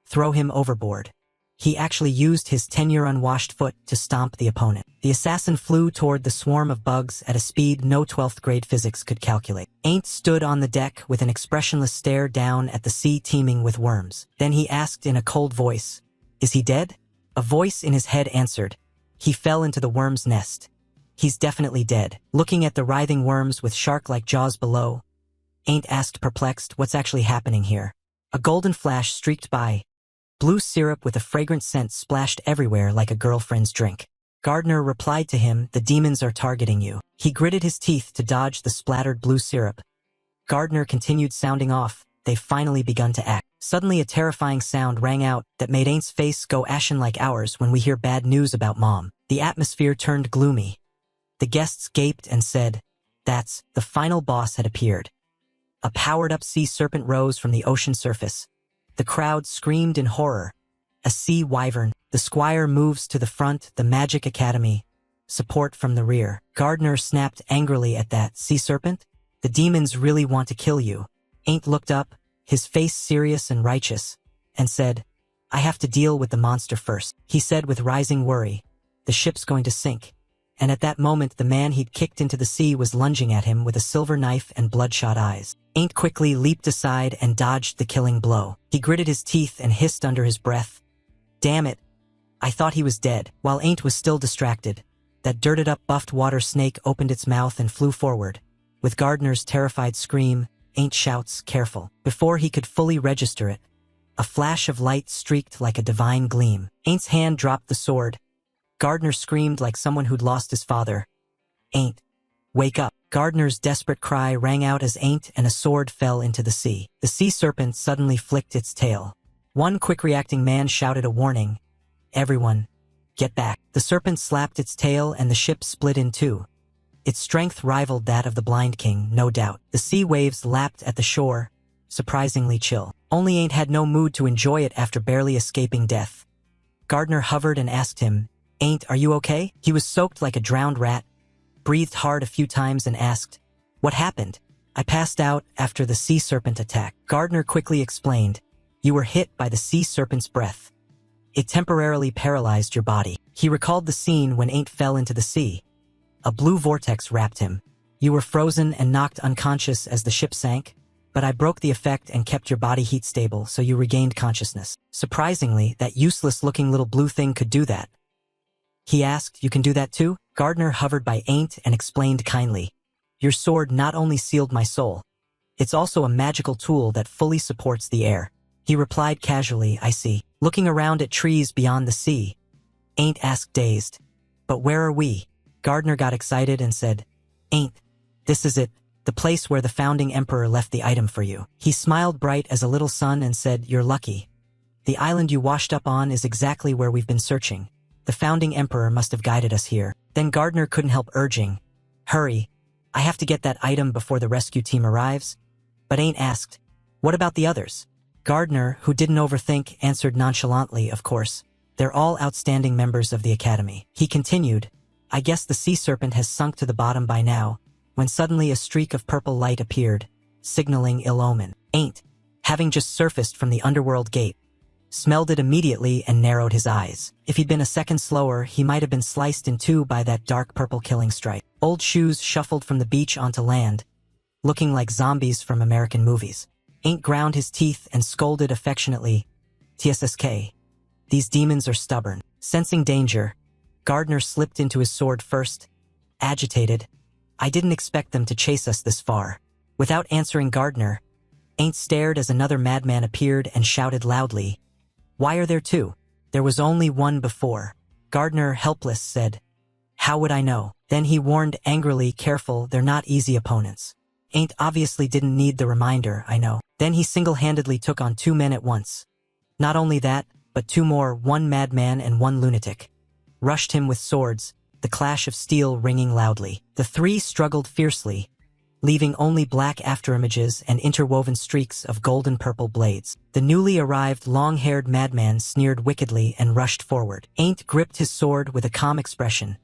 Speaker 1: "Throw him overboard." He actually used his 10-year unwashed foot to stomp the opponent. The assassin flew toward the swarm of bugs at a speed no 12th grade physics could calculate. Ain't stood on the deck with an expressionless stare down at the sea teeming with worms. Then he asked in a cold voice, "Is he dead?" A voice in his head answered, "He fell into the worm's nest. He's definitely dead." Looking at the writhing worms with shark-like jaws below, Ain't asked perplexed, "What's actually happening here?" A golden flash streaked by. Blue syrup with a fragrant scent splashed everywhere like a girlfriend's drink. Gardner replied to him, "The demons are targeting you." He gritted his teeth to dodge the splattered blue syrup. Gardner continued sounding off, "They've finally begun to act." Suddenly a terrifying sound rang out that made Aint's face go ashen like ours when we hear bad news about Mom. The atmosphere turned gloomy. The guests gaped and said, "That's..." The final boss had appeared. A powered-up sea serpent rose from the ocean surface. The crowd screamed in horror. A sea wyvern. The squire moves to the front, the Magic Academy. Support from the rear. Gardner snapped angrily at that. "Sea serpent? The demons really want to kill you." Ain't looked up, his face serious and righteous, and said, "I have to deal with the monster first." He said with rising worry, "The ship's going to sink." And at that moment the man he'd kicked into the sea was lunging at him with a silver knife and bloodshot eyes. Ain't quickly leaped aside and dodged the killing blow. He gritted his teeth and hissed under his breath, "Damn it, I thought he was dead." While Ain't was still distracted, that dirted-up buffed water snake opened its mouth and flew forward. With Gardner's terrified scream, Ain't shouts, "Careful." Before he could fully register it, a flash of light streaked like a divine gleam. Aint's hand dropped the sword. Gardner screamed like someone who'd lost his father. "Ain't, wake up." Gardner's desperate cry rang out as Ain't and a sword fell into the sea. The sea serpent suddenly flicked its tail. One quick-reacting man shouted a warning, "Everyone, get back." The serpent slapped its tail and the ship split in two. Its strength rivaled that of the Blind King, no doubt. The sea waves lapped at the shore, surprisingly chill. Only Ain't had no mood to enjoy it after barely escaping death. Gardner hovered and asked him, "Ain't, are you okay?" He was soaked like a drowned rat, breathed hard a few times and asked, "What happened?" "I passed out after the sea serpent attack." Gardner quickly explained, "You were hit by the sea serpent's breath. It temporarily paralyzed your body." He recalled the scene when Ain't fell into the sea. A blue vortex wrapped him. "You were frozen and knocked unconscious as the ship sank, but I broke the effect and kept your body heat stable so you regained consciousness." Surprisingly, that useless-looking little blue thing could do that. He asked, "You can do that too?" Gardner hovered by Ain't and explained kindly, "Your sword not only sealed my soul, it's also a magical tool that fully supports the air." He replied casually, "I see." Looking around at trees beyond the sea, Ain't asked dazed, "But where are we?" Gardner got excited and said, "Ain't, this is it, the place where the founding emperor left the item for you." He smiled bright as a little sun and said, "You're lucky. The island you washed up on is exactly where we've been searching. The founding emperor must have guided us here." Then Gardner couldn't help urging, "Hurry, I have to get that item before the rescue team arrives." But Ain't asked, "What about the others?" Gardner, who didn't overthink, answered nonchalantly, "Of course. They're all outstanding members of the academy." He continued, "I guess the sea serpent has sunk to the bottom by now," when suddenly a streak of purple light appeared, signaling ill omen. Ain't, having just surfaced from the underworld gate, smelled it immediately and narrowed his eyes. If he'd been a second slower, he might have been sliced in two by that dark purple killing strike. Old shoes shuffled from the beach onto land, looking like zombies from American movies. Ain't ground his teeth and scolded affectionately, "TSSK. These demons are stubborn." Sensing danger, Gardner slipped into his sword first, agitated, I didn't expect them to chase us this far. Without answering Gardner, Ain't stared as another madman appeared and shouted loudly, "Why are there two? There was only one before." Gardner, helpless, said, "How would I know?" Then he warned angrily, "Careful, they're not easy opponents." Ain't obviously didn't need the reminder, I know. Then he single-handedly took on 2 men at once. Not only that, but 2 more, 1 madman and 1 lunatic. Rushed him with swords, the clash of steel ringing loudly. The 3 struggled fiercely, leaving only black afterimages and interwoven streaks of golden-purple blades. The newly arrived long-haired madman sneered wickedly and rushed forward. Ain't gripped his sword with a calm expression,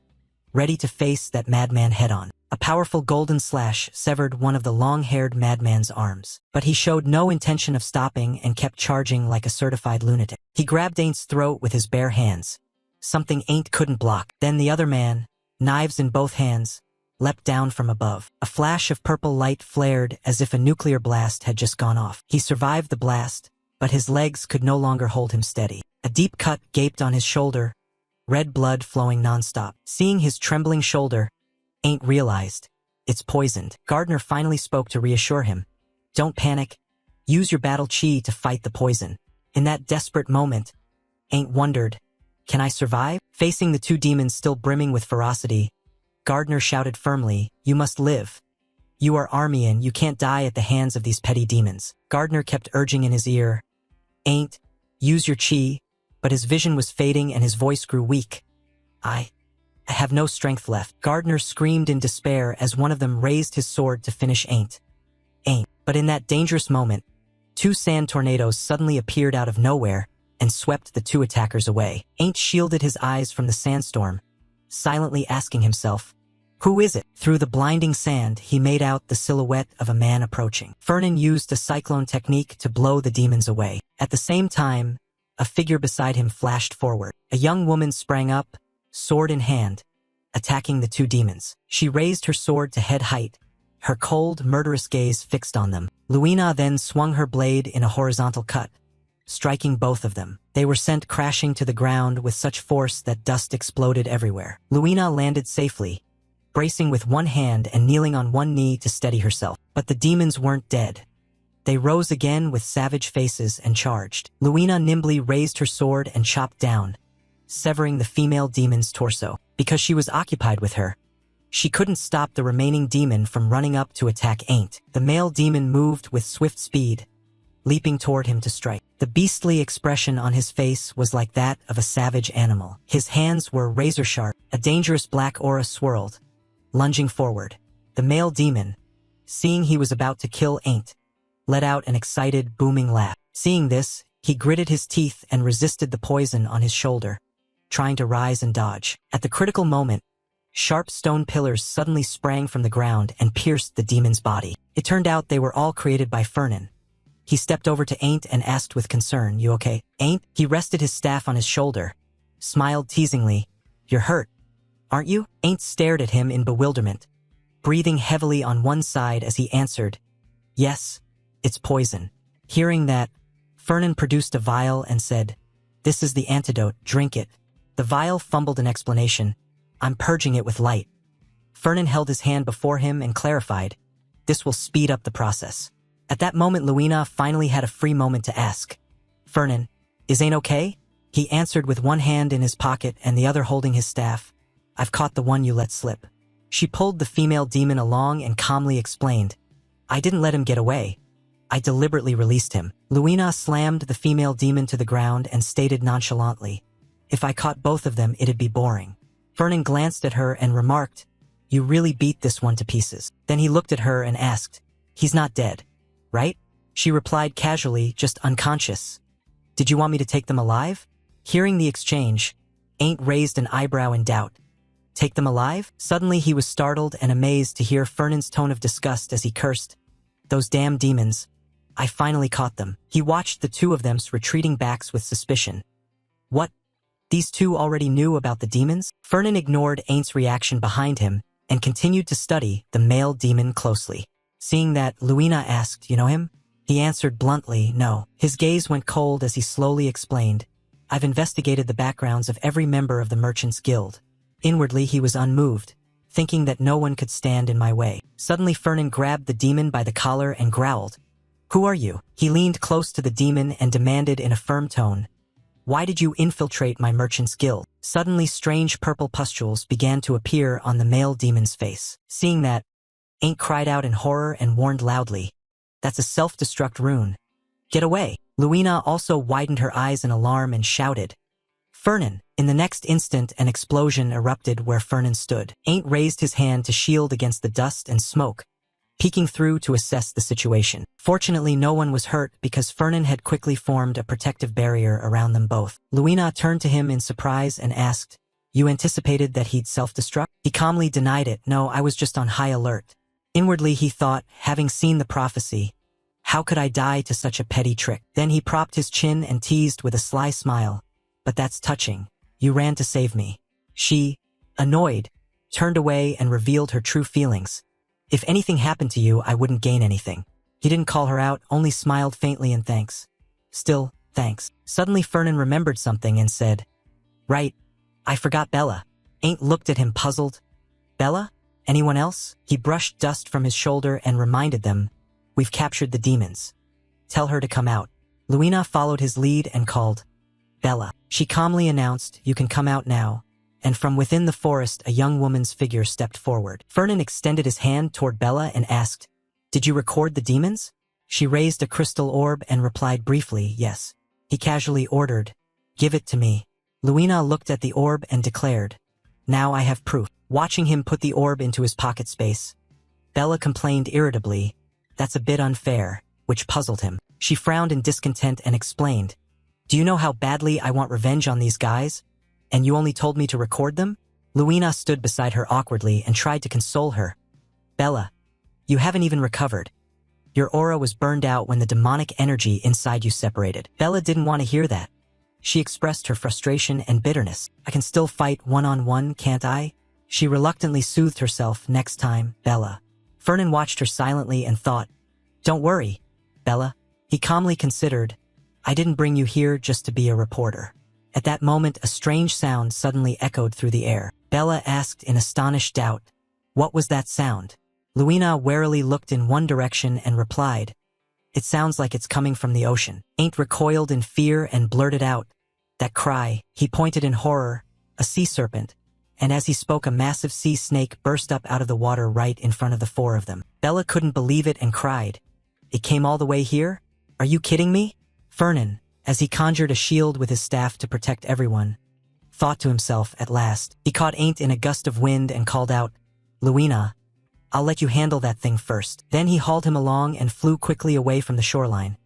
Speaker 1: ready to face that madman head-on. A powerful golden slash severed one of the long-haired madman's arms, but he showed no intention of stopping and kept charging like a certified lunatic. He grabbed Ain't's throat with his bare hands, something Ain't couldn't block. Then the other man, knives in both hands, leapt down from above. A flash of purple light flared as if a nuclear blast had just gone off. He survived the blast, but his legs could no longer hold him steady. A deep cut gaped on his shoulder, red blood flowing nonstop. Seeing his trembling shoulder, Ain't realized, it's poisoned. Gardner finally spoke to reassure him. "Don't panic. Use your battle chi to fight the poison." In that desperate moment, Ain't wondered, "Can I survive?" Facing the 2 demons still brimming with ferocity, Gardner shouted firmly, "You must live. You are Armian, you can't die at the hands of these petty demons." Gardner kept urging in his ear, "Ain't, use your chi," but his vision was fading and his voice grew weak. I have no strength left." Gardner screamed in despair as one of them raised his sword to finish Ain't. But in that dangerous moment, 2 sand tornadoes suddenly appeared out of nowhere and swept the 2 attackers away. Ain't shielded his eyes from the sandstorm, silently asking himself, "Who is it?" Through the blinding sand, he made out the silhouette of a man approaching. Fernan used a cyclone technique to blow the demons away. At the same time, a figure beside him flashed forward. A young woman sprang up, sword in hand, attacking the 2 demons. She raised her sword to head height, her cold, murderous gaze fixed on them. Luina then swung her blade in a horizontal cut, striking both of them. They were sent crashing to the ground with such force that dust exploded everywhere. Luina landed safely, bracing with one hand and kneeling on one knee to steady herself. But the demons weren't dead. They rose again with savage faces and charged. Luina nimbly raised her sword and chopped down, severing the female demon's torso. Because she was occupied with her, she couldn't stop the remaining demon from running up to attack Ain't. The male demon moved with swift speed, leaping toward him to strike. The beastly expression on his face was like that of a savage animal. His hands were razor-sharp. A dangerous black aura swirled, lunging forward. The male demon, seeing he was about to kill Ain't, let out an excited, booming laugh. Seeing this, he gritted his teeth and resisted the poison on his shoulder, trying to rise and dodge. At the critical moment, sharp stone pillars suddenly sprang from the ground and pierced the demon's body. It turned out they were all created by Fernan. He stepped over to Ain't and asked with concern, "You okay?" Ain't, he rested his staff on his shoulder, smiled teasingly, "You're hurt, aren't you?" Ain't stared at him in bewilderment, breathing heavily on one side as he answered, "Yes, it's poison." Hearing that, Fernan produced a vial and said, "This is the antidote, drink it." The vial fumbled an explanation, "I'm purging it with light." Fernan held his hand before him and clarified, "This will speed up the process." At that moment, Luina finally had a free moment to ask, "Fernan, is Ain't okay?" He answered with one hand in his pocket and the other holding his staff, "I've caught the one you let slip." She pulled the female demon along and calmly explained, "I didn't let him get away. I deliberately released him." Luina slammed the female demon to the ground and stated nonchalantly, "If I caught both of them, it'd be boring." Fernan glanced at her and remarked, "You really beat this one to pieces." Then he looked at her and asked, "He's not dead, right?" She replied casually, "Just unconscious. Did you want me to take them alive?" Hearing the exchange, Ain't raised an eyebrow in doubt. "Take them alive?" Suddenly he was startled and amazed to hear Fernan's tone of disgust as he cursed, "Those damn demons. I finally caught them." He watched the 2 of them retreating backs with suspicion. What? These 2 already knew about the demons? Fernan ignored Ain't's reaction behind him and continued to study the male demon closely. Seeing that, Luina asked, "You know him?" He answered bluntly, "No." His gaze went cold as he slowly explained, "I've investigated the backgrounds of every member of the Merchants Guild." Inwardly, he was unmoved, thinking that no one could stand in my way. Suddenly Fernan grabbed the demon by the collar and growled. Who are you? He leaned close to the demon and demanded in a firm tone. Why did you infiltrate my merchant's guild? Suddenly strange purple pustules began to appear on the male demon's face. Seeing that, Ain't cried out in horror and warned loudly. That's a self-destruct rune. Get away. Luina also widened her eyes in alarm and shouted. Fernan! In the next instant an explosion erupted where Fernan stood. Ain't raised his hand to shield against the dust and smoke, peeking through to assess the situation. Fortunately no one was hurt because Fernan had quickly formed a protective barrier around them both. Luina turned to him in surprise and asked, You anticipated that he'd self-destruct? He calmly denied it. No, I was just on high alert. Inwardly he thought, having seen the prophecy, how could I die to such a petty trick? Then he propped his chin and teased with a sly smile. But that's touching. You ran to save me. She, annoyed, turned away and revealed her true feelings. If anything happened to you, I wouldn't gain anything. He didn't call her out, only smiled faintly in thanks. Still, thanks. Suddenly Fernan remembered something and said, Right, I forgot Bella. Ain't looked at him puzzled. Bella? Anyone else? He brushed dust from his shoulder and reminded them, We've captured the demons. Tell her to come out. Luina followed his lead and called, Bella. She calmly announced, You can come out now. And from within the forest a young woman's figure stepped forward. Fernan extended his hand toward Bella and asked, Did you record the demons? She raised a crystal orb and replied briefly, Yes. He casually ordered, Give it to me. Luina looked at the orb and declared, Now I have proof. Watching him put the orb into his pocket space, Bella complained irritably, That's a bit unfair, which puzzled him. She frowned in discontent and explained, Do you know how badly I want revenge on these guys? And you only told me to record them? Luina stood beside her awkwardly and tried to console her. Bella, you haven't even recovered. Your aura was burned out when the demonic energy inside you separated. Bella didn't want to hear that. She expressed her frustration and bitterness. I can still fight one-on-one, can't I? She reluctantly soothed herself. Next time, Bella. Fernan watched her silently and thought, Don't worry, Bella. He calmly considered, I didn't bring you here just to be a reporter. At that moment a strange sound suddenly echoed through the air. Bella asked in astonished doubt, What was that sound? Luina warily looked in one direction and replied, It sounds like it's coming from the ocean. Ain't recoiled in fear and blurted out, That cry. He pointed in horror, a sea serpent, and as he spoke a massive sea snake burst up out of the water right in front of the four of them. Bella couldn't believe it and cried, It came all the way here? Are you kidding me? Fernan, as he conjured a shield with his staff to protect everyone, thought to himself at last. He caught Ain't in a gust of wind and called out, Luina, I'll let you handle that thing first. Then he hauled him along and flew quickly away from the shoreline.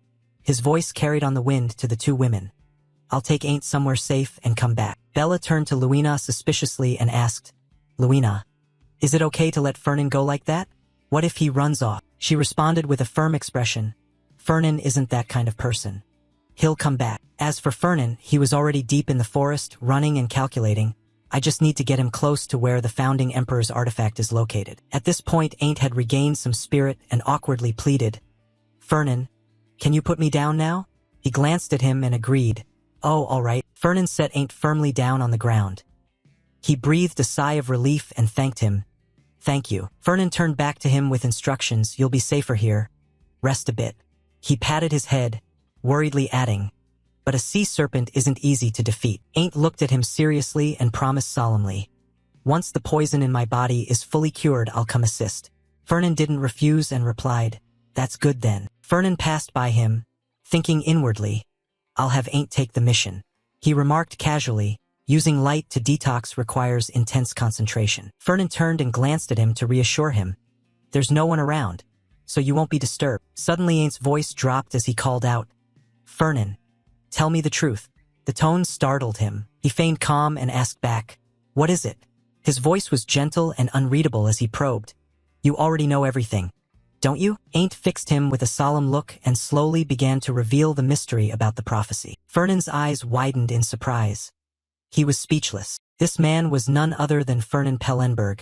Speaker 1: His voice carried on the wind to the two women. I'll take Ain't somewhere safe and come back. Bella turned to Luina suspiciously and asked, Luina, is it okay to let Fernan go like that? What if he runs off? She responded with a firm expression, Fernan isn't that kind of person. He'll come back. As for Fernan, he was already deep in the forest, running and calculating. I just need to get him close to where the founding emperor's artifact is located. At this point Ain't had regained some spirit and awkwardly pleaded, Fernan, can you put me down now? He glanced at him and agreed. Oh, all right. Fernan set Ain't firmly down on the ground. He breathed a sigh of relief and thanked him. Thank you. Fernan turned back to him with instructions. You'll be safer here. Rest a bit. He patted his head, worriedly adding, But a sea serpent isn't easy to defeat. Ain't looked at him seriously and promised solemnly, Once the poison in my body is fully cured, I'll come assist. Fernan didn't refuse and replied, That's good then. Fernan passed by him, thinking inwardly, I'll have Ain't take the mission. He remarked casually, Using light to detox requires intense concentration. Fernan turned and glanced at him to reassure him. There's no one around, so you won't be disturbed. Suddenly Ain't's voice dropped as he called out, Fernan, tell me the truth. The tone startled him. He feigned calm and asked back, What is it? His voice was gentle and unreadable as he probed. You already know everything, don't you? Ain't fixed him with a solemn look and slowly began to reveal the mystery about the prophecy. Fernan's eyes widened in surprise. He was speechless. This man was none other than Fernan Pellenberg,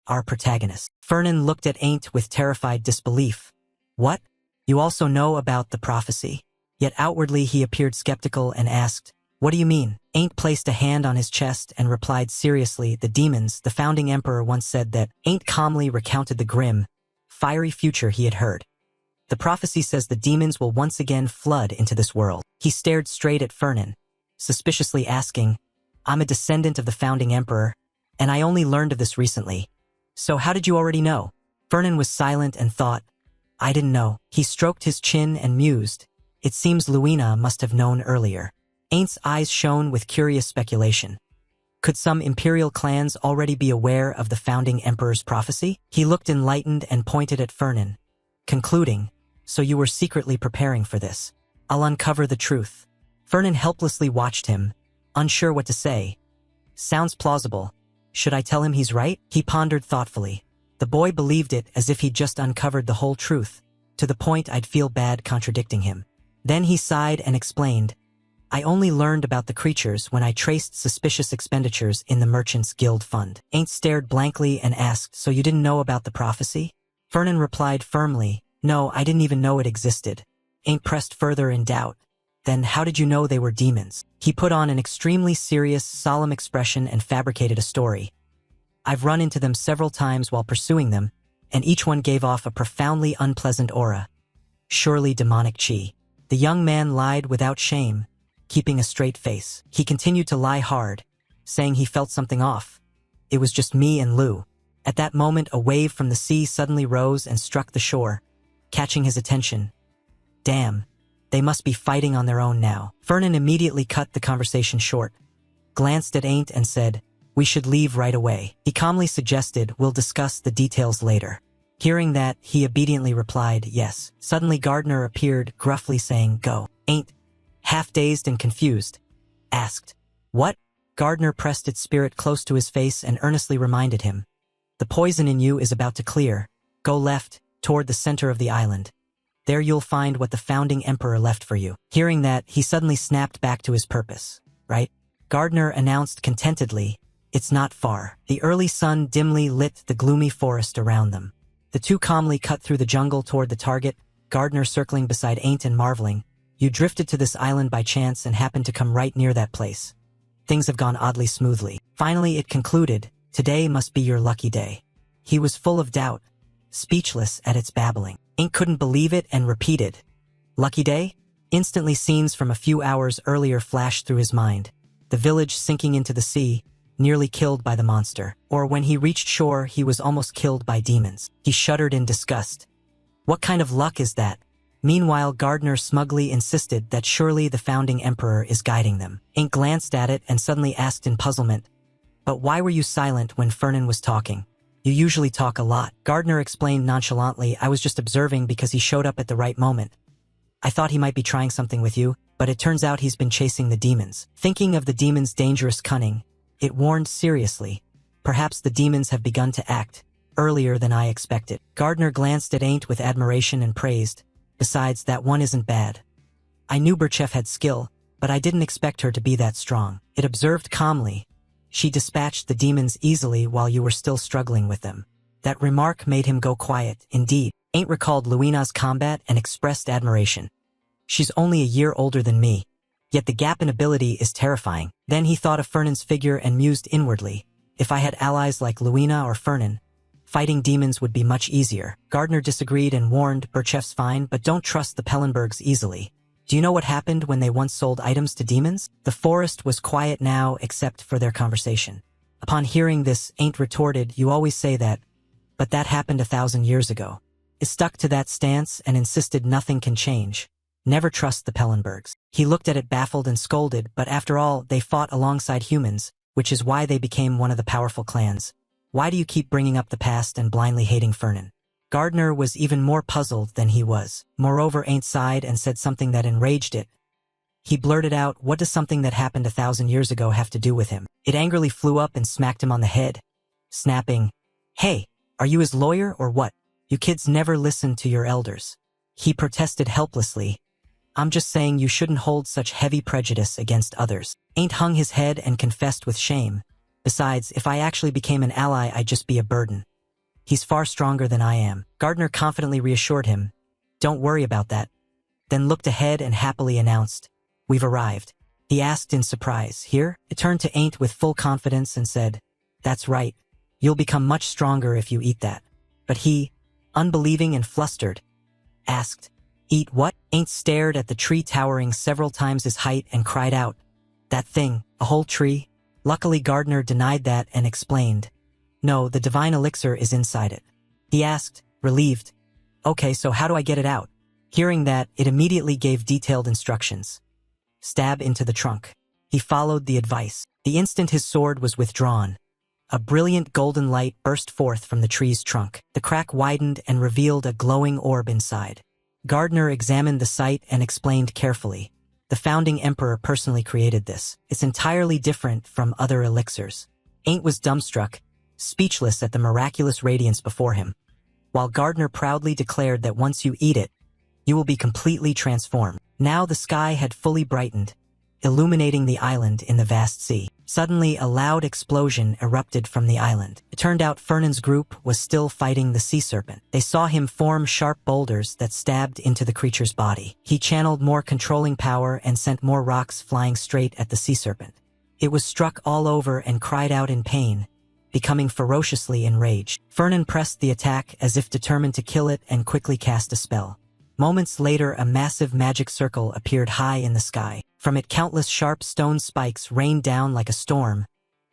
Speaker 1: our protagonist. Fernan looked at Ain't with terrified disbelief. What? You also know about the prophecy? Yet outwardly he appeared skeptical and asked, What do you mean? Ain't placed a hand on his chest and replied seriously, the demons, the founding emperor once said that. Ain't calmly recounted the grim, fiery future he had heard. The prophecy says the demons will once again flood into this world. He stared straight at Fernan, suspiciously asking, I'm a descendant of the founding emperor, and I only learned of this recently. So how did you already know? Fernan was silent and thought, I didn't know. He stroked his chin and mused. It seems Luina must have known earlier. Ain's eyes shone with curious speculation. Could some imperial clans already be aware of the founding emperor's prophecy? He looked enlightened and pointed at Fernan, concluding, so you were secretly preparing for this. I'll uncover the truth. Fernan helplessly watched him, unsure what to say. Sounds plausible. Should I tell him he's right? He pondered thoughtfully. The boy believed it as if he'd just uncovered the whole truth, to the point I'd feel bad contradicting him. Then he sighed and explained, I only learned about the creatures when I traced suspicious expenditures in the Merchants Guild Fund. Ain't stared blankly and asked, so you didn't know about the prophecy? Fernan replied firmly, no, I didn't even know it existed. Ain't pressed further in doubt. Then how did you know they were demons? He put on an extremely serious, solemn expression and fabricated a story. I've run into them several times while pursuing them, and each one gave off a profoundly unpleasant aura. Surely demonic chi. The young man lied without shame, keeping a straight face. He continued to lie hard, saying he felt something off. It was just me and Lou. At that moment, a wave from the sea suddenly rose and struck the shore, catching his attention. Damn, they must be fighting on their own now. Fernan immediately cut the conversation short, glanced at Ain't and said, we should leave right away. He calmly suggested, we'll discuss the details later. Hearing that, he obediently replied, yes. Suddenly Gardner appeared, gruffly saying, go. Ain't, half dazed and confused, asked, what? Gardner pressed its spirit close to his face and earnestly reminded him, the poison in you is about to clear. Go left, toward the center of the island. There you'll find what the founding emperor left for you. Hearing that, he suddenly snapped back to his purpose. Right? Gardner announced contentedly, it's not far. The early sun dimly lit the gloomy forest around them. The two calmly cut through the jungle toward the target, Gardner circling beside Ain't and marveling, you drifted to this island by chance and happened to come right near that place. Things have gone oddly smoothly. Finally it concluded, today must be your lucky day. He was full of doubt, speechless at its babbling. Ain't couldn't believe it and repeated, lucky day? Instantly scenes from a few hours earlier flashed through his mind. The village sinking into the sea, nearly killed by the monster. Or when he reached shore, he was almost killed by demons. He shuddered in disgust. What kind of luck is that? Meanwhile, Gardner smugly insisted that surely the founding emperor is guiding them. Ain't glanced at it and suddenly asked in puzzlement, but why were you silent when Fernan was talking? You usually talk a lot. Gardner explained nonchalantly, I was just observing because he showed up at the right moment. I thought he might be trying something with you, but it turns out he's been chasing the demons. Thinking of the demons' dangerous cunning, it warned seriously, perhaps the demons have begun to act, earlier than I expected. Gardner glanced at Ain't with admiration and praised, besides that one isn't bad. I knew Burchef had skill, but I didn't expect her to be that strong. It observed calmly, she dispatched the demons easily while you were still struggling with them. That remark made him go quiet, indeed. Ain't recalled Luina's combat and expressed admiration. She's only a year older than me, yet the gap in ability is terrifying. Then he thought of Fernan's figure and mused inwardly, if I had allies like Luina or Fernan, fighting demons would be much easier. Gardner disagreed and warned, Burchef's fine, but don't trust the Pellenbergs easily. Do you know what happened when they once sold items to demons? The forest was quiet now except for their conversation. Upon hearing this, Ain't retorted, you always say that, but that happened 1,000 years ago. He stuck to that stance and insisted nothing can change. Never trust the Pellenbergs. He looked at it baffled and scolded, but after all, they fought alongside humans, which is why they became one of the powerful clans. Why do you keep bringing up the past and blindly hating Fernan? Gardner was even more puzzled than he was. Moreover, Ain't sighed and said something that enraged it. He blurted out, what does something that happened 1,000 years ago have to do with him? It angrily flew up and smacked him on the head, snapping, hey, are you his lawyer or what? You kids never listen to your elders. He protested helplessly, I'm just saying you shouldn't hold such heavy prejudice against others. Ain't hung his head and confessed with shame. Besides, if I actually became an ally, I'd just be a burden. He's far stronger than I am. Gardner confidently reassured him, don't worry about that. Then looked ahead and happily announced, we've arrived. He asked in surprise. Here? It turned to Ain't with full confidence and said, "That's right. You'll become much stronger if you eat that." But he, unbelieving and flustered, asked, "Eat what?" Ain't stared at the tree towering several times his height and cried out, "That thing, a whole tree?" Luckily Gardner denied that and explained, "No, the divine elixir is inside it." He asked, relieved, "Okay, so how do I get it out?" Hearing that, it immediately gave detailed instructions. Stab into the trunk. He followed the advice. The instant his sword was withdrawn, a brilliant golden light burst forth from the tree's trunk. The crack widened and revealed a glowing orb inside. Gardner examined the sight and explained carefully, "The founding emperor personally created this. It's entirely different from other elixirs." Ain't was dumbstruck, speechless at the miraculous radiance before him, while Gardner proudly declared that once you eat it, you will be completely transformed. Now the sky had fully brightened, illuminating the island in the vast sea. Suddenly, a loud explosion erupted from the island. It turned out Fernand's group was still fighting the sea serpent. They saw him form sharp boulders that stabbed into the creature's body. He channeled more controlling power and sent more rocks flying straight at the sea serpent. It was struck all over and cried out in pain, becoming ferociously enraged. Fernand pressed the attack as if determined to kill it and quickly cast a spell. Moments later, a massive magic circle appeared high in the sky. From it, countless sharp stone spikes rained down like a storm,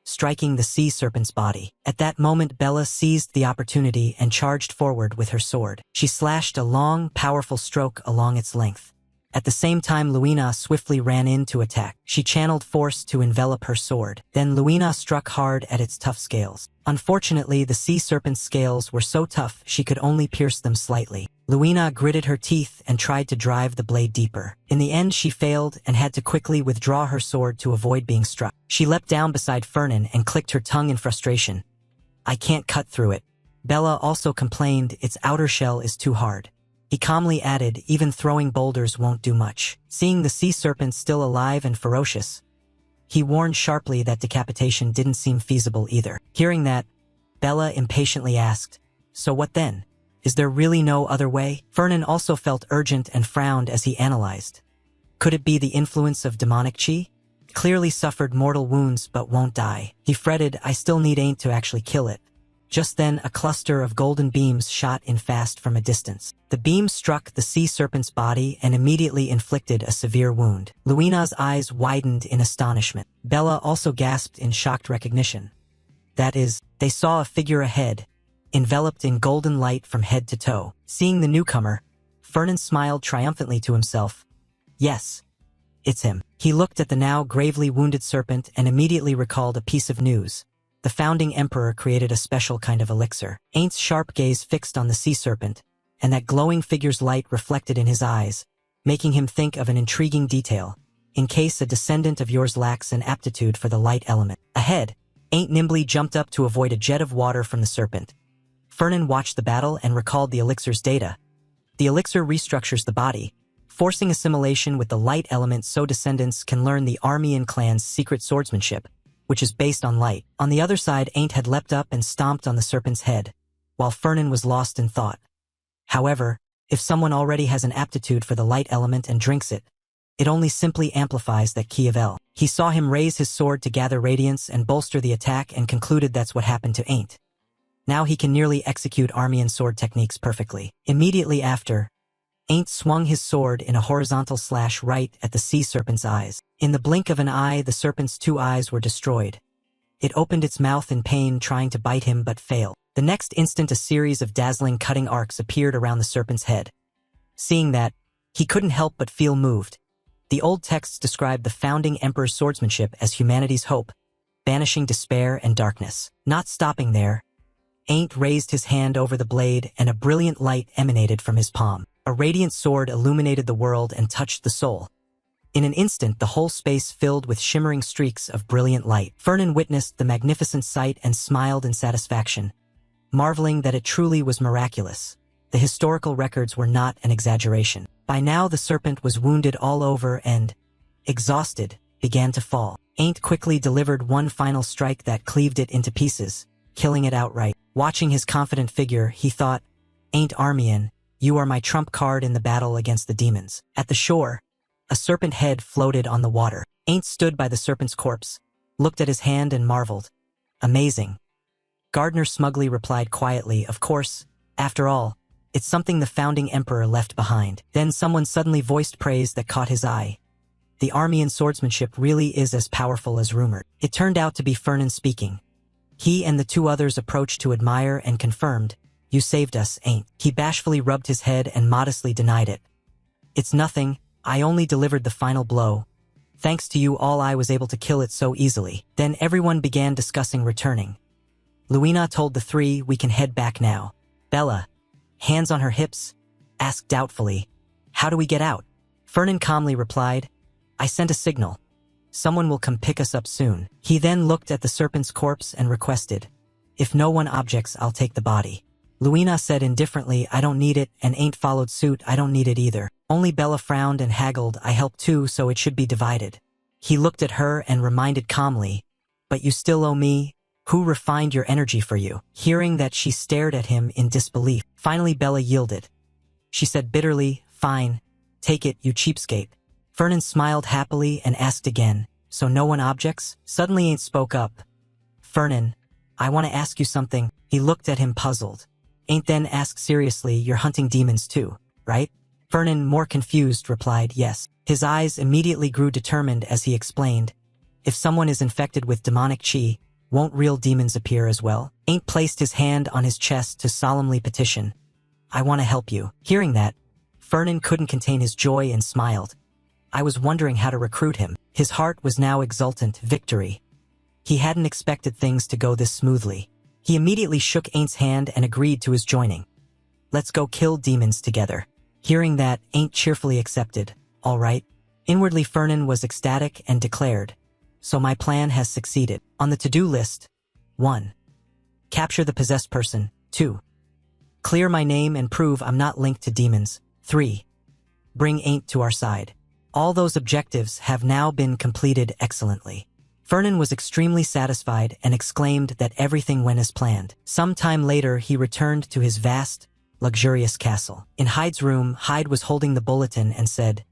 Speaker 1: striking the sea serpent's body. At that moment, Bella seized the opportunity and charged forward with her sword. She slashed a long, powerful stroke along its length. At the same time, Luina swiftly ran in to attack. She channeled force to envelop her sword. Then Luina struck hard at its tough scales. Unfortunately, the sea serpent's scales were so tough she could only pierce them slightly. Luina gritted her teeth and tried to drive the blade deeper. In the end, she failed and had to quickly withdraw her sword to avoid being struck. She leapt down beside Fernand and clicked her tongue in frustration. "I can't cut through it." Bella also complained its outer shell is too hard. He calmly added, "Even throwing boulders won't do much." Seeing the sea serpent still alive and ferocious, he warned sharply that decapitation didn't seem feasible either. Hearing that, Bella impatiently asked, "So what then? Is there really no other way?" Fernand also felt urgent and frowned as he analyzed. Could it be the influence of demonic chi? Clearly suffered mortal wounds but won't die. He fretted, "I still need Ain't to actually kill it." Just then, a cluster of golden beams shot in fast from a distance. The beam struck the sea serpent's body and immediately inflicted a severe wound. Luina's eyes widened in astonishment. Bella also gasped in shocked recognition. That is, they saw a figure ahead, enveloped in golden light from head to toe. Seeing the newcomer, Fernand smiled triumphantly to himself. Yes, it's him. He looked at the now gravely wounded serpent and immediately recalled a piece of news. The founding emperor created a special kind of elixir. Aint's sharp gaze fixed on the sea serpent, and that glowing figure's light reflected in his eyes, making him think of an intriguing detail. In case a descendant of yours lacks an aptitude for the light element. Ahead, Ain't nimbly jumped up to avoid a jet of water from the serpent. Fernand watched the battle and recalled the elixir's data. The elixir restructures the body, forcing assimilation with the light element so descendants can learn the Armian clan's secret swordsmanship, which is based on light. On the other side, Ain't had leapt up and stomped on the serpent's head, while Fernand was lost in thought. However, if someone already has an aptitude for the light element and drinks it, it only simply amplifies that key of El. He saw him raise his sword to gather radiance and bolster the attack and concluded that's what happened to Ain't. Now he can nearly execute Armian sword techniques perfectly. Immediately after, Ain't swung his sword in a horizontal slash right at the sea serpent's eyes. In the blink of an eye, the serpent's two eyes were destroyed. It opened its mouth in pain, trying to bite him but failed. The next instant, a series of dazzling cutting arcs appeared around the serpent's head. Seeing that, he couldn't help but feel moved. The old texts described the founding emperor's swordsmanship as humanity's hope, banishing despair and darkness. Not stopping there, Ain't raised his hand over the blade and a brilliant light emanated from his palm. A radiant sword illuminated the world and touched the soul. In an instant, the whole space filled with shimmering streaks of brilliant light. Fernand witnessed the magnificent sight and smiled in satisfaction, marveling that it truly was miraculous. The historical records were not an exaggeration. By now, the serpent was wounded all over and, exhausted, began to fall. Ain't quickly delivered one final strike that cleaved it into pieces, killing it outright. Watching his confident figure, he thought, "Ain't Armian, you are my trump card in the battle against the demons." At the shore, a serpent head floated on the water. Ain't stood by the serpent's corpse, looked at his hand and marveled. Amazing. Gardner smugly replied quietly, of course, after all, it's something the founding emperor left behind. Then someone suddenly voiced praise that caught his eye. The army and swordsmanship really is as powerful as rumored. It turned out to be Fernan speaking. He and the two others approached to admire and confirmed, you saved us, ain't. He bashfully rubbed his head and modestly denied it. It's nothing, I only delivered the final blow. Thanks to you all I was able to kill it so easily. Then everyone began discussing returning. Luina told the three we can head back now. Bella, hands on her hips, asked doubtfully, how do we get out? Fernan calmly replied, I sent a signal. Someone will come pick us up soon. He then looked at the serpent's corpse and requested, if no one objects, I'll take the body. Luina said indifferently, I don't need it, and ain't followed suit, I don't need it either. Only Bella frowned and haggled, I helped too, so it should be divided. He looked at her and reminded calmly, but you still owe me. Who refined your energy for you? Hearing that, she stared at him in disbelief. Finally Bella yielded. She said bitterly, fine, take it, you cheapskate. Fernan smiled happily and asked again, so no one objects? Suddenly Ain't spoke up. Fernan, I want to ask you something. He looked at him puzzled. Ain't then asked seriously, you're hunting demons too, right? Fernan, more confused, replied yes. His eyes immediately grew determined as he explained, if someone is infected with demonic chi, won't real demons appear as well? Ain't placed his hand on his chest to solemnly petition, I want to help you. Hearing that, Fernan couldn't contain his joy and smiled. I was wondering how to recruit him. His heart was now exultant, victory. He hadn't expected things to go this smoothly. He immediately shook Ain't's hand and agreed to his joining. Let's go kill demons together. Hearing that, Ain't cheerfully accepted. All right. Inwardly Fernan was ecstatic and declared, so my plan has succeeded. On the to-do list, 1. Capture the possessed person. 2. Clear my name and prove I'm not linked to demons. 3. Bring Ain't to our side. All those objectives have now been completed excellently. Fernan was extremely satisfied and exclaimed that everything went as planned. Some time later he returned to his vast, luxurious castle. In Hyde's room, Hyde was holding the bulletin and said,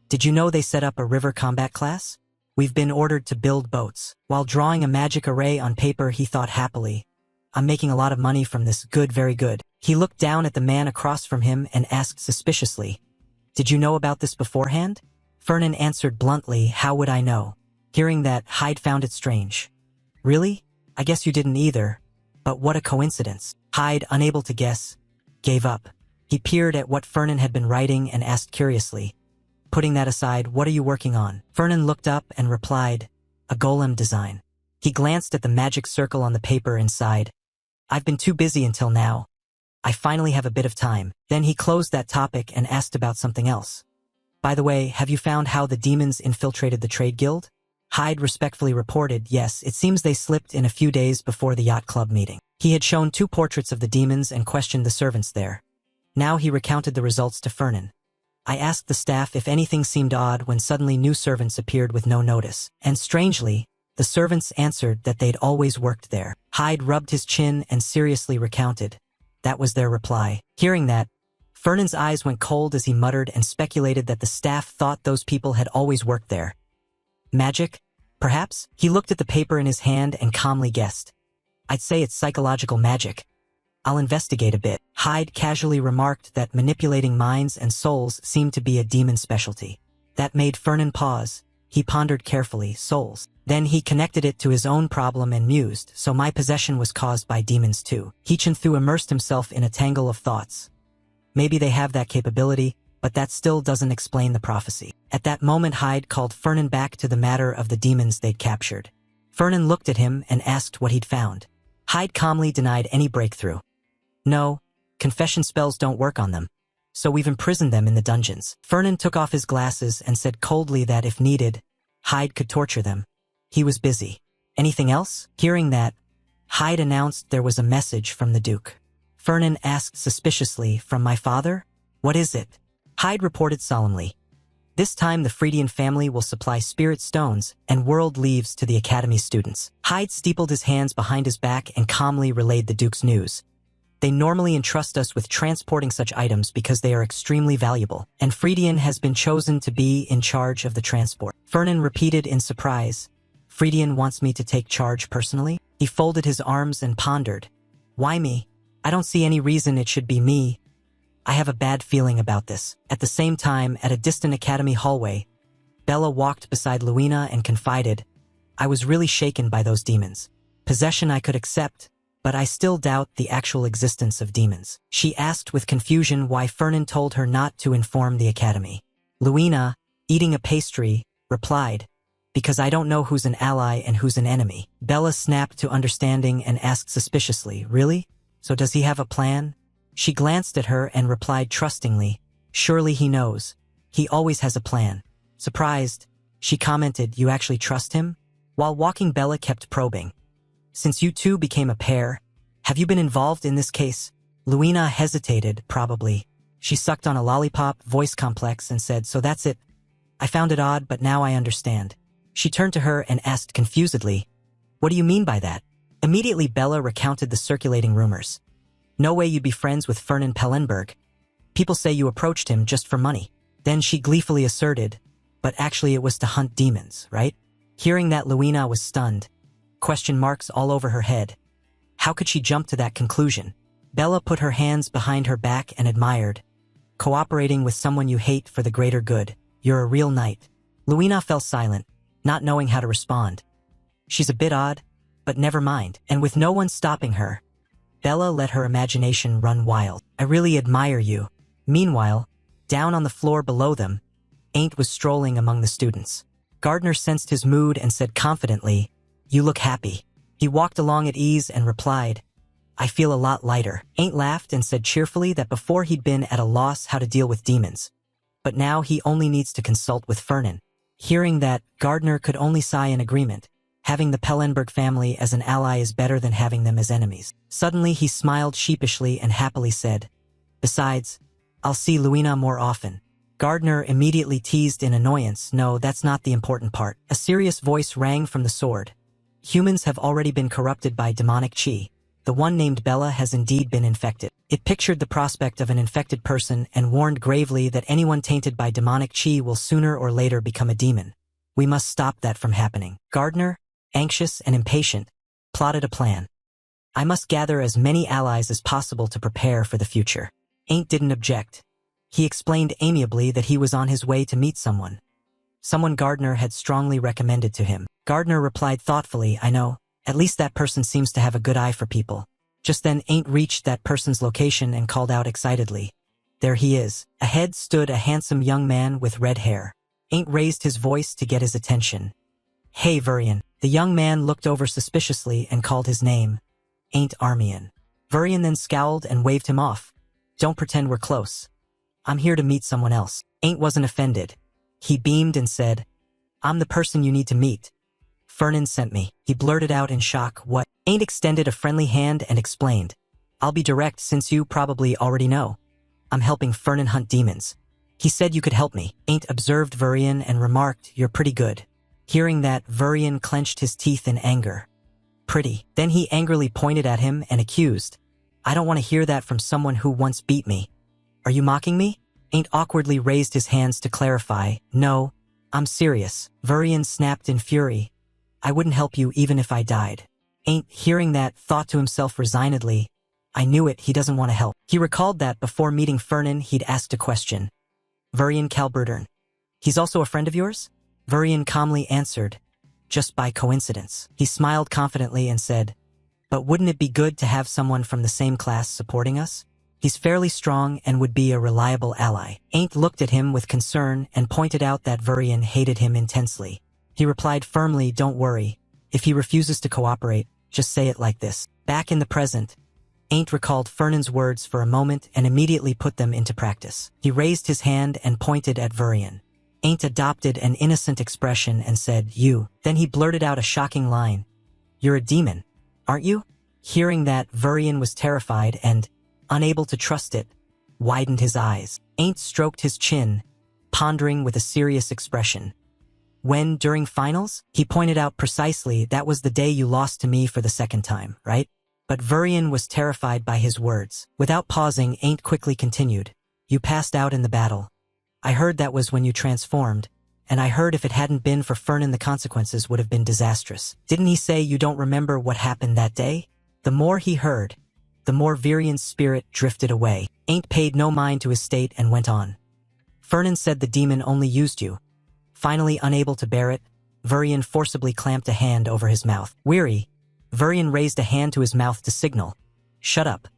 Speaker 1: did you know they set up a river combat class? We've been ordered to build boats. While drawing a magic array on paper, he thought happily, I'm making a lot of money from this, good, very good. He looked down at the man across from him and asked suspiciously, did you know about this beforehand? Fernan answered bluntly, how would I know? Hearing that, Hyde found it strange. Really? I guess you didn't either. But what a coincidence. Hyde, unable to guess, gave up. He peered at what Fernan had been writing and asked curiously, putting that aside, what are you working on? Fernan looked up and replied, a golem design. He glanced at the magic circle on the paper and sighed, I've been too busy until now. I finally have a bit of time. Then he closed that topic and asked about something else. By the way, have you found how the demons infiltrated the trade guild? Hyde respectfully reported, yes, it seems they slipped in a few days before the yacht club meeting. He had shown 2 portraits of the demons and questioned the servants there. Now he recounted the results to Fernan. I asked the staff if anything seemed odd when suddenly new servants appeared with no notice. And strangely, the servants answered that they'd always worked there. Hyde rubbed his chin and seriously recounted. That was their reply. Hearing that, Fernan's eyes went cold as he muttered and speculated that the staff thought those people had always worked there. Magic? Perhaps? He looked at the paper in his hand and calmly guessed. I'd say it's psychological magic. I'll investigate a bit. Hyde casually remarked that manipulating minds and souls seemed to be a demon specialty. That made Fernan pause. He pondered carefully, souls. Then he connected it to his own problem and mused, so my possession was caused by demons too. Hichinthu immersed himself in a tangle of thoughts. Maybe they have that capability, but that still doesn't explain the prophecy. At that moment Hyde called Fernan back to the matter of the demons they'd captured. Fernan looked at him and asked what he'd found. Hyde calmly denied any breakthrough. No, confession spells don't work on them. So we've imprisoned them in the dungeons. Fernan took off his glasses and said coldly that if needed, Hyde could torture them. He was busy. Anything else? Hearing that, Hyde announced there was a message from the Duke. Fernan asked suspiciously, from my father? What is it? Hyde reported solemnly. This time the Freudian family will supply spirit stones and world leaves to the Academy students. Hyde steepled his hands behind his back and calmly relayed the Duke's news. They normally entrust us with transporting such items because they are extremely valuable, and Freudian has been chosen to be in charge of the transport. Fernan repeated in surprise. Friedian wants me to take charge personally? He folded his arms and pondered. Why me? I don't see any reason it should be me. I have a bad feeling about this. At the same time, at a distant academy hallway, Bella walked beside Luina and confided, I was really shaken by those demons. Possession I could accept, but I still doubt the actual existence of demons. She asked with confusion why Fernan told her not to inform the academy. Luina, eating a pastry, replied, because I don't know who's an ally and who's an enemy. Bella snapped to understanding and asked suspiciously, really? So does he have a plan? She glanced at her and replied trustingly, surely he knows. He always has a plan. Surprised, she commented, you actually trust him? While walking, Bella kept probing. Since you two became a pair, have you been involved in this case? Luina hesitated, probably. She sucked on a lollipop, voice complex, and said, so that's it. I found it odd, but now I understand. She turned to her and asked confusedly, what do you mean by that? Immediately Bella recounted the circulating rumors. No way you'd be friends with Fernan Pellenberg. People say you approached him just for money. Then she gleefully asserted, but actually it was to hunt demons, right? Hearing that, Luina was stunned. Question marks all over her head. How could she jump to that conclusion? Bella put her hands behind her back and admired. Cooperating with someone you hate for the greater good. You're a real knight. Luina fell silent, not knowing how to respond. She's a bit odd, but never mind. And with no one stopping her, Bella let her imagination run wild. I really admire you. Meanwhile, down on the floor below them, Ain't was strolling among the students. Gardner sensed his mood and said confidently, you look happy. He walked along at ease and replied, I feel a lot lighter. Ain't laughed and said cheerfully that before he'd been at a loss how to deal with demons. But now he only needs to consult with Fernan. Hearing that, Gardner could only sigh in agreement. Having the Pellenberg family as an ally is better than having them as enemies. Suddenly he smiled sheepishly and happily said, besides, I'll see Luina more often. Gardner immediately teased in annoyance, no, that's not the important part. A serious voice rang from the sword. Humans have already been corrupted by demonic chi. The one named Bella has indeed been infected. It pictured the prospect of an infected person and warned gravely that anyone tainted by demonic chi will sooner or later become a demon. We must stop that from happening. Gardner, anxious and impatient, plotted a plan. I must gather as many allies as possible to prepare for the future. Ain't didn't object. He explained amiably that he was on his way to meet someone. Someone Gardner had strongly recommended to him. Gardner replied thoughtfully, I know. At least that person seems to have a good eye for people. Just then Ain't reached that person's location and called out excitedly. There he is. Ahead stood a handsome young man with red hair. Ain't raised his voice to get his attention. Hey, Vurian. The young man looked over suspiciously and called his name. Ain't Armian. Vurian then scowled and waved him off. Don't pretend we're close. I'm here to meet someone else. Ain't wasn't offended. He beamed and said, I'm the person you need to meet. Fernan sent me. He blurted out in shock, what? Ain't extended a friendly hand and explained. I'll be direct since you probably already know. I'm helping Fernan hunt demons. He said you could help me. Ain't observed Vurian and remarked, you're pretty good. Hearing that, Vurian clenched his teeth in anger. Pretty. Then he angrily pointed at him and accused. I don't want to hear that from someone who once beat me. Are you mocking me? Ain't awkwardly raised his hands to clarify. No, I'm serious. Vurian snapped in fury. I wouldn't help you even if I died. Ain't, hearing that, thought to himself resignedly. I knew it, he doesn't want to help. He recalled that before meeting Fernan he'd asked a question. Vurian Calburdern. He's also a friend of yours? Vurian calmly answered. Just by coincidence. He smiled confidently and said, but wouldn't it be good to have someone from the same class supporting us? He's fairly strong and would be a reliable ally. Ain't looked at him with concern and pointed out that Vurian hated him intensely. He replied firmly, don't worry. If he refuses to cooperate, just say it like this. Back in the present, Ain't recalled Fernan's words for a moment and immediately put them into practice. He raised his hand and pointed at Vurian. Ain't adopted an innocent expression and said, you. Then he blurted out a shocking line. You're a demon, aren't you? Hearing that, Vurian was terrified and, unable to trust it, widened his eyes. Ain't stroked his chin, pondering with a serious expression. When, during finals, he pointed out precisely that was the day you lost to me for the second time, right? But Vurian was terrified by his words. Without pausing, Ain't quickly continued. You passed out in the battle. I heard that was when you transformed. and I heard if it hadn't been for Fernan the consequences would have been disastrous. Didn't he say you don't remember what happened that day? The more he heard, the more Virian's spirit drifted away. Ain't paid no mind to his state and went on. Fernan said the demon only used you. Finally unable to bear it, Virian forcibly clamped a hand over his mouth. Weary, Virian raised a hand to his mouth to signal. Shut up.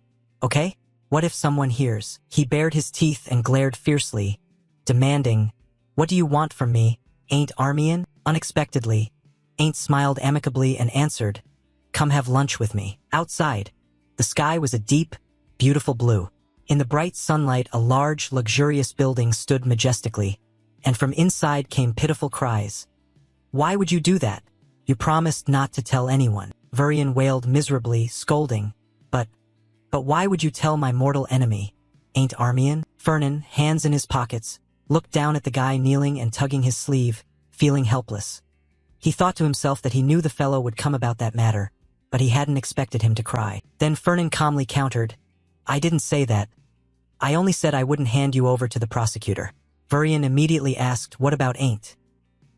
Speaker 1: Okay? What if someone hears? He bared his teeth and glared fiercely, demanding, What do you want from me, Ain't Armian? Unexpectedly, Ain't smiled amicably and answered, Come have lunch with me. Outside, the sky was a deep, beautiful blue. In the bright sunlight, a large, luxurious building stood majestically, and from inside came pitiful cries. Why would you do that? You promised not to tell anyone. Virian wailed miserably, scolding. But why would you tell my mortal enemy, Ain't Armian? Fernan, hands in his pockets, looked down at the guy kneeling and tugging his sleeve, feeling helpless. He thought to himself that he knew the fellow would come about that matter, but he hadn't expected him to cry. Then Fernan calmly countered, I didn't say that. I only said I wouldn't hand you over to the prosecutor. Virian immediately asked, What about Ain't?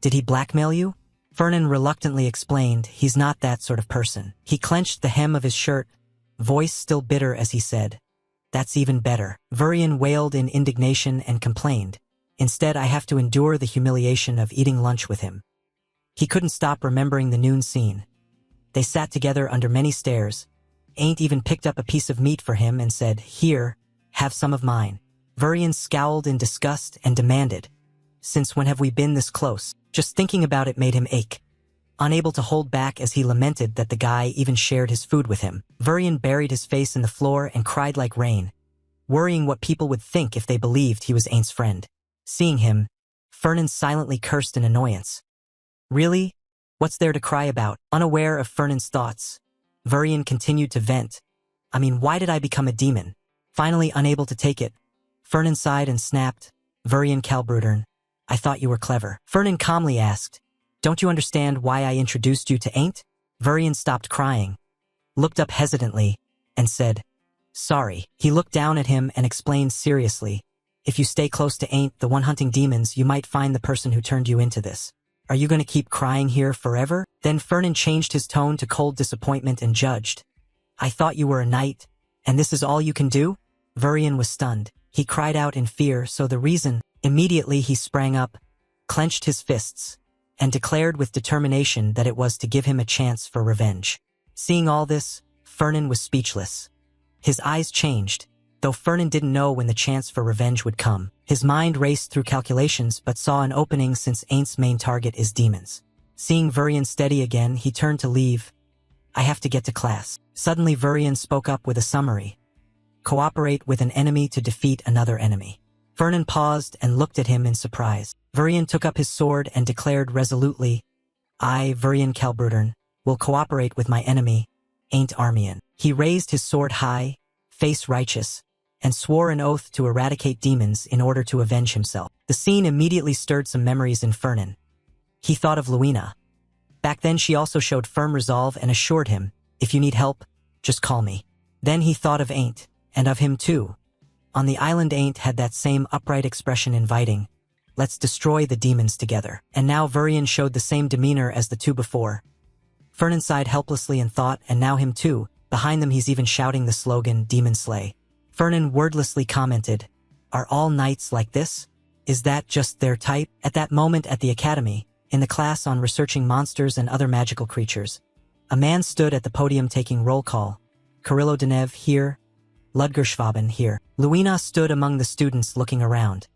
Speaker 1: Did he blackmail you? Fernan reluctantly explained, He's not that sort of person. He clenched the hem of his shirt, voice still bitter as he said, That's even better. Virian wailed in indignation and complained, Instead I have to endure the humiliation of eating lunch with him. He couldn't stop remembering the noon scene. They sat together under many stares. Ain't even picked up a piece of meat for him and said, Here, have some of mine. Virian scowled in disgust and demanded, Since when have we been this close? Just thinking about it made him ache. Unable to hold back as he lamented that the guy even shared his food with him, Virian buried his face in the floor and cried like rain, worrying what people would think if they believed he was Ain't's friend. Seeing him, Fernan silently cursed in annoyance. Really? What's there to cry about? Unaware of Fernan's thoughts, Virian continued to vent. I mean, why did I become a demon? Finally unable to take it, Fernan sighed and snapped, Virian Kalbrudern, I thought you were clever. Fernan calmly asked, Don't you understand why I introduced you to Ain't? Virian stopped crying, looked up hesitantly, and said, Sorry. He looked down at him and explained seriously, If you stay close to Ain't, the one hunting demons, you might find the person who turned you into this. Are you going to keep crying here forever? Then Fernan changed his tone to cold disappointment and judged. I thought you were a knight, and this is all you can do? Virian was stunned. He cried out in fear, so the reason. Immediately he sprang up, clenched his fists, and declared with determination that it was to give him a chance for revenge. Seeing all this, Fernan was speechless. His eyes changed, though Fernan didn't know when the chance for revenge would come. His mind raced through calculations but saw an opening since Ain't's main target is demons. Seeing Virian steady again, he turned to leave. I have to get to class. Suddenly Virian spoke up with a summary. Cooperate with an enemy to defeat another enemy. Fernan paused and looked at him in surprise. Virian took up his sword and declared resolutely, I, Virian Kalbrudern, will cooperate with my enemy, Ain't Armian. He raised his sword high, face righteous, and swore an oath to eradicate demons in order to avenge himself. The scene immediately stirred some memories in Fernan. He thought of Luina. Back then she also showed firm resolve and assured him, If you need help, just call me. Then he thought of Ain't, and of him too. On the island Ain't had that same upright expression inviting, Let's destroy the demons together. And now Virian showed the same demeanor as the two before. Fernan sighed helplessly and thought, and now him too. Behind them he's even shouting the slogan, Demon Slay. Fernan wordlessly commented, Are all knights like this? Is that just their type? At that moment at the academy, in the class on researching monsters and other magical creatures, a man stood at the podium taking roll call. Kirillo Denev here. Ludger Schwaben here. Luina stood among the students looking around.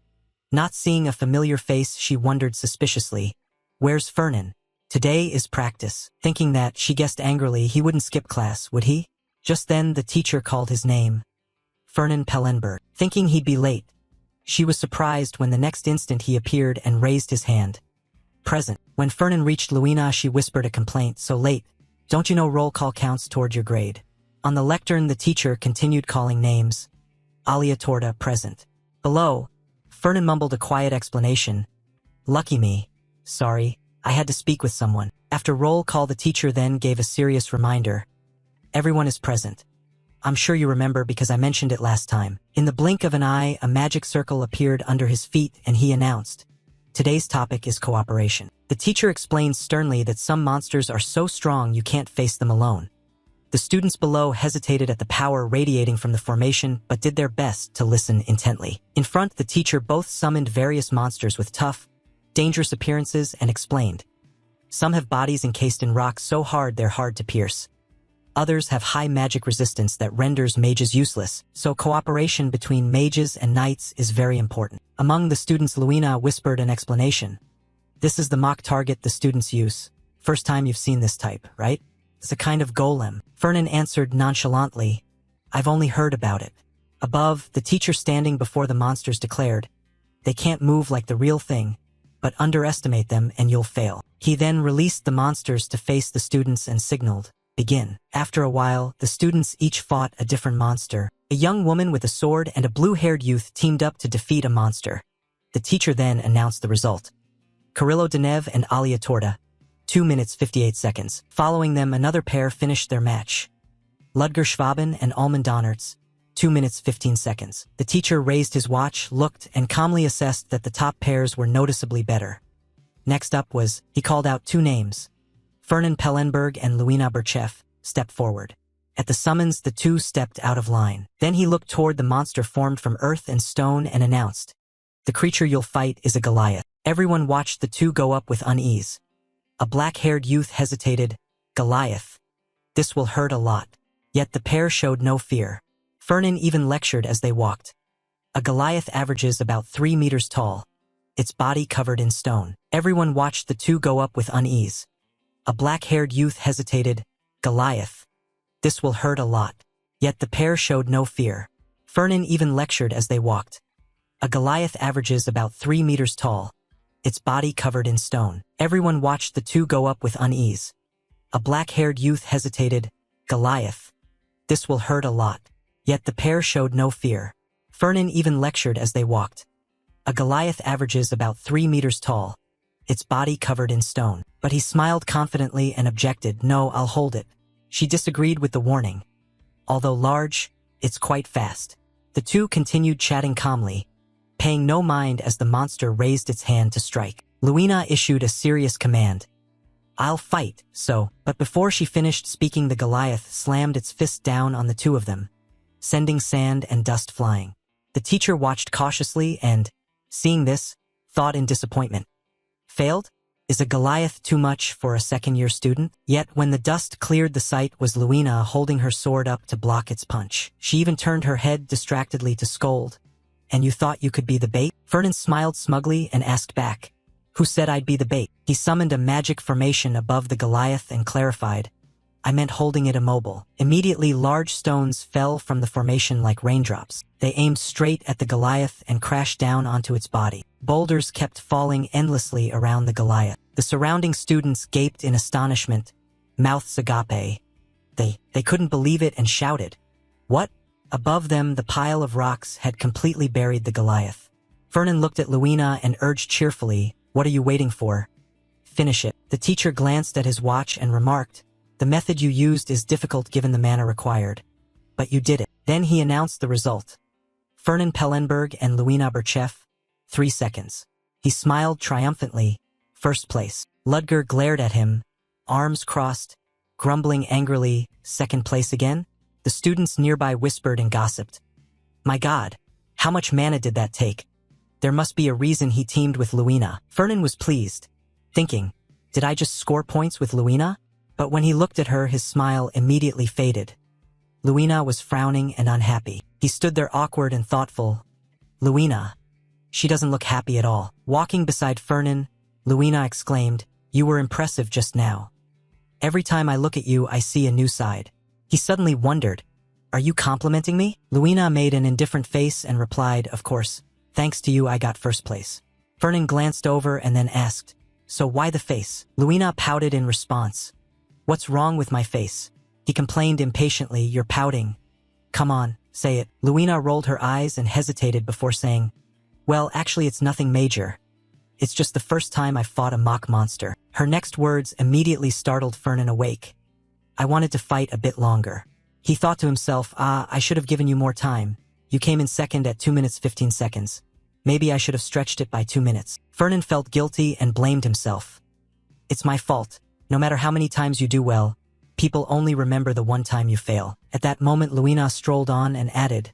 Speaker 1: Not seeing a familiar face, she wondered suspiciously, Where's Fernan? Today is practice. Thinking that, she guessed angrily, he wouldn't skip class, would he? Just then the teacher called his name. Fernan Pellenberg. Thinking he'd be late, she was surprised when the next instant he appeared and raised his hand. Present. When Fernan reached Luina, she whispered a complaint, So late. Don't you know roll call counts toward your grade? On the lectern the teacher continued calling names. Alia Torda present. Below, Fernan mumbled a quiet explanation. Lucky me. Sorry, I had to speak with someone. After roll call the teacher then gave a serious reminder. Everyone is present. I'm sure you remember because I mentioned it last time. In the blink of an eye, a magic circle appeared under his feet and he announced, Today's topic is cooperation. The teacher explains sternly that some monsters are so strong you can't face them alone. The students below hesitated at the power radiating from the formation but did their best to listen intently. In front, the teacher both summoned various monsters with tough, dangerous appearances and explained. Some have bodies encased in rock so hard they're hard to pierce. Others have high magic resistance that renders mages useless, so cooperation between mages and knights is very important. Among the students, Luina whispered an explanation. This is the mock target the students use. First time you've seen this type, right? It's a kind of golem. Fernan answered nonchalantly, I've only heard about it. Above, the teacher standing before the monsters declared, they can't move like the real thing, but underestimate them and you'll fail. He then released the monsters to face the students and signaled, begin. After a while, the students each fought a different monster. A young woman with a sword and a blue-haired youth teamed up to defeat a monster. The teacher then announced the result. Kirillo Denev and Alia Torda, 2 minutes 58 seconds. Following them, another pair finished their match. Ludger Schwaben and Almond Donnerts, 2 minutes 15 seconds. The teacher raised his watch, looked, and calmly assessed that the top pairs were noticeably better. Next up was, he called out 2 names. Fernan Pellenberg and Luina Burchev, step forward. At the summons, the 2 stepped out of line. Then he looked toward the monster formed from earth and stone and announced, the creature you'll fight is a Goliath. Everyone watched the 2 go up with unease. A black-haired youth hesitated, Goliath. This will hurt a lot. Yet the pair showed no fear. Fernan even lectured as they walked. A Goliath averages about 3 meters tall, its body covered in stone. Everyone watched the 2 go up with unease. A black-haired youth hesitated, Goliath. This will hurt a lot. Yet the pair showed no fear. Fernan even lectured as they walked. A Goliath averages about 3 meters tall, its body covered in stone. Everyone watched the 2 go up with unease. A black-haired youth hesitated, Goliath. This will hurt a lot. Yet the pair showed no fear. Fernan even lectured as they walked. A Goliath averages about 3 meters tall, its body covered in stone. But he smiled confidently and objected, no, I'll hold it. She disagreed with the warning. Although large, it's quite fast. The 2 continued chatting calmly, paying no mind as the monster raised its hand to strike. Luina issued a serious command. I'll fight, so. But before she finished speaking, the Goliath slammed its fist down on the 2 of them, sending sand and dust flying. The teacher watched cautiously and, seeing this, thought in disappointment. Failed? Is a Goliath too much for a second-year student? Yet when the dust cleared the sight was Luina holding her sword up to block its punch. She even turned her head distractedly to scold. And you thought you could be the bait? Fernan smiled smugly and asked back, who said I'd be the bait? He summoned a magic formation above the Goliath and clarified, I meant holding it immobile. Immediately large stones fell from the formation like raindrops. They aimed straight at the Goliath and crashed down onto its body. Boulders kept falling endlessly around the Goliath. The surrounding students gaped in astonishment, mouths agape. They couldn't believe it and shouted, what? Above them, the pile of rocks had completely buried the Goliath. Fernan looked at Luina and urged cheerfully, what are you waiting for? Finish it. The teacher glanced at his watch and remarked, the method you used is difficult given the mana required. But you did it. Then he announced the result. Fernan Pellenberg and Luina Burchev, 3 seconds. He smiled triumphantly. First place. Ludger glared at him, arms crossed, grumbling angrily, second place again? The students nearby whispered and gossiped. My God, how much mana did that take? There must be a reason he teamed with Luina. Fernan was pleased, thinking, did I just score points with Luina? But when he looked at her, his smile immediately faded. Luina was frowning and unhappy. He stood there awkward and thoughtful. Luina. She doesn't look happy at all. Walking beside Fernan, Luina exclaimed, you were impressive just now. Every time I look at you, I see a new side. He suddenly wondered, are you complimenting me? Luina made an indifferent face and replied, of course, thanks to you I got first place. Fernan glanced over and then asked, so why the face? Luina pouted in response. What's wrong with my face? He complained impatiently, you're pouting. Come on, say it. Luina rolled her eyes and hesitated before saying, well, actually it's nothing major. It's just the first time I fought a mock monster. Her next words immediately startled Fernan awake. I wanted to fight a bit longer. He thought to himself, I should have given you more time. You came in second at 2 minutes 15 seconds. Maybe I should have stretched it by 2 minutes. Fernan felt guilty and blamed himself. It's my fault. No matter how many times you do well, people only remember the one time you fail. At that moment, Luina strolled on and added,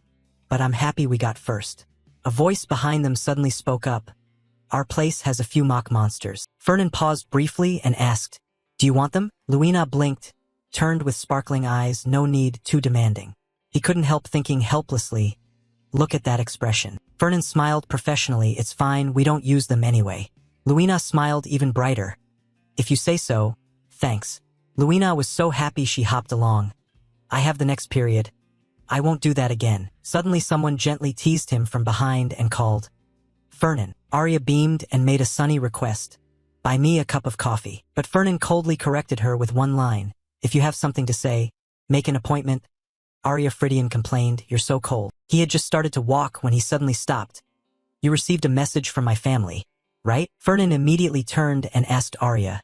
Speaker 1: but I'm happy we got first. A voice behind them suddenly spoke up. Our place has a few mock monsters. Fernan paused briefly and asked, do you want them? Luina blinked, turned with sparkling eyes, no need, too demanding. He couldn't help thinking helplessly, look at that expression. Fernan smiled professionally, it's fine, we don't use them anyway. Luina smiled even brighter. If you say so, thanks. Luina was so happy she hopped along. I have the next period. I won't do that again. Suddenly someone gently teased him from behind and called, Fernan. Arya beamed and made a sunny request. Buy me a cup of coffee. But Fernan coldly corrected her with one line. If you have something to say, make an appointment. Arya Fridian complained, you're so cold. He had just started to walk when he suddenly stopped. You received a message from my family, right? Fernan immediately turned and asked Arya,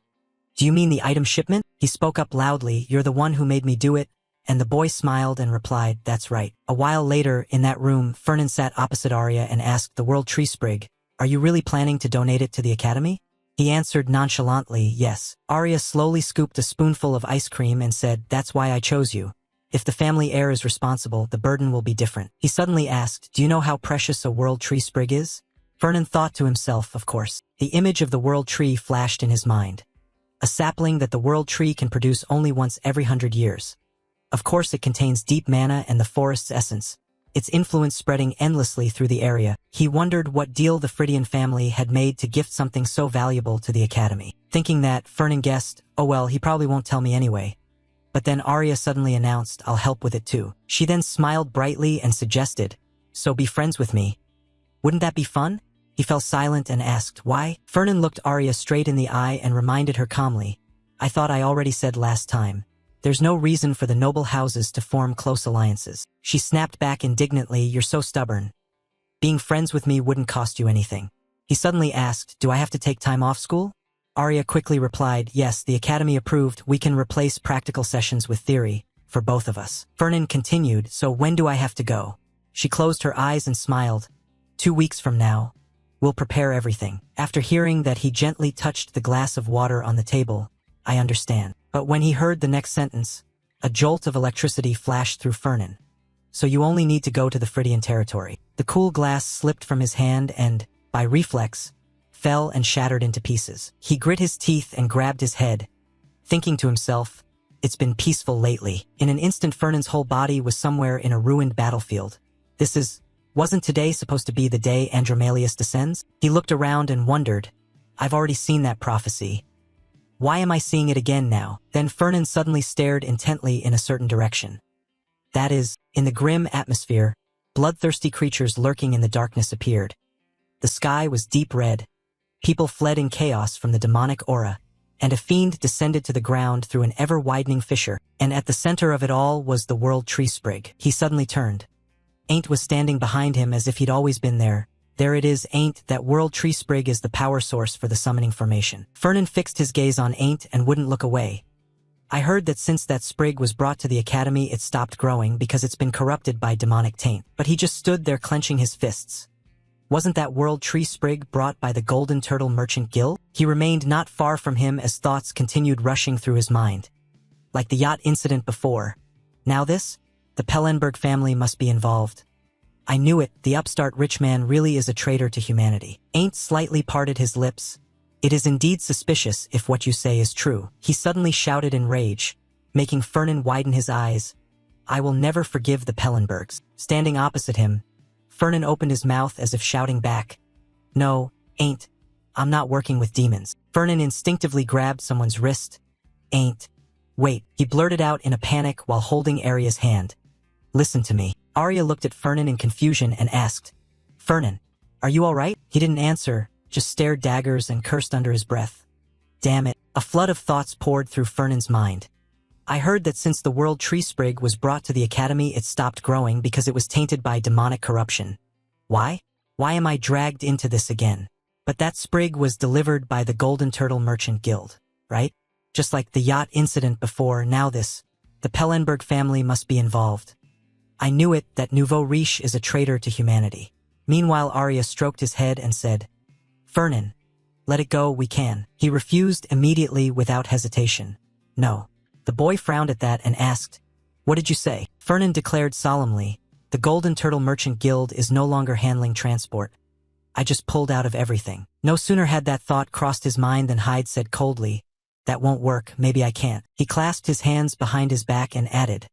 Speaker 1: do you mean the item shipment? He spoke up loudly, you're the one who made me do it, and the boy smiled and replied, that's right. A while later, in that room, Fernan sat opposite Arya and asked the World Tree Sprig, are you really planning to donate it to the Academy? He answered nonchalantly, yes. Arya slowly scooped a spoonful of ice cream and said, that's why I chose you. If the family heir is responsible, the burden will be different. He suddenly asked, do you know how precious a World Tree Sprig is? Fernan thought to himself, of course. The image of the World Tree flashed in his mind. A sapling that the World Tree can produce only once every 100 years. Of course it contains deep mana and the forest's essence, its influence spreading endlessly through the area. He wondered what deal the Fridian family had made to gift something so valuable to the Academy. Thinking that, Fernan guessed, oh well, he probably won't tell me anyway. But then Arya suddenly announced, I'll help with it too. She then smiled brightly and suggested, so be friends with me. Wouldn't that be fun? He fell silent and asked, why? Fernan looked Arya straight in the eye and reminded her calmly, I thought I already said last time. There's no reason for the noble houses to form close alliances. She snapped back indignantly, you're so stubborn. Being friends with me wouldn't cost you anything. He suddenly asked, do I have to take time off school? Arya quickly replied, yes, the Academy approved, we can replace practical sessions with theory, for both of us. Fernan continued, so when do I have to go? She closed her eyes and smiled. 2 weeks from now. We'll prepare everything. After hearing that, he gently touched the glass of water on the table. I understand. But when he heard the next sentence, a jolt of electricity flashed through Fernan. So you only need to go to the Fridian territory. The cool glass slipped from his hand and, by reflex, fell and shattered into pieces. He grit his teeth and grabbed his head, thinking to himself, it's been peaceful lately. In an instant, Fernan's whole body was somewhere in a ruined battlefield. Wasn't today supposed to be the day Andromalius descends? He looked around and wondered, I've already seen that prophecy. Why am I seeing it again now? Then Fernan suddenly stared intently in a certain direction. That is, in the grim atmosphere, bloodthirsty creatures lurking in the darkness appeared. The sky was deep red. People fled in chaos from the demonic aura, and a fiend descended to the ground through an ever-widening fissure, and at the center of it all was the World Tree Sprig. He suddenly turned. Ain't was standing behind him as if he'd always been there. There it is, Ain't, that World Tree Sprig is the power source for the summoning formation. Fernan fixed his gaze on Ain't and wouldn't look away. I heard that since that sprig was brought to the Academy, it stopped growing because it's been corrupted by demonic taint. But he just stood there clenching his fists. Wasn't that World Tree Sprig brought by the Golden Turtle Merchant Guild? He remained not far from him as thoughts continued rushing through his mind. Like the yacht incident before. Now this? The Pellenberg family must be involved. I knew it, the upstart rich man really is a traitor to humanity. Ain't slightly parted his lips. It is indeed suspicious if what you say is true. He suddenly shouted in rage, making Fernan widen his eyes. I will never forgive the Pellenbergs. Standing opposite him, Fernan opened his mouth as if shouting back. No, Ain't. I'm not working with demons. Fernan instinctively grabbed someone's wrist. Ain't. Wait, he blurted out in a panic while holding Arya's hand. Listen to me. Arya looked at Fernan in confusion and asked, Fernan, are you all right? He didn't answer, just stared daggers and cursed under his breath. Damn it. A flood of thoughts poured through Fernan's mind. I heard that since the World Tree Sprig was brought to the Academy, it stopped growing because it was tainted by demonic corruption. Why? Why am I dragged into this again? But that sprig was delivered by the Golden Turtle Merchant Guild, right? Just like the yacht incident before, now this. The Pellenberg family must be involved. I knew it, that nouveau riche is a traitor to humanity. Meanwhile, Arya stroked his head and said, "Fernan, let it go, we can." He refused immediately without hesitation. "No." The boy frowned at that and asked, "What did you say?" Fernan declared solemnly, "The Golden Turtle Merchant Guild is no longer handling transport. I just pulled out of everything." No sooner had that thought crossed his mind than Hyde said coldly, "That won't work, maybe I can't." He clasped his hands behind his back and added,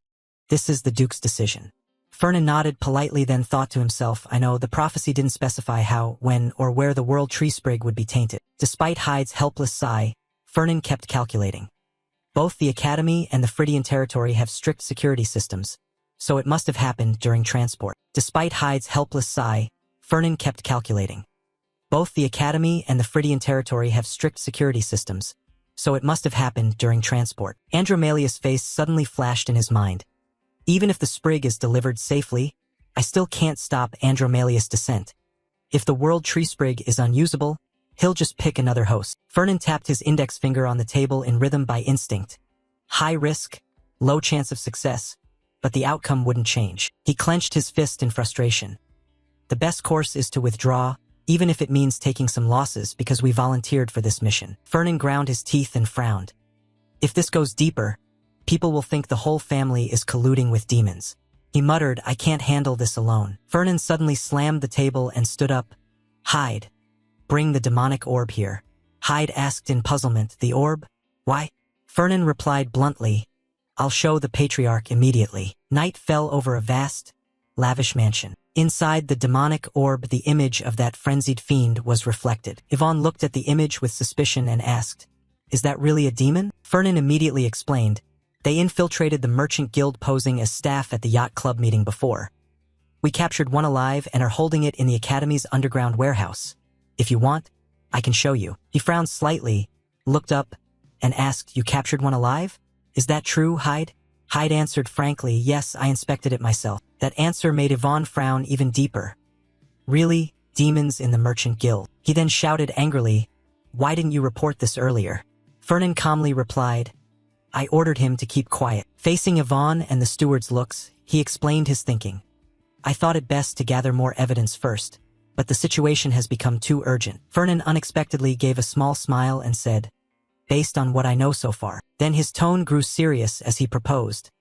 Speaker 1: "This is the Duke's decision." Fernan nodded politely, then thought to himself, "I know, the prophecy didn't specify how, when, or where the world tree sprig would be tainted." Despite Hyde's helpless sigh, Fernan kept calculating. Both the Academy and the Phrygian territory have strict security systems, so it must have happened during transport. Despite Hyde's helpless sigh, Fernan kept calculating. Both the Academy and the Phrygian territory have strict security systems, so it must have happened during transport. Andromalia's face suddenly flashed in his mind. Even if the sprig is delivered safely, I still can't stop Andromalia's descent. If the world tree sprig is unusable, he'll just pick another host. Fernan tapped his index finger on the table in rhythm by instinct. High risk, low chance of success, but the outcome wouldn't change. He clenched his fist in frustration. The best course is to withdraw, even if it means taking some losses because we volunteered for this mission. Fernan ground his teeth and frowned. If this goes deeper, people will think the whole family is colluding with demons. He muttered, "I can't handle this alone." Fernan suddenly slammed the table and stood up. "Hyde, bring the demonic orb here." Hyde asked in puzzlement, "The orb? Why?" Fernan replied bluntly, "I'll show the patriarch immediately." Night fell over a vast, lavish mansion. Inside the demonic orb, the image of that frenzied fiend was reflected. Yvonne looked at the image with suspicion and asked, "Is that really a demon?" Fernan immediately explained, "They infiltrated the merchant guild posing as staff at the yacht club meeting before. We captured one alive and are holding it in the Academy's underground warehouse. If you want, I can show you." He frowned slightly, looked up, and asked, "You captured one alive? Is that true, Hyde?" Hyde answered frankly, "Yes, I inspected it myself." That answer made Yvonne frown even deeper. "Really? Demons in the merchant guild?" He then shouted angrily, "Why didn't you report this earlier?" Fernan calmly replied, "I ordered him to keep quiet." Facing Yvonne and the steward's looks, he explained his thinking. "I thought it best to gather more evidence first, but the situation has become too urgent." Fernan unexpectedly gave a small smile and said, "Based on what I know so far." Then his tone grew serious as he proposed,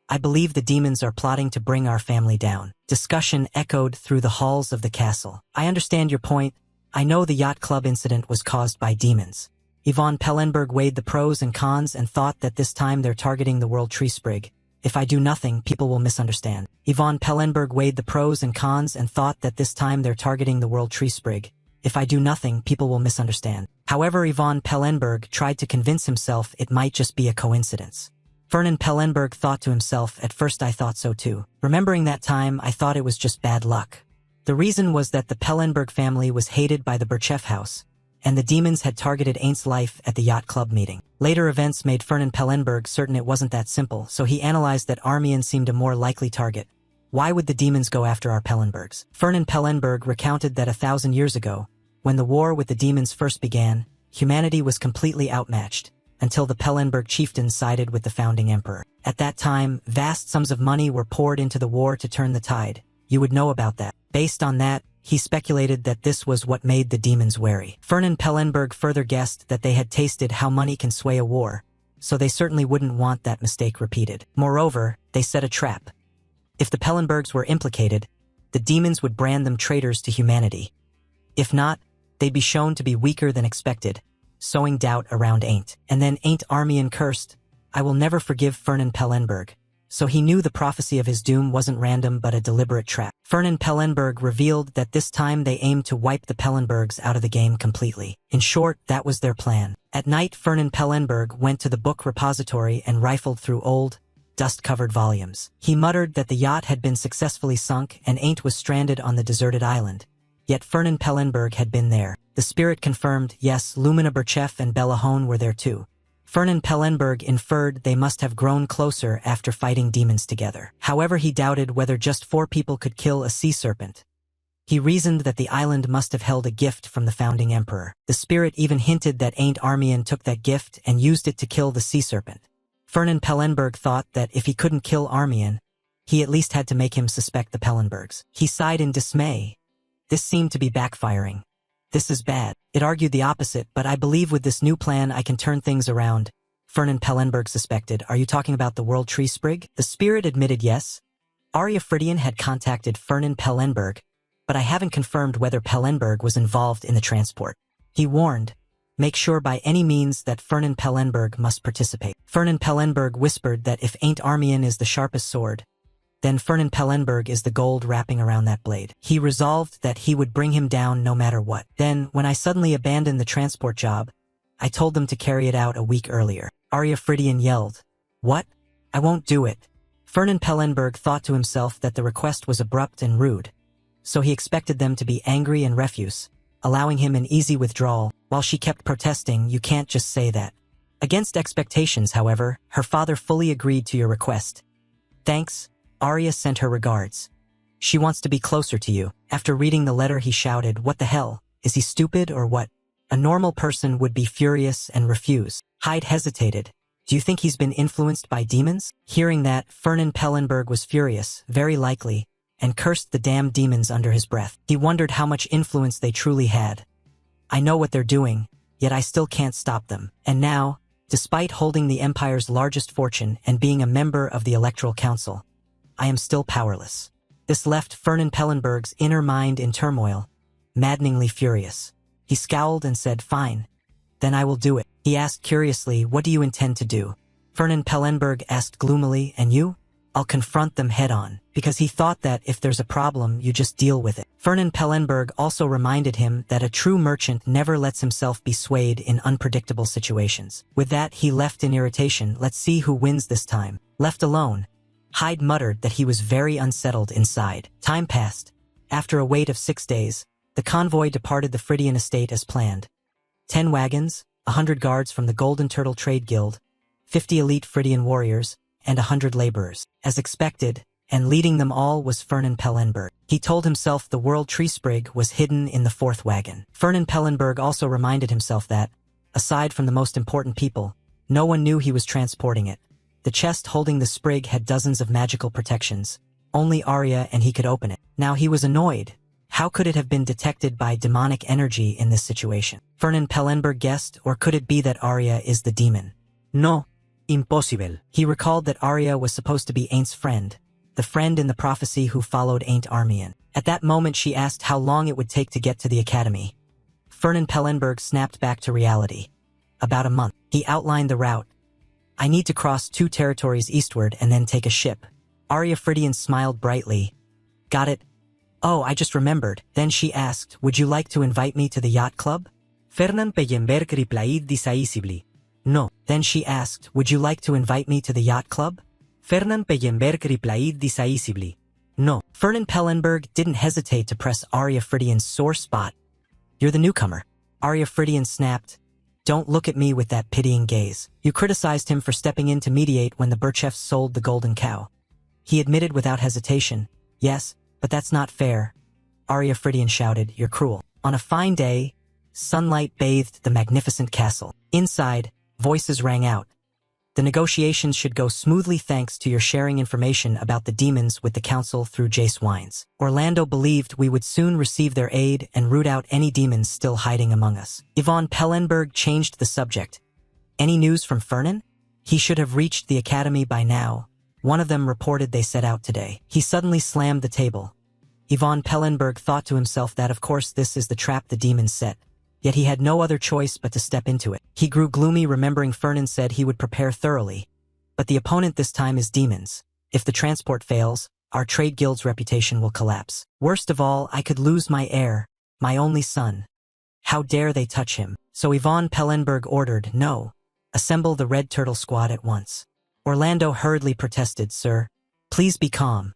Speaker 1: "I believe the demons are plotting to bring our family down." Discussion echoed through the halls of the castle. "I understand your point. I know the yacht club incident was caused by demons." Yvonne Pellenberg weighed the pros and cons and thought that this time they're targeting the world tree sprig. "If I do nothing, people will misunderstand." Yvonne Pellenberg weighed the pros and cons and thought that this time they're targeting the world tree sprig. "If I do nothing, people will misunderstand." However, Yvonne Pellenberg tried to convince himself it might just be a coincidence. Fernan Pellenberg thought to himself, "At first I thought so too. Remembering that time, I thought it was just bad luck." The reason was that the Pellenberg family was hated by the Birchef house, and the demons had targeted Ain's life at the yacht club meeting. Later events made Fernan Pellenberg certain it wasn't that simple, so he analyzed that Armian seemed a more likely target. Why would the demons go after our Pellenbergs? Fernan Pellenberg recounted that 1,000 years ago, when the war with the demons first began, humanity was completely outmatched, until the Pellenberg chieftains sided with the founding emperor. At that time, vast sums of money were poured into the war to turn the tide. You would know about that. Based on that, he speculated that this was what made the demons wary. Fernan Pellenberg further guessed that they had tasted how money can sway a war, so they certainly wouldn't want that mistake repeated. Moreover, they set a trap. If the Pellenbergs were implicated, the demons would brand them traitors to humanity. If not, they'd be shown to be weaker than expected, sowing doubt around Ain't. And then Ain't Armian cursed, "I will never forgive Fernan Pellenberg." So he knew the prophecy of his doom wasn't random but a deliberate trap. Fernan Pellenberg revealed that this time they aimed to wipe the Pellenbergs out of the game completely. In short, that was their plan. At night, Fernan Pellenberg went to the book repository and rifled through old, dust-covered volumes. He muttered that the yacht had been successfully sunk and Ain't was stranded on the deserted island. Yet Fernan Pellenberg had been there. The spirit confirmed, yes, Lumina Birchef and Bellahone were there too. Fernan Pellenberg inferred they must have grown closer after fighting demons together. However, he doubted whether just 4 people could kill a sea serpent. He reasoned that the island must have held a gift from the founding emperor. The spirit even hinted that Ain't Armian took that gift and used it to kill the sea serpent. Fernan Pellenberg thought that if he couldn't kill Armian, he at least had to make him suspect the Pellenbergs. He sighed in dismay. This seemed to be backfiring. This is bad. It argued the opposite, but I believe with this new plan I can turn things around. Fernan Pellenberg suspected. Are you talking about the World Tree Sprig? The spirit admitted yes. Arya Fridian had contacted Fernan Pellenberg, but I haven't confirmed whether Pellenberg was involved in the transport. He warned, make sure by any means that Fernan Pellenberg must participate. Fernan Pellenberg whispered that if Ain't Armian is the sharpest sword, then Fernan Pellenberg is the gold wrapping around that blade. He resolved that he would bring him down no matter what. Then, when I suddenly abandoned the transport job, I told them to carry it out a week earlier. Arya Fridian yelled, "What? I won't do it." Fernan Pellenberg thought to himself that the request was abrupt and rude, so he expected them to be angry and refuse, allowing him an easy withdrawal. While she kept protesting, "You can't just say that." Against expectations, however, her father fully agreed to your request. "Thanks." Arya sent her regards. "She wants to be closer to you." After reading the letter, he shouted, "What the hell? Is he stupid or what?" A normal person would be furious and refuse. Hyde hesitated. "Do you think he's been influenced by demons?" Hearing that, Fernan Pellenberg was furious, very likely, and cursed the damned demons under his breath. He wondered how much influence they truly had. "I know what they're doing, yet I still can't stop them. And now, despite holding the Empire's largest fortune and being a member of the Electoral Council, I am still powerless." This left Fernan Pellenberg's inner mind in turmoil, maddeningly furious. He scowled and said, "Fine. Then I will do it." He asked curiously, "What do you intend to do?" Fernan Pellenberg asked gloomily, "And you?" "I'll confront them head-on," because he thought that if there's a problem, you just deal with it. Fernan Pellenberg also reminded him that a true merchant never lets himself be swayed in unpredictable situations. With that, he left in irritation. "Let's see who wins this time." Left alone, Hyde muttered that he was very unsettled inside. Time passed. After a wait of 6 days, the convoy departed the Fridian estate as planned. 10 wagons, 100 guards from the Golden Turtle Trade Guild, 50 elite Fridian warriors, and 100 laborers. As expected, and leading them all was Fernan Pellenberg. He told himself the World Tree Sprig was hidden in the 4th wagon. Fernan Pellenberg also reminded himself that, aside from the most important people, no one knew he was transporting it. The chest holding the sprig had dozens of magical protections. Only Arya and he could open it. Now he was annoyed. How could it have been detected by demonic energy in this situation? Fernan Pellenberg guessed, or could it be that Arya is the demon? No. Impossible. He recalled that Arya was supposed to be Ain't's friend, the friend in the prophecy who followed Ain't Armian. At that moment she asked how long it would take to get to the academy. Fernan Pellenberg snapped back to reality. About a month. He outlined the route. "I need to cross 2 territories eastward and then take a ship." Arya Fridian smiled brightly. "Got it? Oh, I just remembered." Then she asked, "Would you like to invite me to the yacht club?" Fernan Pellenberg replied decisively, "No." Then she asked, "Would you like to invite me to the yacht club?" Fernan Pellenberg replied decisively, "No." Fernan Pellenberg didn't hesitate to press Arya Fridian's sore spot. "You're the newcomer." Arya Fridian snapped, "Don't look at me with that pitying gaze. You criticized him for stepping in to mediate when the Bircheffs sold the golden cow." He admitted without hesitation, "Yes, but that's not fair." Arya Fridian shouted, "You're cruel." On a fine day, sunlight bathed the magnificent castle. Inside, voices rang out. "The negotiations should go smoothly thanks to your sharing information about the demons with the council through Jace Wines. Orlando believed we would soon receive their aid and root out any demons still hiding among us." Yvonne Pellenberg changed the subject. "Any news from Fernan? He should have reached the academy by now. One of them reported they set out today." He suddenly slammed the table. Yvonne Pellenberg thought to himself that of course this is the trap the demons set. Yet he had no other choice but to step into it. He grew gloomy remembering Fernan said he would prepare thoroughly. But the opponent this time is demons. If the transport fails, our trade guild's reputation will collapse. Worst of all, I could lose my heir, my only son. How dare they touch him? So Yvonne Pellenberg ordered, "No. Assemble the Red Turtle Squad at once." Orlando hurriedly protested, "Sir, please be calm.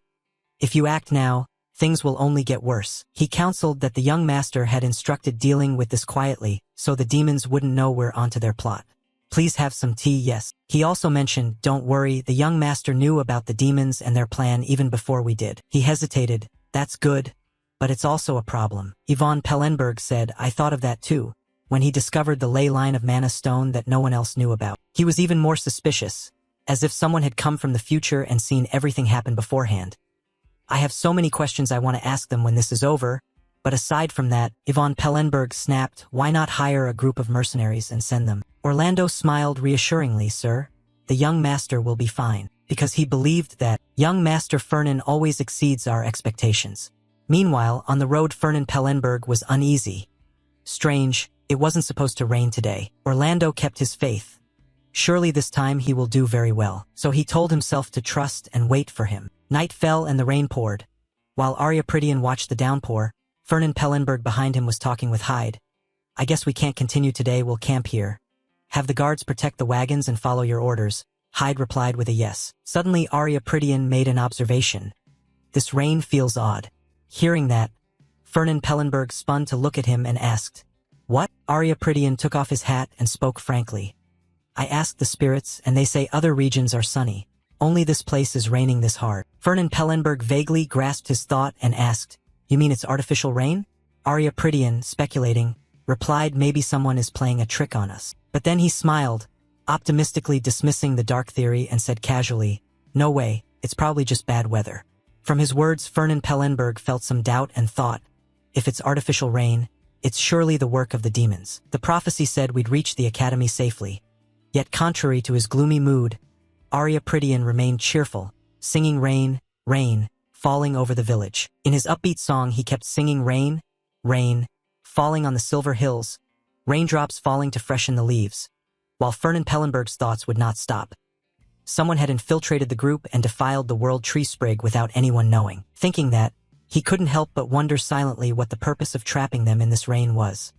Speaker 1: If you act now, things will only get worse." He counseled that the young master had instructed dealing with this quietly, so the demons wouldn't know we're onto their plot. "Please have some tea, yes." He also mentioned, "Don't worry, the young master knew about the demons and their plan even before we did." He hesitated, "That's good, but it's also a problem." Yvonne Pellenberg said, "I thought of that too, when he discovered the ley line of Mana Stone that no one else knew about. He was even more suspicious, as if someone had come from the future and seen everything happen beforehand. I have so many questions I want to ask them when this is over, But aside from that, Yvonne Pellenberg snapped, why not hire a group of mercenaries and send them? Orlando smiled reassuringly, sir. The young master will be fine. Because he believed that young Master Fernan always exceeds our expectations. Meanwhile, on the road Fernan Pellenberg was uneasy. Strange, it wasn't supposed to rain today. Orlando kept his faith. Surely this time he will do very well. So he told himself to trust and wait for him. Night fell and the rain poured. While Arya Prydian watched the downpour, Fernan Pellenberg behind him was talking with Hyde. I guess we can't continue today, we'll camp here. Have the guards protect the wagons and follow your orders. Hyde replied with a yes. Suddenly Arya Prydian made an observation. This rain feels odd. Hearing that, Fernan Pellenberg spun to look at him and asked, What? Arya Prydian took off his hat and spoke frankly. I asked the spirits and they say other regions are sunny. Only this place is raining this hard. Fernan Pellenberg vaguely grasped his thought and asked, You mean it's artificial rain? Arya Prydian, speculating, replied maybe someone is playing a trick on us. But then he smiled, optimistically dismissing the dark theory and said casually, No way, it's probably just bad weather. From his words, Fernan Pellenberg felt some doubt and thought, if it's artificial rain, it's surely the work of the demons. The prophecy said we'd reach the academy safely. Yet contrary to his gloomy mood, Arya Prydian remained cheerful, singing rain, rain, falling over the village. In his upbeat song he kept singing rain, rain, falling on the silver hills, raindrops falling to freshen the leaves. While Fernan Pellenberg's thoughts would not stop. Someone had infiltrated the group and defiled the world tree sprig without anyone knowing. Thinking that, he couldn't help but wonder silently what the purpose of trapping them in this rain was.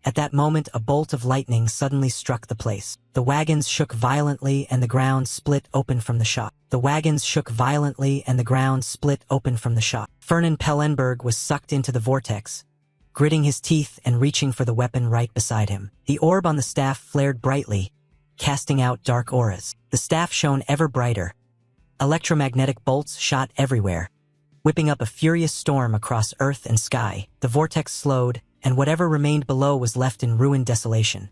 Speaker 1: At that moment a bolt of lightning suddenly struck the place. The wagons shook violently and the ground split open from the shock. The wagons shook violently and the ground split open from the shock. Fernan Pellenberg was sucked into the vortex, gritting his teeth and reaching for the weapon right beside him. The orb on the staff flared brightly, casting out dark auras. The staff shone ever brighter. Electromagnetic bolts shot everywhere, whipping up a furious storm across earth and sky. The vortex slowed, and whatever remained below was left in ruined desolation.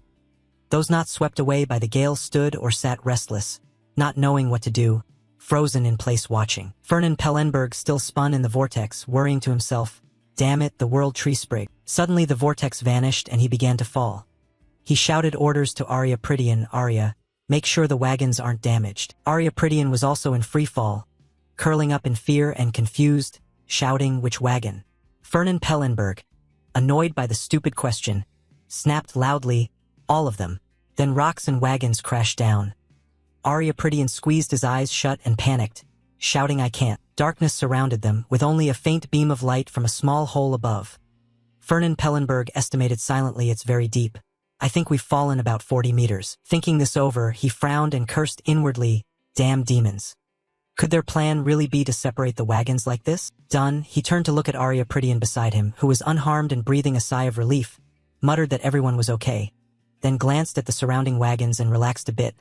Speaker 1: Those not swept away by the gale stood or sat restless, not knowing what to do, frozen in place watching. Fernan Pellenberg still spun in the vortex, worrying to himself, Damn it, the world tree sprig. Suddenly the vortex vanished and he began to fall. He shouted orders to Arya Prydian, Arya, make sure the wagons aren't damaged. Arya Prydian was also in free fall, curling up in fear and confused, shouting which wagon. Fernan Pellenberg, annoyed by the stupid question, snapped loudly, all of them. Then rocks and wagons crashed down. Arya Prydian squeezed his eyes shut and panicked, shouting I can't. Darkness surrounded them, with only a faint beam of light from a small hole above. Fernan Pellenberg estimated silently it's very deep. I think we've fallen about 40 meters. Thinking this over, he frowned and cursed inwardly, damn demons. Could their plan really be to separate the wagons like this? Done, he turned to look at Arya Prydian beside him, who was unharmed and breathing a sigh of relief, muttered that everyone was okay, then glanced at the surrounding wagons and relaxed a bit,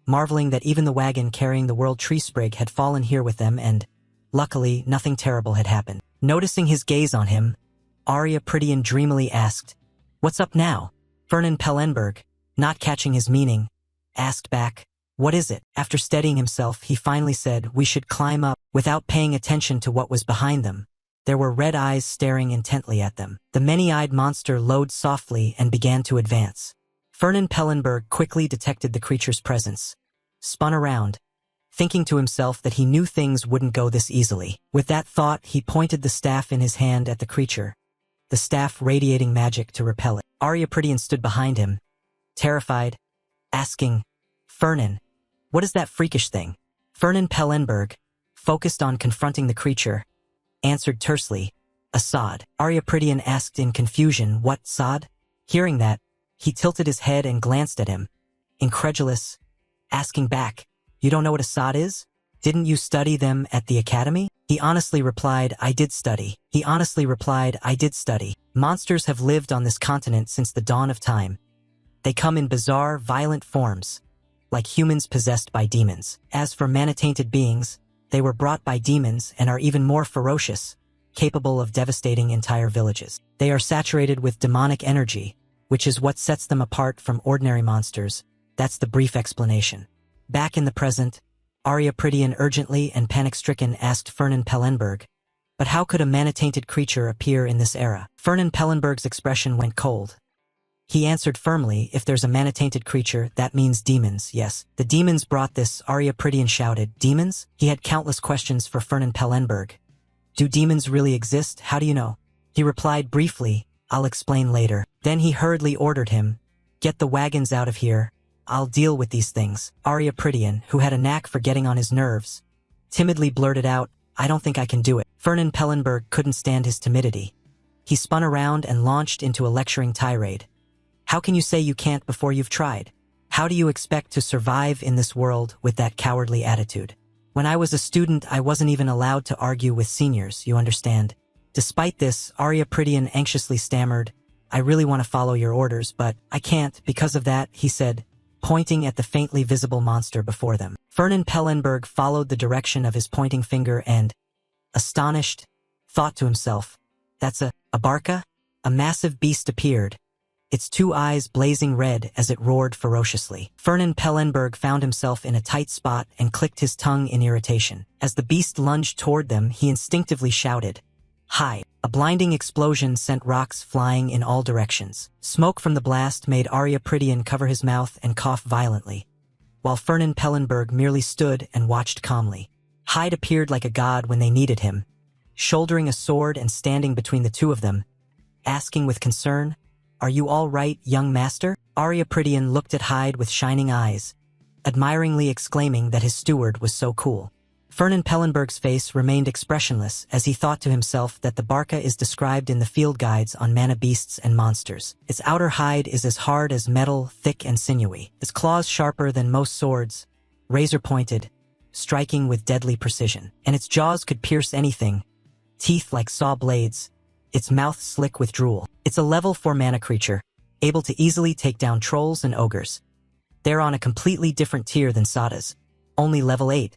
Speaker 1: marveling that even the wagon carrying the world tree sprig had fallen here with them and, luckily, nothing terrible had happened. Noticing his gaze on him, Arya Prydian dreamily asked, What's up now? Fernan Pellenberg, not catching his meaning, asked back, What is it? After steadying himself, he finally said, We should climb up. Without paying attention to what was behind them, there were red eyes staring intently at them. The many-eyed monster lowed softly and began to advance. Fernan Pellenberg quickly detected the creature's presence, spun around, thinking to himself that he knew things wouldn't go this easily. With that thought, he pointed the staff in his hand at the creature, the staff radiating magic to repel it. Arya Prydian stood behind him, terrified, asking, Fernan, what is that freakish thing? Fernan Pellenberg, focused on confronting the creature, answered tersely, A sod. Arya Prydian asked in confusion, What sod? Hearing that, he tilted his head and glanced at him, incredulous, asking back, You don't know what a sod is? Didn't you study them at the academy? He honestly replied, I did study. Monsters have lived on this continent since the dawn of time. They come in bizarre, violent forms, like humans possessed by demons. As for mana-tainted beings, they were brought by demons and are even more ferocious, capable of devastating entire villages. They are saturated with demonic energy, which is what sets them apart from ordinary monsters. That's the brief explanation. Back in the present, Arya Prydian urgently and panic-stricken asked Fernan Pellenberg, But how could a mana-tainted creature appear in this era? Fernan Pellenberg's expression went cold. He answered firmly, if there's a mana-tainted creature, that means demons, yes. The demons brought this, Arya Prydian shouted. Demons? He had countless questions for Fernan Pellenberg. Do demons really exist? How do you know? He replied briefly, I'll explain later. Then he hurriedly ordered him, get the wagons out of here. I'll deal with these things. Arya Prydian, who had a knack for getting on his nerves, timidly blurted out, I don't think I can do it. Fernan Pellenberg couldn't stand his timidity. He spun around and launched into a lecturing tirade. How can you say you can't before you've tried? How do you expect to survive in this world with that cowardly attitude? When I was a student, I wasn't even allowed to argue with seniors, you understand. Despite this, Arya Prydian anxiously stammered, I really want to follow your orders, but I can't because of that, he said, pointing at the faintly visible monster before them. Fernan Pellenberg followed the direction of his pointing finger and, astonished, thought to himself, that's a barca? A massive beast appeared, its two eyes blazing red as it roared ferociously. Fernan Pellenberg found himself in a tight spot and clicked his tongue in irritation. As the beast lunged toward them, he instinctively shouted, Hide! A blinding explosion sent rocks flying in all directions. Smoke from the blast made Arya Prydian cover his mouth and cough violently, while Fernan Pellenberg merely stood and watched calmly. Hyde appeared like a god when they needed him, shouldering a sword and standing between the two of them, asking with concern, Are you all right, young master? Arya Prydian looked at Hyde with shining eyes, admiringly exclaiming that his steward was so cool. Fernan Pellenberg's face remained expressionless as he thought to himself that the barca is described in the field guides on mana beasts and monsters. Its outer hide is as hard as metal, thick and sinewy. Its claws sharper than most swords, razor-pointed, striking with deadly precision. And its jaws could pierce anything, teeth like saw blades, its mouth slick with drool. It's a level 4 mana creature, able to easily take down trolls and ogres. They're on a completely different tier than Sada's, only level 8.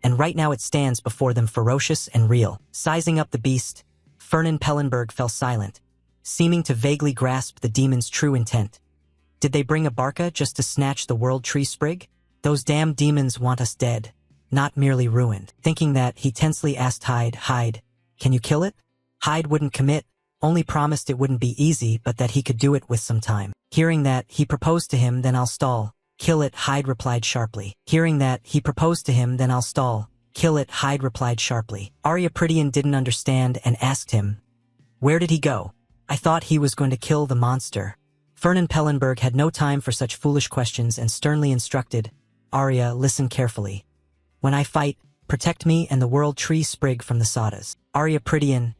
Speaker 1: And right now it stands before them ferocious and real. Sizing up the beast, Fernan Pellenberg fell silent, seeming to vaguely grasp the demon's true intent. Did they bring a barca just to snatch the world tree sprig? Those damn demons want us dead, not merely ruined. Thinking that, he tensely asked Hyde, can you kill it? Hyde wouldn't commit, only promised it wouldn't be easy but that he could do it with some time. Hearing that, he proposed to him, then I'll stall. Kill it, Hyde replied sharply. Hearing that, he proposed to him, then I'll stall. Kill it, Hyde replied sharply. Arya Prydian didn't understand and asked him, where did he go? I thought he was going to kill the monster. Fernan Pellenberg had no time for such foolish questions and sternly instructed, Arya, listen carefully. When I fight, protect me and the world tree sprig from the Sadas. Arya Prydian,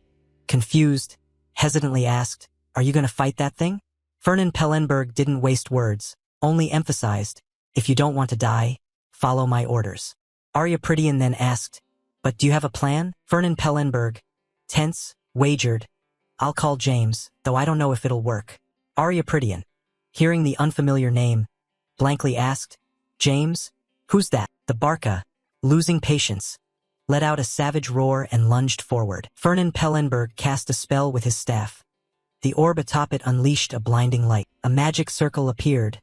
Speaker 1: confused, hesitantly asked, are you going to fight that thing? Fernan Pellenberg didn't waste words, only emphasized, if you don't want to die, follow my orders. Arya Prydian then asked, but do you have a plan? Fernan Pellenberg, tense, wagered, I'll call James, though I don't know if it'll work. Arya Prydian, hearing the unfamiliar name, blankly asked, James? Who's that? The barca, losing patience, let out a savage roar and lunged forward. Fernan Pellenberg cast a spell with his staff. The orb atop it unleashed a blinding light. A magic circle appeared,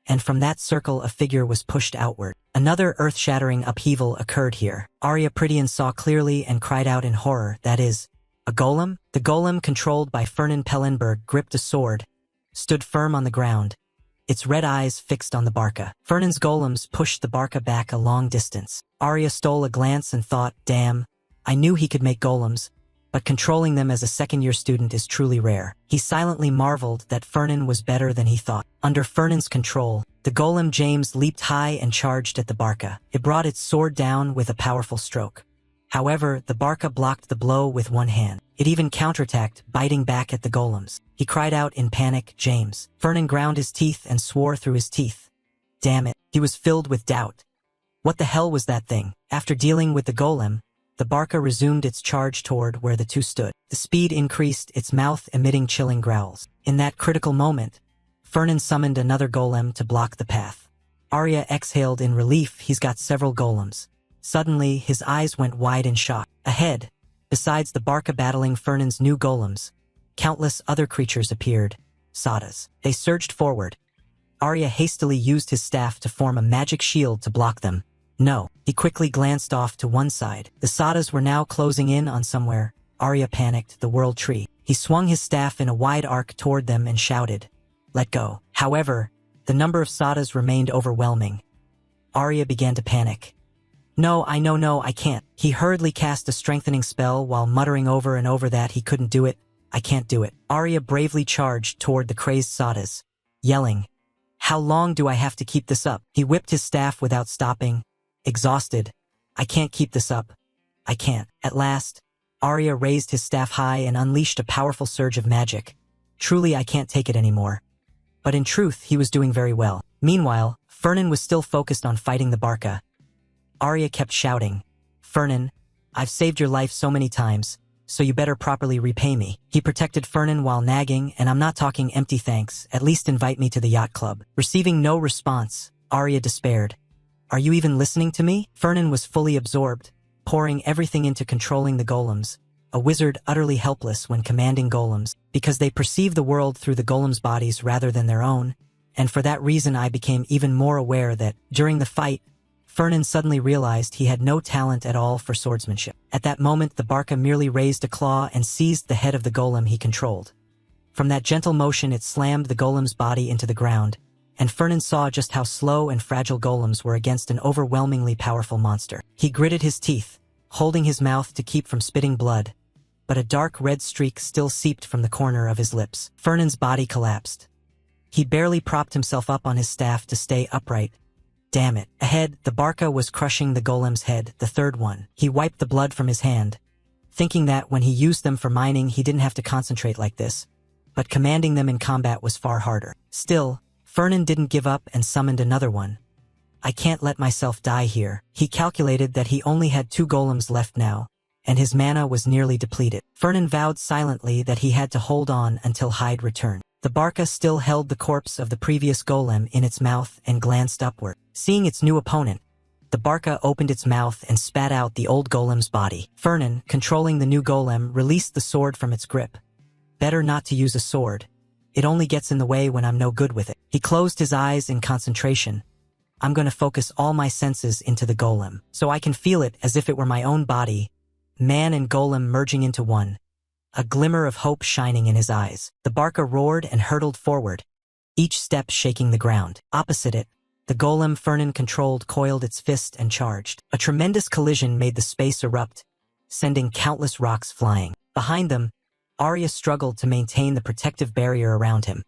Speaker 1: and from that circle a figure was pushed outward. Another earth-shattering upheaval occurred here. Arya Prydian saw clearly and cried out in horror, that is, a golem? The golem, controlled by Fernan Pellenberg, gripped a sword, stood firm on the ground, its red eyes fixed on the barca. Fernan's golems pushed the barca back a long distance. Arya stole a glance and thought, damn, I knew he could make golems, but controlling them as a second-year student is truly rare. He silently marveled that Fernan was better than he thought. Under Fernan's control, the golem James leaped high and charged at the barca. It brought its sword down with a powerful stroke. However, the barca blocked the blow with one hand. It even counterattacked, biting back at the golems. He cried out in panic, James. Fernan ground his teeth and swore through his teeth. Damn it. He was filled with doubt. What the hell was that thing? After dealing with the golem, the barca resumed its charge toward where the two stood. The speed increased, its mouth emitting chilling growls. In that critical moment, Fernan summoned another golem to block the path. Arya exhaled in relief. He's got several golems. Suddenly, his eyes went wide in shock. Ahead, besides the barca battling Fernan's new golems, countless other creatures appeared, Sadas. They surged forward. Arya hastily used his staff to form a magic shield to block them. No, he quickly glanced off to one side. The Sadas were now closing in on somewhere, Arya panicked, the world tree. He swung his staff in a wide arc toward them and shouted, "Let go." However, the number of sadas remained overwhelming. Arya began to panic. No, I can't." He hurriedly cast a strengthening spell while muttering over and over that he couldn't do it. "I can't do it." Arya bravely charged toward the crazed sadas, yelling, "How long do I have to keep this up?" He whipped his staff without stopping, exhausted. "I can't keep this up. I can't." At last, Arya raised his staff high and unleashed a powerful surge of magic. Truly, I can't take it anymore. But in truth, he was doing very well. Meanwhile, Fernan was still focused on fighting the Barca. Arya kept shouting, "Fernan, I've saved your life so many times, so you better properly repay me." He protected Fernan while nagging, "And I'm not talking empty thanks, at least invite me to the yacht club." Receiving no response, Arya despaired. "Are you even listening to me?" Fernan was fully absorbed, pouring everything into controlling the golems, a wizard utterly helpless when commanding golems, because they perceive the world through the golems' bodies rather than their own, and for that reason I became even more aware that, during the fight, Fernan suddenly realized he had no talent at all for swordsmanship. At that moment the Barca merely raised a claw and seized the head of the golem he controlled. From that gentle motion it slammed the golem's body into the ground, and Fernan saw just how slow and fragile golems were against an overwhelmingly powerful monster. He gritted his teeth, holding his mouth to keep from spitting blood, but a dark red streak still seeped from the corner of his lips. Fernan's body collapsed. He barely propped himself up on his staff to stay upright. Damn it. Ahead, the Barca was crushing the golem's head, the third one. He wiped the blood from his hand, thinking that when he used them for mining he didn't have to concentrate like this, but commanding them in combat was far harder. Still, Fernan didn't give up and summoned another one. "I can't let myself die here." He calculated that he only had 2 golems left now, and his mana was nearly depleted. Fernan vowed silently that he had to hold on until Hyde returned. The Barca still held the corpse of the previous golem in its mouth and glanced upward. Seeing its new opponent, the Barca opened its mouth and spat out the old golem's body. Fernan, controlling the new golem, released the sword from its grip. "Better not to use a sword. It only gets in the way when I'm no good with it." He closed his eyes in concentration. "I'm going to focus all my senses into the golem, so I can feel it as if it were my own body, man and golem merging into one, a glimmer of hope shining in his eyes." The Barca roared and hurtled forward, each step shaking the ground. Opposite it, the golem Fernan controlled coiled its fist and charged. A tremendous collision made the space erupt, sending countless rocks flying. Behind them, Arya struggled to maintain the protective barrier around him.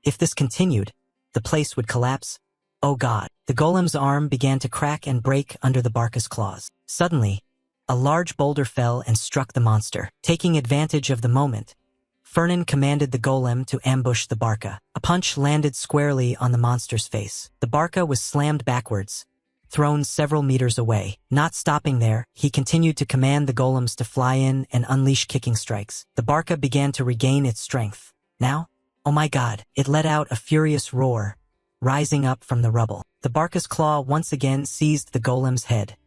Speaker 1: If this continued, the place would collapse. Oh God! The golem's arm began to crack and break under the Barca's claws. Suddenly, a large boulder fell and struck the monster. Taking advantage of the moment, Fernan commanded the golem to ambush the Barca. A punch landed squarely on the monster's face. The Barca was slammed backwards, thrown several meters away. Not stopping there, he continued to command the golems to fly in and unleash kicking strikes. The Barca began to regain its strength. Now, oh my God, it let out a furious roar, rising up from the rubble. The Barca's claw once again seized the golem's head.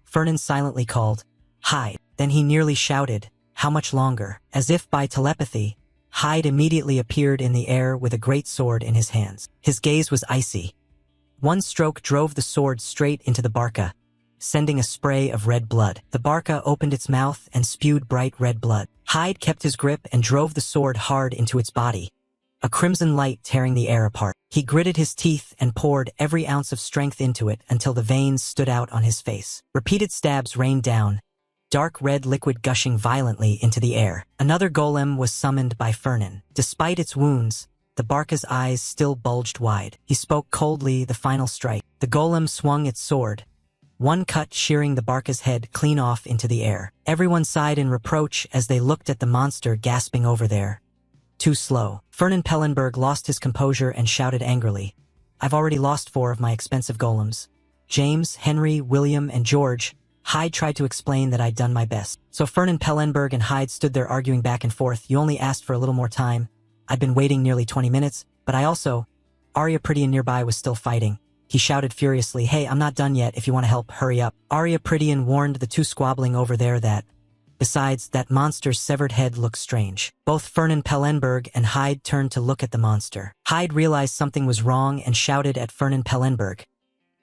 Speaker 1: Fernan silently called, "Hyde." Then he nearly shouted, "How much longer?" As if by telepathy, Hyde immediately appeared in the air with a great sword in his hands. His gaze was icy. One stroke drove the sword straight into the Barca, sending a spray of red blood. The Barca opened its mouth and spewed bright red blood. Hyde kept his grip and drove the sword hard into its body, a crimson light tearing the air apart. He gritted his teeth and poured every ounce of strength into it until the veins stood out on his face. Repeated stabs rained down, dark red liquid gushing violently into the air. Another golem was summoned by Fernan. Despite its wounds, the Barca's eyes still bulged wide. He spoke coldly, the final strike. The golem swung its sword, one cut shearing the Barca's head clean off into the air. Everyone sighed in reproach as they looked at the monster gasping over there. Too slow. Fernan Pellenberg lost his composure and shouted angrily, "I've already lost 4 of my expensive golems. James, Henry, William, and George." Hyde tried to explain that I'd done my best. So Fernan Pellenberg and Hyde stood there arguing back and forth. "You only asked for a little more time. I'd been waiting nearly 20 minutes, but I also..." Arya Prydian nearby was still fighting. He shouted furiously, "Hey, I'm not done yet. If you want to help, hurry up." Arya Prydian warned the 2 squabbling over there that, besides, that monster's severed head looked strange. Both Fernan Pellenberg and Hyde turned to look at the monster. Hyde realized something was wrong and shouted at Fernan Pellenberg,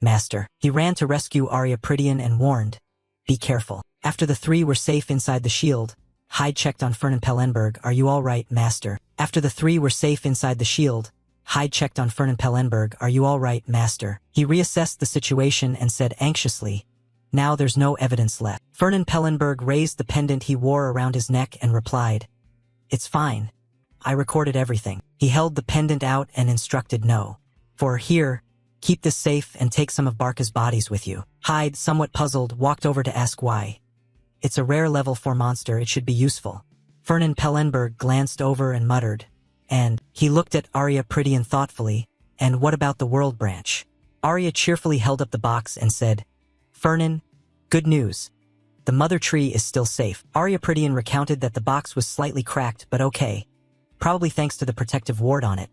Speaker 1: "Master." He ran to rescue Arya Prydian and warned, "Be careful." After the 3 were safe inside the shield, Hyde checked on Fern and Pellenberg. Are you all right, master? After the three were safe inside the shield, Hyde checked on Fern and Pellenberg. Are you all right, master? He reassessed the situation and said anxiously, now there's no evidence left. Fern and Pellenberg raised the pendant he wore around his neck and replied, it's fine. I recorded everything. He held the pendant out and instructed no. For here, keep this safe and take some of Barca's bodies with you. Hyde, somewhat puzzled, walked over to ask why. It's a rare level 4 monster, it should be useful. Fern and Pellenberg glanced over and muttered, and he looked at Arya Prydian thoughtfully, and what about the world branch? Arya cheerfully held up the box and said, Fernan, good news. The mother tree is still safe. Arya Prydian recounted that the box was slightly cracked, but okay. Probably thanks to the protective ward on it.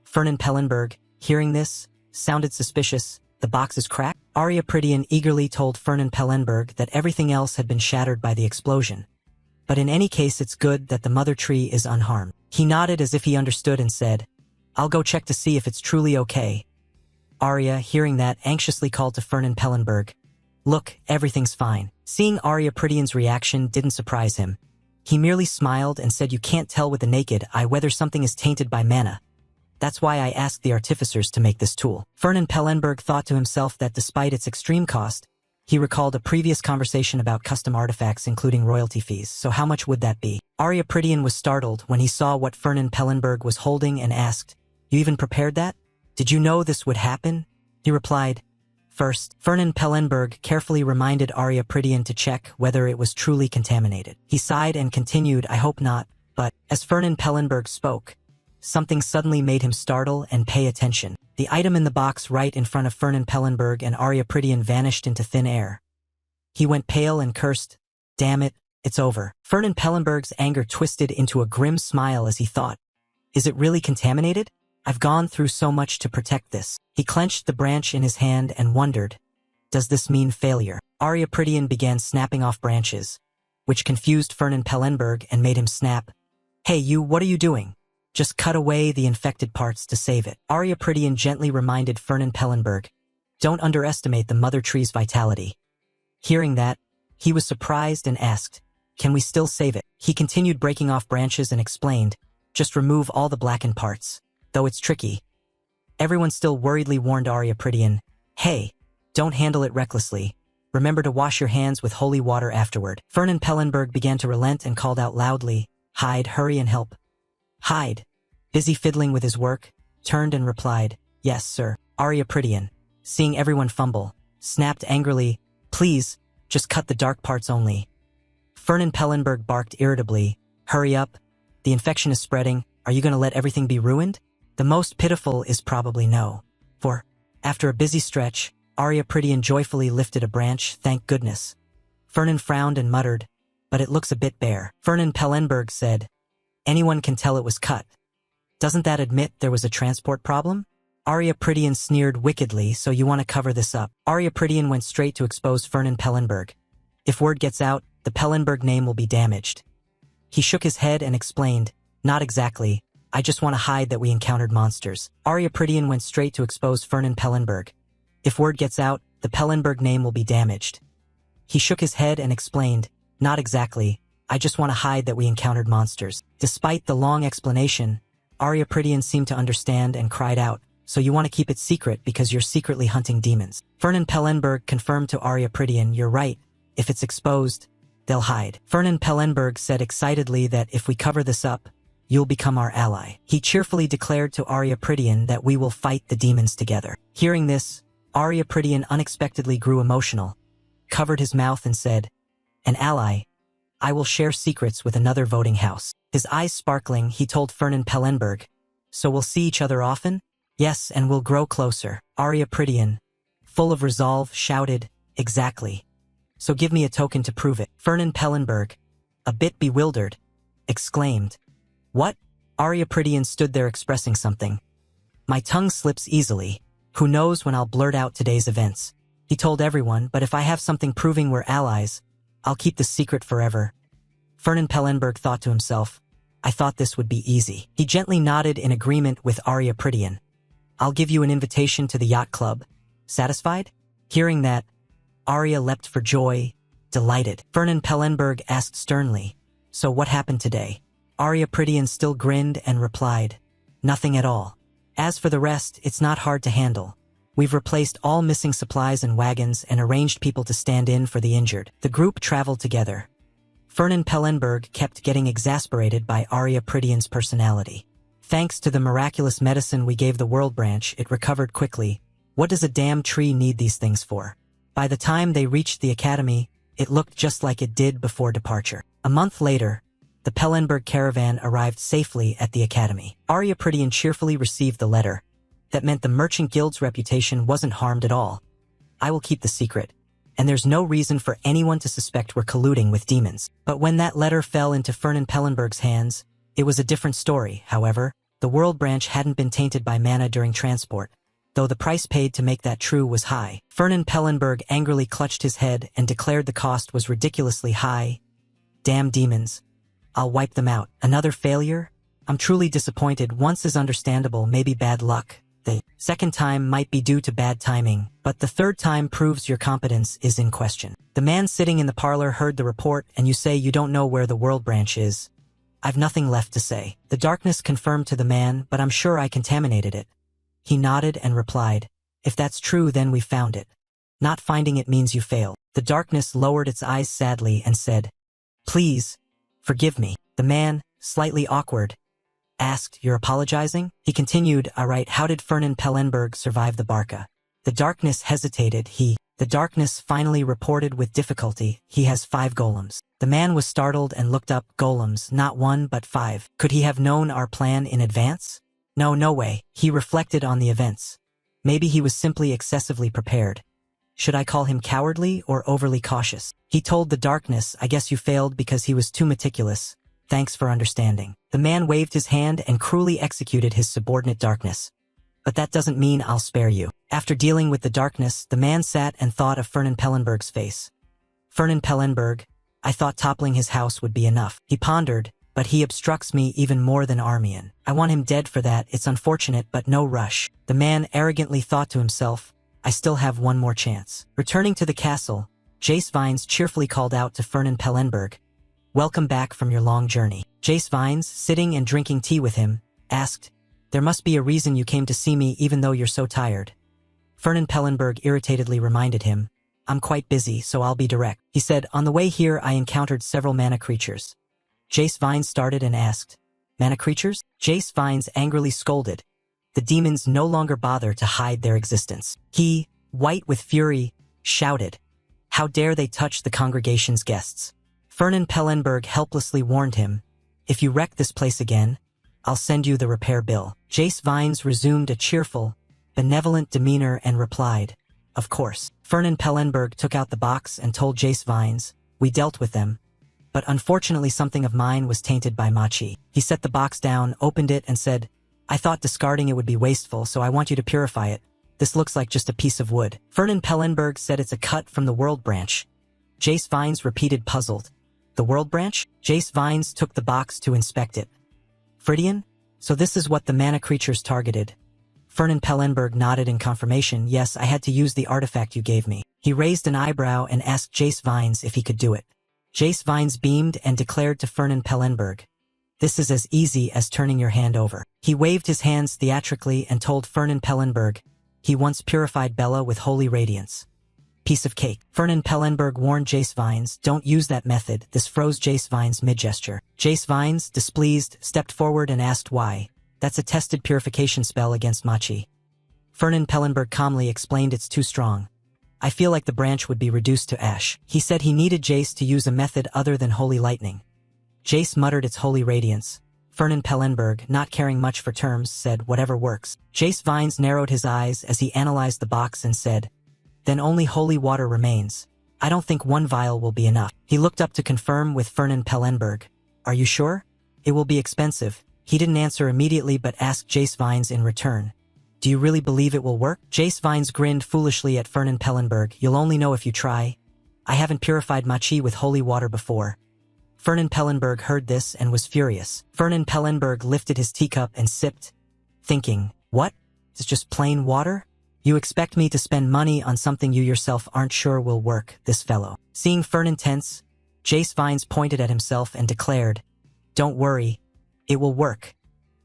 Speaker 1: Fern and Pellenberg, hearing this, sounded suspicious. The box is cracked? Arya Prydian eagerly told Fern and Pellenberg that everything else had been shattered by the explosion. But in any case, it's good that the mother tree is unharmed. He nodded as if he understood and said, I'll go check to see if it's truly okay. Arya, hearing that, anxiously called to Fern and Pellenberg. Look, everything's fine. Seeing Arya Prydian's reaction didn't surprise him. He merely smiled and said, you can't tell with the naked eye whether something is tainted by mana. That's why I asked the artificers to make this tool. Fern and Pellenberg thought to himself that despite its extreme cost, he recalled a previous conversation about custom artifacts including royalty fees, so how much would that be? Arya Prydian was startled when he saw what Fern and Pellenberg was holding and asked, you even prepared that? Did you know this would happen? He replied, first, Fern and Pellenberg carefully reminded Arya Prydian to check whether it was truly contaminated. He sighed and continued, I hope not, but, as Fern and Pellenberg spoke, something suddenly made him startle and pay attention. The item in the box right in front of Fern and Pellenberg and Arya Prydian vanished into thin air. He went pale and cursed, damn it, it's over. Fern and Pellenberg's anger twisted into a grim smile as he thought, is it really contaminated? I've gone through so much to protect this. He clenched the branch in his hand and wondered, does this mean failure? Arya Prydian began snapping off branches, which confused Fern and Pellenberg and made him snap, hey you, what are you doing? Just cut away the infected parts to save it. Arya Prydian gently reminded Fern and Pellenberg, don't underestimate the mother tree's vitality. Hearing that, he was surprised and asked, can we still save it? He continued breaking off branches and explained, just remove all the blackened parts, though it's tricky. Everyone still worriedly warned Arya Prydian, hey, don't handle it recklessly. Remember to wash your hands with holy water afterward. Fern and Pellenberg began to relent and called out loudly, Hyde, hurry and help. Hyde, busy fiddling with his work, turned and replied, yes, sir. Arya Prydian, seeing everyone fumble, snapped angrily, please, just cut the dark parts only. Fern and Pellenberg barked irritably, hurry up, the infection is spreading, are you going to let everything be ruined? The most pitiful is probably no. For, after a busy stretch, Arya Prydian joyfully lifted a branch, thank goodness. Fernan frowned and muttered, but it looks a bit bare. Fern and Pellenberg said, anyone can tell it was cut. Doesn't that admit there was a transport problem? Arya Prydian sneered wickedly, so you want to cover this up. Arya Prydian went straight to expose Fern and Pellenberg. If word gets out, the Pellenberg name will be damaged. He shook his head and explained, not exactly, I just want to hide that we encountered monsters. Arya Prydian went straight to expose Fern and Pellenberg. If word gets out, the Pellenberg name will be damaged. He shook his head and explained, not exactly, I just want to hide that we encountered monsters. Despite the long explanation, Arya Prydian seemed to understand and cried out, so you want to keep it secret because you're secretly hunting demons. Fern and Pellenberg confirmed to Arya Prydian, you're right, if it's exposed, they'll hide. Fern and Pellenberg said excitedly that if we cover this up, you'll become our ally. He cheerfully declared to Arya Prydian that we will fight the demons together. Hearing this, Arya Prydian unexpectedly grew emotional, covered his mouth and said, an ally, I will share secrets with another voting house. His eyes sparkling, he told Fern and Pellenberg, so we'll see each other often? Yes, and we'll grow closer. Arya Prydian, full of resolve, shouted, exactly. So give me a token to prove it. Fern and Pellenberg, a bit bewildered, exclaimed, what? Arya Prydian stood there expressing something. My tongue slips easily. Who knows when I'll blurt out today's events? He told everyone, but if I have something proving we're allies, I'll keep the secret forever. Fern and Pellenberg thought to himself, I thought this would be easy. He gently nodded in agreement with Arya Prydian. I'll give you an invitation to the yacht club. Satisfied? Hearing that, Arya leapt for joy, delighted. Fern and Pellenberg asked sternly, So what happened today? Arya Prydian still grinned and replied, "Nothing at all. As for the rest, it's not hard to handle. We've replaced all missing supplies and wagons and arranged people to stand in for the injured." The group traveled together. Fernan Pellenberg kept getting exasperated by Arya Prydian's personality. "Thanks to the miraculous medicine we gave the World Branch, it recovered quickly. What does a damn tree need these things for?" By the time they reached the academy, it looked just like it did before departure. A month later, the Pellenberg caravan arrived safely at the academy. Arya Prydian cheerfully received the letter. That meant the Merchant Guild's reputation wasn't harmed at all. "I will keep the secret, and there's no reason for anyone to suspect we're colluding with demons." But when that letter fell into Fernan Pellenberg's hands, it was a different story. However, the World Branch hadn't been tainted by mana during transport, though the price paid to make that true was high. Fernan Pellenberg angrily clutched his head and declared the cost was ridiculously high. "Damn demons. I'll wipe them out." "Another failure? I'm truly disappointed. Once is understandable, maybe bad luck. The second time might be due to bad timing, but the third time proves your competence is in question." The man sitting in the parlor heard the report, "And you say you don't know where the World Branch is?" "I've nothing left to say." The darkness confirmed to the man, "But I'm sure I contaminated it." He nodded and replied, "If that's true, then we found it. Not finding it means you failed." The darkness lowered its eyes sadly and said, "Please, forgive me." The man, slightly awkward, asked, "You're apologizing?" He continued, "All right, how did Fernan Pellenberg survive the Barca?" The darkness hesitated. The darkness finally reported with difficulty, "He has 5 golems." The man was startled and looked up. "Golems, not 1 but 5. Could he have known our plan in advance?" No way." He reflected on the events. Maybe he was simply excessively prepared. Should I call him cowardly or overly cautious? He told the darkness, "I guess you failed because he was too meticulous. Thanks for understanding." The man waved his hand and cruelly executed his subordinate darkness. "But that doesn't mean I'll spare you." After dealing with the darkness, the man sat and thought of Fernan Pellenberg's face. "Fernan Pellenberg, I thought toppling his house would be enough." He pondered, "But he obstructs me even more than Armian. I want him dead for that. It's unfortunate, but no rush." The man arrogantly thought to himself, "I still have one more chance." Returning to the castle, Jace Vines cheerfully called out to Fernan Pellenberg, "Welcome back from your long journey." Jace Vines, sitting and drinking tea with him, asked, "There must be a reason you came to see me even though you're so tired." Fernan Pellenberg irritatedly reminded him, "I'm quite busy, so I'll be direct." He said, "On the way here I encountered several mana creatures." Jace Vines started and asked, "Mana creatures?" Jace Vines angrily scolded. The demons no longer bother to hide their existence. He, white with fury, shouted, "How dare they touch the congregation's guests?" Fernan Pellenberg helplessly warned him, "If you wreck this place again, I'll send you the repair bill." Jace Vines resumed a cheerful, benevolent demeanor and replied, "Of course." Fernan Pellenberg took out the box and told Jace Vines, "We dealt with them, but unfortunately something of mine was tainted by Machi." He set the box down, opened it, and said, "I thought discarding it would be wasteful, so I want you to purify it. This looks like just a piece of wood." Fernan Pellenberg said, "It's a cut from the World Branch." Jace Vines repeated, puzzled, "The World Branch?" Jace Vines took the box to inspect it. "Prydian? So this is what the mana creatures targeted?" Fernan Pellenberg nodded in confirmation. "Yes, I had to use the artifact you gave me." He raised an eyebrow and asked Jace Vines if he could do it. Jace Vines beamed and declared to Fernan Pellenberg, "This is as easy as turning your hand over." He waved his hands theatrically and told Fernan Pellenberg, "He once purified Bella with holy radiance. Piece of cake." Fernan Pellenberg warned Jace Vines, "Don't use that method." This froze Jace Vines mid-gesture. Jace Vines, displeased, stepped forward and asked why. "That's a tested purification spell against Machi." Fernan Pellenberg calmly explained, "It's too strong. I feel like the branch would be reduced to ash." He said he needed Jace to use a method other than holy lightning. Jace muttered, "It's holy radiance." Fernan Pellenberg, not caring much for terms, said, "Whatever works." Jace Vines narrowed his eyes as he analyzed the box and said, "Then only holy water remains. I don't think 1 vial will be enough." He looked up to confirm with Fernan Pellenberg, "Are you sure? It will be expensive." He didn't answer immediately but asked Jace Vines in return, "Do you really believe it will work?" Jace Vines grinned foolishly at Fernan Pellenberg. "You'll only know if you try. I haven't purified Machi with holy water before." Fernan Pellenberg heard this and was furious. Fernan Pellenberg lifted his teacup and sipped, thinking, "What? It's just plain water? You expect me to spend money on something you yourself aren't sure will work?" This fellow. Seeing Fernan tense, Jace Vines pointed at himself and declared, "Don't worry. It will work.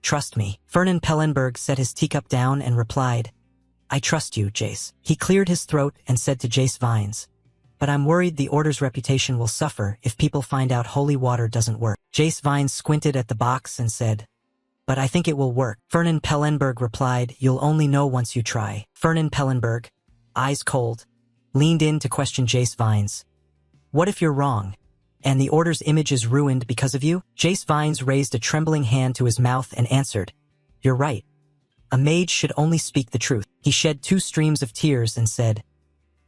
Speaker 1: Trust me." Fernan Pellenberg set his teacup down and replied, "I trust you, Jace." He cleared his throat and said to Jace Vines, "But I'm worried the Order's reputation will suffer if people find out holy water doesn't work." Jace Vines squinted at the box and said, "But I think it will work." Fernan Pellenberg replied, "You'll only know once you try." Fernan Pellenberg, eyes cold, leaned in to question Jace Vines. "What if you're wrong, and the Order's image is ruined because of you?" Jace Vines raised a trembling hand to his mouth and answered, "You're right. A mage should only speak the truth." He shed 2 streams of tears and said,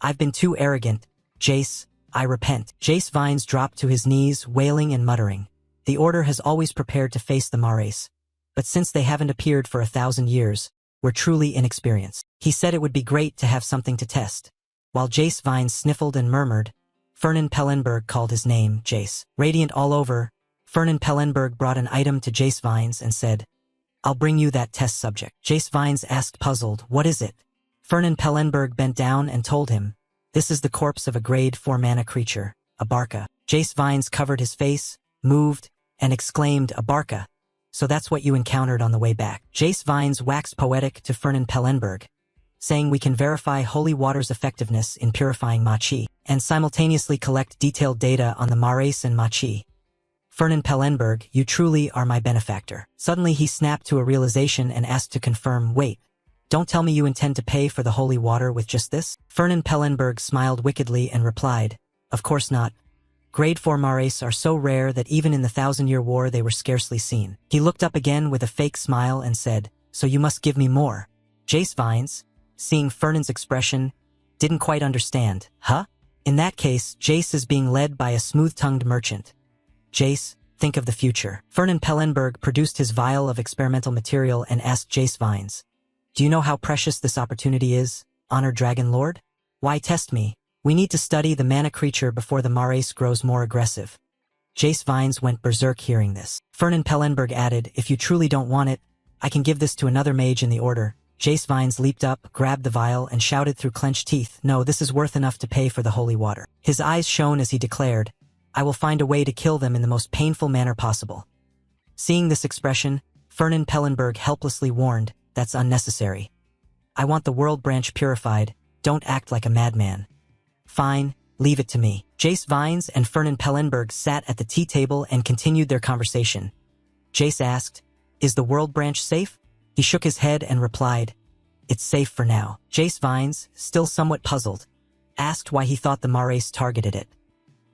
Speaker 1: "I've been too arrogant. Jace, I repent." Jace Vines dropped to his knees, wailing and muttering. The Order has always prepared to face the Mares, but since they haven't appeared for 1,000 years, we're truly inexperienced. He said it would be great to have something to test. While Jace Vines sniffled and murmured, Fernan Pellenberg called his name, Jace. Radiant all over, Fernan Pellenberg brought an item to Jace Vines and said, "I'll bring you that test subject." Jace Vines asked puzzled, "What is it?" Fernan Pellenberg bent down and told him, "This is the corpse of a grade 4 mana creature, a Barca." Jace Vines covered his face, moved, and exclaimed, "A Barca. So that's what you encountered on the way back." Jace Vines waxed poetic to Fernan Pellenberg, saying we can verify holy water's effectiveness in purifying Machi, and simultaneously collect detailed data on the Mares and Machi. Fernan Pellenberg, you truly are my benefactor. Suddenly he snapped to a realization and asked to confirm, "Wait, don't tell me you intend to pay for the holy water with just this?" Fernan Pellenberg smiled wickedly and replied, "Of course not. Grade 4 Mares are so rare that even in the 1,000-year war they were scarcely seen." He looked up again with a fake smile and said, "So you must give me more." Jace Vines, seeing Fernan's expression, didn't quite understand. "Huh? In that case, Jace is being led by a smooth-tongued merchant. Jace, think of the future." Fernan Pellenberg produced his vial of experimental material and asked Jace Vines, "Do you know how precious this opportunity is, Honored Dragon Lord? Why test me? We need to study the mana creature before the Mares grows more aggressive." Jace Vines went berserk hearing this. Fernan Pellenberg added, "If you truly don't want it, I can give this to another mage in the Order." Jace Vines leaped up, grabbed the vial, and shouted through clenched teeth, "No, this is worth enough to pay for the holy water." His eyes shone as he declared, "I will find a way to kill them in the most painful manner possible." Seeing this expression, Fernan Pellenberg helplessly warned, "That's unnecessary. I want the world branch purified. Don't act like a madman." "Fine, leave it to me." Jace Vines and Fernan Pellenberg sat at the tea table and continued their conversation. Jace asked, "Is the world branch safe?" He shook his head and replied, "It's safe for now." Jace Vines, still somewhat puzzled, asked why he thought the Mares targeted it.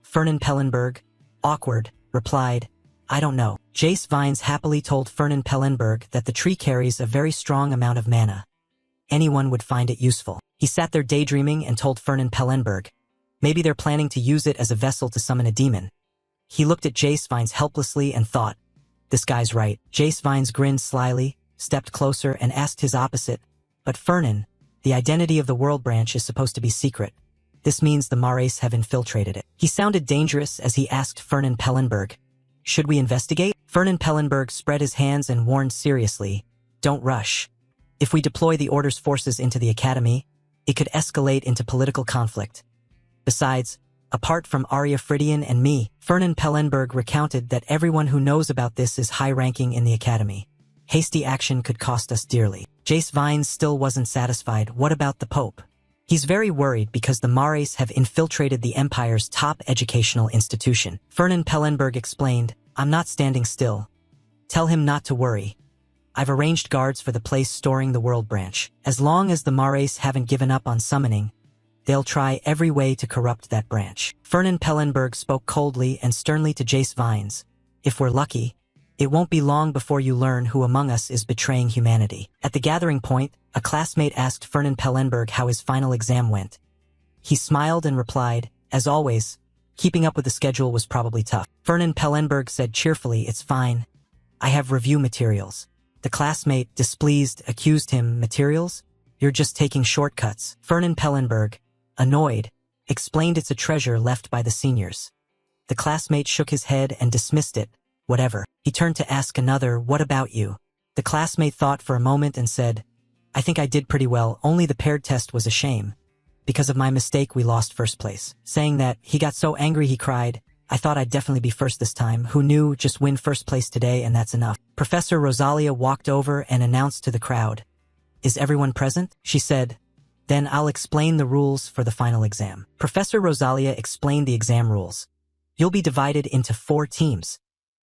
Speaker 1: Fernan Pellenberg, awkward, replied, "I don't know." Jace Vines happily told Fernan Pellenberg that the tree carries a very strong amount of mana. Anyone would find it useful. He sat there daydreaming and told Fernan Pellenberg, maybe they're planning to use it as a vessel to summon a demon. He looked at Jace Vines helplessly and thought, this guy's right. Jace Vines grinned slyly, stepped closer and asked his opposite, "But Fernan, the identity of the world branch is supposed to be secret. This means the Mares have infiltrated it." He sounded dangerous as he asked Fernan Pellenberg, "Should we investigate?" Fernan Pellenberg spread his hands and warned seriously, "Don't rush. If we deploy the Order's forces into the Academy, it could escalate into political conflict. Besides, apart from Arya Fridian and me," Fernan Pellenberg recounted that everyone who knows about this is high-ranking in the Academy. Hasty action could cost us dearly. Jace Vines still wasn't satisfied. "What about the Pope?" He's very worried because the Mares have infiltrated the Empire's top educational institution. Fernan Pellenberg explained, "I'm not standing still. Tell him not to worry. I've arranged guards for the place storing the world branch. As long as the Mares haven't given up on summoning, they'll try every way to corrupt that branch." Fernan Pellenberg spoke coldly and sternly to Jace Vines, "If we're lucky, it won't be long before you learn who among us is betraying humanity." At the gathering point, a classmate asked Fernan Pellenberg how his final exam went. He smiled and replied, "As always, keeping up with the schedule was probably tough." Fernan Pellenberg said cheerfully, "It's fine. I have review materials." The classmate, displeased, accused him, "Materials? You're just taking shortcuts." Fernan Pellenberg, annoyed, explained it's a treasure left by the seniors. The classmate shook his head and dismissed it. "Whatever." He turned to ask another, "What about you?" The classmate thought for a moment and said, "I think I did pretty well, only the paired test was a shame. Because of my mistake we lost first place." Saying that, he got so angry he cried, I thought I'd definitely be first this time. Who knew? Just win first place today and that's enough. Professor Rosalia walked over and announced to the crowd. Is everyone present? She said. Then I'll explain the rules for the final exam. Professor Rosalia explained the exam rules. You'll be divided into 4 teams.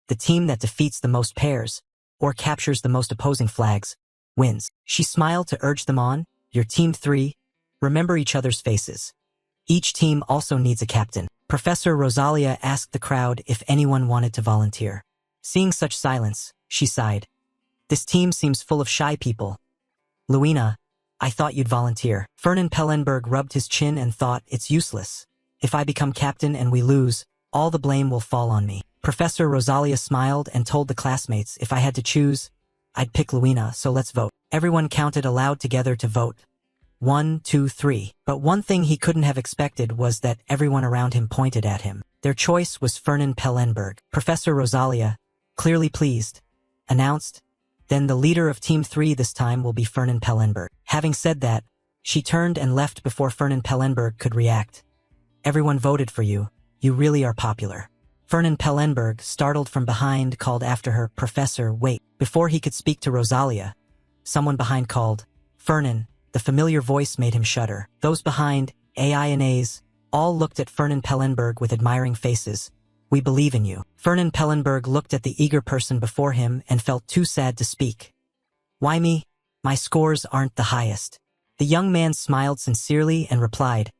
Speaker 1: The team that defeats the most pairs, or captures the most opposing flags, wins. She smiled to urge them on. Your team 3, remember each other's faces. Each team also needs a captain. Professor Rosalia asked the crowd if anyone wanted to volunteer. Seeing such silence, she sighed. This team seems full of shy people. Luina, I thought you'd volunteer. Fernan Pellenberg rubbed his chin and thought, it's useless. If I become captain and we lose, all the blame will fall on me. Professor Rosalia smiled and told the classmates if I had to choose, I'd pick Luina, so let's vote. Everyone counted aloud together to vote. 1, 2, 3. But one thing he couldn't have expected was that everyone around him pointed at him. Their choice was Fernan Pellenberg. Professor Rosalia, clearly pleased, announced, then the leader of Team 3 this time will be Fernan Pellenberg. Having said that, she turned and left before Fernan Pellenberg could react. Everyone voted for you. You really are popular. Fernan Pellenberg, startled from behind, called after her, Professor, wait. Before he could speak to Rosalia, someone behind called, Fernan. The familiar voice made him shudder. Those behind, AI and A's, all looked at Fernan Pellenberg with admiring faces. We believe in you. Fernan Pellenberg looked at the eager person before him and felt too sad to speak. Why me? My scores aren't the highest. The young man smiled sincerely and replied,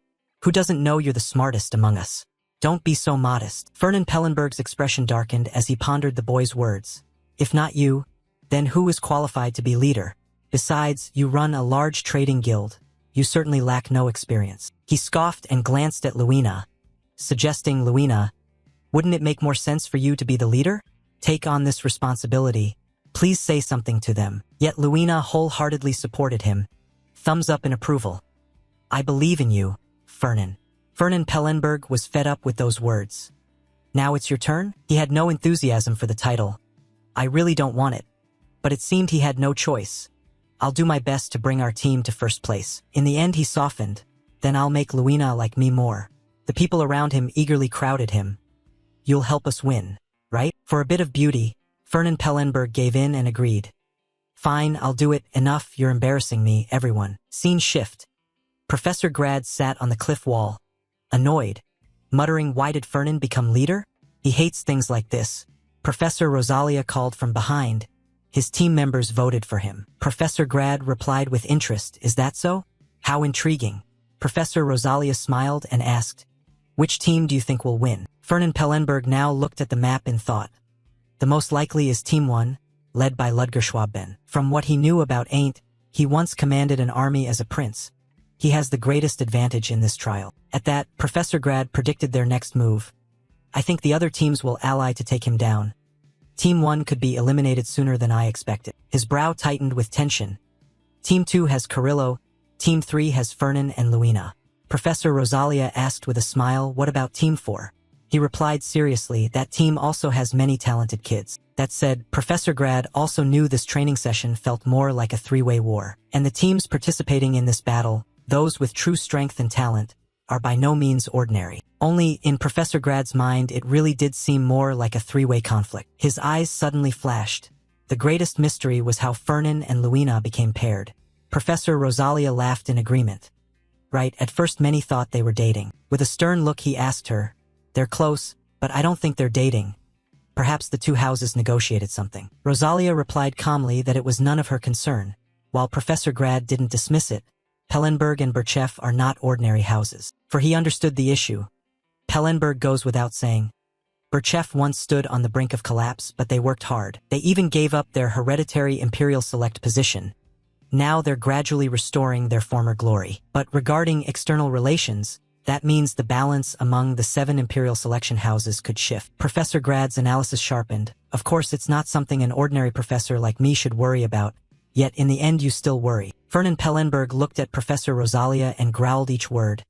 Speaker 1: who doesn't know you're the smartest among us? Don't be so modest. Fernan Pellenberg's expression darkened as he pondered the boy's words. If not you, then who is qualified to be leader? Besides, you run a large trading guild. You certainly lack no experience. He scoffed and glanced at Luina, suggesting, Luina, wouldn't it make more sense for you to be the leader? Take on this responsibility. Please say something to them. Yet Luina wholeheartedly supported him. Thumbs up in approval. I believe in you, Fernan. Fernan Pellenberg was fed up with those words. Now it's your turn? He had no enthusiasm for the title. I really don't want it. But it seemed he had no choice. I'll do my best to bring our team to first place. In the end he softened. Then I'll make Luina like me more. The people around him eagerly crowded him. You'll help us win, right? For a bit of beauty, Fernan Pellenberg gave in and agreed. Fine, I'll do it. Enough, you're embarrassing me, everyone. Scene shift. Professor Grad sat on the cliff wall, annoyed, muttering, why did Fernan become leader? He hates things like this. Professor Rosalia called from behind. His team members voted for him. Professor Grad replied with interest, is that so? How intriguing. Professor Rosalia smiled and asked, which team do you think will win? Fernan Pellenberg now looked at the map in thought. The most likely is Team 1, led by Ludger Schwabben. From what he knew about Ain't, he once commanded an army as a prince. He has the greatest advantage in this trial. At that, Professor Grad predicted their next move. I think the other teams will ally to take him down. Team 1 could be eliminated sooner than I expected. His brow tightened with tension. Team 2 has Carrillo, Team 3 has Fernan and Luina. Professor Rosalia asked with a smile, what about Team 4? He replied seriously, that team also has many talented kids. That said, Professor Grad also knew this training session felt more like a 3-way war. And the teams participating in this battle, those with true strength and talent, are by no means ordinary. Only, in Professor Grad's mind, it really did seem more like a 3-way conflict. His eyes suddenly flashed. The greatest mystery was how Fernan and Luina became paired. Professor Rosalia laughed in agreement. Right, at first many thought they were dating. With a stern look he asked her, they're close, but I don't think they're dating. Perhaps the two houses negotiated something. Rosalia replied calmly that it was none of her concern. While Professor Grad didn't dismiss it, Pellenberg and Birchev are not ordinary houses. For he understood the issue. Pellenberg goes without saying. Birchev once stood on the brink of collapse, but they worked hard. They even gave up their hereditary Imperial Select position. Now they're gradually restoring their former glory. But regarding external relations, that means the balance among the 7 Imperial Selection houses could shift. Professor Grad's analysis sharpened. Of course, it's not something an ordinary professor like me should worry about. Yet in the end you still worry. Fernan Pellenberg looked at Professor Rosalia and growled each word.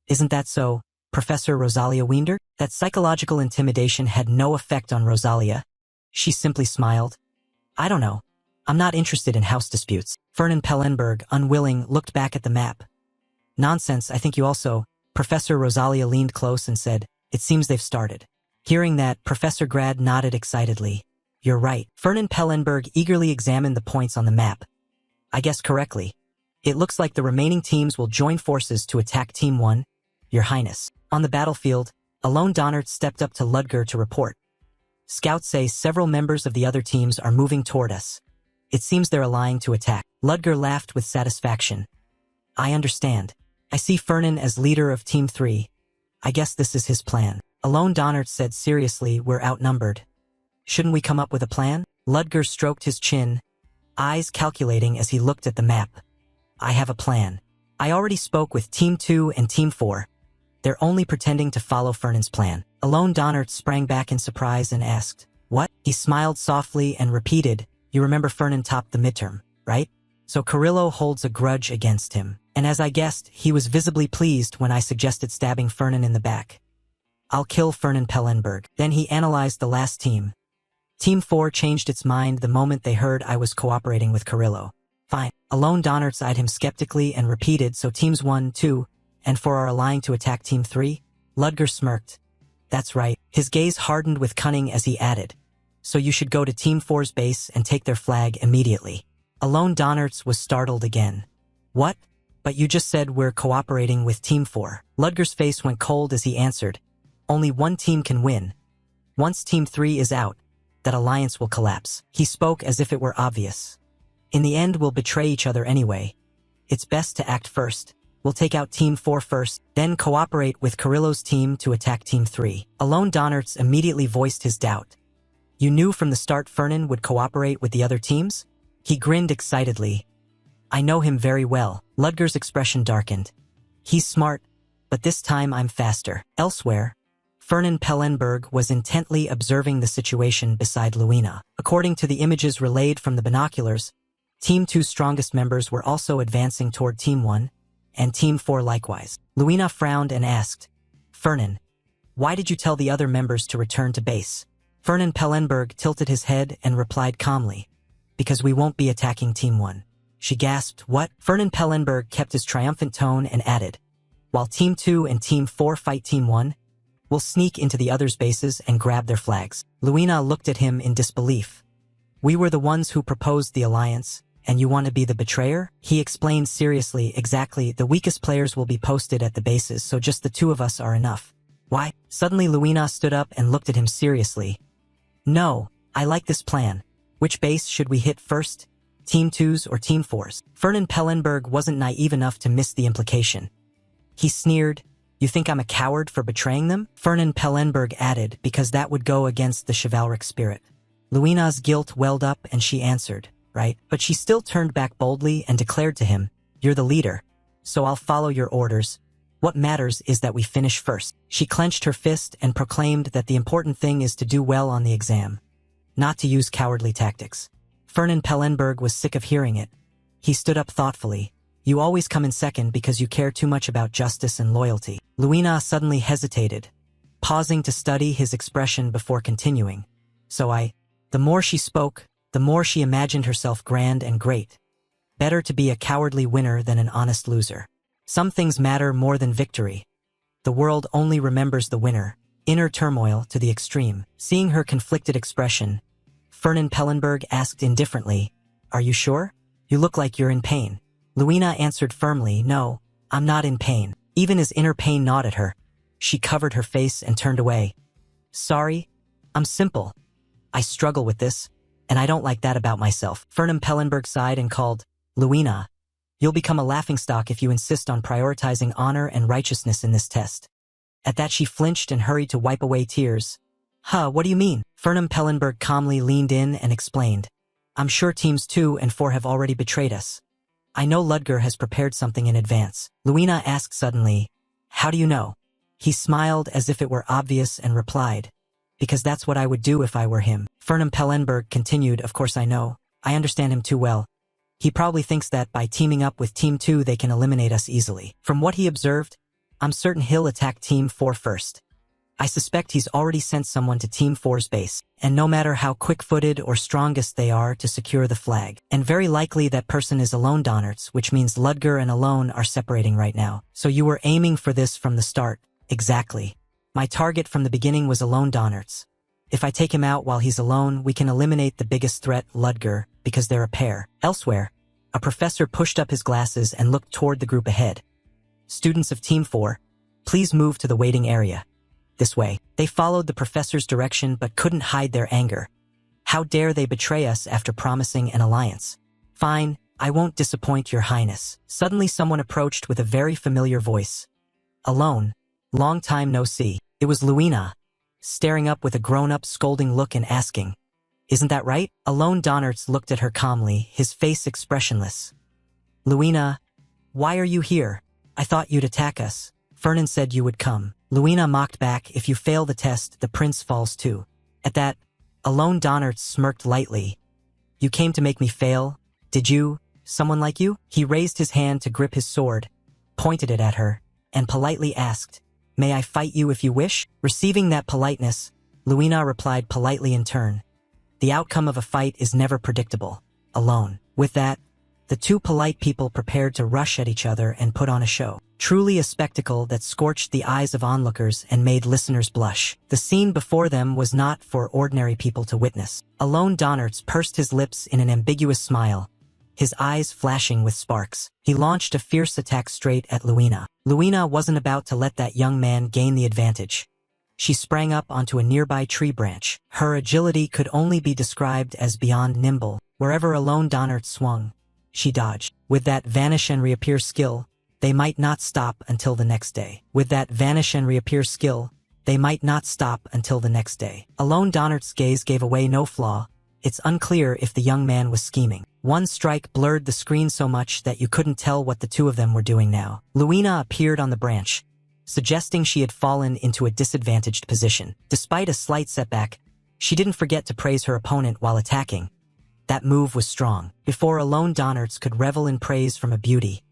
Speaker 1: Isn't that so, Professor Rosalia Wiender? That psychological intimidation had no effect on Rosalia. She simply smiled. I don't know. I'm not interested in house disputes. Fernan Pellenberg, unwilling, looked back at the map. Nonsense, I think you also. Professor Rosalia leaned close and said, it seems they've started. Hearing that, Professor Grad nodded excitedly. You're right. Fernan Pellenberg eagerly examined the points on the map. I guessed correctly. It looks like the remaining teams will join forces to attack Team 1, Your Highness. On the battlefield, Alone Donnert stepped up to Ludger to report. Scouts say several members of the other teams are moving toward us. It seems they're allying to attack. Ludger laughed with satisfaction. I understand. I see Fernan as leader of Team 3. I guess this is his plan. Alone Donnert said seriously, we're outnumbered. Shouldn't we come up with a plan? Ludger stroked his chin, eyes calculating as he looked at the map. I have a plan. I already spoke with Team 2 and Team 4. They're only pretending to follow Fernan's plan. Alone Donnert sprang back in surprise and asked, what? He smiled softly and repeated, you remember Fernan topped the midterm, right? So Carrillo holds a grudge against him. And as I guessed, he was visibly pleased when I suggested stabbing Fernan in the back. I'll kill Fernan Pellenberg. Then he analyzed the last team. Team 4 changed its mind the moment they heard I was cooperating with Carrillo. Fine. Alone Donnert eyed him skeptically and repeated, so Teams 1, 2, and 4 are allying to attack Team 3? Ludger smirked. That's right. His gaze hardened with cunning as he added. So you should go to Team 4's base and take their flag immediately. Alone Donnert was startled again. What? But you just said we're cooperating with Team 4. Ludger's face went cold as he answered. Only one team can win. Once Team 3 is out, that alliance will collapse. He spoke as if it were obvious. In the end, we'll betray each other anyway. It's best to act first. We'll take out Team 4 first, then cooperate with Carrillo's team to attack Team 3. Alone Donnert immediately voiced his doubt. You knew from the start Fernan would cooperate with the other teams? He grinned excitedly. I know him very well. Ludger's expression darkened. He's smart, but this time I'm faster. Elsewhere, Fernan Pellenberg was intently observing the situation beside Luina. According to the images relayed from the binoculars, Team 2's strongest members were also advancing toward Team 1, and Team 4 likewise. Luina frowned and asked, Fernan, why did you tell the other members to return to base? Fernan Pellenberg tilted his head and replied calmly, because we won't be attacking Team 1. She gasped, what? Fernan Pellenberg kept his triumphant tone and added, while Team 2 and Team 4 fight Team 1, we'll sneak into the others' bases and grab their flags. Luina looked at him in disbelief. We were the ones who proposed the alliance, and you want to be the betrayer? He explained seriously, exactly, the weakest players will be posted at the bases, so just the two of us are enough. Why? Suddenly Luina stood up and looked at him seriously. No, I like this plan. Which base should we hit first? Team 2's or Team 4's? Fernan Pellenberg wasn't naive enough to miss the implication. He sneered, you think I'm a coward for betraying them? Fernan Pellenberg added, because that would go against the chivalric spirit. Luina's guilt welled up and she answered, right? But she still turned back boldly and declared to him, you're the leader, so I'll follow your orders. What matters is that we finish first. She clenched her fist and proclaimed that the important thing is to do well on the exam, not to use cowardly tactics. Fernan Pellenberg was sick of hearing it. He stood up thoughtfully. You always come in second because you care too much about justice and loyalty. Luina suddenly hesitated, pausing to study his expression before continuing. The more she spoke, the more she imagined herself grand and great. Better to be a cowardly winner than an honest loser. Some things matter more than victory. The world only remembers the winner. Inner turmoil to the extreme. Seeing her conflicted expression, Fernan Pellenberg asked indifferently, are you sure? You look like you're in pain. Luina answered firmly, no, I'm not in pain. Even as inner pain gnawed at her, she covered her face and turned away. Sorry, I'm simple. I struggle with this, and I don't like that about myself. Fernan Pellenberg sighed and called, Luina, you'll become a laughingstock if you insist on prioritizing honor and righteousness in this test. At that she flinched and hurried to wipe away tears. What do you mean? Fernan Pellenberg calmly leaned in and explained. I'm sure Teams 2 and 4 have already betrayed us. I know Ludger has prepared something in advance. Luina asked suddenly, how do you know? He smiled as if it were obvious and replied, because that's what I would do if I were him. Fernan Pellenberg continued, of course I know. I understand him too well. He probably thinks that by teaming up with Team 2 they can eliminate us easily. From what he observed, I'm certain he'll attack Team 4 first. I suspect he's already sent someone to Team 4's base, and no matter how quick-footed or strongest they are to secure the flag. And very likely that person is Alone Donnerts, which means Ludger and Alone are separating right now. So you were aiming for this from the start. Exactly. My target from the beginning was alone Donnerts. If I take him out while he's alone, we can eliminate the biggest threat, Ludger, because they're a pair. Elsewhere, a professor pushed up his glasses and looked toward the group ahead. Students of Team 4, please move to the waiting area. This way. They followed the professor's direction but couldn't hide their anger. How dare they betray us after promising an alliance? Fine, I won't disappoint your highness. Suddenly someone approached with a very familiar voice. Alone. Long time no see. It was Luina, staring up with a grown-up scolding look and asking, "Isn't that right?" Alone Donnerts looked at her calmly, his face expressionless. "Luina, why are you here? I thought you'd attack us. Fernan said you would come." Luina mocked back, "If you fail the test, the prince falls too." At that, Alone Donnerts smirked lightly. "You came to make me fail, did you? Someone like you?" He raised his hand to grip his sword, pointed it at her, and politely asked, "May I fight you if you wish?" Receiving that politeness, Luina replied politely in turn. The outcome of a fight is never predictable. Alone. With that, the two polite people prepared to rush at each other and put on a show. Truly a spectacle that scorched the eyes of onlookers and made listeners blush. The scene before them was not for ordinary people to witness. Alone Donnerts pursed his lips in an ambiguous smile, his eyes flashing with sparks. He launched a fierce attack straight at Luina. Luina wasn't about to let that young man gain the advantage. She sprang up onto a nearby tree branch. Her agility could only be described as beyond nimble. Wherever Alone Donnerts swung, she dodged. With that vanish and reappear skill, they might not stop until the next day. With that vanish and reappear skill, they might not stop until the next day. Alone Donnerts' gaze gave away no flaw. It's unclear if the young man was scheming. One strike blurred the screen so much that you couldn't tell what the two of them were doing now. Luina appeared on the branch, suggesting she had fallen into a disadvantaged position. Despite a slight setback, she didn't forget to praise her opponent while attacking. That move was strong. Before Alone Donnerts could revel in praise from a beauty,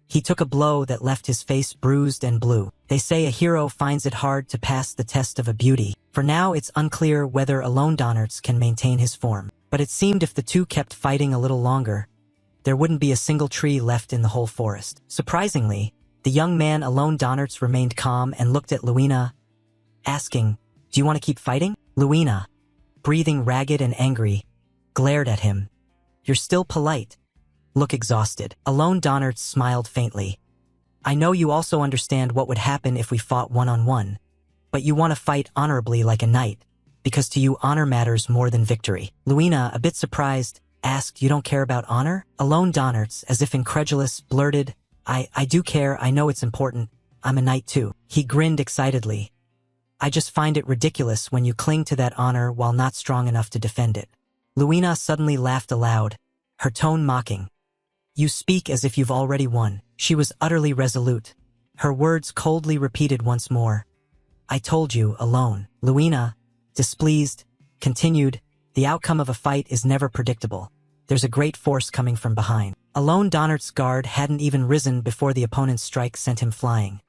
Speaker 1: he took a blow that left his face bruised and blue. They say a hero finds it hard to pass the test of a beauty. For now, it's unclear whether Alone Donnerts can maintain his form. But it seemed if the two kept fighting a little longer, there wouldn't be a single tree left in the whole forest. Surprisingly, the young man Alone Donnerts remained calm and looked at Luina, asking, "Do you want to keep fighting?" Luina, breathing ragged and angry, glared at him. "You're still polite. Look exhausted." Alone Donnerts smiled faintly. "I know you also understand what would happen if we fought one-on-one, but you want to fight honorably like a knight, because to you honor matters more than victory." Luina, a bit surprised, asked, "You don't care about honor?" Alone Donnerts, as if incredulous, blurted, I do care, I know it's important, I'm a knight too." He grinned excitedly. "I just find it ridiculous when you cling to that honor while not strong enough to defend it." Luina suddenly laughed aloud, her tone mocking. "You speak as if you've already won." She was utterly resolute. Her words coldly repeated once more. "I told you, Alone." Luina, displeased, continued, "The outcome of a fight is never predictable. There's a great force coming from behind." Alone Donnerts' guard hadn't even risen before the opponent's strike sent him flying,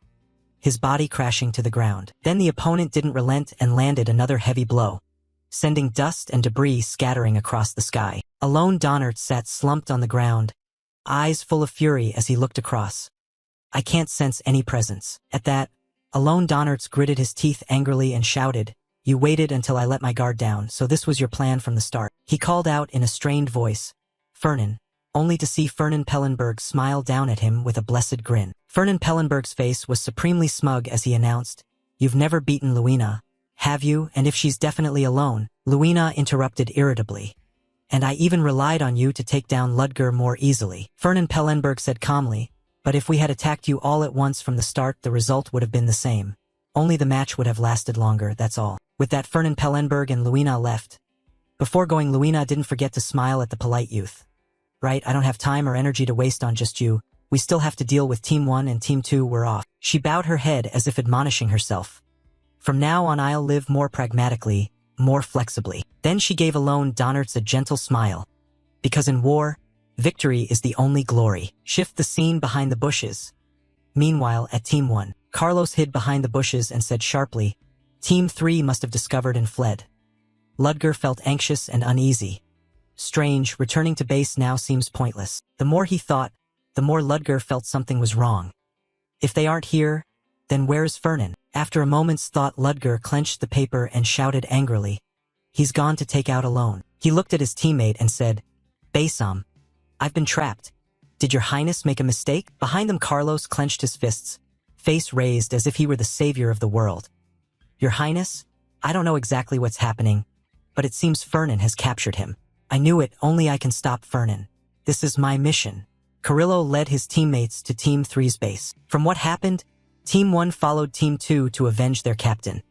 Speaker 1: his body crashing to the ground. Then the opponent didn't relent and landed another heavy blow, sending dust and debris scattering across the sky. Alone Donnerts sat slumped on the ground, eyes full of fury as he looked across. "I can't sense any presence." At that, Alone Donnerts gritted his teeth angrily and shouted, "You waited until I let my guard down, so this was your plan from the start." He called out in a strained voice, "Fernan," only to see Fernan Pellenberg smile down at him with a blessed grin. Fernan Pellenberg's face was supremely smug as he announced, "You've never beaten Luina, have you? And if she's definitely alone?" Luina interrupted irritably. "And I even relied on you to take down Ludger more easily." Fernan Pellenberg said calmly, "But if we had attacked you all at once from the start, the result would have been the same. Only the match would have lasted longer, that's all." With that, Fernan Pellenberg and Luina left. Before going, Luina didn't forget to smile at the polite youth. "Right, I don't have time or energy to waste on just you. We still have to deal with Team 1 and Team 2, we're off." She bowed her head as if admonishing herself. "From now on I'll live more pragmatically, more flexibly." Then she gave Alone Donnerts a gentle smile. Because in war, victory is the only glory. Shift the scene behind the bushes. Meanwhile, at Team 1, Carlos hid behind the bushes and said sharply, "Team 3 must have discovered and fled." Ludger felt anxious and uneasy. Strange, returning to base now seems pointless. The more he thought, the more Ludger felt something was wrong. If they aren't here, Then where is Fernan? After a moment's thought, Ludger clenched the paper and shouted angrily, "He's gone to take out a loan." He looked at his teammate and said, "Basom, I've been trapped. Did your highness make a mistake?" Behind them, Carlos clenched his fists, face raised as if he were the savior of the world. "Your highness, I don't know exactly what's happening, but it seems Fernan has captured him. I knew it, only I can stop Fernan. This is my mission." Carrillo led his teammates to Team 3's base. From what happened, Team 1 followed Team 2 to avenge their captain.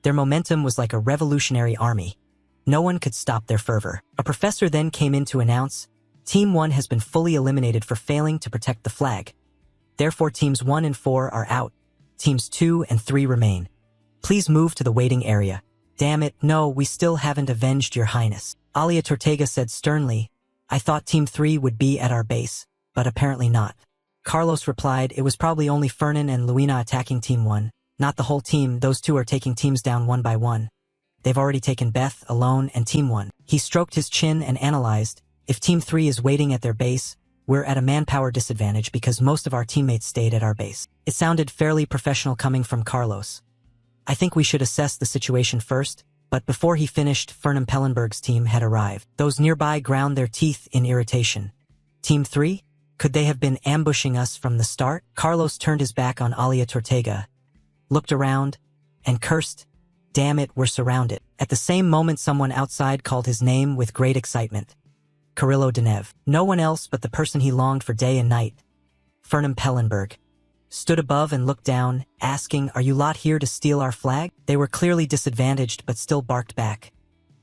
Speaker 1: Their momentum was like a revolutionary army. No one could stop their fervor. A professor then came in to announce, Team 1 has been fully eliminated for failing to protect the flag. Therefore, Teams 1 and 4 are out. Teams 2 and 3 remain. Please move to the waiting area. Damn it, no, we still haven't avenged your highness. Alia Tortega said sternly, "I thought Team 3 would be at our base, but apparently not." Carlos replied, "It was probably only Fernan and Luina attacking Team 1, not the whole team. Those two are taking teams down one by one. They've already taken Beth, Alone, and Team 1. He stroked his chin and analyzed, "If Team 3 is waiting at their base, we're at a manpower disadvantage because most of our teammates stayed at our base." It sounded fairly professional coming from Carlos. "I think we should assess the situation first," but before he finished, Fernan Pellenberg's team had arrived. Those nearby ground their teeth in irritation. Team 3? Could they have been ambushing us from the start? Carlos turned his back on Alia Tortega, looked around, and cursed, "Damn it, we're surrounded." At the same moment, someone outside called his name with great excitement. Carrillo Denev. No one else but the person he longed for day and night. Fernan Pellenberg stood above and looked down, asking, "Are you lot here to steal our flag?" They were clearly disadvantaged but still barked back.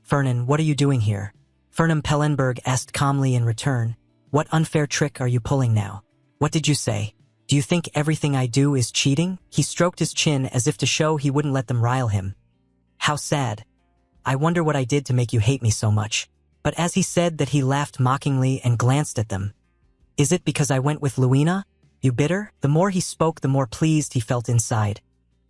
Speaker 1: "Fernan, what are you doing here?" Fernan Pellenberg asked calmly in return, "What unfair trick are you pulling now? What did you say? Do you think everything I do is cheating?" He stroked his chin as if to show he wouldn't let them rile him. "How sad. I wonder what I did to make you hate me so much." But as he said that, he laughed mockingly and glanced at them. "Is it because I went with Luina? You bitter?" The more he spoke, the more pleased he felt inside.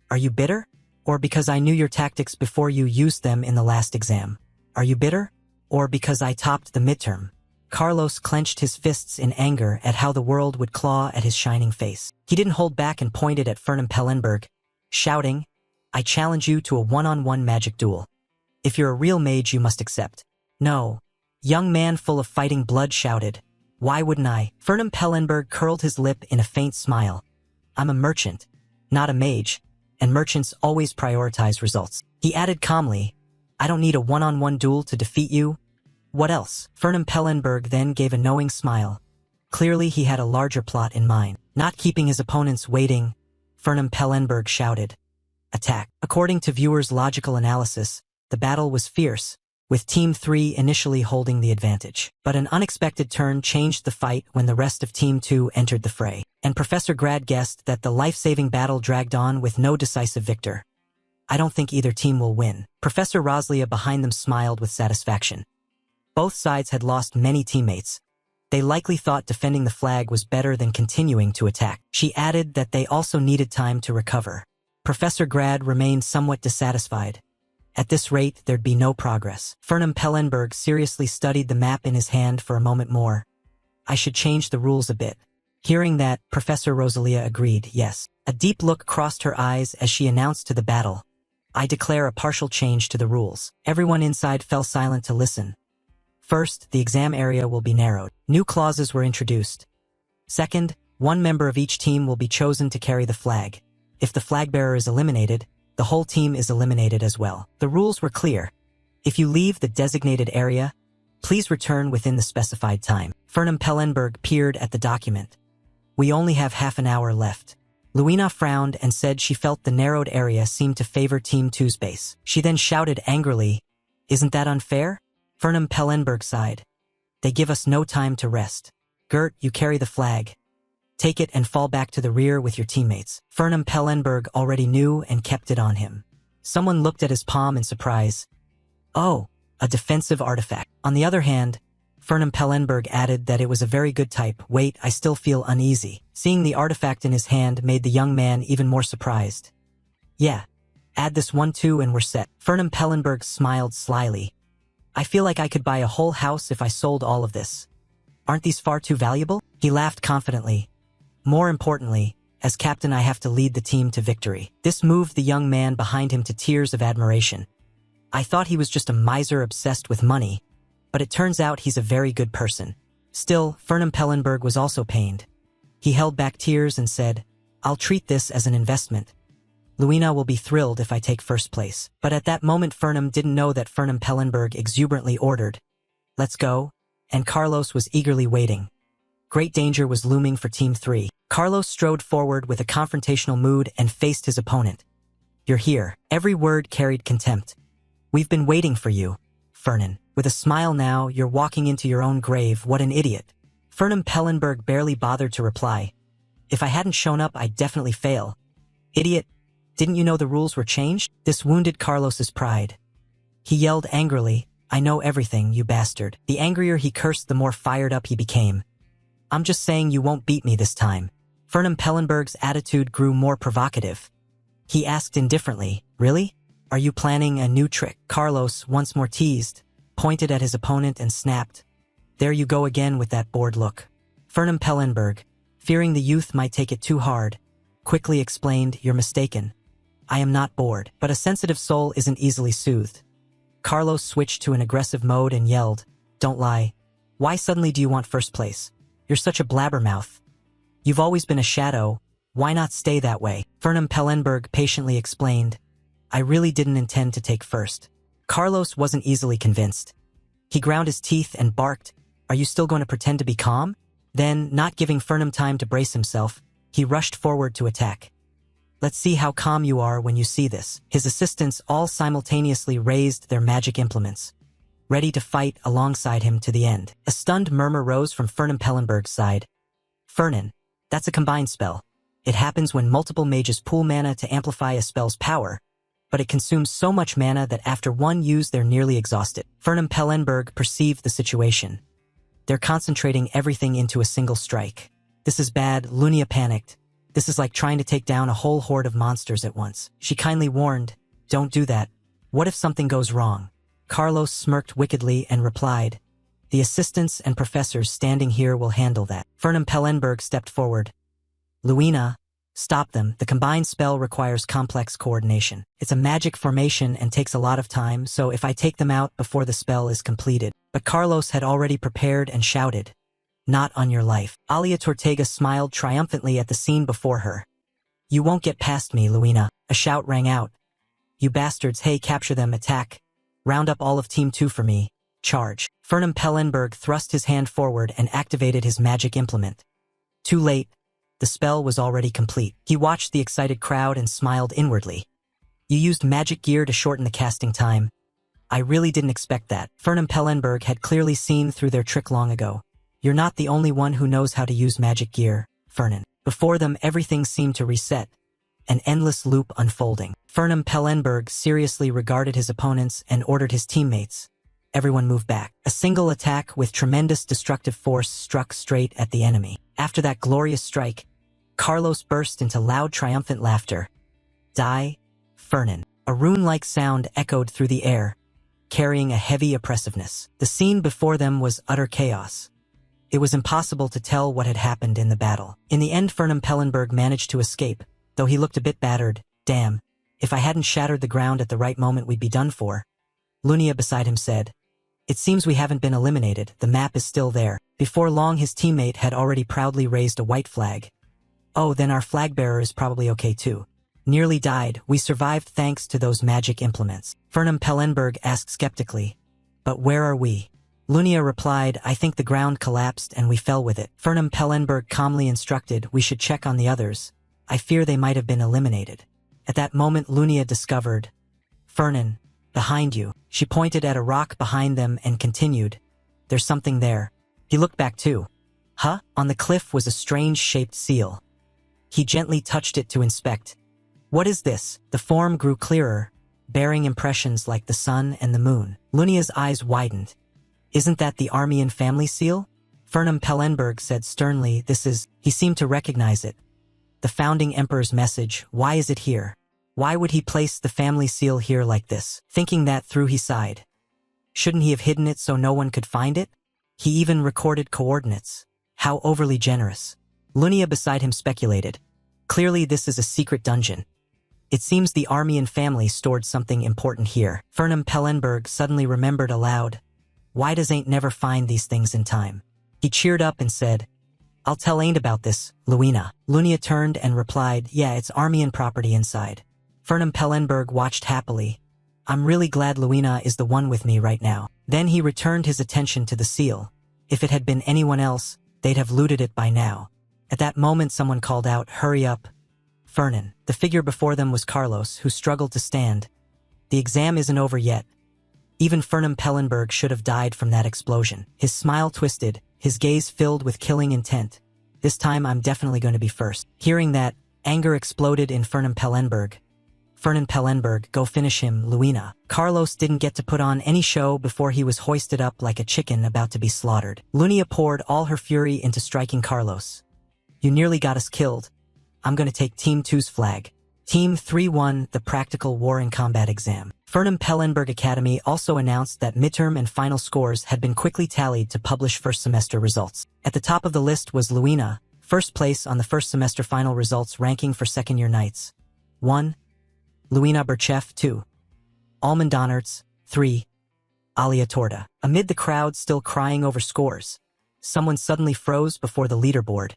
Speaker 1: "Are you bitter? Or because I knew your tactics before you used them in the last exam? Are you bitter? Or because I topped the midterm?" Carlos clenched his fists in anger at how the world would claw at his shining face. He didn't hold back and pointed at Fernan Pellenberg, shouting, "I challenge you to a one-on-one magic duel. If you're a real mage, you must accept." "No." Young man full of fighting blood shouted, "Why wouldn't I?" Fernan Pellenberg curled his lip in a faint smile. "I'm a merchant, not a mage, and merchants always prioritize results." He added calmly, "I don't need a one-on-one duel to defeat you. What else?" Fernan Pellenberg then gave a knowing smile. Clearly he had a larger plot in mind. Not keeping his opponents waiting, Fernan Pellenberg shouted, "Attack." According to viewers' logical analysis, the battle was fierce, with Team 3 initially holding the advantage. But an unexpected turn changed the fight when the rest of Team 2 entered the fray, and Professor Grad guessed that the life-saving battle dragged on with no decisive victor. "I don't think either team will win." Professor Roslia behind them smiled with satisfaction. Both sides had lost many teammates. They likely thought defending the flag was better than continuing to attack. She added that they also needed time to recover. Professor Grad remained somewhat dissatisfied. At this rate, there'd be no progress. Fernan Pellenberg seriously studied the map in his hand for a moment more. "I should change the rules a bit." Hearing that, Professor Rosalia agreed, yes. A deep look crossed her eyes as she announced to the battle, "I declare a partial change to the rules." Everyone inside fell silent to listen. First, the exam area will be narrowed. New clauses were introduced. Second, one member of each team will be chosen to carry the flag. If the flag bearer is eliminated, the whole team is eliminated as well. The rules were clear. If you leave the designated area, please return within the specified time. Fernan Pellenberg peered at the document. "We only have half an hour left." Luina frowned and said she felt the narrowed area seemed to favor Team 2's base. She then shouted angrily, "Isn't that unfair?" Fernan Pellenberg sighed. "They give us no time to rest. Gert, you carry the flag. Take it and fall back to the rear with your teammates." Fernan Pellenberg already knew and kept it on him. Someone looked at his palm in surprise. "Oh, a defensive artifact." On the other hand, Fernan Pellenberg added that it was a very good type. "Wait, I still feel uneasy." Seeing the artifact in his hand made the young man even more surprised. "Yeah, add this one too and we're set." Fernan Pellenberg smiled slyly. "I feel like I could buy a whole house if I sold all of this. Aren't these far too valuable?" He laughed confidently. "More importantly, As captain, I have to lead the team to victory. This moved the young man behind him to tears of admiration. I thought he was just a miser obsessed with money, but it turns out he's a very good person. Still, Fernum Pellenberg was also pained. He held back tears and said, I'll treat this as an investment. Luina will be thrilled if I take first place. But at that moment Fernum didn't know that Fernum Pellenberg exuberantly ordered, Let's go, and Carlos was eagerly waiting. Great danger was looming for Team 3. Carlos strode forward with a confrontational mood and faced his opponent. You're here. Every word carried contempt. We've been waiting for you, Fernan. With a smile now, you're walking into your own grave. What an idiot. Fernum Pellenberg barely bothered to reply. If I hadn't shown up, I'd definitely fail. Idiot. Didn't you know the rules were changed? This wounded Carlos's pride. He yelled angrily, I know everything, you bastard. The angrier he cursed, the more fired up he became. I'm just saying you won't beat me this time. Fernum Pellenberg's attitude grew more provocative. He asked indifferently, Really? Are you planning a new trick? Carlos, once more teased, pointed at his opponent and snapped. There you go again with that bored look. Fernum Pellenberg, fearing the youth might take it too hard, quickly explained, You're mistaken. I am not bored, but a sensitive soul isn't easily soothed. Carlos switched to an aggressive mode and yelled, Don't lie. Why suddenly do you want first place? You're such a blabbermouth. You've always been a shadow. Why not stay that way? Fernum Pellenberg patiently explained, I really didn't intend to take first. Carlos wasn't easily convinced. He ground his teeth and barked, Are you still going to pretend to be calm? Then, not giving Fernum time to brace himself, he rushed forward to attack. Let's see how calm you are when you see this. His assistants all simultaneously raised their magic implements, ready to fight alongside him to the end. A stunned murmur rose from Fernum Pellenberg's side. Fernan, that's a combined spell. It happens when multiple mages pool mana to amplify a spell's power, but it consumes so much mana that after one use they're nearly exhausted. Fernum Pellenberg perceived the situation. They're concentrating everything into a single strike. This is bad, Lunia panicked. This is like trying to take down a whole horde of monsters at once. She kindly warned, Don't do that. What if something goes wrong? Carlos smirked wickedly and replied, The assistants and professors standing here will handle that. Fernum Pellenberg stepped forward. Luina, stop them. The combined spell requires complex coordination. It's a magic formation and takes a lot of time, so if I take them out before the spell is completed. But Carlos had already prepared and shouted, Not on your life. Alia Tortega smiled triumphantly at the scene before her. You won't get past me, Luina. A shout rang out. You bastards, hey, capture them, attack. Round up all of Team 2 for me. Charge. Fernum Pellenberg thrust his hand forward and activated his magic implement. Too late. The spell was already complete. He watched the excited crowd and smiled inwardly. You used magic gear to shorten the casting time. I really didn't expect that. Fernum Pellenberg had clearly seen through their trick long ago. You're not the only one who knows how to use magic gear, Fernan. Before them, everything seemed to reset, an endless loop unfolding. Fernum Pellenberg seriously regarded his opponents and ordered his teammates. Everyone moved back. A single attack with tremendous destructive force struck straight at the enemy. After that glorious strike, Carlos burst into loud triumphant laughter. Die, Fernan. A rune-like sound echoed through the air, carrying a heavy oppressiveness. The scene before them was utter chaos. It was impossible to tell what had happened in the battle. In the end, Fernum Pellenberg managed to escape, though he looked a bit battered. Damn, if I hadn't shattered the ground at the right moment, we'd be done for. Lunia beside him said, It seems we haven't been eliminated. The map is still there. Before long, his teammate had already proudly raised a white flag. Oh, then our flag bearer is probably okay too. Nearly died. We survived thanks to those magic implements. Fernum Pellenberg asked skeptically, But where are we? Lunia replied, I think the ground collapsed and we fell with it. Fernum Pellenberg calmly instructed, We should check on the others. I fear they might have been eliminated. At that moment, Lunia discovered, Fernan, behind you. She pointed at a rock behind them and continued, There's something there. He looked back too. Huh? On the cliff was a strange-shaped seal. He gently touched it to inspect. What is this? The form grew clearer, bearing impressions like the sun and the moon. Lunia's eyes widened. Isn't that the Armian family seal? Fernum Pellenberg said sternly, This is... He seemed to recognize it. The founding emperor's message. Why is it here? Why would he place the family seal here like this? Thinking that through, he sighed. Shouldn't he have hidden it so no one could find it? He even recorded coordinates. How overly generous. Lunia beside him speculated. Clearly this is a secret dungeon. It seems the Armian family stored something important here. Fernham Pellenberg suddenly remembered aloud. Why does Ain't never find these things in time? He cheered up and said, I'll tell Ain't about this, Luina. Lunia turned and replied, yeah, it's Armian property inside. Fernham Pellenberg watched happily. I'm really glad Luina is the one with me right now. Then he returned his attention to the seal. If it had been anyone else, they'd have looted it by now. At that moment someone called out, hurry up. Fernan. The figure before them was Carlos, who struggled to stand. The exam isn't over yet. Even Fernham Pellenberg should have died from that explosion. His smile twisted, his gaze filled with killing intent. This time I'm definitely going to be first. Hearing that, anger exploded in Fernham Pellenberg. Fernham Pellenberg, go finish him, Luina. Carlos didn't get to put on any show before he was hoisted up like a chicken about to be slaughtered. Lunia poured all her fury into striking Carlos. You nearly got us killed. I'm going to take Team 2's flag. Team 3 won the practical war and combat exam. Fernham Pellenberg Academy also announced that midterm and final scores had been quickly tallied to publish first semester results. At the top of the list was Luina, first place on the first semester final results ranking for second-year knights. 1. Luina Burchef 2. Almond Donnerts 3. Alia Torta. Amid the crowd still crying over scores, someone suddenly froze before the leaderboard.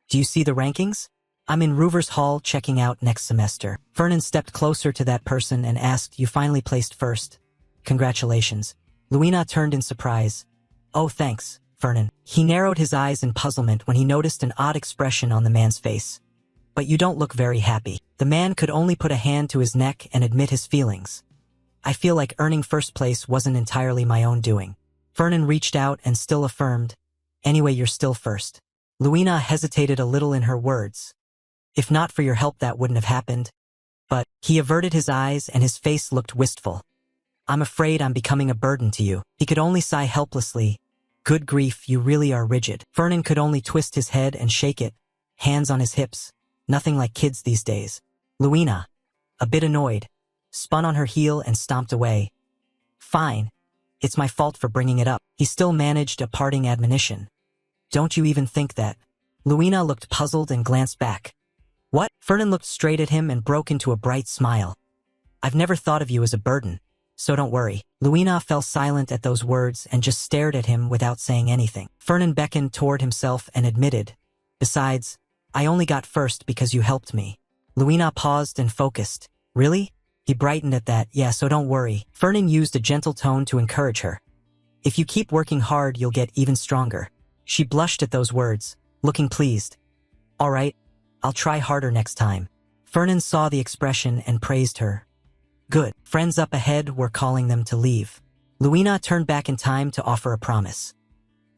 Speaker 1: Do you see the rankings? I'm in Roover's Hall checking out next semester. Fernan stepped closer to that person and asked, you finally placed first. Congratulations. Luina turned in surprise. Oh, thanks, Fernan. He narrowed his eyes in puzzlement when he noticed an odd expression on the man's face. But you don't look very happy. The man could only put a hand to his neck and admit his feelings. I feel like earning first place wasn't entirely my own doing. Fernan reached out and still affirmed, anyway, you're still first. Luina hesitated a little in her words. If not for your help, that wouldn't have happened. But he averted his eyes and his face looked wistful. I'm afraid I'm becoming a burden to you. He could only sigh helplessly. Good grief, you really are rigid. Fernan could only twist his head and shake it, hands on his hips. Nothing like kids these days. Luina, a bit annoyed, spun on her heel and stomped away. Fine. It's my fault for bringing it up. He still managed a parting admonition. Don't you even think that? Luina looked puzzled and glanced back. What? Fernan looked straight at him and broke into a bright smile. I've never thought of you as a burden, so don't worry. Luina fell silent at those words and just stared at him without saying anything. Fernan beckoned toward himself and admitted, besides, I only got first because you helped me. Luina paused and focused. Really? He brightened at that. Yeah, so don't worry. Fernan used a gentle tone to encourage her. If you keep working hard, you'll get even stronger. She blushed at those words, looking pleased. All right. I'll try harder next time. Fernan saw the expression and praised her. Good. Friends up ahead were calling them to leave. Luina turned back in time to offer a promise.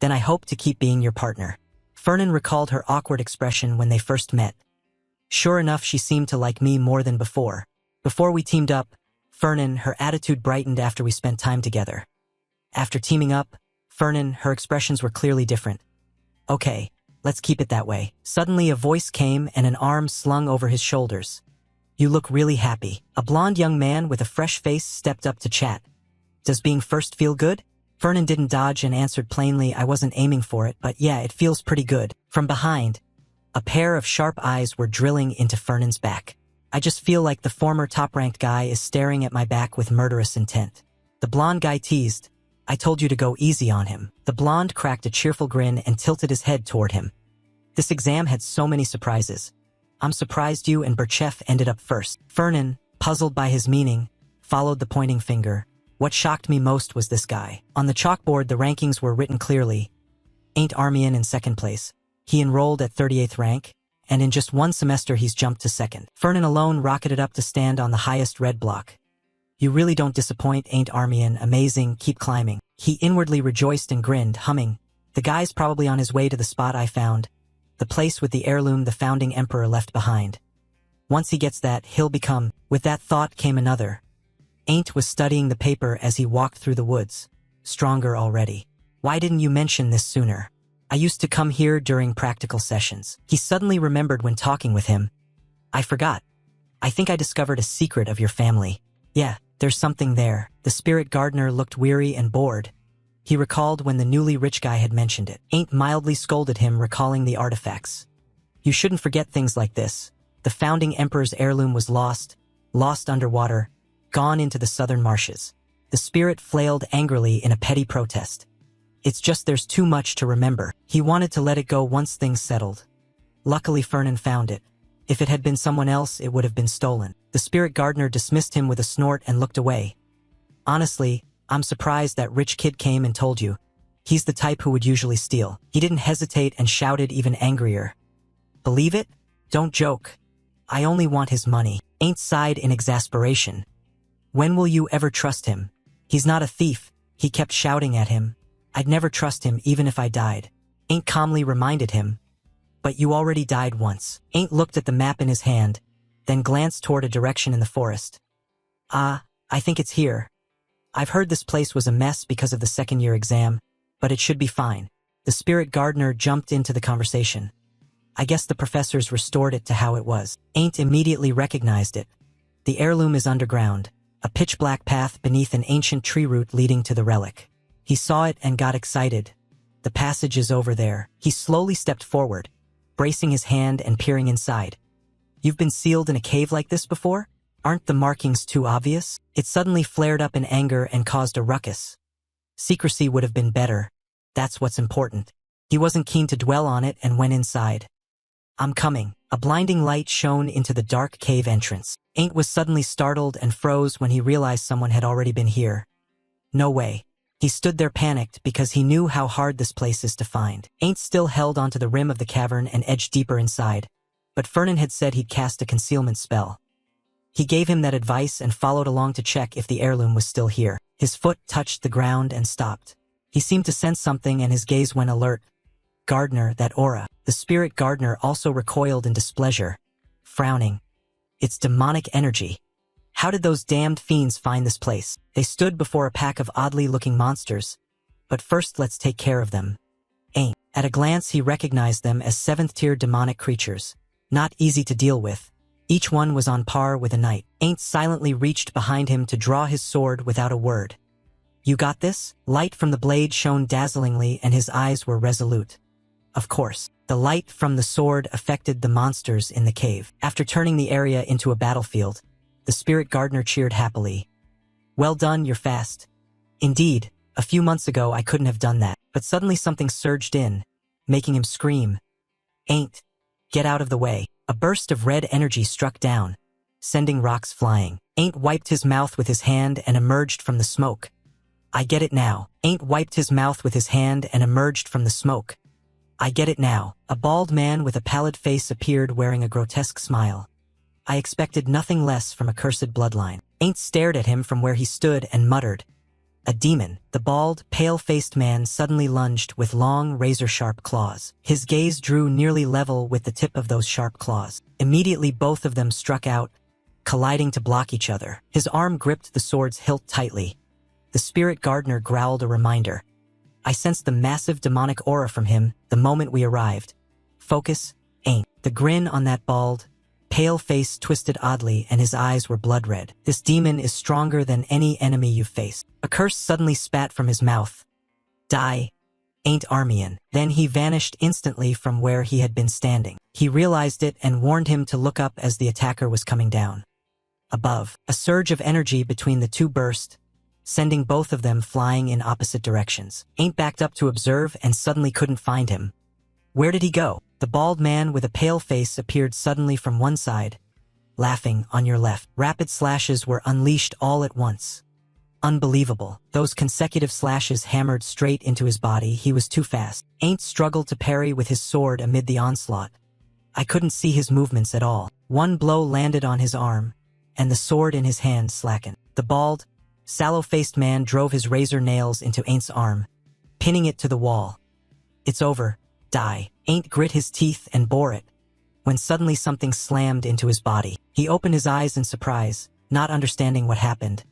Speaker 1: Then I hope to keep being your partner. Fernan recalled her awkward expression when they first met. Sure enough, she seemed to like me more than before. Before we teamed up, Fernan, her attitude brightened after we spent time together. After teaming up, Fernan, her expressions were clearly different. Okay. Let's keep it that way. Suddenly a voice came and an arm slung over his shoulders. You look really happy. A blonde young man with a fresh face stepped up to chat. Does being first feel good? Fernan didn't dodge and answered plainly, I wasn't aiming for it, but yeah, it feels pretty good. From behind, a pair of sharp eyes were drilling into Fernan's back. I just feel like the former top-ranked guy is staring at my back with murderous intent. The blonde guy teased, I told you to go easy on him. The blonde cracked a cheerful grin and tilted his head toward him. This exam had so many surprises. I'm surprised you and Burchef ended up first. Fernan, puzzled by his meaning, followed the pointing finger. What shocked me most was this guy. On the chalkboard, the rankings were written clearly. Ain't Armian in second place. He enrolled at 38th rank, and in just one semester he's jumped to second. Fernan alone rocketed up to stand on the highest red block. You really don't disappoint, Ain't Armian, amazing, keep climbing. He inwardly rejoiced and grinned, humming. The guy's probably on his way to the spot I found. The place with the heirloom the founding emperor left behind. Once he gets that, he'll become. With that thought came another. Ain't was studying the paper as he walked through the woods. Stronger already. Why didn't you mention this sooner? I used to come here during practical sessions. He suddenly remembered when talking with him. I forgot. I think I discovered a secret of your family. Yeah, there's something there. The spirit gardener looked weary and bored. He recalled when the newly rich guy had mentioned it. Ain't mildly scolded him, recalling the artifacts. You shouldn't forget things like this. The founding emperor's heirloom was lost underwater, gone into the southern marshes. The spirit flailed angrily in a petty protest. It's just there's too much to remember. He wanted to let it go once things settled. Luckily Fernan found it. If it had been someone else, it would have been stolen. The spirit gardener dismissed him with a snort and looked away. Honestly, I'm surprised that rich kid came and told you. He's the type who would usually steal. He didn't hesitate and shouted even angrier. Believe it? Don't joke. I only want his money. Ain't sighed in exasperation. When will you ever trust him? He's not a thief, he kept shouting at him. I'd never trust him even if I died. Ain't calmly reminded him. But you already died once. Ain't looked at the map in his hand, then glanced toward a direction in the forest. I think it's here. I've heard this place was a mess because of the second-year exam, but it should be fine. The spirit gardener jumped into the conversation. I guess the professors restored it to how it was. Ain't immediately recognized it. The heirloom is underground, a pitch-black path beneath an ancient tree root leading to the relic. He saw it and got excited. The passage is over there. He slowly stepped forward, bracing his hand and peering inside. You've been sealed in a cave like this before? Aren't the markings too obvious? It suddenly flared up in anger and caused a ruckus. Secrecy would have been better. That's what's important. He wasn't keen to dwell on it and went inside. I'm coming. A blinding light shone into the dark cave entrance. Ain't was suddenly startled and froze when he realized someone had already been here. No way. He stood there panicked because he knew how hard this place is to find. Ain't still held onto the rim of the cavern and edged deeper inside. But Fernan had said he'd cast a concealment spell. He gave him that advice and followed along to check if the heirloom was still here. His foot touched the ground and stopped. He seemed to sense something and his gaze went alert. Gardener, that aura. The spirit gardener also recoiled in displeasure, frowning. It's demonic energy. How did those damned fiends find this place? They stood before a pack of oddly-looking monsters. But first let's take care of them. Ain't. At a glance he recognized them as 7th-tier demonic creatures. Not easy to deal with. Each one was on par with a knight. Ain't silently reached behind him to draw his sword without a word. You got this? Light from the blade shone dazzlingly and his eyes were resolute. Of course, the light from the sword affected the monsters in the cave. After turning the area into a battlefield, the spirit gardener cheered happily. Well done, you're fast. Indeed, a few months ago I couldn't have done that, but suddenly something surged in, making him scream. Ain't. Get out of the way. A burst of red energy struck down, sending rocks flying. Ain't wiped his mouth with his hand and emerged from the smoke. I get it now. Ain't wiped his mouth with his hand and emerged from the smoke. I get it now. A bald man with a pallid face appeared wearing a grotesque smile. I expected nothing less from a cursed bloodline. Ain't stared at him from where he stood and muttered. A demon. The bald, pale-faced man suddenly lunged with long, razor-sharp claws. His gaze drew nearly level with the tip of those sharp claws. Immediately both of them struck out, colliding to block each other. His arm gripped the sword's hilt tightly. The spirit gardener growled a reminder. I sensed the massive demonic aura from him the moment we arrived. Focus, ain't. The grin on that bald, pale face twisted oddly and his eyes were blood red. This demon is stronger than any enemy you've faced. A curse suddenly spat from his mouth. Die, ain't Armian. Then he vanished instantly from where he had been standing. He realized it and warned him to look up as the attacker was coming down. Above, a surge of energy between the two burst, sending both of them flying in opposite directions. Ain't backed up to observe and suddenly couldn't find him. Where did he go? The bald man with a pale face appeared suddenly from one side, laughing on your left. Rapid slashes were unleashed all at once. Unbelievable. Those consecutive slashes hammered straight into his body. He was too fast. Ain't struggled to parry with his sword amid the onslaught. I couldn't see his movements at all. One blow landed on his arm, and the sword in his hand slackened. The bald, sallow-faced man drove his razor nails into Ain't's arm, pinning it to the wall. It's over. Die. Ain't grit his teeth and bore it, when suddenly something slammed into his body. He opened his eyes in surprise, not understanding what happened.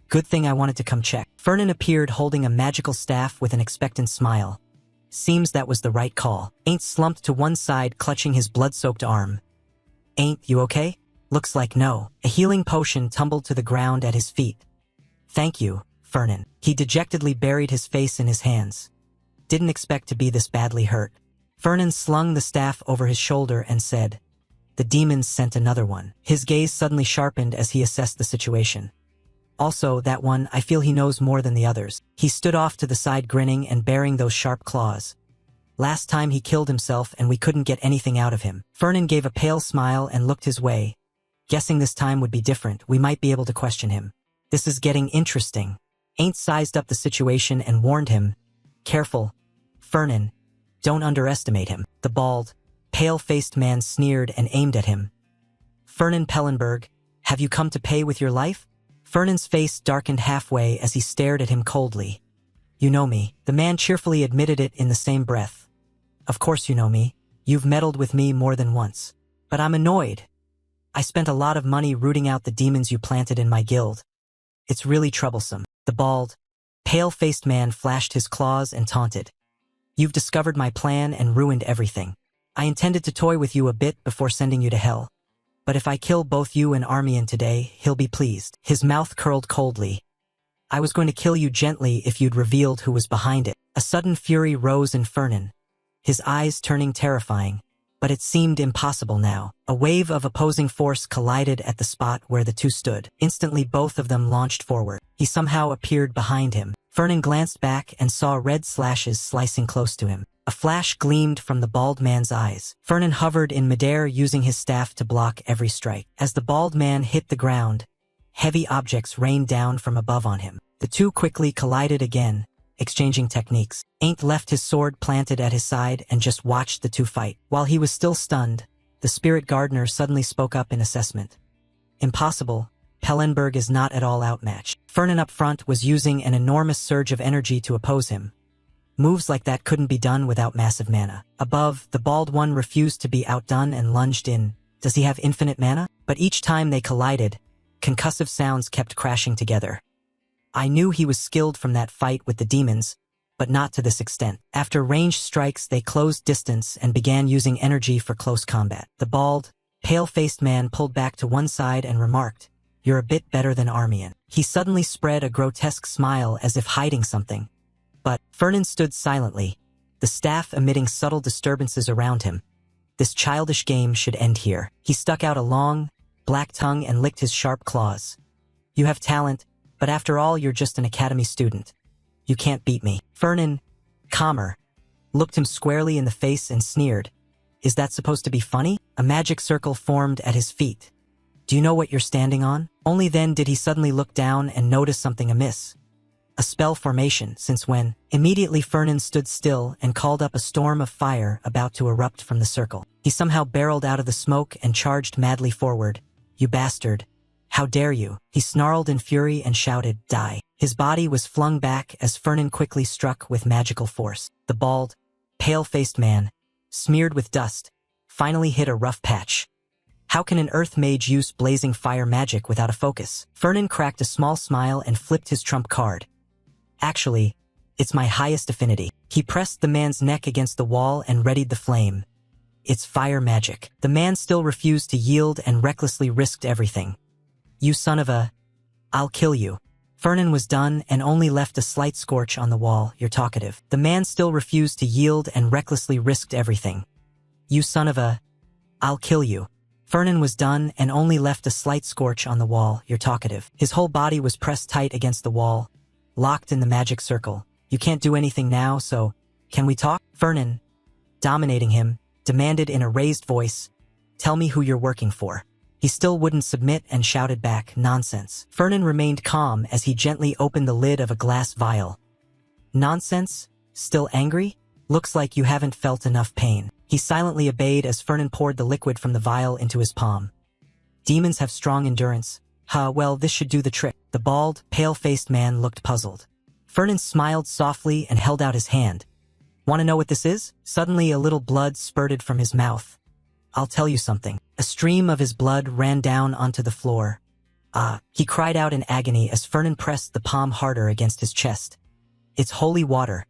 Speaker 1: Good thing I wanted to come check. Fernan appeared holding a magical staff with an expectant smile. Seems that was the right call. Ain't slumped to one side, clutching his blood-soaked arm. Ain't you okay? Looks like no. A healing potion tumbled to the ground at his feet. Thank you, Fernan. He dejectedly buried his face in his hands. Didn't expect to be this badly hurt. Fernan slung the staff over his shoulder and said, the demons sent another one. His gaze suddenly sharpened as he assessed the situation. Also, that one, I feel he knows more than the others. He stood off to the side grinning and baring those sharp claws. Last time he killed himself and we couldn't get anything out of him. Fernan gave a pale smile and looked his way. Guessing this time would be different, we might be able to question him. This is getting interesting. Ain't sized up the situation and warned him. Careful, Fernan. Don't underestimate him. The bald, pale-faced man sneered and aimed at him. Fernan Pellenberg, have you come to pay with your life? Fernan's face darkened halfway as he stared at him coldly. You know me. The man cheerfully admitted it in the same breath. Of course you know me. You've meddled with me more than once. But I'm annoyed. I spent a lot of money rooting out the demons you planted in my guild. It's really troublesome. The bald, pale-faced man flashed his claws and taunted. You've discovered my plan and ruined everything. I intended to toy with you a bit before sending you to hell. But if I kill both you and Armian today, he'll be pleased. His mouth curled coldly. I was going to kill you gently if you'd revealed who was behind it. A sudden fury rose in Fernan, his eyes turning terrifying, but it seemed impossible now. A wave of opposing force collided at the spot where the two stood. Instantly both of them launched forward. He somehow appeared behind him. Fernan glanced back and saw red slashes slicing close to him. A flash gleamed from the bald man's eyes. Fernan hovered in midair using his staff to block every strike. As the bald man hit the ground, heavy objects rained down from above on him. The two quickly collided again, exchanging techniques. Ain't left his sword planted at his side and just watched the two fight. While he was still stunned, the spirit gardener suddenly spoke up in assessment. Impossible. Pellenberg is not at all outmatched. Fernan up front was using an enormous surge of energy to oppose him. Moves like that couldn't be done without massive mana. Above, the bald one refused to be outdone and lunged in. Does he have infinite mana? But each time they collided, concussive sounds kept crashing together. I knew he was skilled from that fight with the demons, but not to this extent. After ranged strikes, they closed distance and began using energy for close combat. The bald, pale-faced man pulled back to one side and remarked, "You're a bit better than Armian." He suddenly spread a grotesque smile as if hiding something. But Fernan stood silently, the staff emitting subtle disturbances around him. This childish game should end here. He stuck out a long, black tongue and licked his sharp claws. You have talent, but after all you're just an academy student. You can't beat me. Fernan, calmer, looked him squarely in the face and sneered. Is that supposed to be funny? A magic circle formed at his feet. Do you know what you're standing on? Only then did he suddenly look down and notice something amiss. A spell formation, since when? Immediately Fernan stood still and called up a storm of fire about to erupt from the circle. He somehow barreled out of the smoke and charged madly forward. You bastard. How dare you? He snarled in fury and shouted, Die. His body was flung back as Fernan quickly struck with magical force. The bald, pale-faced man, smeared with dust, finally hit a rough patch. How can an earth mage use blazing fire magic without a focus? Fernan cracked a small smile and flipped his trump card. Actually, it's my highest affinity. He pressed the man's neck against the wall and readied the flame. It's fire magic. The man still refused to yield and recklessly risked everything. You son of a... I'll kill you. Fernan was done and only left a slight scorch on the wall. You're talkative. The man still refused to yield and recklessly risked everything. You son of a... I'll kill you. Fernan was done and only left a slight scorch on the wall. You're talkative. His whole body was pressed tight against the wall, locked in the magic circle. You can't do anything now, so... Can we talk? Fernan, dominating him, demanded in a raised voice, Tell me who you're working for. He still wouldn't submit and shouted back, Nonsense. Fernan remained calm as he gently opened the lid of a glass vial. Nonsense? Still angry? Looks like you haven't felt enough pain. He silently obeyed as Fernan poured the liquid from the vial into his palm. Demons have strong endurance. Well, this should do the trick. The bald, pale-faced man looked puzzled. Fernan smiled softly and held out his hand. Want to know what this is? Suddenly a little blood spurted from his mouth. I'll tell you something. A stream of his blood ran down onto the floor. He cried out in agony as Fernan pressed the palm harder against his chest. It's holy water.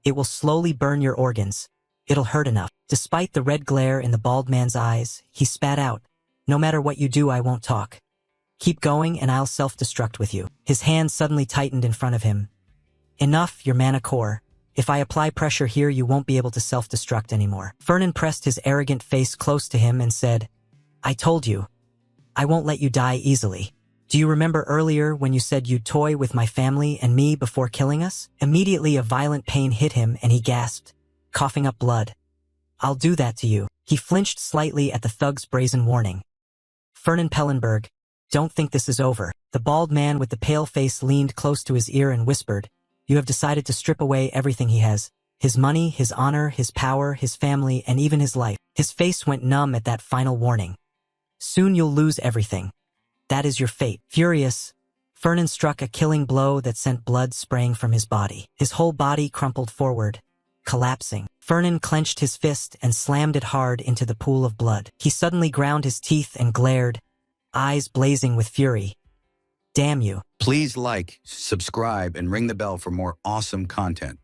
Speaker 1: It will slowly burn your organs. It'll hurt enough. Despite the red glare in the bald man's eyes, he spat out. No matter what you do, I won't talk. Keep going and I'll self-destruct with you. His hand suddenly tightened in front of him. Enough, your mana core. If I apply pressure here, you won't be able to self-destruct anymore. Fernan pressed his arrogant face close to him and said, I told you. I won't let you die easily. Do you remember earlier when you said you'd toy with my family and me before killing us? Immediately a violent pain hit him and he gasped, coughing up blood. I'll do that to you. He flinched slightly at the thug's brazen warning. Fernan Pellenberg, don't think this is over. The bald man with the pale face leaned close to his ear and whispered, you have decided to strip away everything he has. His money, his honor, his power, his family, and even his life. His face went numb at that final warning. Soon you'll lose everything. That is your fate. Furious, Fernan struck a killing blow that sent blood spraying from his body. His whole body crumpled forward, collapsing. Fernan clenched his fist and slammed it hard into the pool of blood. He suddenly ground his teeth and glared, eyes blazing with fury. Damn you.
Speaker 3: Please like, subscribe, and ring the bell for more awesome content.